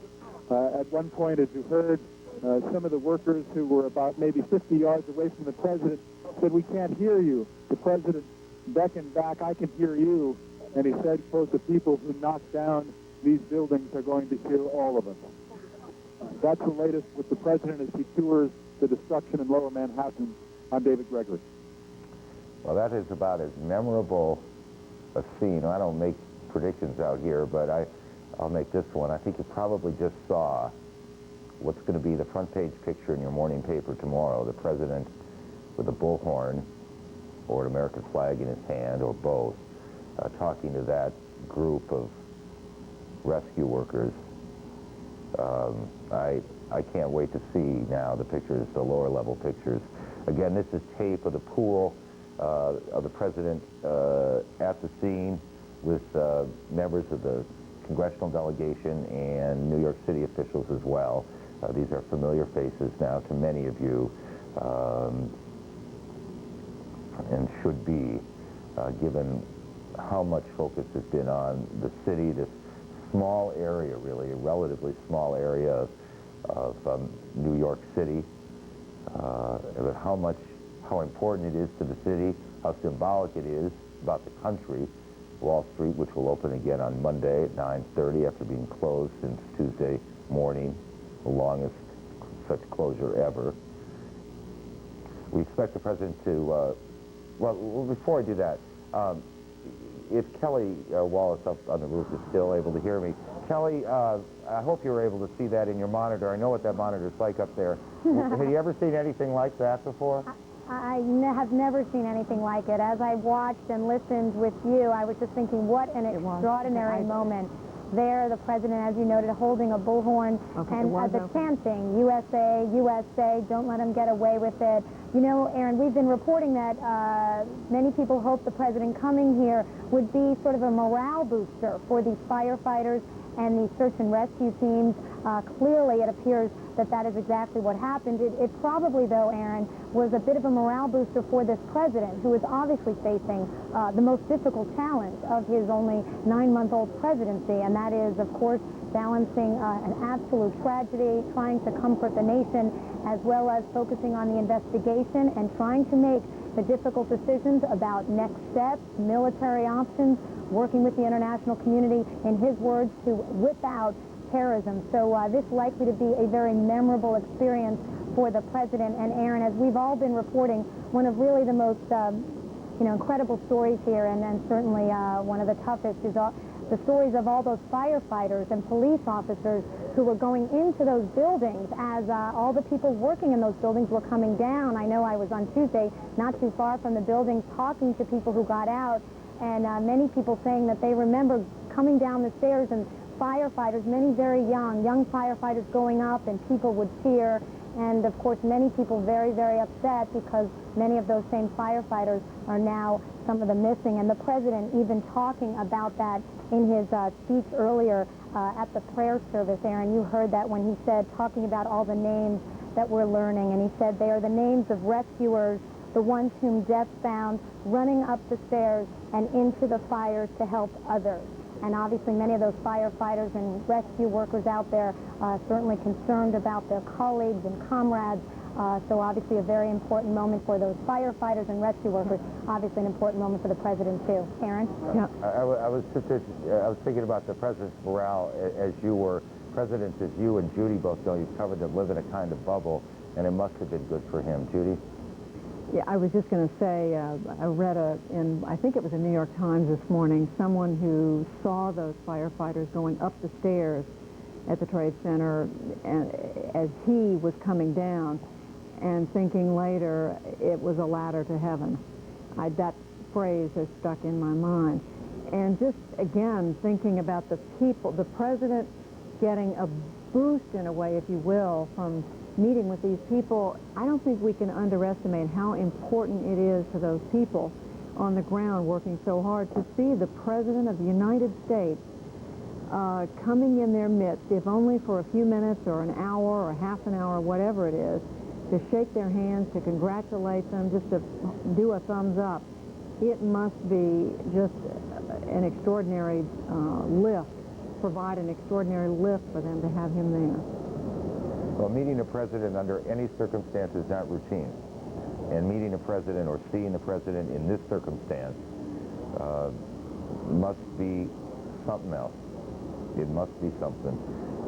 At one point, as you heard, some of the workers who were about maybe 50 yards away from the president said, "We can't hear you." The president beckoned back, "I can hear you." And he said, quote, "The people who knocked down these buildings are going to hear all of us." That's the latest with the president as he tours the destruction in Lower Manhattan. I'm David Gregory. Well, that is about as memorable a scene. I don't make predictions out here, but I'll make this one. I think you probably just saw what's going to be the front page picture in your morning paper tomorrow, the president with a bullhorn or an American flag in his hand, or both, talking to that group of rescue workers. I can't wait to see now the pictures, the lower level pictures. Again, this is tape of the pool of the president at the scene with members of the congressional delegation and New York City officials as well. These are familiar faces now to many of you, and should be, given how much focus has been on the city, this small area, really, a relatively small area of New York City, how important it is to the city, how symbolic it is about the country. Wall Street, which will open again on Monday at 9:30 after being closed since Tuesday morning, the longest such closure ever. We expect the president to, well, before I do that, if Kelly Wallace up on the roof is still able to hear me. Kelly, I hope you were able to see that in your monitor. I know what that monitor is like up there. Have you ever seen anything like that before? I have never seen anything like it. As I watched and listened with you, I was just thinking, what an extraordinary moment. There, the president, as you noted, holding a bullhorn, and the chanting, USA, USA, don't let them get away with it. You know, Aaron, we've been reporting that many people hope the president coming here would be sort of a morale booster for these firefighters and these search and rescue teams. Clearly, it appears that that is exactly what happened. It probably, though, Aaron, was a bit of a morale booster for this president, who is obviously facing the most difficult challenge of his only 9-month-old presidency, and that is, of course, balancing an absolute tragedy, trying to comfort the nation, as well as focusing on the investigation and trying to make the difficult decisions about next steps, military options, working with the international community, in his words, to whip out terrorism. So this likely to be a very memorable experience for the president. And Aaron, as we've all been reporting, one of really the most incredible stories here, and certainly one of the toughest, is the stories of all those firefighters and police officers who were going into those buildings as all the people working in those buildings were coming down. I know I was on Tuesday not too far from the buildings talking to people who got out, and many people saying that they remember coming down the stairs and firefighters, many very young firefighters going up, and people would cheer. And of course, many people very, very upset because many of those same firefighters are now some of the missing. And the president even talking about that in his speech earlier at the prayer service. Aaron, you heard that when he said, talking about all the names that we're learning, and he said they are the names of rescuers, the ones whom death found, running up the stairs and into the fires to help others. And obviously many of those firefighters and rescue workers out there certainly concerned about their colleagues and comrades. So obviously a very important moment for those firefighters and rescue workers. Obviously an important moment for the president too. Aaron? Yeah. I was thinking about the president's morale as you were. Presidents, as you and Judy both know, you've covered them, live in a kind of bubble, and it must have been good for him. Judy? Yeah, I was just going to say, I read I think it was a New York Times this morning, someone who saw those firefighters going up the stairs at the Trade Center and, as he was coming down, and thinking later it was a ladder to heaven. That phrase has stuck in my mind. And just, again, thinking about the people, the president getting a boost, in a way, if you will, from meeting with these people. I don't think we can underestimate how important it is to those people on the ground working so hard to see the President of the United States coming in their midst, if only for a few minutes or an hour or half an hour, whatever it is, to shake their hands, to congratulate them, just to do a thumbs up. It must be just an extraordinary lift, provide an extraordinary lift for them to have him there. Well, meeting a president under any circumstance is not routine. And meeting a president or seeing the president in this circumstance must be something else. It must be something.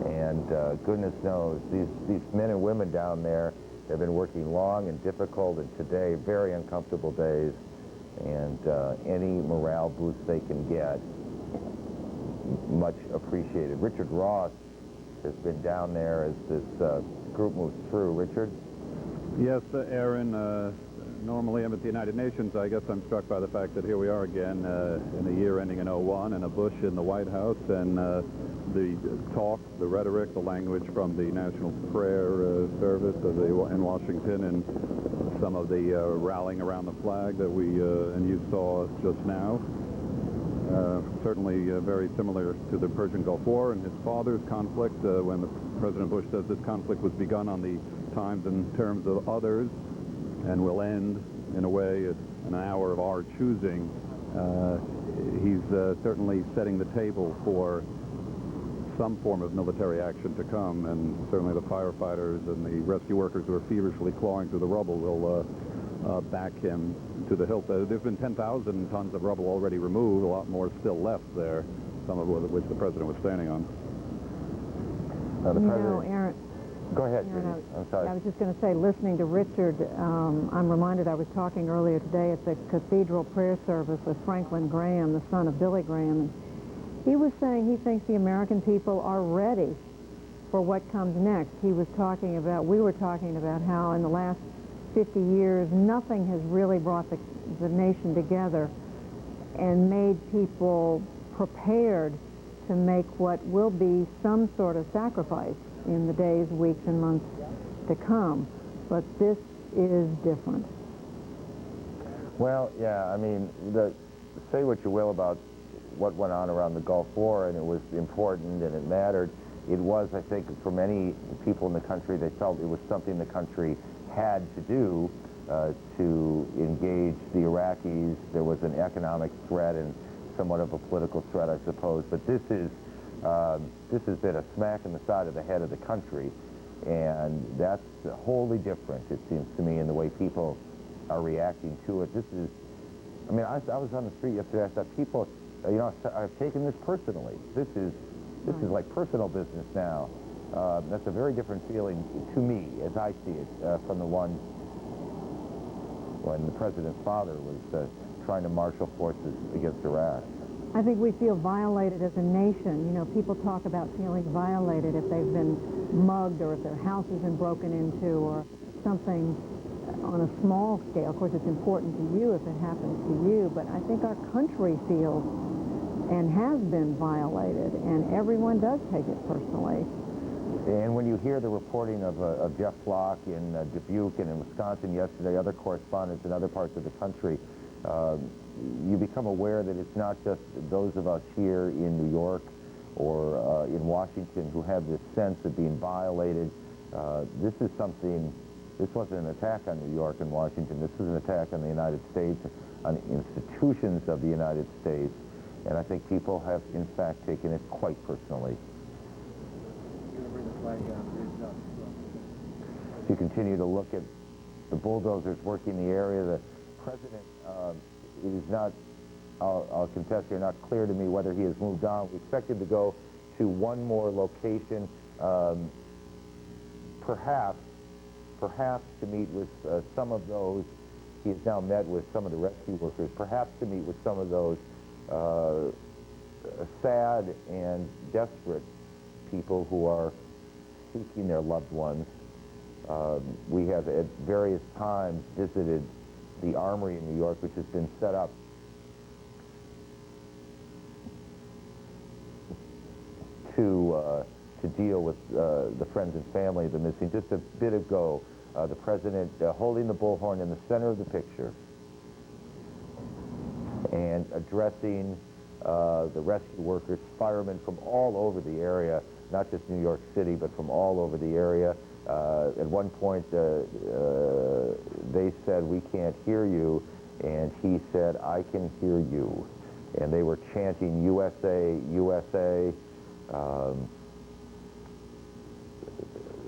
And goodness knows, these men and women down there have been working long and difficult, and today very uncomfortable days. And any morale boost they can get, much appreciated. Richard Ross has been down there as this group moves through. Richard? Yes, Aaron. Normally I'm at the United Nations. I guess I'm struck by the fact that here we are again in a year ending in 2001, and a Bush in the White House, and the talk, the rhetoric, the language from the National Prayer Service in Washington, and some of the rallying around the flag that we and you saw just now. Certainly very similar to the Persian Gulf War and his father's conflict, when President Bush says this conflict was begun on the times and terms of others and will end, in a way, at an hour of our choosing. He's certainly setting the table for some form of military action to come, and certainly the firefighters and the rescue workers who are feverishly clawing through the rubble will back him to the hilt. There's been 10,000 tons of rubble already removed, a lot more still left there, some of which the president was standing on. The president... No, Aaron... Go ahead, Aaron, I'm sorry. I was just going to say, listening to Richard, I'm reminded I was talking earlier today at the cathedral prayer service with Franklin Graham, the son of Billy Graham. And he was saying he thinks the American people are ready for what comes next. We were talking about how in the last 50 years, nothing has really brought the nation together and made people prepared to make what will be some sort of sacrifice in the days, weeks, and months to come. But this is different. Well, yeah, I mean, say what you will about what went on around the Gulf War, and it was important and it mattered. It was, I think, for many people in the country, they felt it was something the country had to do to engage the Iraqis. There was an economic threat and somewhat of a political threat, I suppose. But this has been a smack in the side of the head of the country, and that's wholly different, it seems to me, in the way people are reacting to it. This is, I mean, I was on the street yesterday. I thought people, you know, I've taken this personally. This is like personal business now. That's a very different feeling to me, as I see it, from the one when the president's father was trying to marshal forces against Iraq. I think we feel violated as a nation. You know, people talk about feeling violated if they've been mugged or if their house has been broken into or something on a small scale. Of course, it's important to you if it happens to you, but I think our country feels and has been violated, and everyone does take it personally. And when you hear the reporting of Jeff Flock in Dubuque and in Wisconsin yesterday, other correspondents in other parts of the country, you become aware that it's not just those of us here in New York or in Washington who have this sense of being violated. This is something, this wasn't an attack on New York and Washington. This was an attack on the United States, on institutions of the United States. And I think people have, in fact, taken it quite personally. If you continue to look at the bulldozers working the area, the president, it is not, I'll confess here, not clear to me whether he has moved on. We expect him to go to one more location, perhaps to meet with some of those. He has now met with some of the rescue workers, perhaps to meet with some of those sad and desperate people who are seeking their loved ones. We have at various times visited the Armory in New York, which has been set up to deal with the friends and family of the missing. Just a bit ago, the president holding the bullhorn in the center of the picture and addressing the rescue workers, firemen from all over the area, not just New York City, but from all over the area. At one point, they said, "We can't hear you," and he said, "I can hear you." And they were chanting, "USA, USA."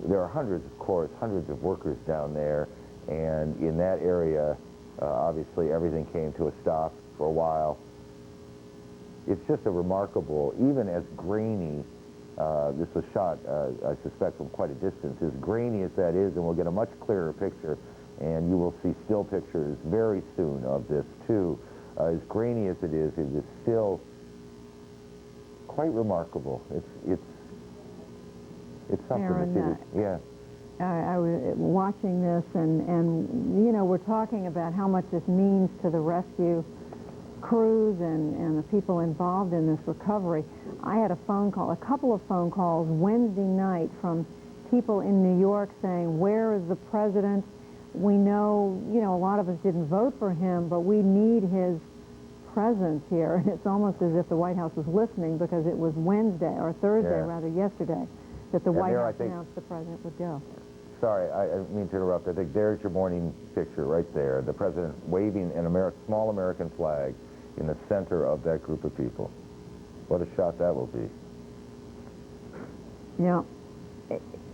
There are hundreds of workers down there, and in that area, obviously everything came to a stop for a while. It's just a remarkable, even as grainy, this was shot, I suspect, from quite a distance, as grainy as that is, and we'll get a much clearer picture, and you will see still pictures very soon of this too. As grainy as it is still quite remarkable. It's something Aaron, to see. Yeah. I was watching this, and you know, we're talking about how much this means to the rescue crews and the people involved in this recovery. I had a couple of phone calls Wednesday night from people in New York saying, "Where is the president? We know, you know, a lot of us didn't vote for him, but we need his presence here." And it's almost as if the White House was listening, because it was Wednesday, or Thursday rather, yesterday, that the White House announced the president would go. Sorry, I didn't mean to interrupt. I think there's your morning picture right there. The president waving an small American flag in the center of that group of people. What a shot that will be. Yeah.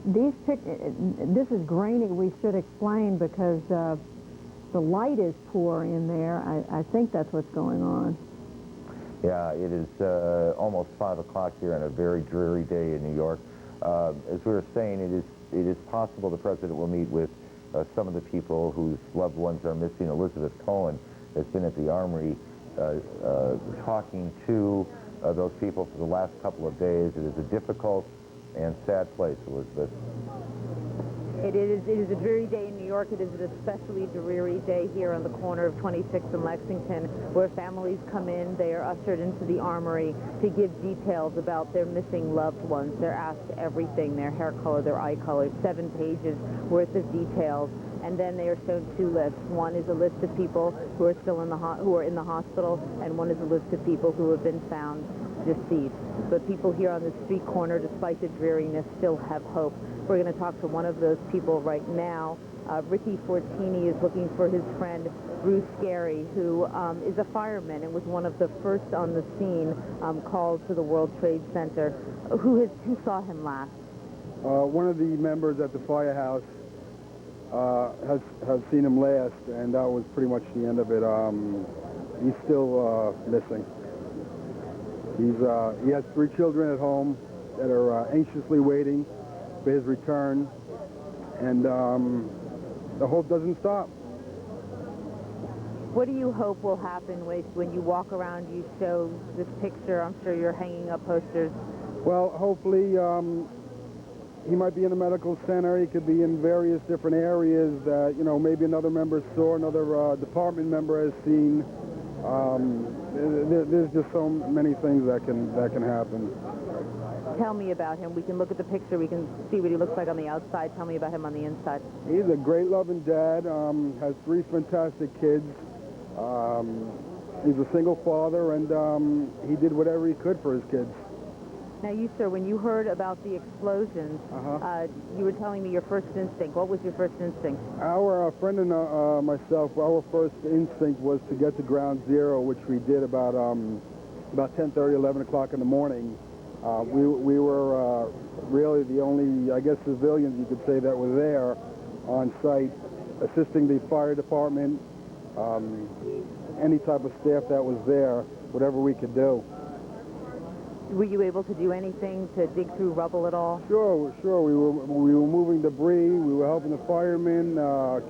This is grainy, we should explain, because the light is poor in there. I think that's what's going on. Yeah, it is almost 5 o'clock here on a very dreary day in New York. As we were saying, it is possible the president will meet with some of the people whose loved ones are missing. Elizabeth Cohen has been at the Armory talking to those people for the last couple of days. It is a difficult and sad place, Elizabeth. It is a dreary day in New York. It is an especially dreary day here on the corner of 26th and Lexington, where families come in. They are ushered into the Armory to give details about their missing loved ones. They're asked everything: their hair color, their eye color, 7 pages worth of details. And then they are shown 2 lists. One is a list of people who are still in the hospital, and one is a list of people who have been found deceased. But people here on the street corner, despite the dreariness, still have hope. We're going to talk to one of those people right now. Ricky Fortini is looking for his friend Bruce Gary, who is a fireman and was one of the first on the scene called to the World Trade Center. Who saw him last? One of the members at the firehouse has seen him last, and that was pretty much the end of it. He's still missing. He has 3 children at home that are anxiously waiting for his return, and the hope doesn't stop. What do you hope will happen when you walk around, you show this picture? I'm sure you're hanging up posters. Well, hopefully he might be in a medical center. He could be in various different areas that, you know, maybe another member saw, another department member has seen. There's just so many things that can happen. Tell me about him. We can look at the picture. We can see what he looks like on the outside. Tell me about him on the inside. He's a great loving dad, has 3 fantastic kids. He's a single father, and he did whatever he could for his kids. Now, you, sir, when you heard about the explosions, you were telling me your first instinct. What was your first instinct? Our friend and myself, our first instinct was to get to ground zero, which we did about 10:30, 11 o'clock in the morning. We were really the only, I guess, civilians you could say that were there on site, assisting the fire department, any type of staff that was there, whatever we could do. Were you able to do anything to dig through rubble at all? Sure. We were moving debris. We were helping the firemen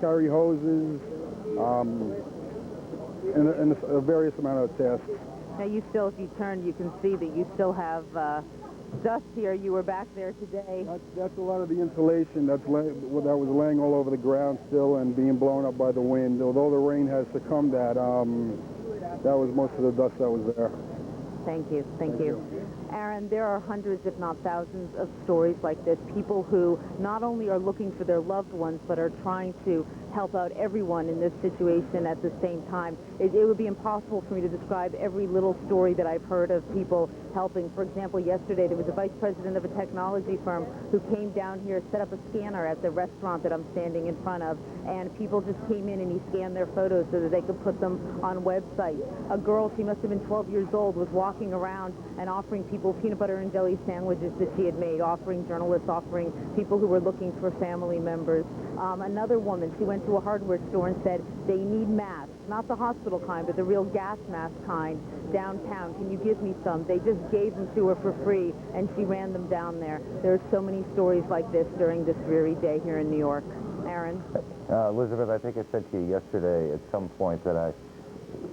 carry hoses, and a various amount of tasks. Now, you still, if you turn, you can see that you still have dust here. You were back there today. That's a lot of the insulation that was laying all over the ground still and being blown up by the wind. Although the rain has succumbed, that was most of the dust that was there. Thank you. Thank you. Aaron, there are hundreds, if not thousands, of stories like this. People who not only are looking for their loved ones, but are trying to help out everyone in this situation at the same time. It would be impossible for me to describe every little story that I've heard of people helping. For example, yesterday there was a vice president of a technology firm who came down here, set up a scanner at the restaurant that I'm standing in front of, and people just came in and he scanned their photos so that they could put them on websites. A girl, she must have been 12 years old, was walking around and offering people peanut butter and jelly sandwiches that she had made, offering journalists, offering people who were looking for family members. Another woman, she went to a hardware store and said, they need masks, not the hospital kind, but the real gas mask kind, downtown. Can you give me some? They just gave them to her for free, and she ran them down there. There are so many stories like this during this dreary day here in New York. Aaron? Elizabeth, I think I said to you yesterday at some point that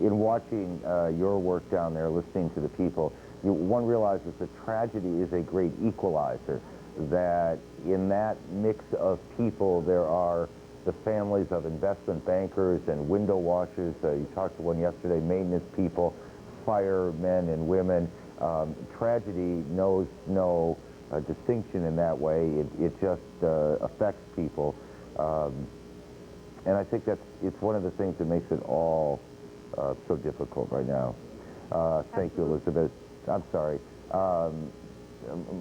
in watching your work down there, listening to the people, one realizes that tragedy is a great equalizer, that in that mix of people there are the families of investment bankers and window washers. You talked to one yesterday, maintenance people, firemen and women. Tragedy knows no distinction in that way. It just affects people. And I think it's one of the things that makes it all so difficult right now. Thank you, Elizabeth. I'm sorry.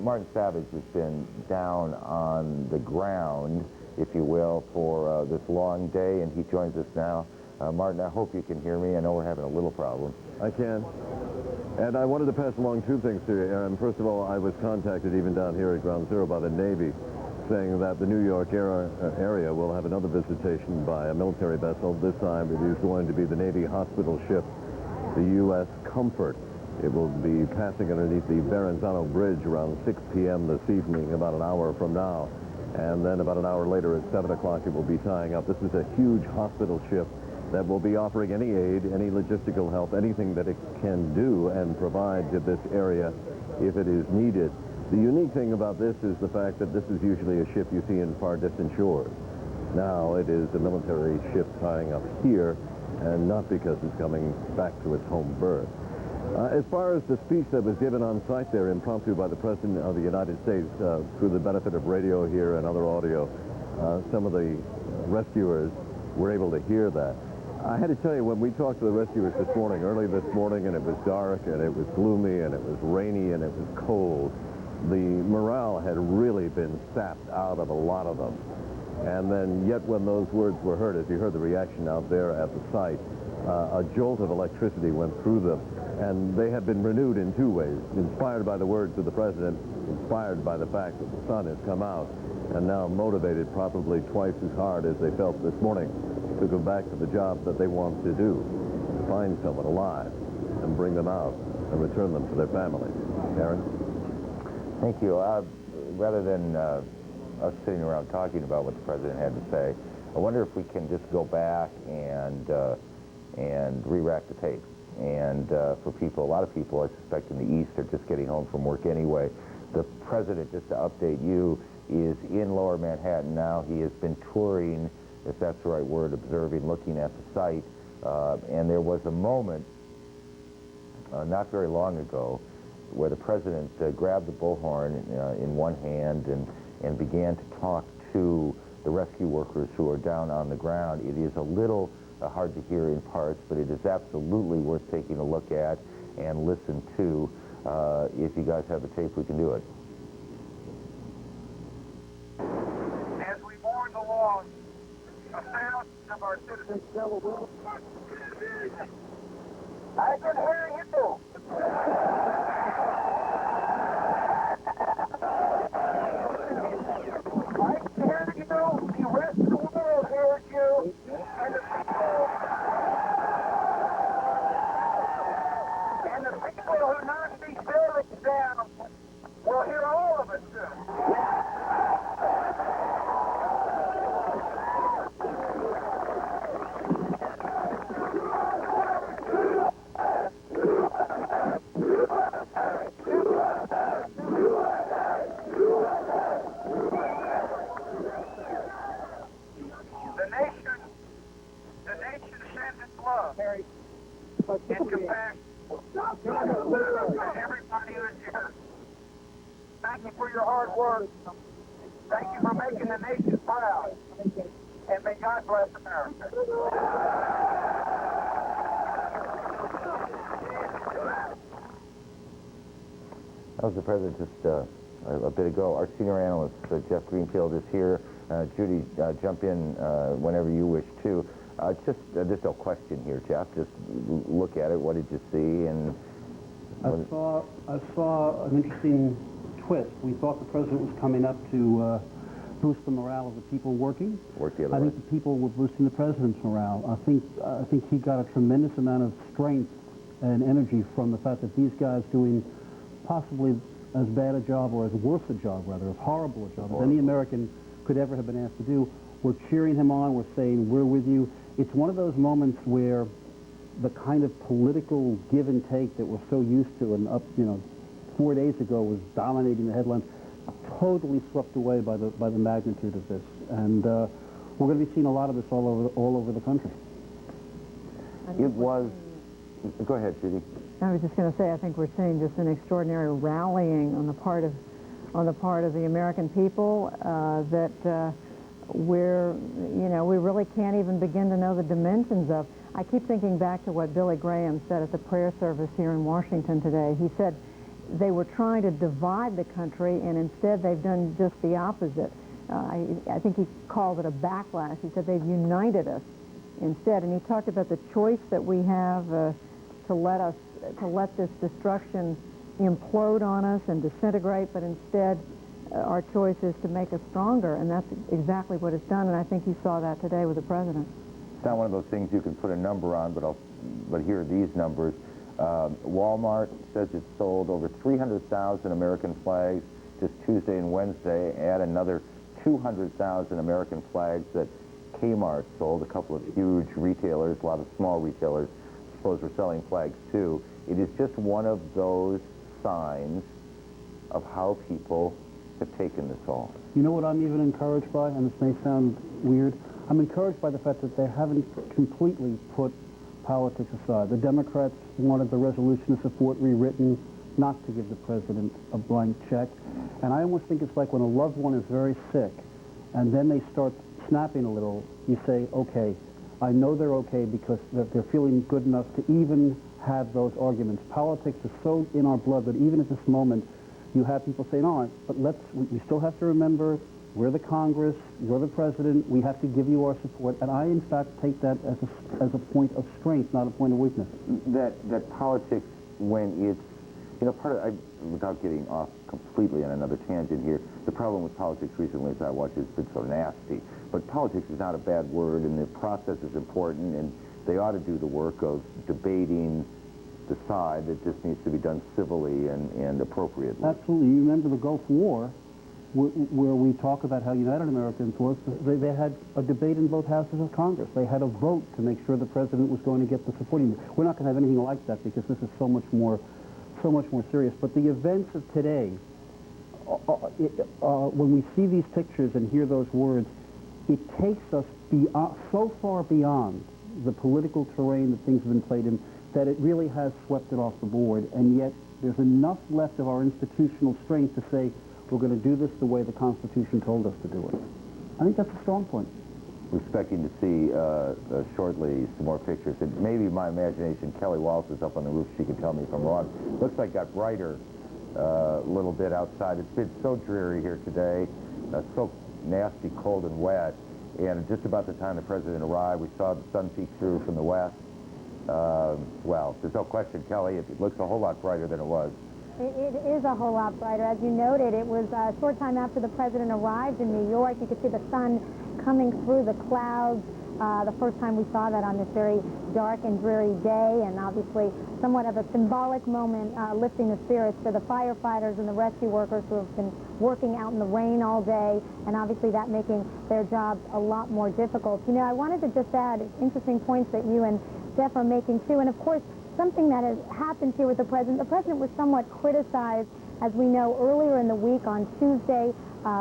Martin Savage has been down on the ground, if you will, for this long day, and he joins us now. Martin, I hope you can hear me. I know we're having a little problem. I can. And I wanted to pass along 2 things to you, Aaron. First of all, I was contacted even down here at Ground Zero by the Navy, saying that the New York area will have another visitation by a military vessel. This time it is going to be the Navy hospital ship, the U.S. Comfort. It will be passing underneath the Verrazano Bridge around 6 p.m. this evening, about an hour from now. And then about an hour later at 7 o'clock, it will be tying up. This is a huge hospital ship that will be offering any aid, any logistical help, anything that it can do and provide to this area if it is needed. The unique thing about this is the fact that this is usually a ship you see in far distant shores. Now it is a military ship tying up here, and not because it's coming back to its home berth. As far as the speech that was given on site there impromptu by the President of the United States through the benefit of radio here and other audio, some of the rescuers were able to hear that. I had to tell you, when we talked to the rescuers this morning, early this morning, and it was dark, and it was gloomy, and it was rainy, and it was cold, the morale had really been sapped out of a lot of them. And then yet when those words were heard, as you heard the reaction out there at the site, a jolt of electricity went through them. And they have been renewed in 2 ways, inspired by the words of the President, inspired by the fact that the sun has come out, and now motivated probably twice as hard as they felt this morning to go back to the job that they want to do, to find someone alive and bring them out and return them to their families. Karen? Thank you. Rather than us sitting around talking about what the President had to say, I wonder if we can just go back and and re-rack the tape. And for people, a lot of people, I suspect, in the East are just getting home from work anyway. The president, just to update you, is in Lower Manhattan now. He has been touring, if that's the right word, observing, looking at the site. And there was a moment not very long ago where the president grabbed the bullhorn in one hand and began to talk to the rescue workers who are down on the ground. It is a little hard to hear in parts, but it is absolutely worth taking a look at and listen to. If you guys have the tape, we can do it. As we mourn the loss of thousands of our citizens, I can hear you. I can hear you. The rest of the world hears you. And the people who knock these buildings down will hear all of it soon. The nation sends its love and compassion to everybody who is here. Thank you for your hard work. Thank you for making the nation proud. And may God bless America. That was the president just a bit ago. Our senior analyst, Jeff Greenfield, is here. Judy, jump in whenever you wish to. Just a question here, Jeff. Just look at it. What did you see? And I saw an interesting twist. We thought the president was coming up to boost the morale of the people working. I think the people were boosting the president's morale. I think he got a tremendous amount of strength and energy from the fact that these guys doing possibly as bad a job, or as worse a job, rather, as horrible a job as any American could ever have been asked to do. We're cheering him on. We're saying, we're with you. It's one of those moments where the kind of political give and take that we're so used to and 4 days ago was dominating the headlines, totally swept away by the magnitude of this. And we're going to be seeing a lot of this all over the country. It was... Go ahead, Judy. I was just going to say, I think we're seeing just an extraordinary rallying on the part of the American people that we really can't even begin to know the dimensions of. I keep thinking back to what Billy Graham said at the prayer service here in Washington today. He said they were trying to divide the country, and instead they've done just the opposite. I think he called it a backlash. He said they've united us instead, and he talked about the choice that we have to let this destruction implode on us and disintegrate, but instead our choice is to make us stronger, and that's exactly what it's done, and I think you saw that today with the president. It's not one of those things you can put a number on, but here are these numbers. Walmart says it sold over 300,000 American flags just Tuesday and Wednesday. Add another 200,000 American flags that Kmart sold. A couple of huge retailers, a lot of small retailers, I suppose, were selling flags too. It is just one of those signs of how people have taken this all. You know what I'm even encouraged by, and this may sound weird, I'm encouraged by the fact that they haven't completely put politics aside. The Democrats wanted the resolution of support rewritten, not to give the president a blank check. And I almost think it's like when a loved one is very sick, and then they start snapping a little, you say, okay, I know they're okay because they're feeling good enough to even have those arguments. Politics is so in our blood that even at this moment, you have people saying, all right, but we still have to remember, we're the Congress, you're the president, we have to give you our support. And I, in fact, take that as a point of strength, not a point of weakness. That politics, when it's, without getting off completely on another tangent here, the problem with politics recently, as I watch, has been so nasty. But politics is not a bad word, and the process is important, and they ought to do the work of debating the side that this needs to be done civilly and appropriately. Absolutely. You remember the Gulf War, where we talk about how united Americans was. They had a debate in both houses of Congress. They had a vote to make sure the president was going to get the support. We're not going to have anything like that because this is so much more serious. But the events of today, when we see these pictures and hear those words, it takes us so far beyond the political terrain that things have been played in that it really has swept it off the board. And yet there's enough left of our institutional strength to say we're going to do this the way the Constitution told us to do it. I think that's a strong point. We're expecting to see shortly some more pictures. And maybe my imagination, Kelly Walsh is up on the roof. She can tell me if I'm wrong. Looks like it got brighter a little bit outside. It's been so dreary here today, so nasty, cold, and wet. And just about the time the president arrived, we saw the sun peek through from the west. Well, there's no question, Kelly, it looks a whole lot brighter than it was. It is a whole lot brighter. As you noted, it was a short time after the president arrived in New York. You could see the sun coming through the clouds. The first time we saw that on this very dark and dreary day, and obviously somewhat of a symbolic moment, lifting the spirits for the firefighters and the rescue workers who have been working out in the rain all day, and obviously that making their jobs a lot more difficult. You know, I wanted to just add interesting points that you and Jeff are making too, and of course something that has happened here with the president. The president was somewhat criticized, as we know, earlier in the week on Tuesday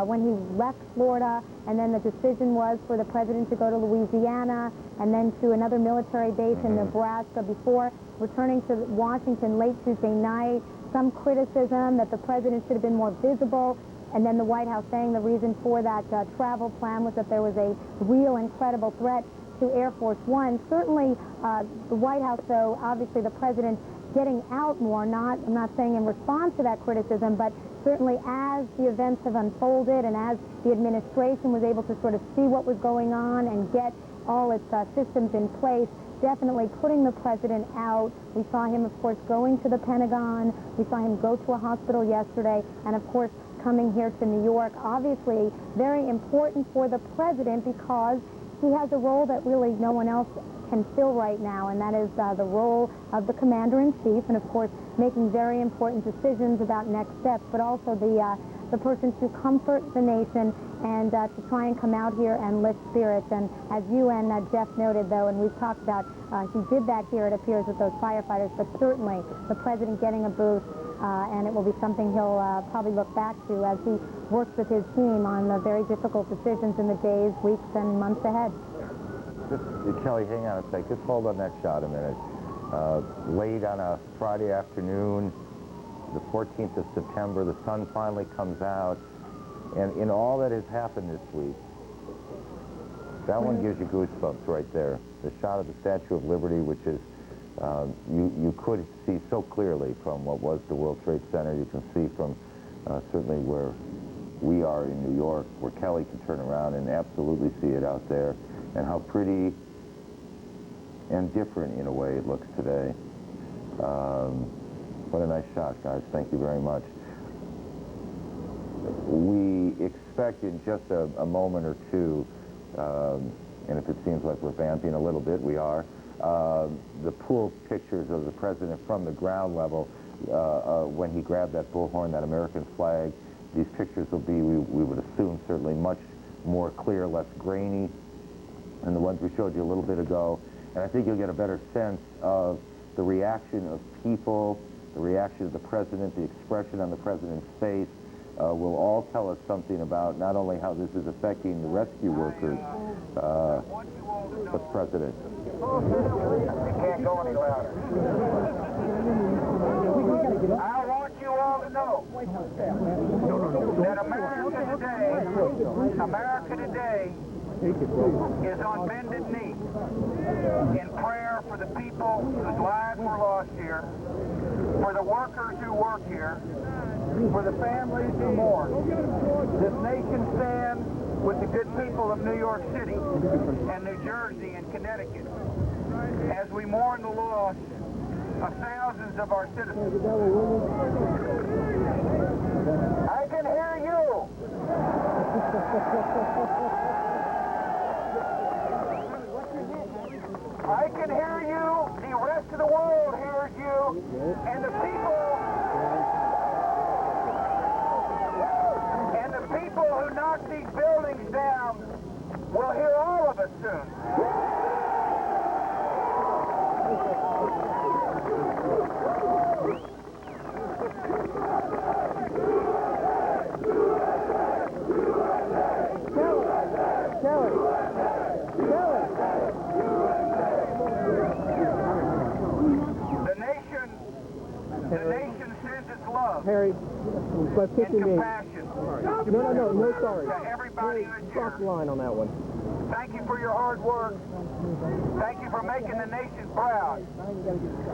when he left Florida, and then the decision was for the president to go to Louisiana and then to another military base in Nebraska before returning to Washington late Tuesday night. Some criticism that the president should have been more visible, and then the White House saying the reason for that travel plan was that there was a real and credible threat to Air Force One. Certainly, the White House, though, obviously the president getting out more, I'm not saying in response to that criticism, but certainly as the events have unfolded and as the administration was able to sort of see what was going on and get all its systems in place, definitely putting the president out. We saw him, of course, going to the Pentagon. We saw him go to a hospital yesterday, and of course, coming here to New York. Obviously, very important for the president because he has a role that really no one else can fill right now, and that is the role of the commander-in-chief, and of course making very important decisions about next steps, but also the person to comfort the nation and to try and come out here and lift spirits. And as you and Jeff noted, though, and we've talked about, he did that here, it appears, with those firefighters, but certainly the president getting a boost, and it will be something he'll probably look back to as he works with his team on the very difficult decisions in the days, weeks, and months ahead. Kelly, hang on a sec. Just hold on that shot a minute. Late on a Friday afternoon, the 14th of September, the sun finally comes out. And in all that has happened this week, that one gives you goosebumps right there. The shot of the Statue of Liberty, which is, you could see so clearly from what was the World Trade Center. You can see from certainly where we are in New York, where Kelly can turn around and absolutely see it out there. And how pretty and different, in a way, it looks today. What a nice shot, guys. Thank you very much. We expect in just a moment or two, and if it seems like we're vamping a little bit, we are, the pool pictures of the president from the ground level when he grabbed that bullhorn, that American flag. These pictures will be, we would assume, certainly much more clear, less grainy than the ones we showed you a little bit ago. And I think you'll get a better sense of the reaction of people, the reaction of the president, the expression on the president's face will all tell us something about not only how this is affecting the rescue workers, but the president. You can't go any louder. I want you all to know that America today is on bended knee in prayer for the people whose lives were lost here, for the workers who work here, for the families who mourn. This nation stands with the good people of New York City and New Jersey and Connecticut as we mourn the loss of thousands of our citizens. I can hear you. I can hear you, the rest of the world hears you, and the people And the people who knock these buildings down will hear all of us soon. The nation sends its love Harry, let's and compassion no, sorry. to everybody who is here. Cross the line on that one. Thank you for your hard work. Thank you for making the nation proud.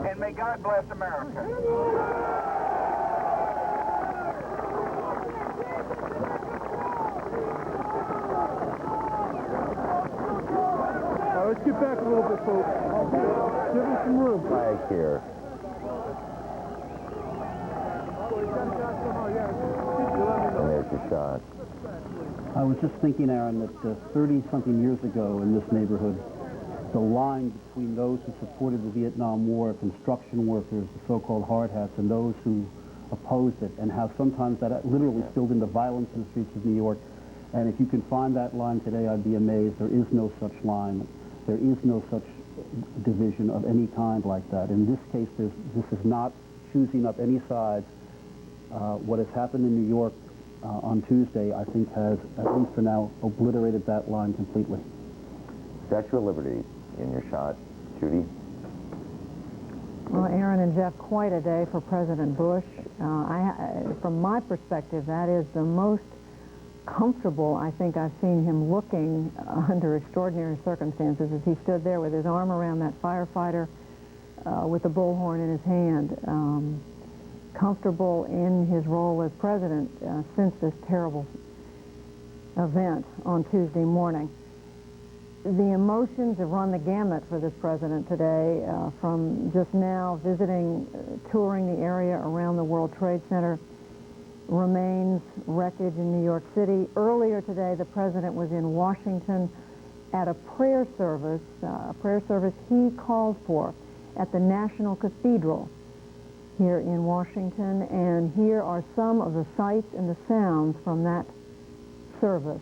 And may God bless America. All right, let's get back a little bit, folks. Give us some room. Flag here. And there's your shot. I was just thinking, Aaron, that 30-something years ago in this neighborhood, the line between those who supported the Vietnam War, construction workers, the so-called hard hats, and those who opposed it, and how sometimes that literally spilled into violence in the streets of New York. And if you can find that line today, I'd be amazed. There is no such line. There is no such division of any kind like that. In this case, this is not choosing up any sides. What has happened in New York on Tuesday, I think, has, at least for now, obliterated that line completely. Statue of Liberty in your shot. Judy? Well, Aaron and Jeff, quite a day for President Bush. From my perspective, that is the most comfortable I think I've seen him looking under extraordinary circumstances as he stood there with his arm around that firefighter with the bullhorn in his hand. Comfortable in his role as president since this terrible event on Tuesday morning. The emotions have run the gamut for this president today, from just now visiting, touring the area around the World Trade Center, remains, wreckage in New York City. Earlier today, the president was in Washington at a prayer service he called for at the National Cathedral here in Washington, and here are some of the sights and the sounds from that service.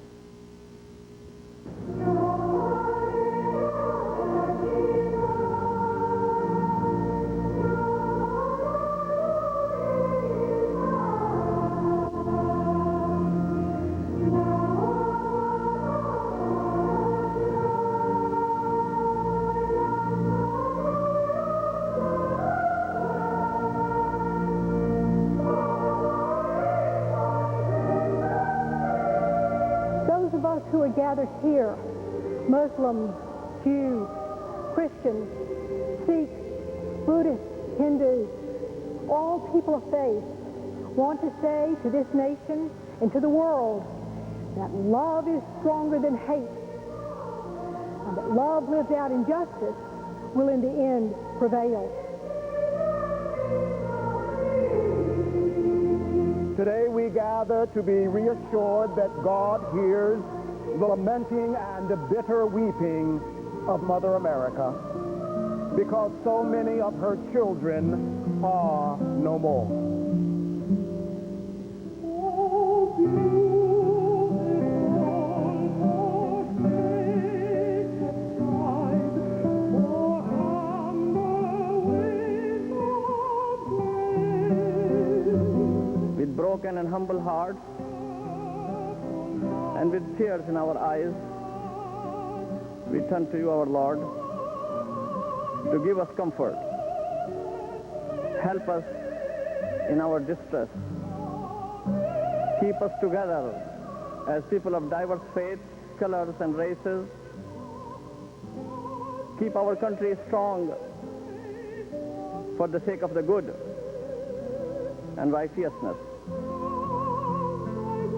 Who are gathered here, Muslims, Jews, Christians, Sikhs, Buddhists, Hindus, all people of faith, want to say to this nation and to the world that love is stronger than hate, and that love lived out in justice will in the end prevail. Today we gather to be reassured that God hears the lamenting and bitter weeping of Mother America, because so many of her children are no more. With broken and humble hearts, and with tears in our eyes, we turn to you, our Lord, to give us comfort. Help us in our distress. Keep us together as people of diverse faiths, colors, and races. Keep our country strong for the sake of the good and righteousness.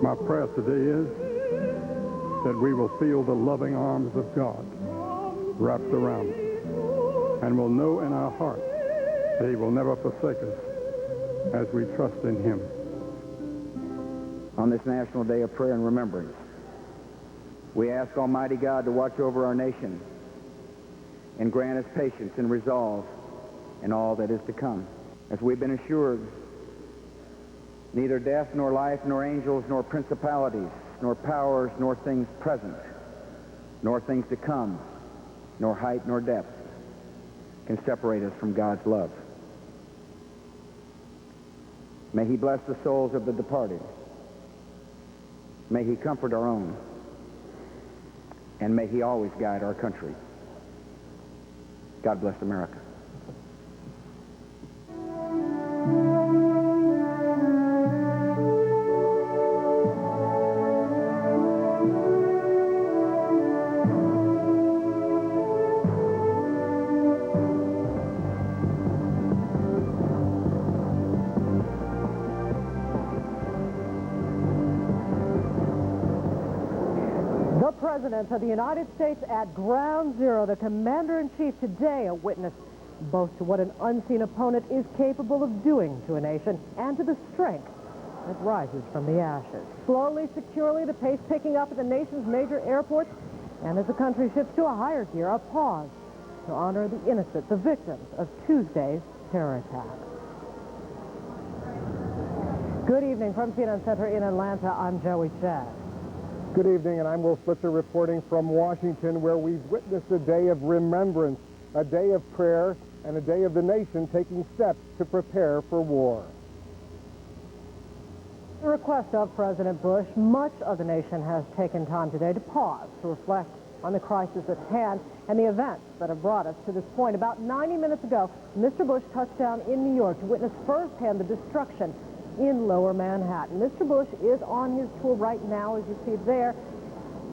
My prayer today is that we will feel the loving arms of God wrapped around us, and will know in our hearts that he will never forsake us as we trust in him. On this National Day of Prayer and Remembrance, we ask Almighty God to watch over our nation and grant us patience and resolve in all that is to come. As we've been assured Neither death, nor life, nor angels, nor principalities, nor powers, nor things present, nor things to come, nor height, nor depth can separate us from God's love. May He bless the souls of the departed. May He comfort our own. And may He always guide our country. God bless America. The President of the United States at Ground Zero, the Commander-in-Chief today, a witness both to what an unseen opponent is capable of doing to a nation and to the strength that rises from the ashes. Slowly, securely, the pace picking up at the nation's major airports, and as the country shifts to a higher gear, a pause to honor the innocent, the victims of Tuesday's terror attack. Good evening from CNN Center in Atlanta. I'm Joey Chad. Good evening, and I'm Will Spitzer reporting from Washington, where we've witnessed a day of remembrance, a day of prayer, and a day of the nation taking steps to prepare for war. At the request of President Bush, much of the nation has taken time today to pause, to reflect on the crisis at hand and the events that have brought us to this point. About 90 minutes ago, Mr. Bush touched down in New York to witness firsthand the destruction in Lower Manhattan. Mr. Bush is on his tour right now, as you see there,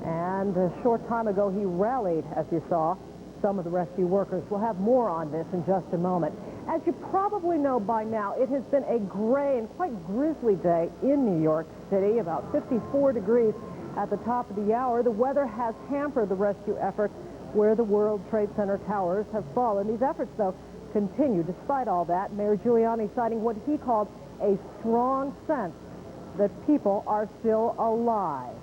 and a short time ago he rallied, as you saw, some of the rescue workers. We'll have more on this in just a moment. As you probably know by now, it has been a gray and quite grisly day in New York City, about 54 degrees at the top of the hour. The weather has hampered the rescue efforts where the World Trade Center towers have fallen. These efforts, though, continue despite all that. Mayor Giuliani citing what he called a strong sense that people are still alive.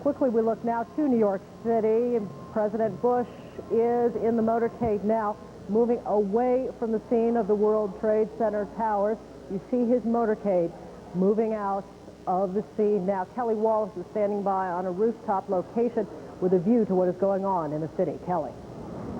Quickly, we look now to New York City. President Bush is in the motorcade now, moving away from the scene of the World Trade Center towers. You see his motorcade moving out of the scene now. Kelly Wallace is standing by on a rooftop location with a view to what is going on in the city. Kelly.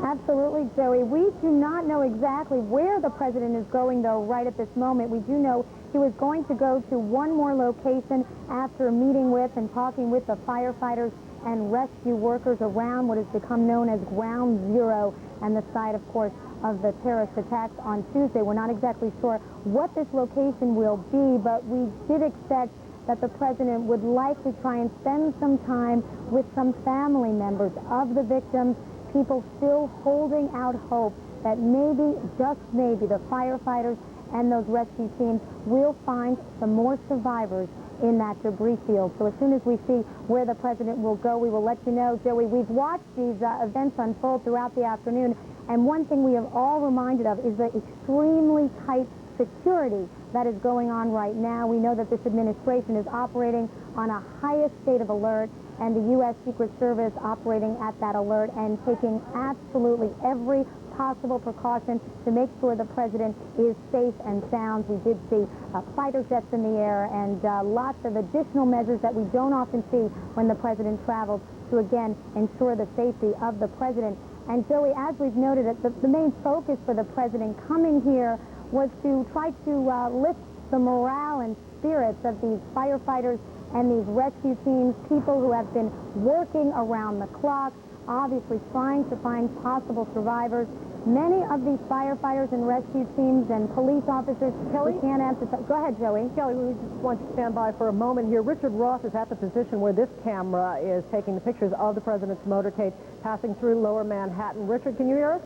Absolutely, Joey. We do not know exactly where the president is going, though, right at this moment. We do know he was going to go to one more location after meeting with and talking with the firefighters and rescue workers around what has become known as Ground Zero and the site, of course, of the terrorist attacks on Tuesday. We're not exactly sure what this location will be, but we did expect that the president would likely try and spend some time with some family members of the victims, people still holding out hope that maybe, just maybe, the firefighters and those rescue teams will find some more survivors in that debris field. So as soon as we see where the president will go, we will let you know. Joey, we've watched these events unfold throughout the afternoon, and one thing we have all reminded of is the extremely tight security that is going on right now. We know that this administration is operating on a highest state of alert, and the U.S. Secret Service operating at that alert and taking absolutely every possible precaution to make sure the president is safe and sound. We did see fighter jets in the air and lots of additional measures that we don't often see when the president travels to, again, ensure the safety of the president. And, Joey, as we've noted, the main focus for the president coming here was to try to lift the morale and spirits of these firefighters and these rescue teams, people who have been working around the clock, obviously trying to find possible survivors. Many of these firefighters and rescue teams and police officers, Kelly, can't answer. Go ahead, Joey. Kelly, we just want you to stand by for a moment here. Richard Ross is at the position where this camera is taking the pictures of the president's motorcade passing through Lower Manhattan. Richard, can you hear us?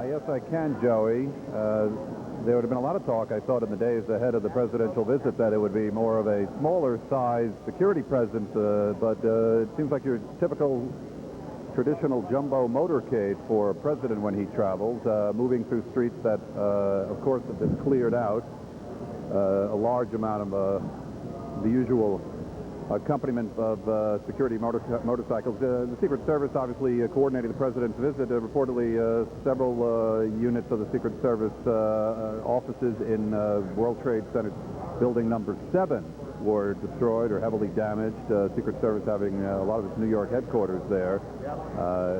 Yes, I can, Joey. There would have been a lot of talk, I thought, in the days ahead of the presidential visit that it would be more of a smaller-sized security presence, but it seems like your typical traditional jumbo motorcade for a president when he travels, moving through streets that, of course, have been cleared out. A large amount of the usual accompaniment of security motorcycles. The Secret Service obviously coordinating the president's visit. Reportedly, several units of the Secret Service offices in World Trade Center building number 7 were destroyed or heavily damaged. Secret Service having a lot of its New York headquarters there.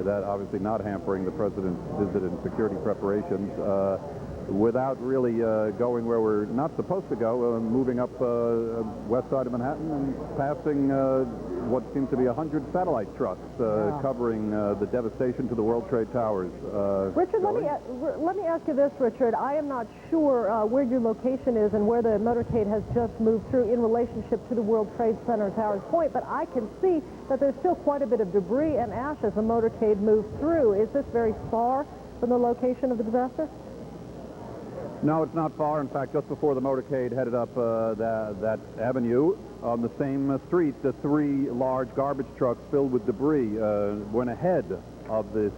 That obviously not hampering the president's visit and security preparations. Without really going where we're not supposed to go, moving up west side of Manhattan and passing what seems to be 100 satellite trucks covering the devastation to the World Trade Towers. Richard, let me ask you this, Richard. I am not sure where your location is and where the motorcade has just moved through in relationship to the World Trade Center Towers Point, but I can see that there's still quite a bit of debris and ash as the motorcade moves through. Is this very far from the location of the disaster? No, it's not far. In fact, just before the motorcade headed up that avenue, on the same street, the 3 large garbage trucks filled with debris went ahead of this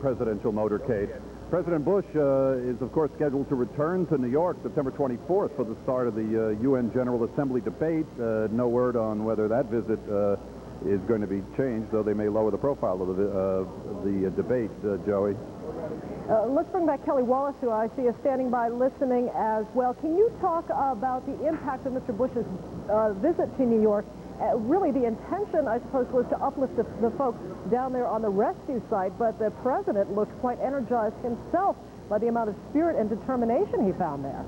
presidential motorcade. President Bush is, of course, scheduled to return to New York September 24th for the start of the UN General Assembly debate. No word on whether that visit is going to be changed, though they may lower the profile of the debate, Joey. Let's bring back Kelly Wallace, who I see is standing by listening as well. Can you talk about the impact of Mr. Bush's visit to New York? Really, the intention, I suppose, was to uplift the folks down there on the rescue site, but the president looked quite energized himself by the amount of spirit and determination he found there.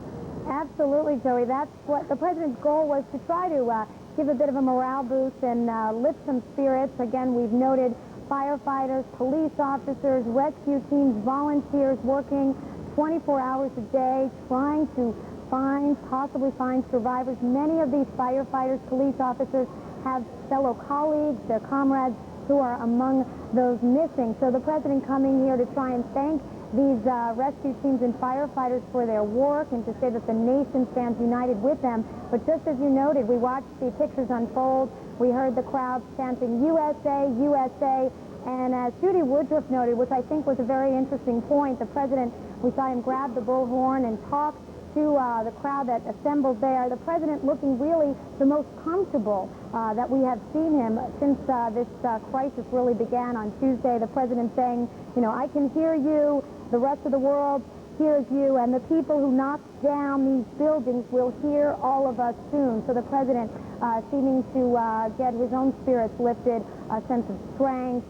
Absolutely, Joey. That's what the president's goal was, to try to give a bit of a morale boost and lift some spirits. Again, we've noted firefighters, police officers, rescue teams, volunteers working 24 hours a day trying to possibly find survivors. Many of these firefighters, police officers have fellow colleagues, their comrades who are among those missing. So the president coming here to try and thank these rescue teams and firefighters for their work and to say that the nation stands united with them. But just as you noted, we watched the pictures unfold. We heard the crowd chanting USA, USA. And as Judy Woodruff noted, which I think was a very interesting point, the president, we saw him grab the bullhorn and talk to the crowd that assembled there. The president looking really the most comfortable that we have seen him since this crisis really began on Tuesday. The president saying, you know, I can hear you, the rest of the world hears you, and the people who knocked down these buildings will hear all of us soon. So the president seeming to get his own spirits lifted, a sense of strength,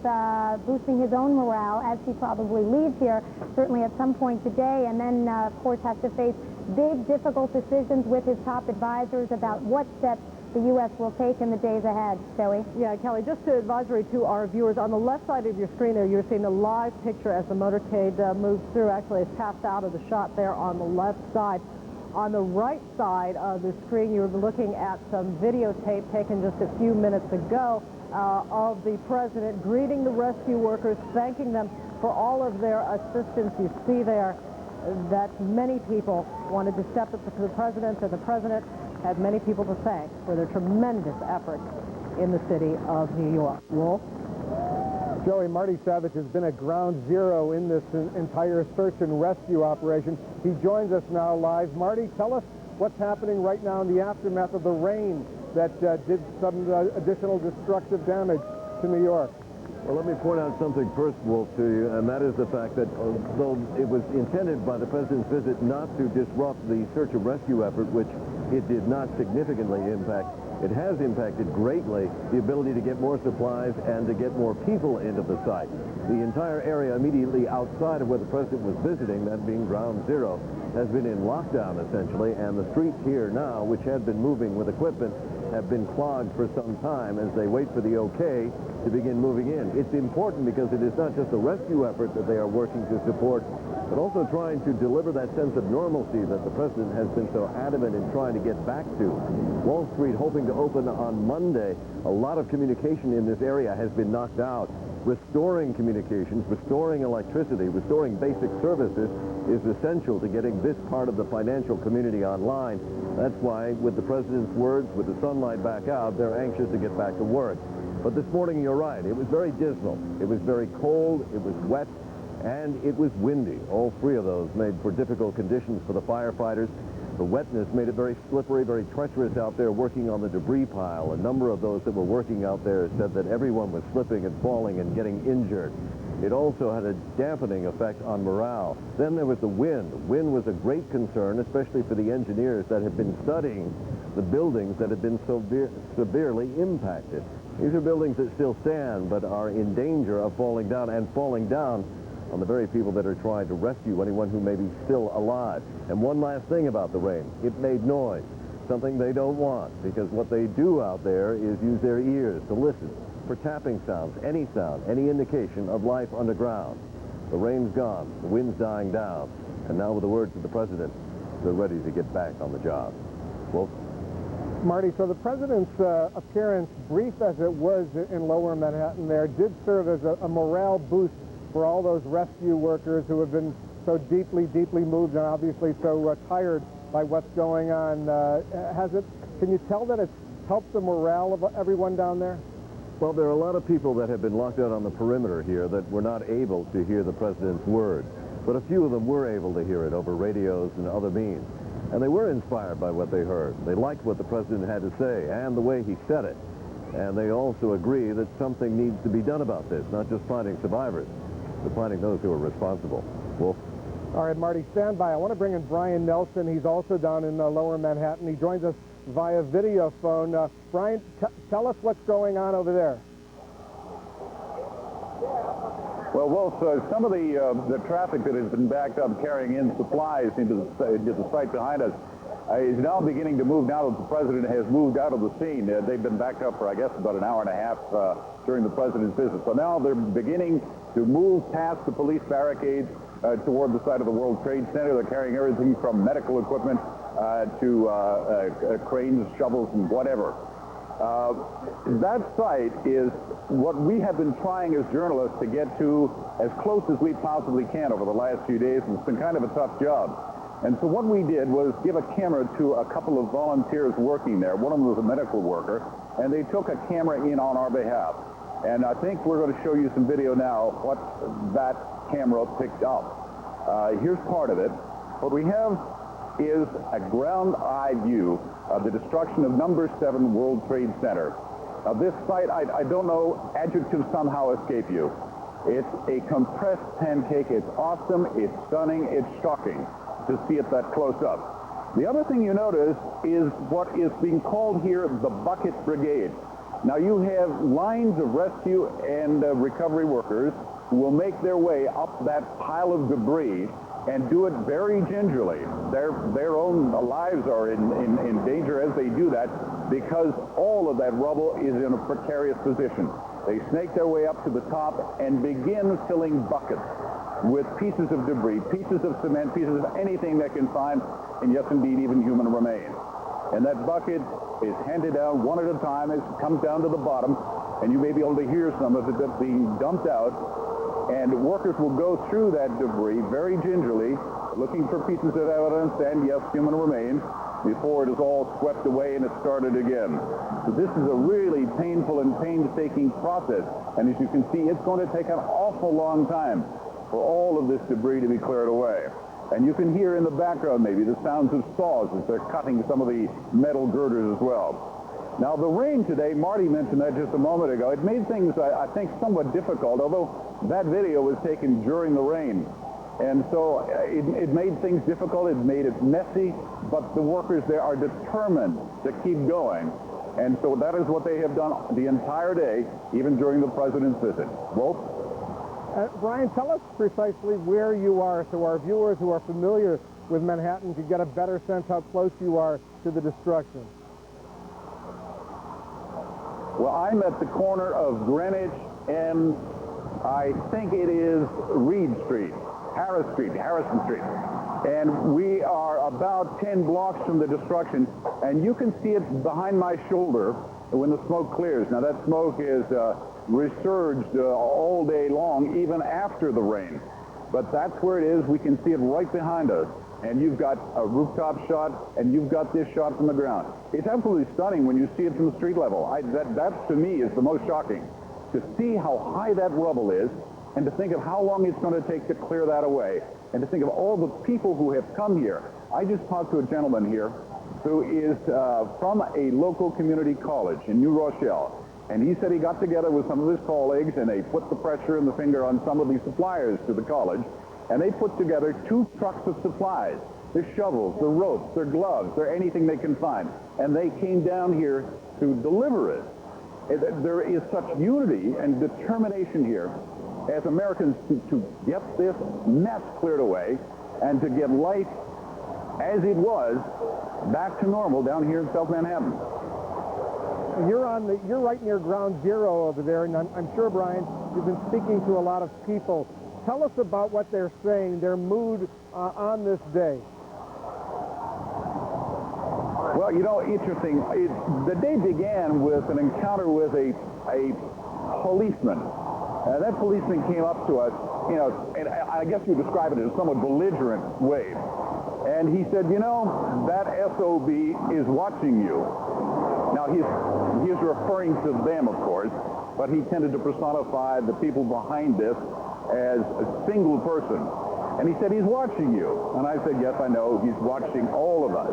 boosting his own morale as he probably leaves here, certainly at some point today, and then, of course, has to face big, difficult decisions with his top advisors about what steps the U.S. will take in the days ahead. Joey? Yeah, Kelly, just to advisory to our viewers, on the left side of your screen there, you're seeing a live picture as the motorcade moves through. Actually, it's passed out of the shot there on the left side. On the right side of the screen, you're looking at some videotape taken just a few minutes ago of the president greeting the rescue workers, thanking them for all of their assistance. You see there that many people wanted to step up to the president, and the president had many people to thank for their tremendous efforts in the city of New York. Wolf? Joey, Marty Savage has been at ground zero in this entire search and rescue operation. He joins us now live. Marty, tell us what's happening right now in the aftermath of the rain that did some additional destructive damage to New York. Well, let me point out something first, Wolf, to you, and that is the fact that though it was intended by the president's visit not to disrupt the search and rescue effort, which it did not significantly impact, it has impacted greatly the ability to get more supplies and to get more people into the site. The entire area immediately outside of where the president was visiting, that being ground zero, has been in lockdown, essentially, and the streets here now, which had been moving with equipment, have been clogged for some time as they wait for the okay to begin moving in. It's important because it is not just a rescue effort that they are working to support, but also trying to deliver that sense of normalcy that the president has been so adamant in trying to get back to. Wall Street hoping to open on Monday. A lot of communication in this area has been knocked out. Restoring communications, restoring electricity, restoring basic services is essential to getting this part of the financial community online. That's why, with the president's words, with the sunlight back out, they're anxious to get back to work. But this morning, you're right, it was very dismal. It was very cold, it was wet, and it was windy. All three of those made for difficult conditions for the firefighters. The wetness made it very slippery, very treacherous out there working on the debris pile. A number of those that were working out there said that everyone was slipping and falling and getting injured. It also had a dampening effect on morale. Then there was the wind. Wind was a great concern, especially for the engineers that have been studying the buildings that have been severely impacted. These are buildings that still stand but are in danger of falling down, and falling down on the very people that are trying to rescue anyone who may be still alive. And one last thing about the rain, it made noise, something they don't want, because what they do out there is use their ears to listen for tapping sounds, any indication of life underground. The rain's gone, the wind's dying down, and now with the words of the president, they're ready to get back on the job. Wolf? Marty, so the president's appearance, brief as it was in lower Manhattan there, did serve as a morale boost for all those rescue workers who have been so deeply moved and obviously so tired by what's going on. Can you tell that it's helped the morale of everyone down there? Well, there are a lot of people that have been locked out on the perimeter here that were not able to hear the president's words, but a few of them were able to hear it over radios and other means. And they were inspired by what they heard. They liked what the president had to say and the way he said it. And they also agree that something needs to be done about this, not just finding survivors, but finding those who are responsible. Wolf? All right, Marty, stand by. I want to bring in Brian Nelson. He's also down in lower Manhattan. He joins us via video phone. Brian, tell us what's going on over there. Well, Wolf, some of the traffic that has been backed up carrying in supplies into the site behind us is now beginning to move now that the president has moved out of the scene. They've been backed up for, I guess, about an hour and a half during the president's visit. So now they're beginning to move past the police barricades toward the side of the World Trade Center. They're carrying everything from medical equipment to cranes, shovels, and whatever. That site is what we have been trying as journalists to get to as close as we possibly can over the last few days, and it's been kind of a tough job. And so what we did was give a camera to a couple of volunteers working there. One of them was a medical worker, and they took a camera in on our behalf. And I think we're going to show you some video now what that camera picked up. Here's part of it. What we have is a ground-eye view of the destruction of number 7 World Trade Center. Now this site, I don't know, adjectives somehow escape you. It's a compressed pancake. It's awesome, it's stunning, it's shocking to see it that close up. The other thing you notice is what is being called here the bucket brigade. Now you have lines of rescue and recovery workers who will make their way up that pile of debris and do it very gingerly. Their own lives are in danger as they do that, because all of that rubble is in a precarious position. They snake their way up to the top and begin filling buckets with pieces of debris, pieces of cement, pieces of anything they can find, and yes, indeed, even human remains. And that bucket is handed down one at a time as it comes down to the bottom, and you may be able to hear some of it being dumped out. And workers will go through that debris very gingerly, looking for pieces of evidence and, yes, human remains, before it is all swept away and it's started again. So this is a really painful and painstaking process. And as you can see, it's going to take an awful long time for all of this debris to be cleared away. And you can hear in the background maybe the sounds of saws as they're cutting some of the metal girders as well. Now, the rain today, Marty mentioned that just a moment ago, it made things, I think, somewhat difficult, although that video was taken during the rain. And so it made things difficult, it made it messy, but the workers there are determined to keep going. And so that is what they have done the entire day, even during the president's visit. Wolf? Brian, tell us precisely where you are so our viewers who are familiar with Manhattan can get a better sense how close you are to the destruction. Well, I'm at the corner of Greenwich and I think it is Harrison Street. And we are about 10 blocks from the destruction, and you can see it behind my shoulder when the smoke clears. Now, that smoke is resurged all day long, even after the rain. But that's where it is. We can see it right behind us. And you've got a rooftop shot, and you've got this shot from the ground. It's absolutely stunning when you see it from the street level. That, to me, is the most shocking. To see how high that rubble is, and to think of how long it's going to take to clear that away, and to think of all the people who have come here. I just talked to a gentleman here who is from a local community college in New Rochelle. And he said he got together with some of his colleagues, and they put the pressure and the finger on some of the suppliers to the college. And they put together 2 trucks of supplies. their shovels, their ropes, their gloves, their anything they can find. And they came down here to deliver it. There is such unity and determination here as Americans to get this mess cleared away and to get life as it was back to normal down here in South Manhattan. You're right near ground zero over there, and I'm sure, Brian, you've been speaking to a lot of people. Tell us about what they're saying, their mood on this day. Well, you know, interesting. The day began with an encounter with a policeman. That policeman came up to us, you know, and I guess you describe it in a somewhat belligerent way. And he said, you know, that SOB is watching you. Now, he's referring to them, of course, but he tended to personify the people behind this as a single person. And he said, he's watching you. And I said, yes, I know. He's watching all of us.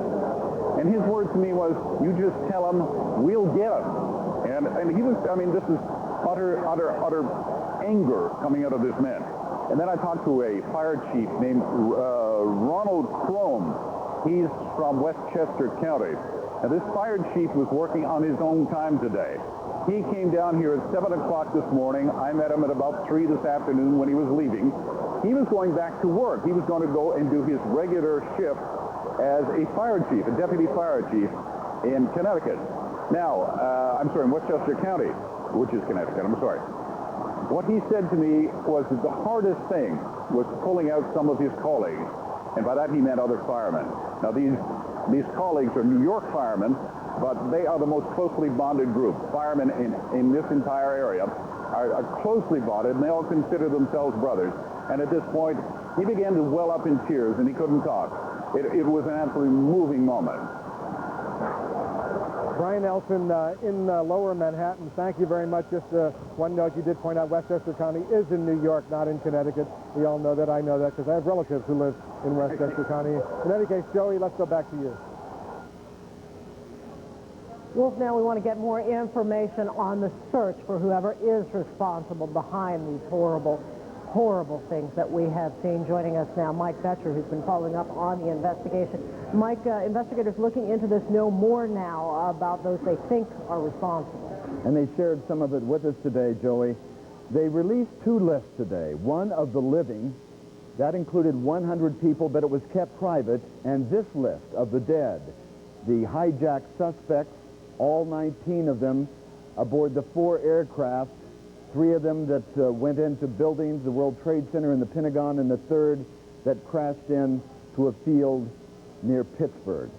And his word to me was, you just tell him, we'll get him. And he was, I mean, this is utter anger coming out of this man. And then I talked to a fire chief named Ronald Crome. He's from Westchester County. And this fire chief was working on his own time today. He came down here at 7 o'clock this morning. I met him at about 3 this afternoon when he was leaving. He was going back to work. He was going to go and do his regular shift as a fire chief, a deputy fire chief in Connecticut. Now, I'm sorry, in Westchester County, which is Connecticut, I'm sorry. What he said to me was that the hardest thing was pulling out some of his colleagues, and by that he meant other firemen. Now, these colleagues are New York firemen, but they are the most closely bonded group. Firemen in this entire area are closely bonded, and they all consider themselves brothers. And at this point, he began to well up in tears, and he couldn't talk. It was an absolutely moving moment. Brian Elson in Lower Manhattan, thank you very much. Just one note, you did point out Westchester County is in New York, not in Connecticut. We all know that. I know that because I have relatives who live in Westchester County. In any case, Joey, let's go back to you. Wolf, now we want to get more information on the search for whoever is responsible behind these horrible things that we have seen. Joining us now, Mike Betcher, who's been following up on the investigation. Mike, investigators looking into this know more now about those they think are responsible. And they shared some of it with us today, Joey. They released 2 lists today. One of the living, that included 100 people, but it was kept private, and this list of the dead, the hijacked suspects, all 19 of them aboard the 4 aircraft, 3 of them that went into buildings, the World Trade Center and the Pentagon, and the 3rd that crashed into a field near Pittsburgh.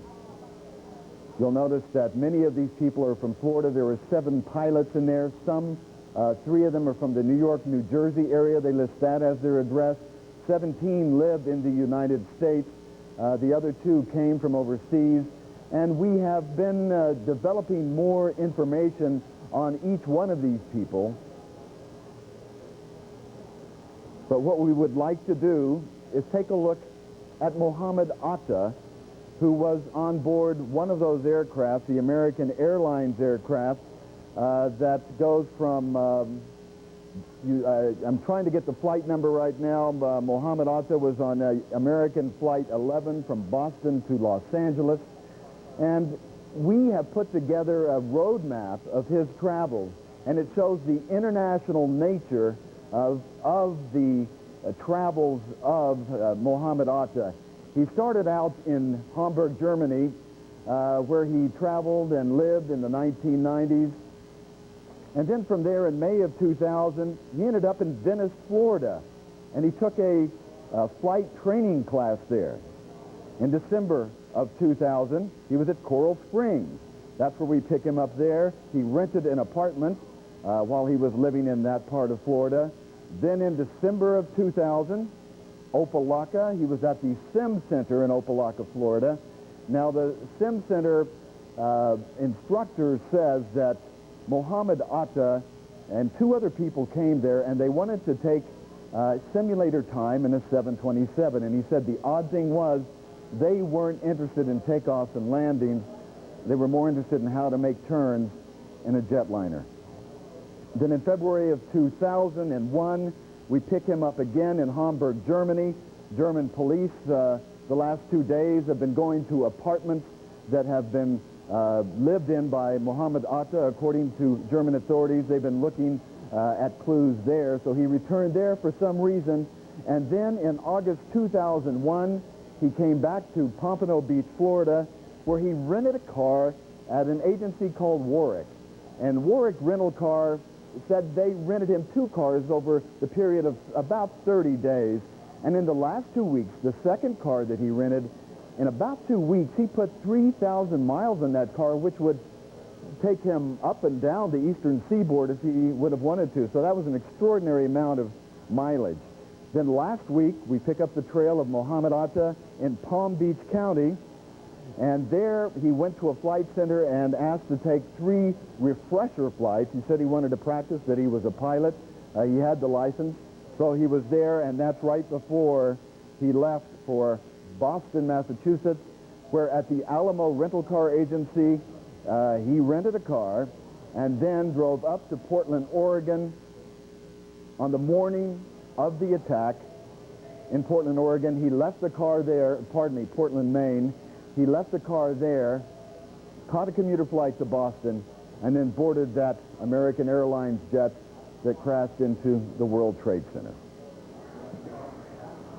You'll notice that many of these people are from Florida. There were 7 pilots in there. 3 of them are from the New York, New Jersey area. They list that as their address. 17 live in the United States. The other 2 came from overseas. And we have been developing more information on each one of these people. But what we would like to do is take a look at Mohammed Atta, who was on board one of those aircraft, the American Airlines aircraft, that goes from, I'm trying to get the flight number right now. Mohammed Atta was on American Flight 11 from Boston to Los Angeles. And we have put together a road map of his travels, and it shows the international nature of the travels of Mohammed Atta. He started out in Hamburg, Germany, where he traveled and lived in the 1990s. And then from there, in May of 2000, he ended up in Venice, Florida, and he took a flight training class there. In December of 2000, he was at Coral Springs. That's where we pick him up there. He rented an apartment while he was living in that part of Florida. Then in December of 2000, Opelika, he was at the Sim Center in Opelika, Florida. Now, the Sim Center instructor says that Mohammed Atta and 2 other people came there, and they wanted to take simulator time in a 727. And he said the odd thing was they weren't interested in takeoffs and landings. They were more interested in how to make turns in a jetliner. Then in February of 2001, we pick him up again in Hamburg, Germany. German police the last 2 days have been going to apartments that have been lived in by Mohammed Atta. According to German authorities, they've been looking at clues there. So he returned there for some reason. And then in August 2001, he came back to Pompano Beach, Florida, where he rented a car at an agency called Warwick. And Warwick Rental Car said they rented him 2 cars over the period of about 30 days. And in the last 2 weeks, the second car that he rented, in about 2 weeks, he put 3,000 miles in that car, which would take him up and down the eastern seaboard if he would have wanted to. So that was an extraordinary amount of mileage. Then last week, we pick up the trail of Mohammed Atta in Palm Beach County, and there he went to a flight center and asked to take 3 refresher flights. He said he wanted to practice that he was a pilot. He had the license, so he was there, and that's right before he left for Boston, Massachusetts, where at the Alamo Rental Car Agency, he rented a car and then drove up to Portland, Oregon on the morning of the attack in Portland, Oregon. He left the car there, Portland, Maine. He left the car there, caught a commuter flight to Boston, and then boarded that American Airlines jet that crashed into the World Trade Center.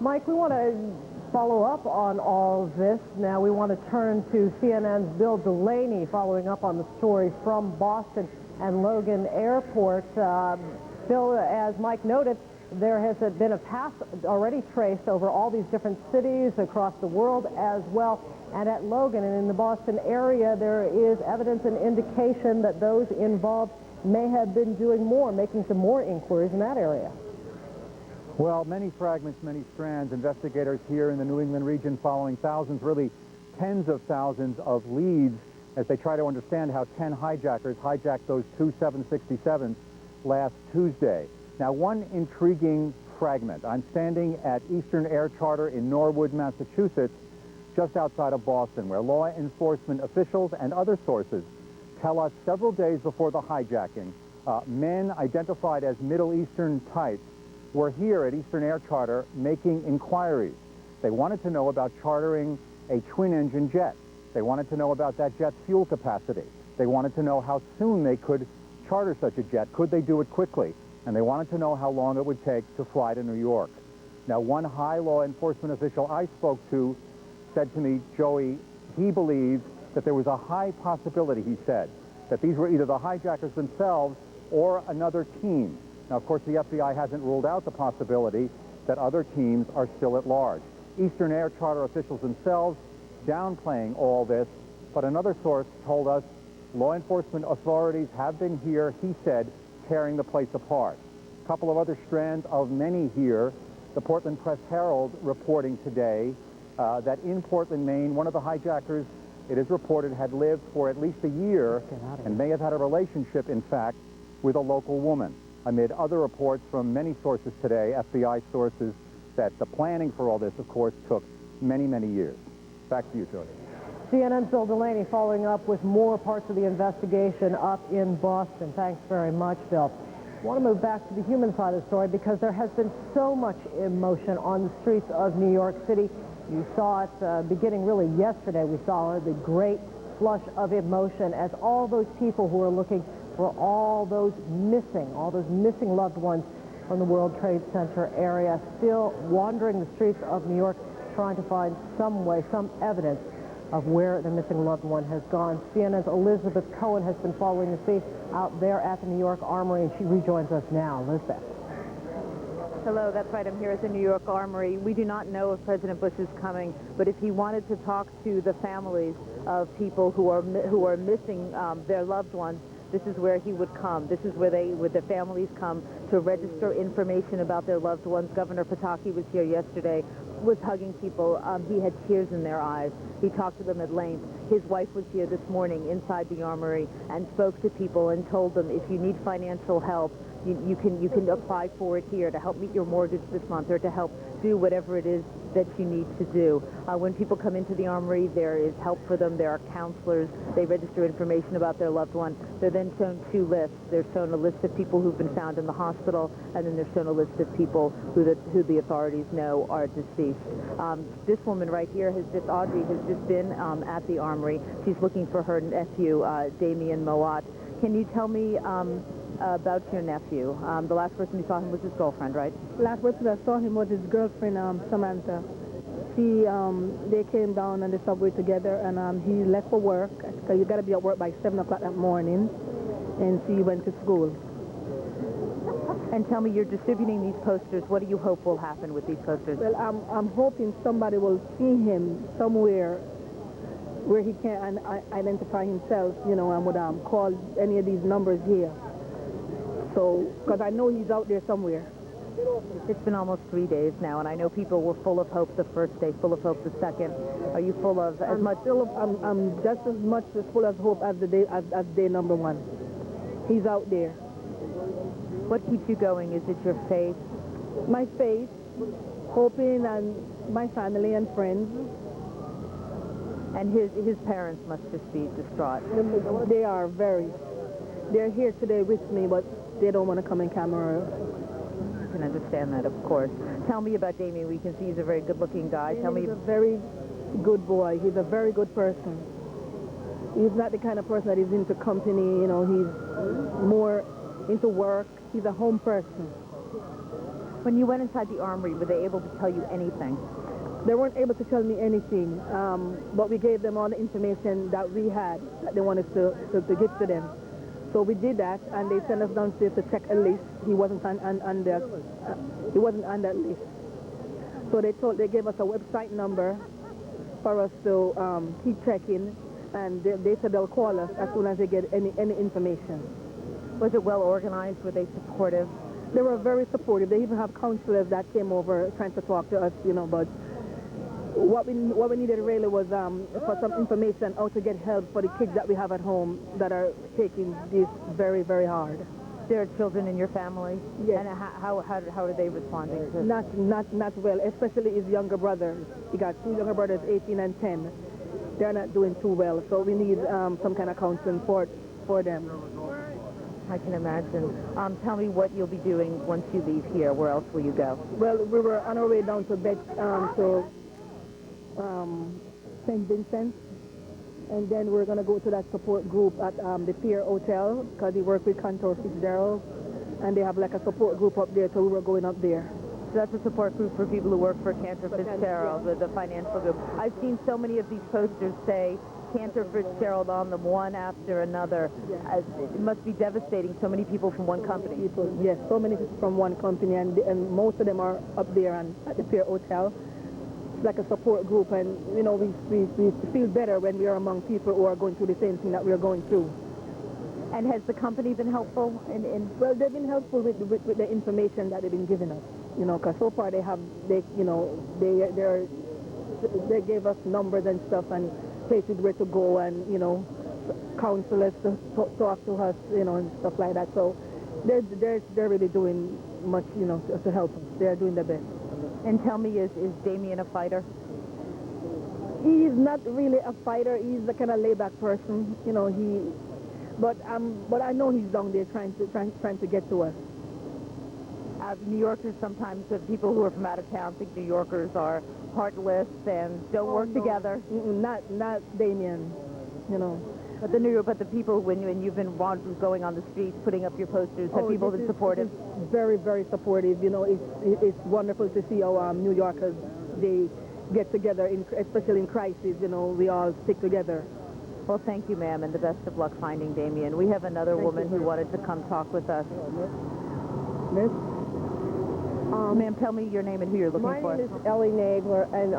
Mike, we want to follow up on all of this. Now we want to turn to CNN's Bill Delaney, following up on the story from Boston and Logan Airport. Bill, as Mike noted, there has been a path already traced over all these different cities across the world as well. And at Logan and in the Boston area, there is evidence and indication that those involved may have been doing more, making some more inquiries in that area. Well, many fragments, many strands. Investigators here in the New England region following thousands, really tens of thousands of leads as they try to understand how 10 hijackers hijacked those 2 767s last Tuesday. Now, one intriguing fragment. I'm standing at Eastern Air Charter in Norwood, Massachusetts, just outside of Boston, where law enforcement officials and other sources tell us several days before the hijacking, men identified as Middle Eastern types were here at Eastern Air Charter making inquiries. They wanted to know about chartering a twin-engine jet. They wanted to know about that jet's fuel capacity. They wanted to know how soon they could charter such a jet. Could they do it quickly? And they wanted to know how long it would take to fly to New York. Now, one high law enforcement official I spoke to said to me, Joey, he believed that there was a high possibility, he said, that these were either the hijackers themselves or another team. Now, of course, the FBI hasn't ruled out the possibility that other teams are still at large. Eastern Air Charter officials themselves downplaying all this, but another source told us law enforcement authorities have been here, he said, tearing the place apart. A couple of other strands of many here. The Portland Press-Herald reporting today that in Portland, Maine, one of the hijackers, it is reported, had lived for at least a year and may have had a relationship, in fact, with a local woman. Amid other reports from many sources today, FBI sources, that the planning for all this, of course, took many, many years. Back to you, Jody. CNN's Bill Delaney following up with more parts of the investigation up in Boston. Thanks very much, Bill. I want to move back to the human side of the story because there has been so much emotion on the streets of New York City. You saw it beginning really yesterday. We saw the great flush of emotion as all those people who are looking for all those missing loved ones from the World Trade Center area still wandering the streets of New York trying to find some way, some evidence of where the missing loved one has gone. CNN's Elizabeth Cohen has been following the scene out there at the New York Armory, and she rejoins us now. Elizabeth. Hello, that's right. I'm here at the New York Armory. We do not know if President Bush is coming, but if he wanted to talk to the families of people who are missing their loved ones, this is where he would come. This is where the families come to register information about their loved ones. Governor Pataki was here yesterday, was hugging people. He had tears in their eyes. He talked to them at length. His wife was here this morning inside the Armory and spoke to people and told them, if you need financial help, you can apply for it here to help meet your mortgage this month or to help do whatever it is that you need to do. When people come into the armory, there is help for them. There are counselors. They register information about their loved one. They're then shown two lists. They're shown a list of people who've been found in the hospital, and then they're shown a list of people who the authorities know are deceased. This woman right here, Audrey, has just been at the armory. She's looking for her nephew, Damien Moat. Can you tell me about your nephew? The last person you saw him was his girlfriend, right? Last person I saw him was his girlfriend, Samantha. They came down on the subway together, and he left for work, because you got to be at work by 7 o'clock that morning, and she went to school. And tell me, you're distributing these posters. What do you hope will happen with these posters? Well, I'm hoping somebody will see him somewhere where he can identify himself, and would call any of these numbers here. So, because I know he's out there somewhere. It's been almost 3 days now, and I know people were full of hope the first day, full of hope the second. Are you full of as much? I'm just as much as full of hope as as day number one. He's out there. What keeps you going? Is it your faith? My faith, hoping, and my family and friends. And his parents must just be distraught. They are very. They're here today with me, but they don't want to come in camera. I can understand that, of course. Tell me about Damien. We can see he's a very good-looking guy. Tell me. He's a very good boy. He's a very good person. He's not the kind of person that is into company. He's more into work. He's a home person. When you went inside the armory, were they able to tell you anything? They weren't able to tell me anything, but we gave them all the information that we had that they wanted to give to them. So we did that, and they sent us downstairs to check a list. He wasn't on that list. So they gave us a website number for us to keep checking, and they said they'll call us as soon as they get any information. Was it well organized? Were they supportive? They were very supportive. They even have counselors that came over trying to talk to us, but what we needed really was for some information how to get help for the kids that we have at home that are taking this very, very hard. There are children in your family? Yes. And how are they responding to? Not well, especially his younger brothers. He got two younger brothers, 18 and 10. They're not doing too well, so we need some kind of counseling for them. I can imagine. Tell me what you'll be doing once you leave here. Where else will you go? Well, we were on our way down to St. Vincent, and then we're going to go to that support group at the Pier Hotel, because they work with Cantor Fitzgerald, and they have like a support group up there, so we were going up there. So that's a support group for people who work for Cantor Fitzgerald, the financial group. I've seen so many of these posters say Cantor Fitzgerald on them, one after another. Yeah. It must be devastating, so many people from one company. Yes, so many people from one company, and most of them are up there at the Pier Hotel. Like a support group, and we feel better when we are among people who are going through the same thing that we are going through. And has the company been helpful? Well, they've been helpful with the information that they've been giving us. Because so far they gave us numbers and stuff and places where to go, and counselors to talk to us, and stuff like that. So they're really doing much, to help us. They're doing their best. And tell me, is Damien a fighter? He's not really a fighter. He's the kind of laid-back person, But I know he's down there trying to get to us. New Yorkers sometimes, people who are from out of town think New Yorkers are heartless and don't work together. Not Damien, But the people, when you've been going on the streets, putting up your posters, have people been supportive? Very, very supportive. It's wonderful to see how New Yorkers, they get together, especially in crisis. We all stick together. Well, thank you, ma'am, and the best of luck finding Damien. We have another woman who wanted to come talk with us. Miss? Ma'am, tell me your name and who you're looking for. My name is Ellie Nagler, and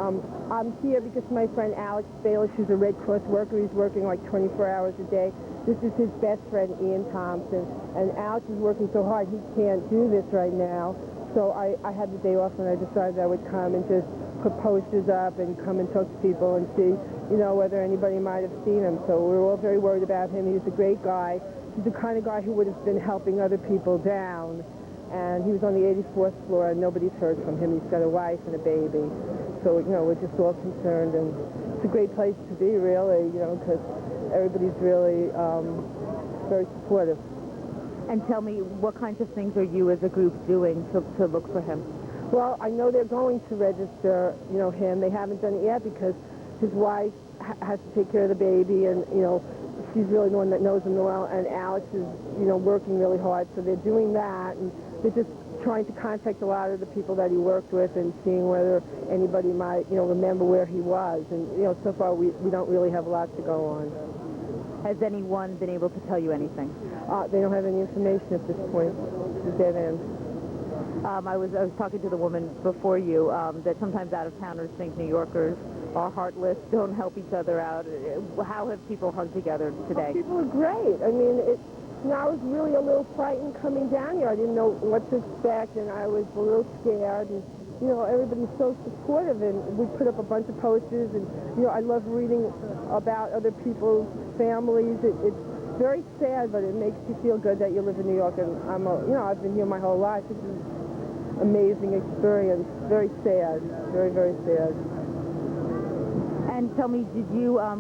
I'm here because my friend Alex Bayless, who's a Red Cross worker, he's working like 24 hours a day. This is his best friend, Ian Thompson, and Alex is working so hard he can't do this right now. So I had the day off, and I decided I would come and just put posters up and come and talk to people and see, whether anybody might have seen him. So we're all very worried about him. He's a great guy. He's the kind of guy who would have been helping other people down. and he was on the 84th floor, and nobody's heard from him. He's got a wife and a baby. So, you know, we're just all concerned, and it's a great place to be, really, you know, because everybody's really very supportive. And tell me, what kinds of things are you as a group doing to look for him? Well, I know they're going to register, you know, him. They haven't done it yet because his wife has to take care of the baby, and, you know, she's really the one that knows him well, and Alex is, you know, working really hard. So they're doing that, and they're just trying to contact a lot of the people that he worked with and seeing whether anybody might, you know, remember where he was. And, you know, so far we don't really have a lot to go on. Has anyone been able to tell you anything? They don't have any information at this point. It's a dead end. I was talking to the woman before you that sometimes out-of-towners think New Yorkers are heartless, don't help each other out. How have people hung together today? Oh, people are great. I mean, I was really a little frightened coming down here. I didn't know what to expect, and I was a little scared. And, you know, everybody's so supportive, and we put up a bunch of posters, and, you know, I love reading about other people's families. It's very sad, but it makes you feel good that you live in New York, and you know, I've been here my whole life. This is an amazing experience. Very sad. Very, very sad. And tell me,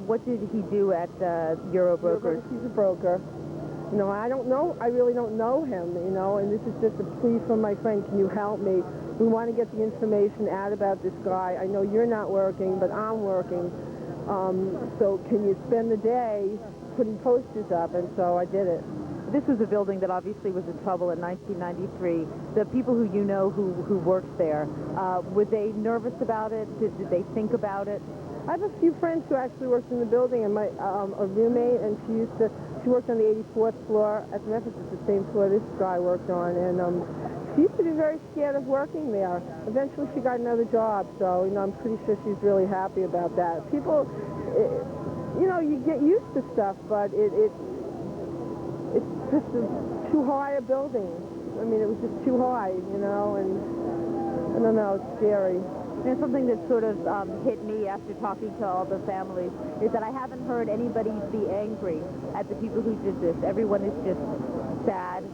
what did he do at Eurobrokers? He's a broker. You know, I don't know. I really don't know him, you know, and this is just a plea from my friend. Can you help me? We want to get the information out about this guy. I know you're not working, but I'm working. So can you spend the day putting posters up? And so I did it. This was a building that obviously was in trouble in 1993. The people who you know who worked there, were they nervous about it? Did they think about it? I have a few friends who actually worked in the building, and my a roommate, and she worked on the 84th floor. As a matter of fact, it's the same floor this guy worked on, and she used to be very scared of working there. Eventually, she got another job, so, you know, I'm pretty sure she's really happy about that. People, you know, you get used to stuff, but it's just too high a building. I mean, it was just too high, you know, and I don't know, it's scary. And something that sort of hit me after talking to all the families is that I haven't heard anybody be angry at the people who did this. Everyone is just sad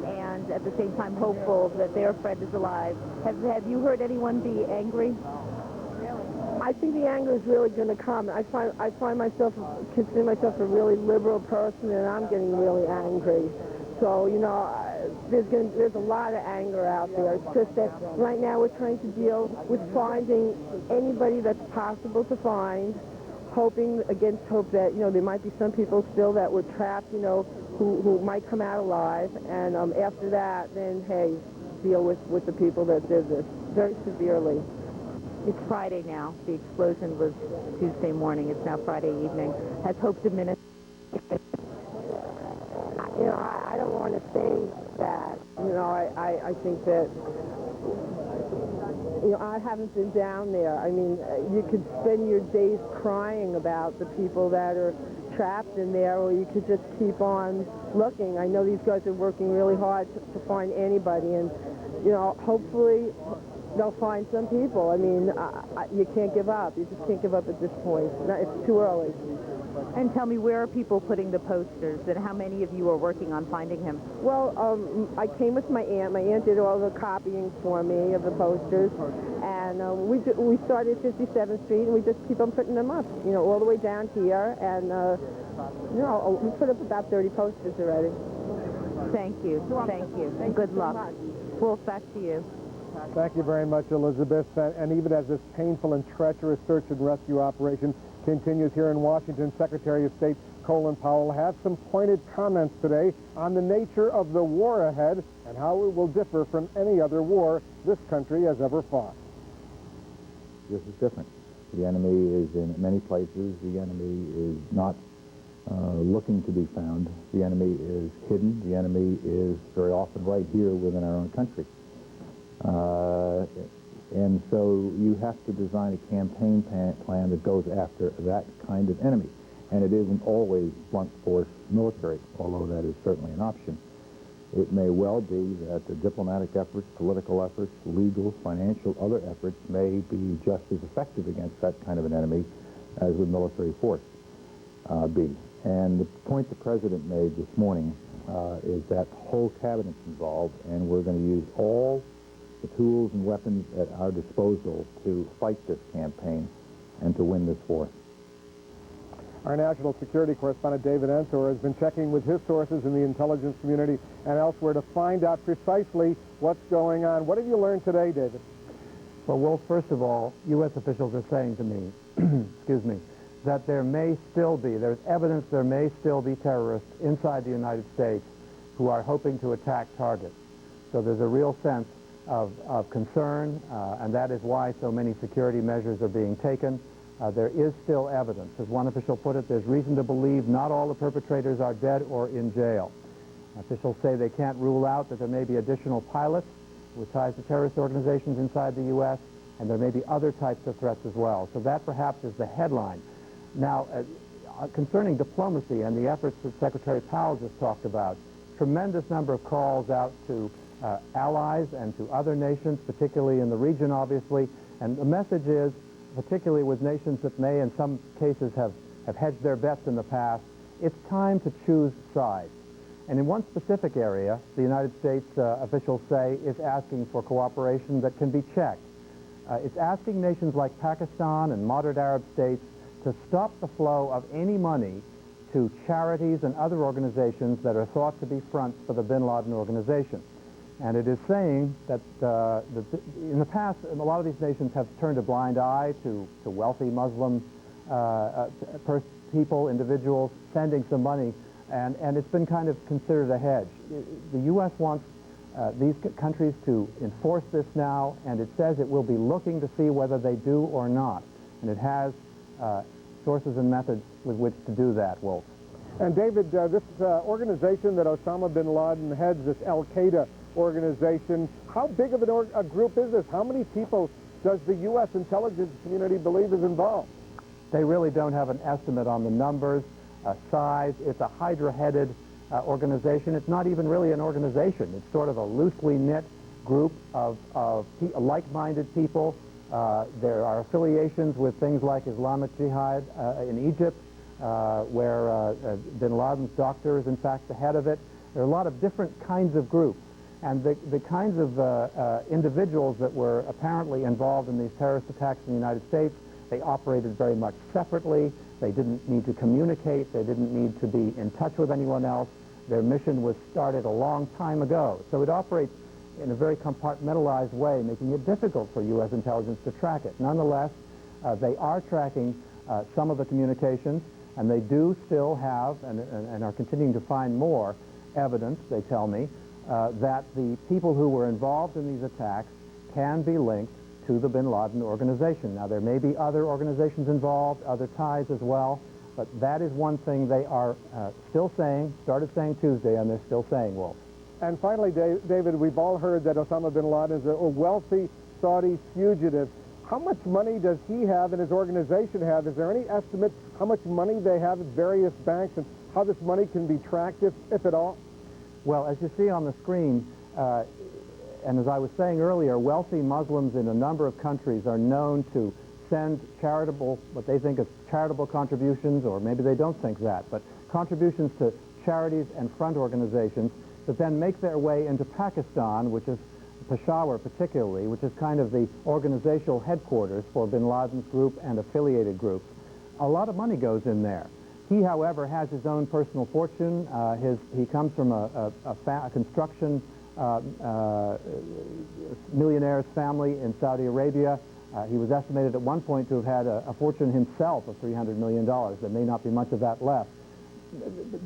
and at the same time hopeful that their friend is alive. Have you heard anyone be angry? I think the anger is really going to come. I find myself, consider myself a really liberal person, and I'm getting really angry. So, you know, there's a lot of anger out there. It's just that right now we're trying to deal with finding anybody that's possible to find, hoping against hope that, you know, there might be some people still that were trapped, you know, who might come out alive. And after that, then, hey, deal with the people that did this very severely. It's Friday now. The explosion was Tuesday morning. It's now Friday evening. Has hope diminished? You know, I don't want to say that. You know, I think that, you know, I haven't been down there. I mean, you could spend your days crying about the people that are trapped in there, or you could just keep on looking. I know these guys are working really hard to find anybody, and, you know, hopefully they'll find some people. I mean, you can't give up. You just can't give up at this point. It's too early. And tell me, where are people putting the posters, and how many of you are working on finding him? Well, I came with my aunt. My aunt did all the copying for me of the posters, and we started 57th Street, and we just keep on putting them up, you know, all the way down here, and, you know, we put up about 30 posters already. Thank you. Thank you. Thank Good you so luck. much. Wolf, back to you. Thank you very much, Elizabeth. And even as this painful and treacherous search and rescue operation continues here in Washington, Secretary of State Colin Powell has some pointed comments today on the nature of the war ahead and how it will differ from any other war this country has ever fought. This is different. The enemy is in many places. The enemy is not looking to be found. The enemy is hidden. The enemy is very often right here within our own country. And so you have to design a campaign plan that goes after that kind of enemy. And it isn't always blunt force military, although that is certainly an option. It may well be that the diplomatic efforts, political efforts, legal, financial, other efforts may be just as effective against that kind of an enemy as would military force be. And the point the President made this morning is that the whole cabinet's involved, and we're going to use all the tools and weapons at our disposal to fight this campaign and to win this war. Our national security correspondent David Ensor has been checking with his sources in the intelligence community and elsewhere to find out precisely what's going on. What have you learned today, David? Well, Wolf, first of all, U.S. officials are saying to me, excuse me, that there's evidence there may still be terrorists inside the United States who are hoping to attack targets. So there's a real sense of concern, and that is why so many security measures are being taken. There is still evidence. As one official put it, there's reason to believe not all the perpetrators are dead or in jail. Officials say they can't rule out that there may be additional pilots with ties to terrorist organizations inside the U.S., and there may be other types of threats as well. So that perhaps is the headline. Now, concerning diplomacy and the efforts that Secretary Powell just talked about, tremendous number of calls out to allies and to other nations, particularly in the region, obviously, and the message is, particularly with nations that may in some cases have hedged their bets in the past, it's time to choose sides. And in one specific area, the United States officials say is asking for cooperation that can be checked. It's asking nations like Pakistan and moderate Arab states to stop the flow of any money to charities and other organizations that are thought to be fronts for the bin Laden organization. And it is saying that in the past, a lot of these nations have turned a blind eye to wealthy Muslim people, individuals, sending some money, and it's been kind of considered a hedge. The U.S. wants these countries to enforce this now, and it says it will be looking to see whether they do or not. And it has sources and methods with which to do that, Wolf. And David, this organization that Osama bin Laden heads, this Al-Qaeda organization, how big of a group is this? How many people does the U.S. intelligence community believe is involved? They really don't have an estimate on the numbers, size. It's a hydra-headed organization. It's not even really an organization. It's sort of a loosely knit group of like-minded people. There are affiliations with things like Islamic Jihad in Egypt, where bin Laden's doctor is in fact the head of it. There are a lot of different kinds of groups. And the kinds of individuals that were apparently involved in these terrorist attacks in the United States, they operated very much separately. They didn't need to communicate. They didn't need to be in touch with anyone else. Their mission was started a long time ago. So it operates in a very compartmentalized way, making it difficult for U.S. intelligence to track it. Nonetheless, they are tracking some of the communications, and they do still have, and are continuing to find more evidence, they tell me, that the people who were involved in these attacks can be linked to the bin Laden organization. Now, there may be other organizations involved, other ties as well, but that is one thing they are still saying, started saying Tuesday, and they're still saying, Wolf. And finally, David, we've all heard that Osama bin Laden is a wealthy Saudi fugitive. How much money does he have and his organization have? Is there any estimate how much money they have at various banks and how this money can be tracked, if at all? Well, as you see on the screen, and as I was saying earlier, wealthy Muslims in a number of countries are known to send charitable, what they think is charitable contributions, or maybe they don't think that, but contributions to charities and front organizations that then make their way into Pakistan, which is Peshawar particularly, which is kind of the organizational headquarters for bin Laden's group and affiliated groups. A lot of money goes in there. He, however, has his own personal fortune. He comes from a construction millionaire's family in Saudi Arabia. He was estimated at one point to have had a fortune himself of $300 million. There may not be much of that left.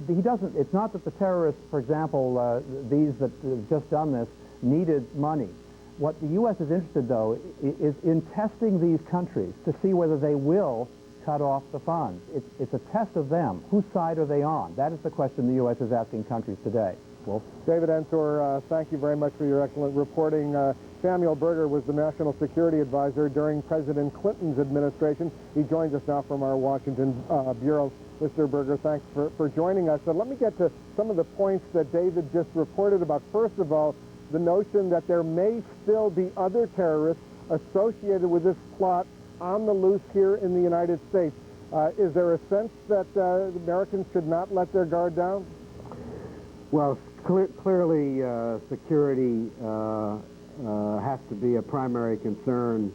He doesn't, it's not that the terrorists, for example, these that have just done this, needed money. What the U.S. is interested, though, is in testing these countries to see whether they will cut off the funds. It's a test of them. Whose side are they on? That is the question the U.S. is asking countries today. Wolf? David Ensor, thank you very much for your excellent reporting. Samuel Berger was the National Security Advisor during President Clinton's administration. He joins us now from our Washington Bureau. Mr. Berger, thanks for joining us. Let me get to some of the points that David just reported about. First of all, the notion that there may still be other terrorists associated with this plot on the loose here in the United States. Is there a sense that Americans should not let their guard down? Well, clearly security has to be a primary concern,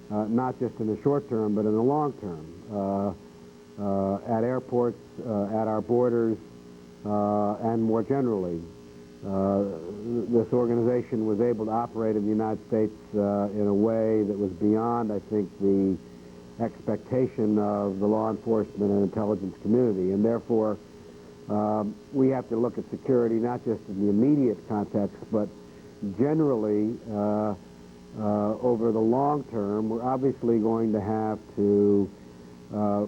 not just in the short term, but in the long term. At airports, at our borders, and more generally. This organization was able to operate in the United States in a way that was beyond, I think, the expectation of the law enforcement and intelligence community. And therefore, we have to look at security not just in the immediate context, but generally over the long term. We're obviously going to have to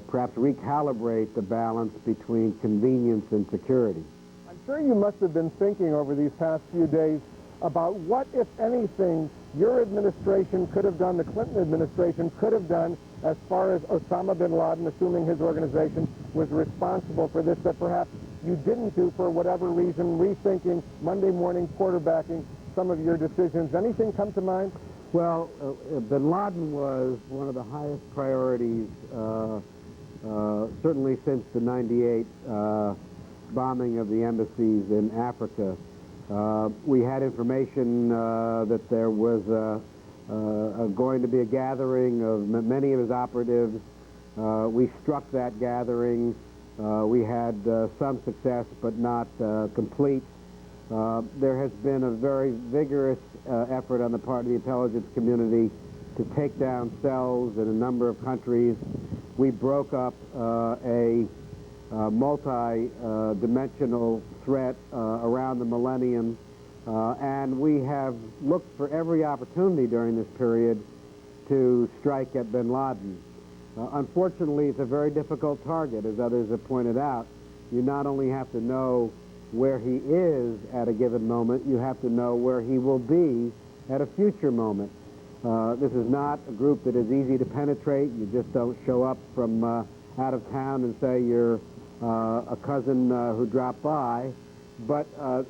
perhaps recalibrate the balance between convenience and security. I'm sure you must have been thinking over these past few days about what, if anything, your administration could have done, the Clinton administration could have done, as far as Osama bin Laden, assuming his organization was responsible for this, that perhaps you didn't do for whatever reason, rethinking, Monday morning quarterbacking some of your decisions. Anything come to mind? Well, bin Laden was one of the highest priorities, certainly since the '98 bombing of the embassies in Africa. We had information that there was going to be a gathering of many of his operatives. We struck that gathering. We had some success, but not complete. There has been a very vigorous effort on the part of the intelligence community to take down cells in a number of countries. We broke up a multi-dimensional threat around the millennium, and we have looked for every opportunity during this period to strike at bin Laden. Unfortunately, it's a very difficult target, as others have pointed out. You not only have to know where he is at a given moment, you have to know where he will be at a future moment. This is not a group that is easy to penetrate. You just don't show up from out of town and say you're a cousin who dropped by. But I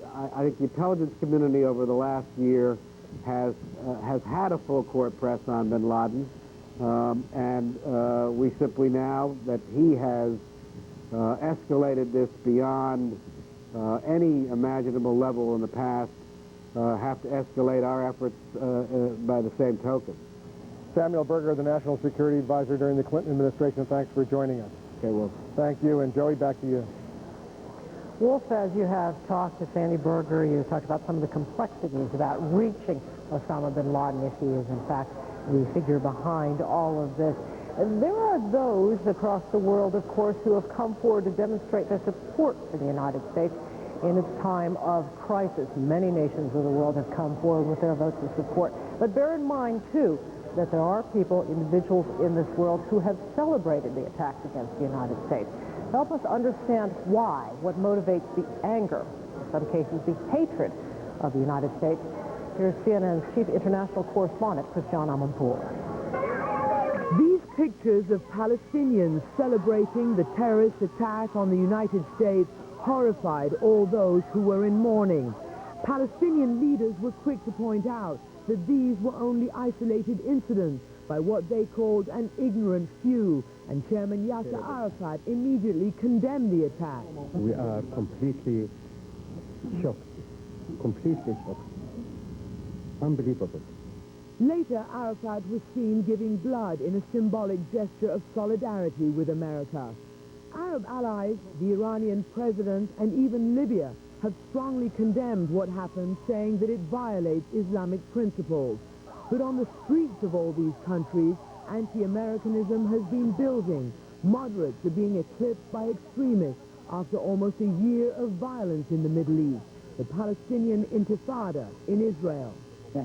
think the intelligence community over the last year has had a full court press on bin Laden, and we simply now that he has escalated this beyond any imaginable level in the past, have to escalate our efforts by the same token. Samuel Berger, the National Security Advisor during the Clinton administration, thanks for joining us. Okay, Wolf. Thank you, and Joey, back to you. Wolf, as you have talked to Sandy Berger, you talked about some of the complexities about reaching Osama bin Laden if he is, in fact, the figure behind all of this. There are those across the world, of course, who have come forward to demonstrate their support for the United States in its time of crisis. Many nations of the world have come forward with their votes of support. But bear in mind, too, that there are people, individuals in this world who have celebrated the attacks against the United States. Help us understand why, what motivates the anger, in some cases the hatred of the United States. Here's CNN's chief international correspondent, Christiane Amanpour. These pictures of Palestinians celebrating the terrorist attack on the United States horrified all those who were in mourning. Palestinian leaders were quick to point out that these were only isolated incidents by what they called an ignorant few, and Chairman Yasser Arafat immediately condemned the attack. We are completely shocked, unbelievable. Later, Arafat was seen giving blood in a symbolic gesture of solidarity with America. Arab allies, the Iranian president, and even Libya have strongly condemned what happened, saying that it violates Islamic principles. But on the streets of all these countries, anti-Americanism has been building. Moderates are being eclipsed by extremists after almost a year of violence in the Middle East. The Palestinian Intifada in Israel. We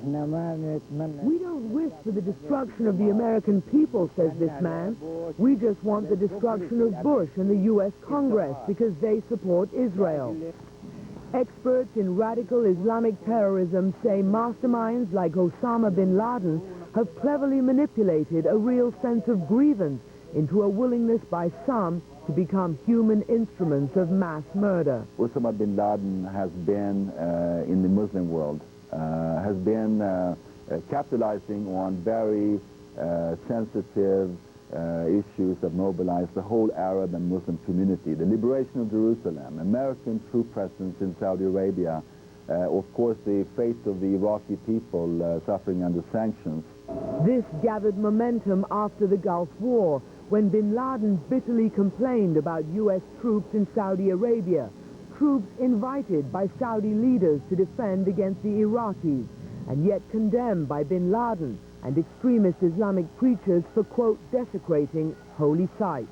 don't wish for the destruction of the American people, says this man. We just want the destruction of Bush and the U.S. Congress because they support Israel. Experts in radical Islamic terrorism say masterminds like Osama bin Laden have cleverly manipulated a real sense of grievance into a willingness by some to become human instruments of mass murder. Osama bin Laden has been, in the Muslim world, has been capitalizing on very sensitive issues that mobilized the whole Arab and Muslim community. The liberation of Jerusalem, American troop presence in Saudi Arabia, of course the fate of the Iraqi people suffering under sanctions. This gathered momentum after the Gulf War, when bin Laden bitterly complained about U.S. troops in Saudi Arabia, troops invited by Saudi leaders to defend against the Iraqis, and yet condemned by bin Laden and extremist Islamic preachers for, quote, desecrating holy sites.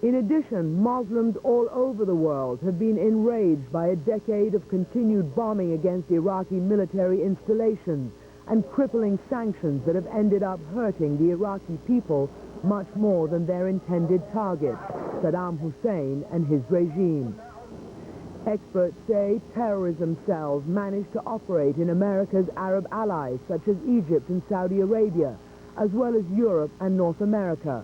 In addition, Muslims all over the world have been enraged by a decade of continued bombing against Iraqi military installations and crippling sanctions that have ended up hurting the Iraqi people much more than their intended targets, Saddam Hussein and his regime. Experts say terrorism cells managed to operate in America's Arab allies, such as Egypt and Saudi Arabia, as well as Europe and North America.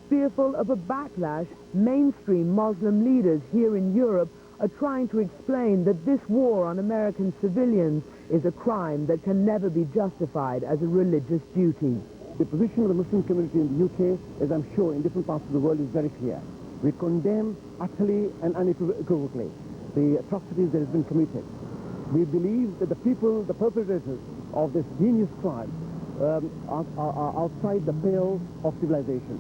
Fearful of a backlash, mainstream Muslim leaders here in Europe are trying to explain that this war on American civilians is a crime that can never be justified as a religious duty. The position of the Muslim community in the UK, as I'm sure in different parts of the world, is very clear. We condemn utterly and unequivocally the atrocities that have been committed. We believe that the people, the perpetrators of this heinous crime, are outside the pale of civilization.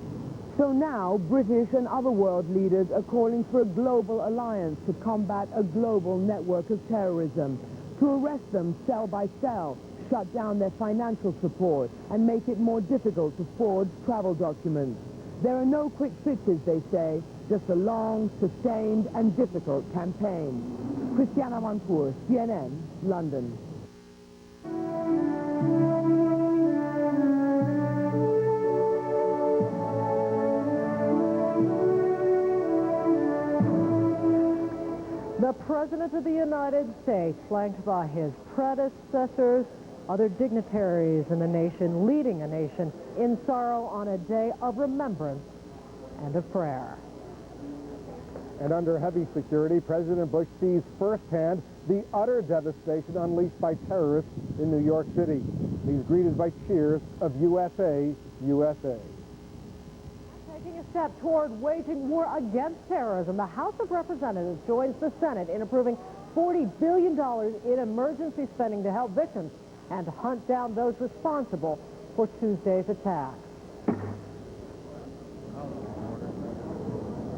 So now, British and other world leaders are calling for a global alliance to combat a global network of terrorism, to arrest them cell by cell, shut down their financial support, and make it more difficult to forge travel documents. There are no quick fixes, they say, just a long, sustained, and difficult campaign. Christiana Manpour, CNN, London. The President of the United States, flanked by his predecessors, other dignitaries in the nation, leading a nation in sorrow on a day of remembrance and of prayer. And under heavy security, President Bush sees firsthand the utter devastation unleashed by terrorists in New York City. He's greeted by cheers of USA, USA. Taking a step toward waging war against terrorism, the House of Representatives joins the Senate in approving $40 billion in emergency spending to help victims and hunt down those responsible for Tuesday's attack.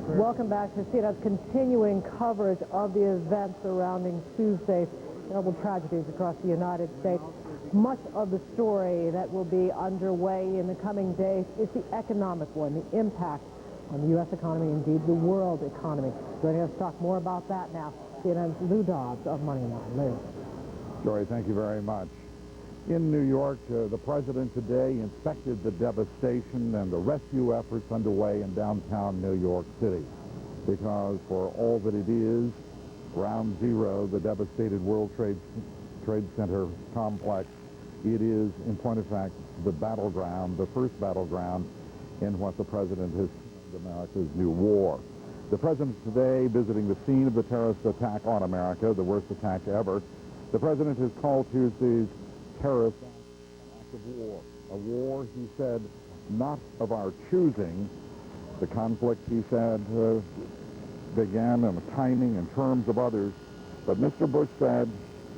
Welcome back to CNN's continuing coverage of the events surrounding Tuesday's terrible tragedies across the United States. Much of the story that will be underway in the coming days is the economic one, the impact on the U.S. economy, indeed the world economy. Joining us to talk more about that now, CNN's Lou Dobbs of Moneyline. Lou. Jory, thank you very much. In New York, the president today inspected the devastation and the rescue efforts underway in downtown New York City. Because for all that it is, Ground Zero, the devastated World Trade Center complex, it is, in point of fact, the battleground, the first battleground in what the president has termed America's new war. The president today visiting the scene of the terrorist attack on America, the worst attack ever. The president has called Tuesday's terrorist an act of war. A war, he said, not of our choosing. The conflict, he said, began in a timing and terms of others. But Mr. Bush said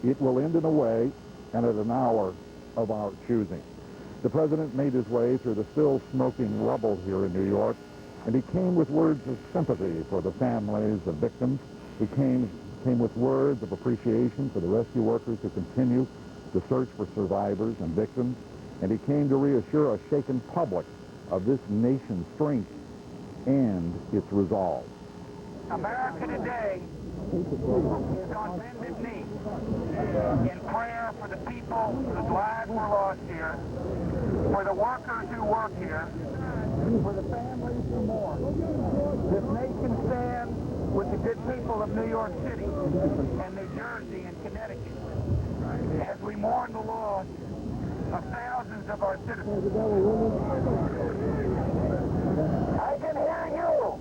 it will end in a way and at an hour of our choosing. The president made his way through the still smoking rubble here in New York, and he came with words of sympathy for the families of victims. He came with words of appreciation for the rescue workers who continue the search for survivors and victims, and he came to reassure a shaken public of this nation's strength and its resolve. America today is on bended knee in prayer for the people whose lives were lost here, for the workers who work here, for the families who mourn. This nation stands with the good people of New York City and New Jersey and Connecticut as we mourn the loss of thousands of our citizens. I can hear you!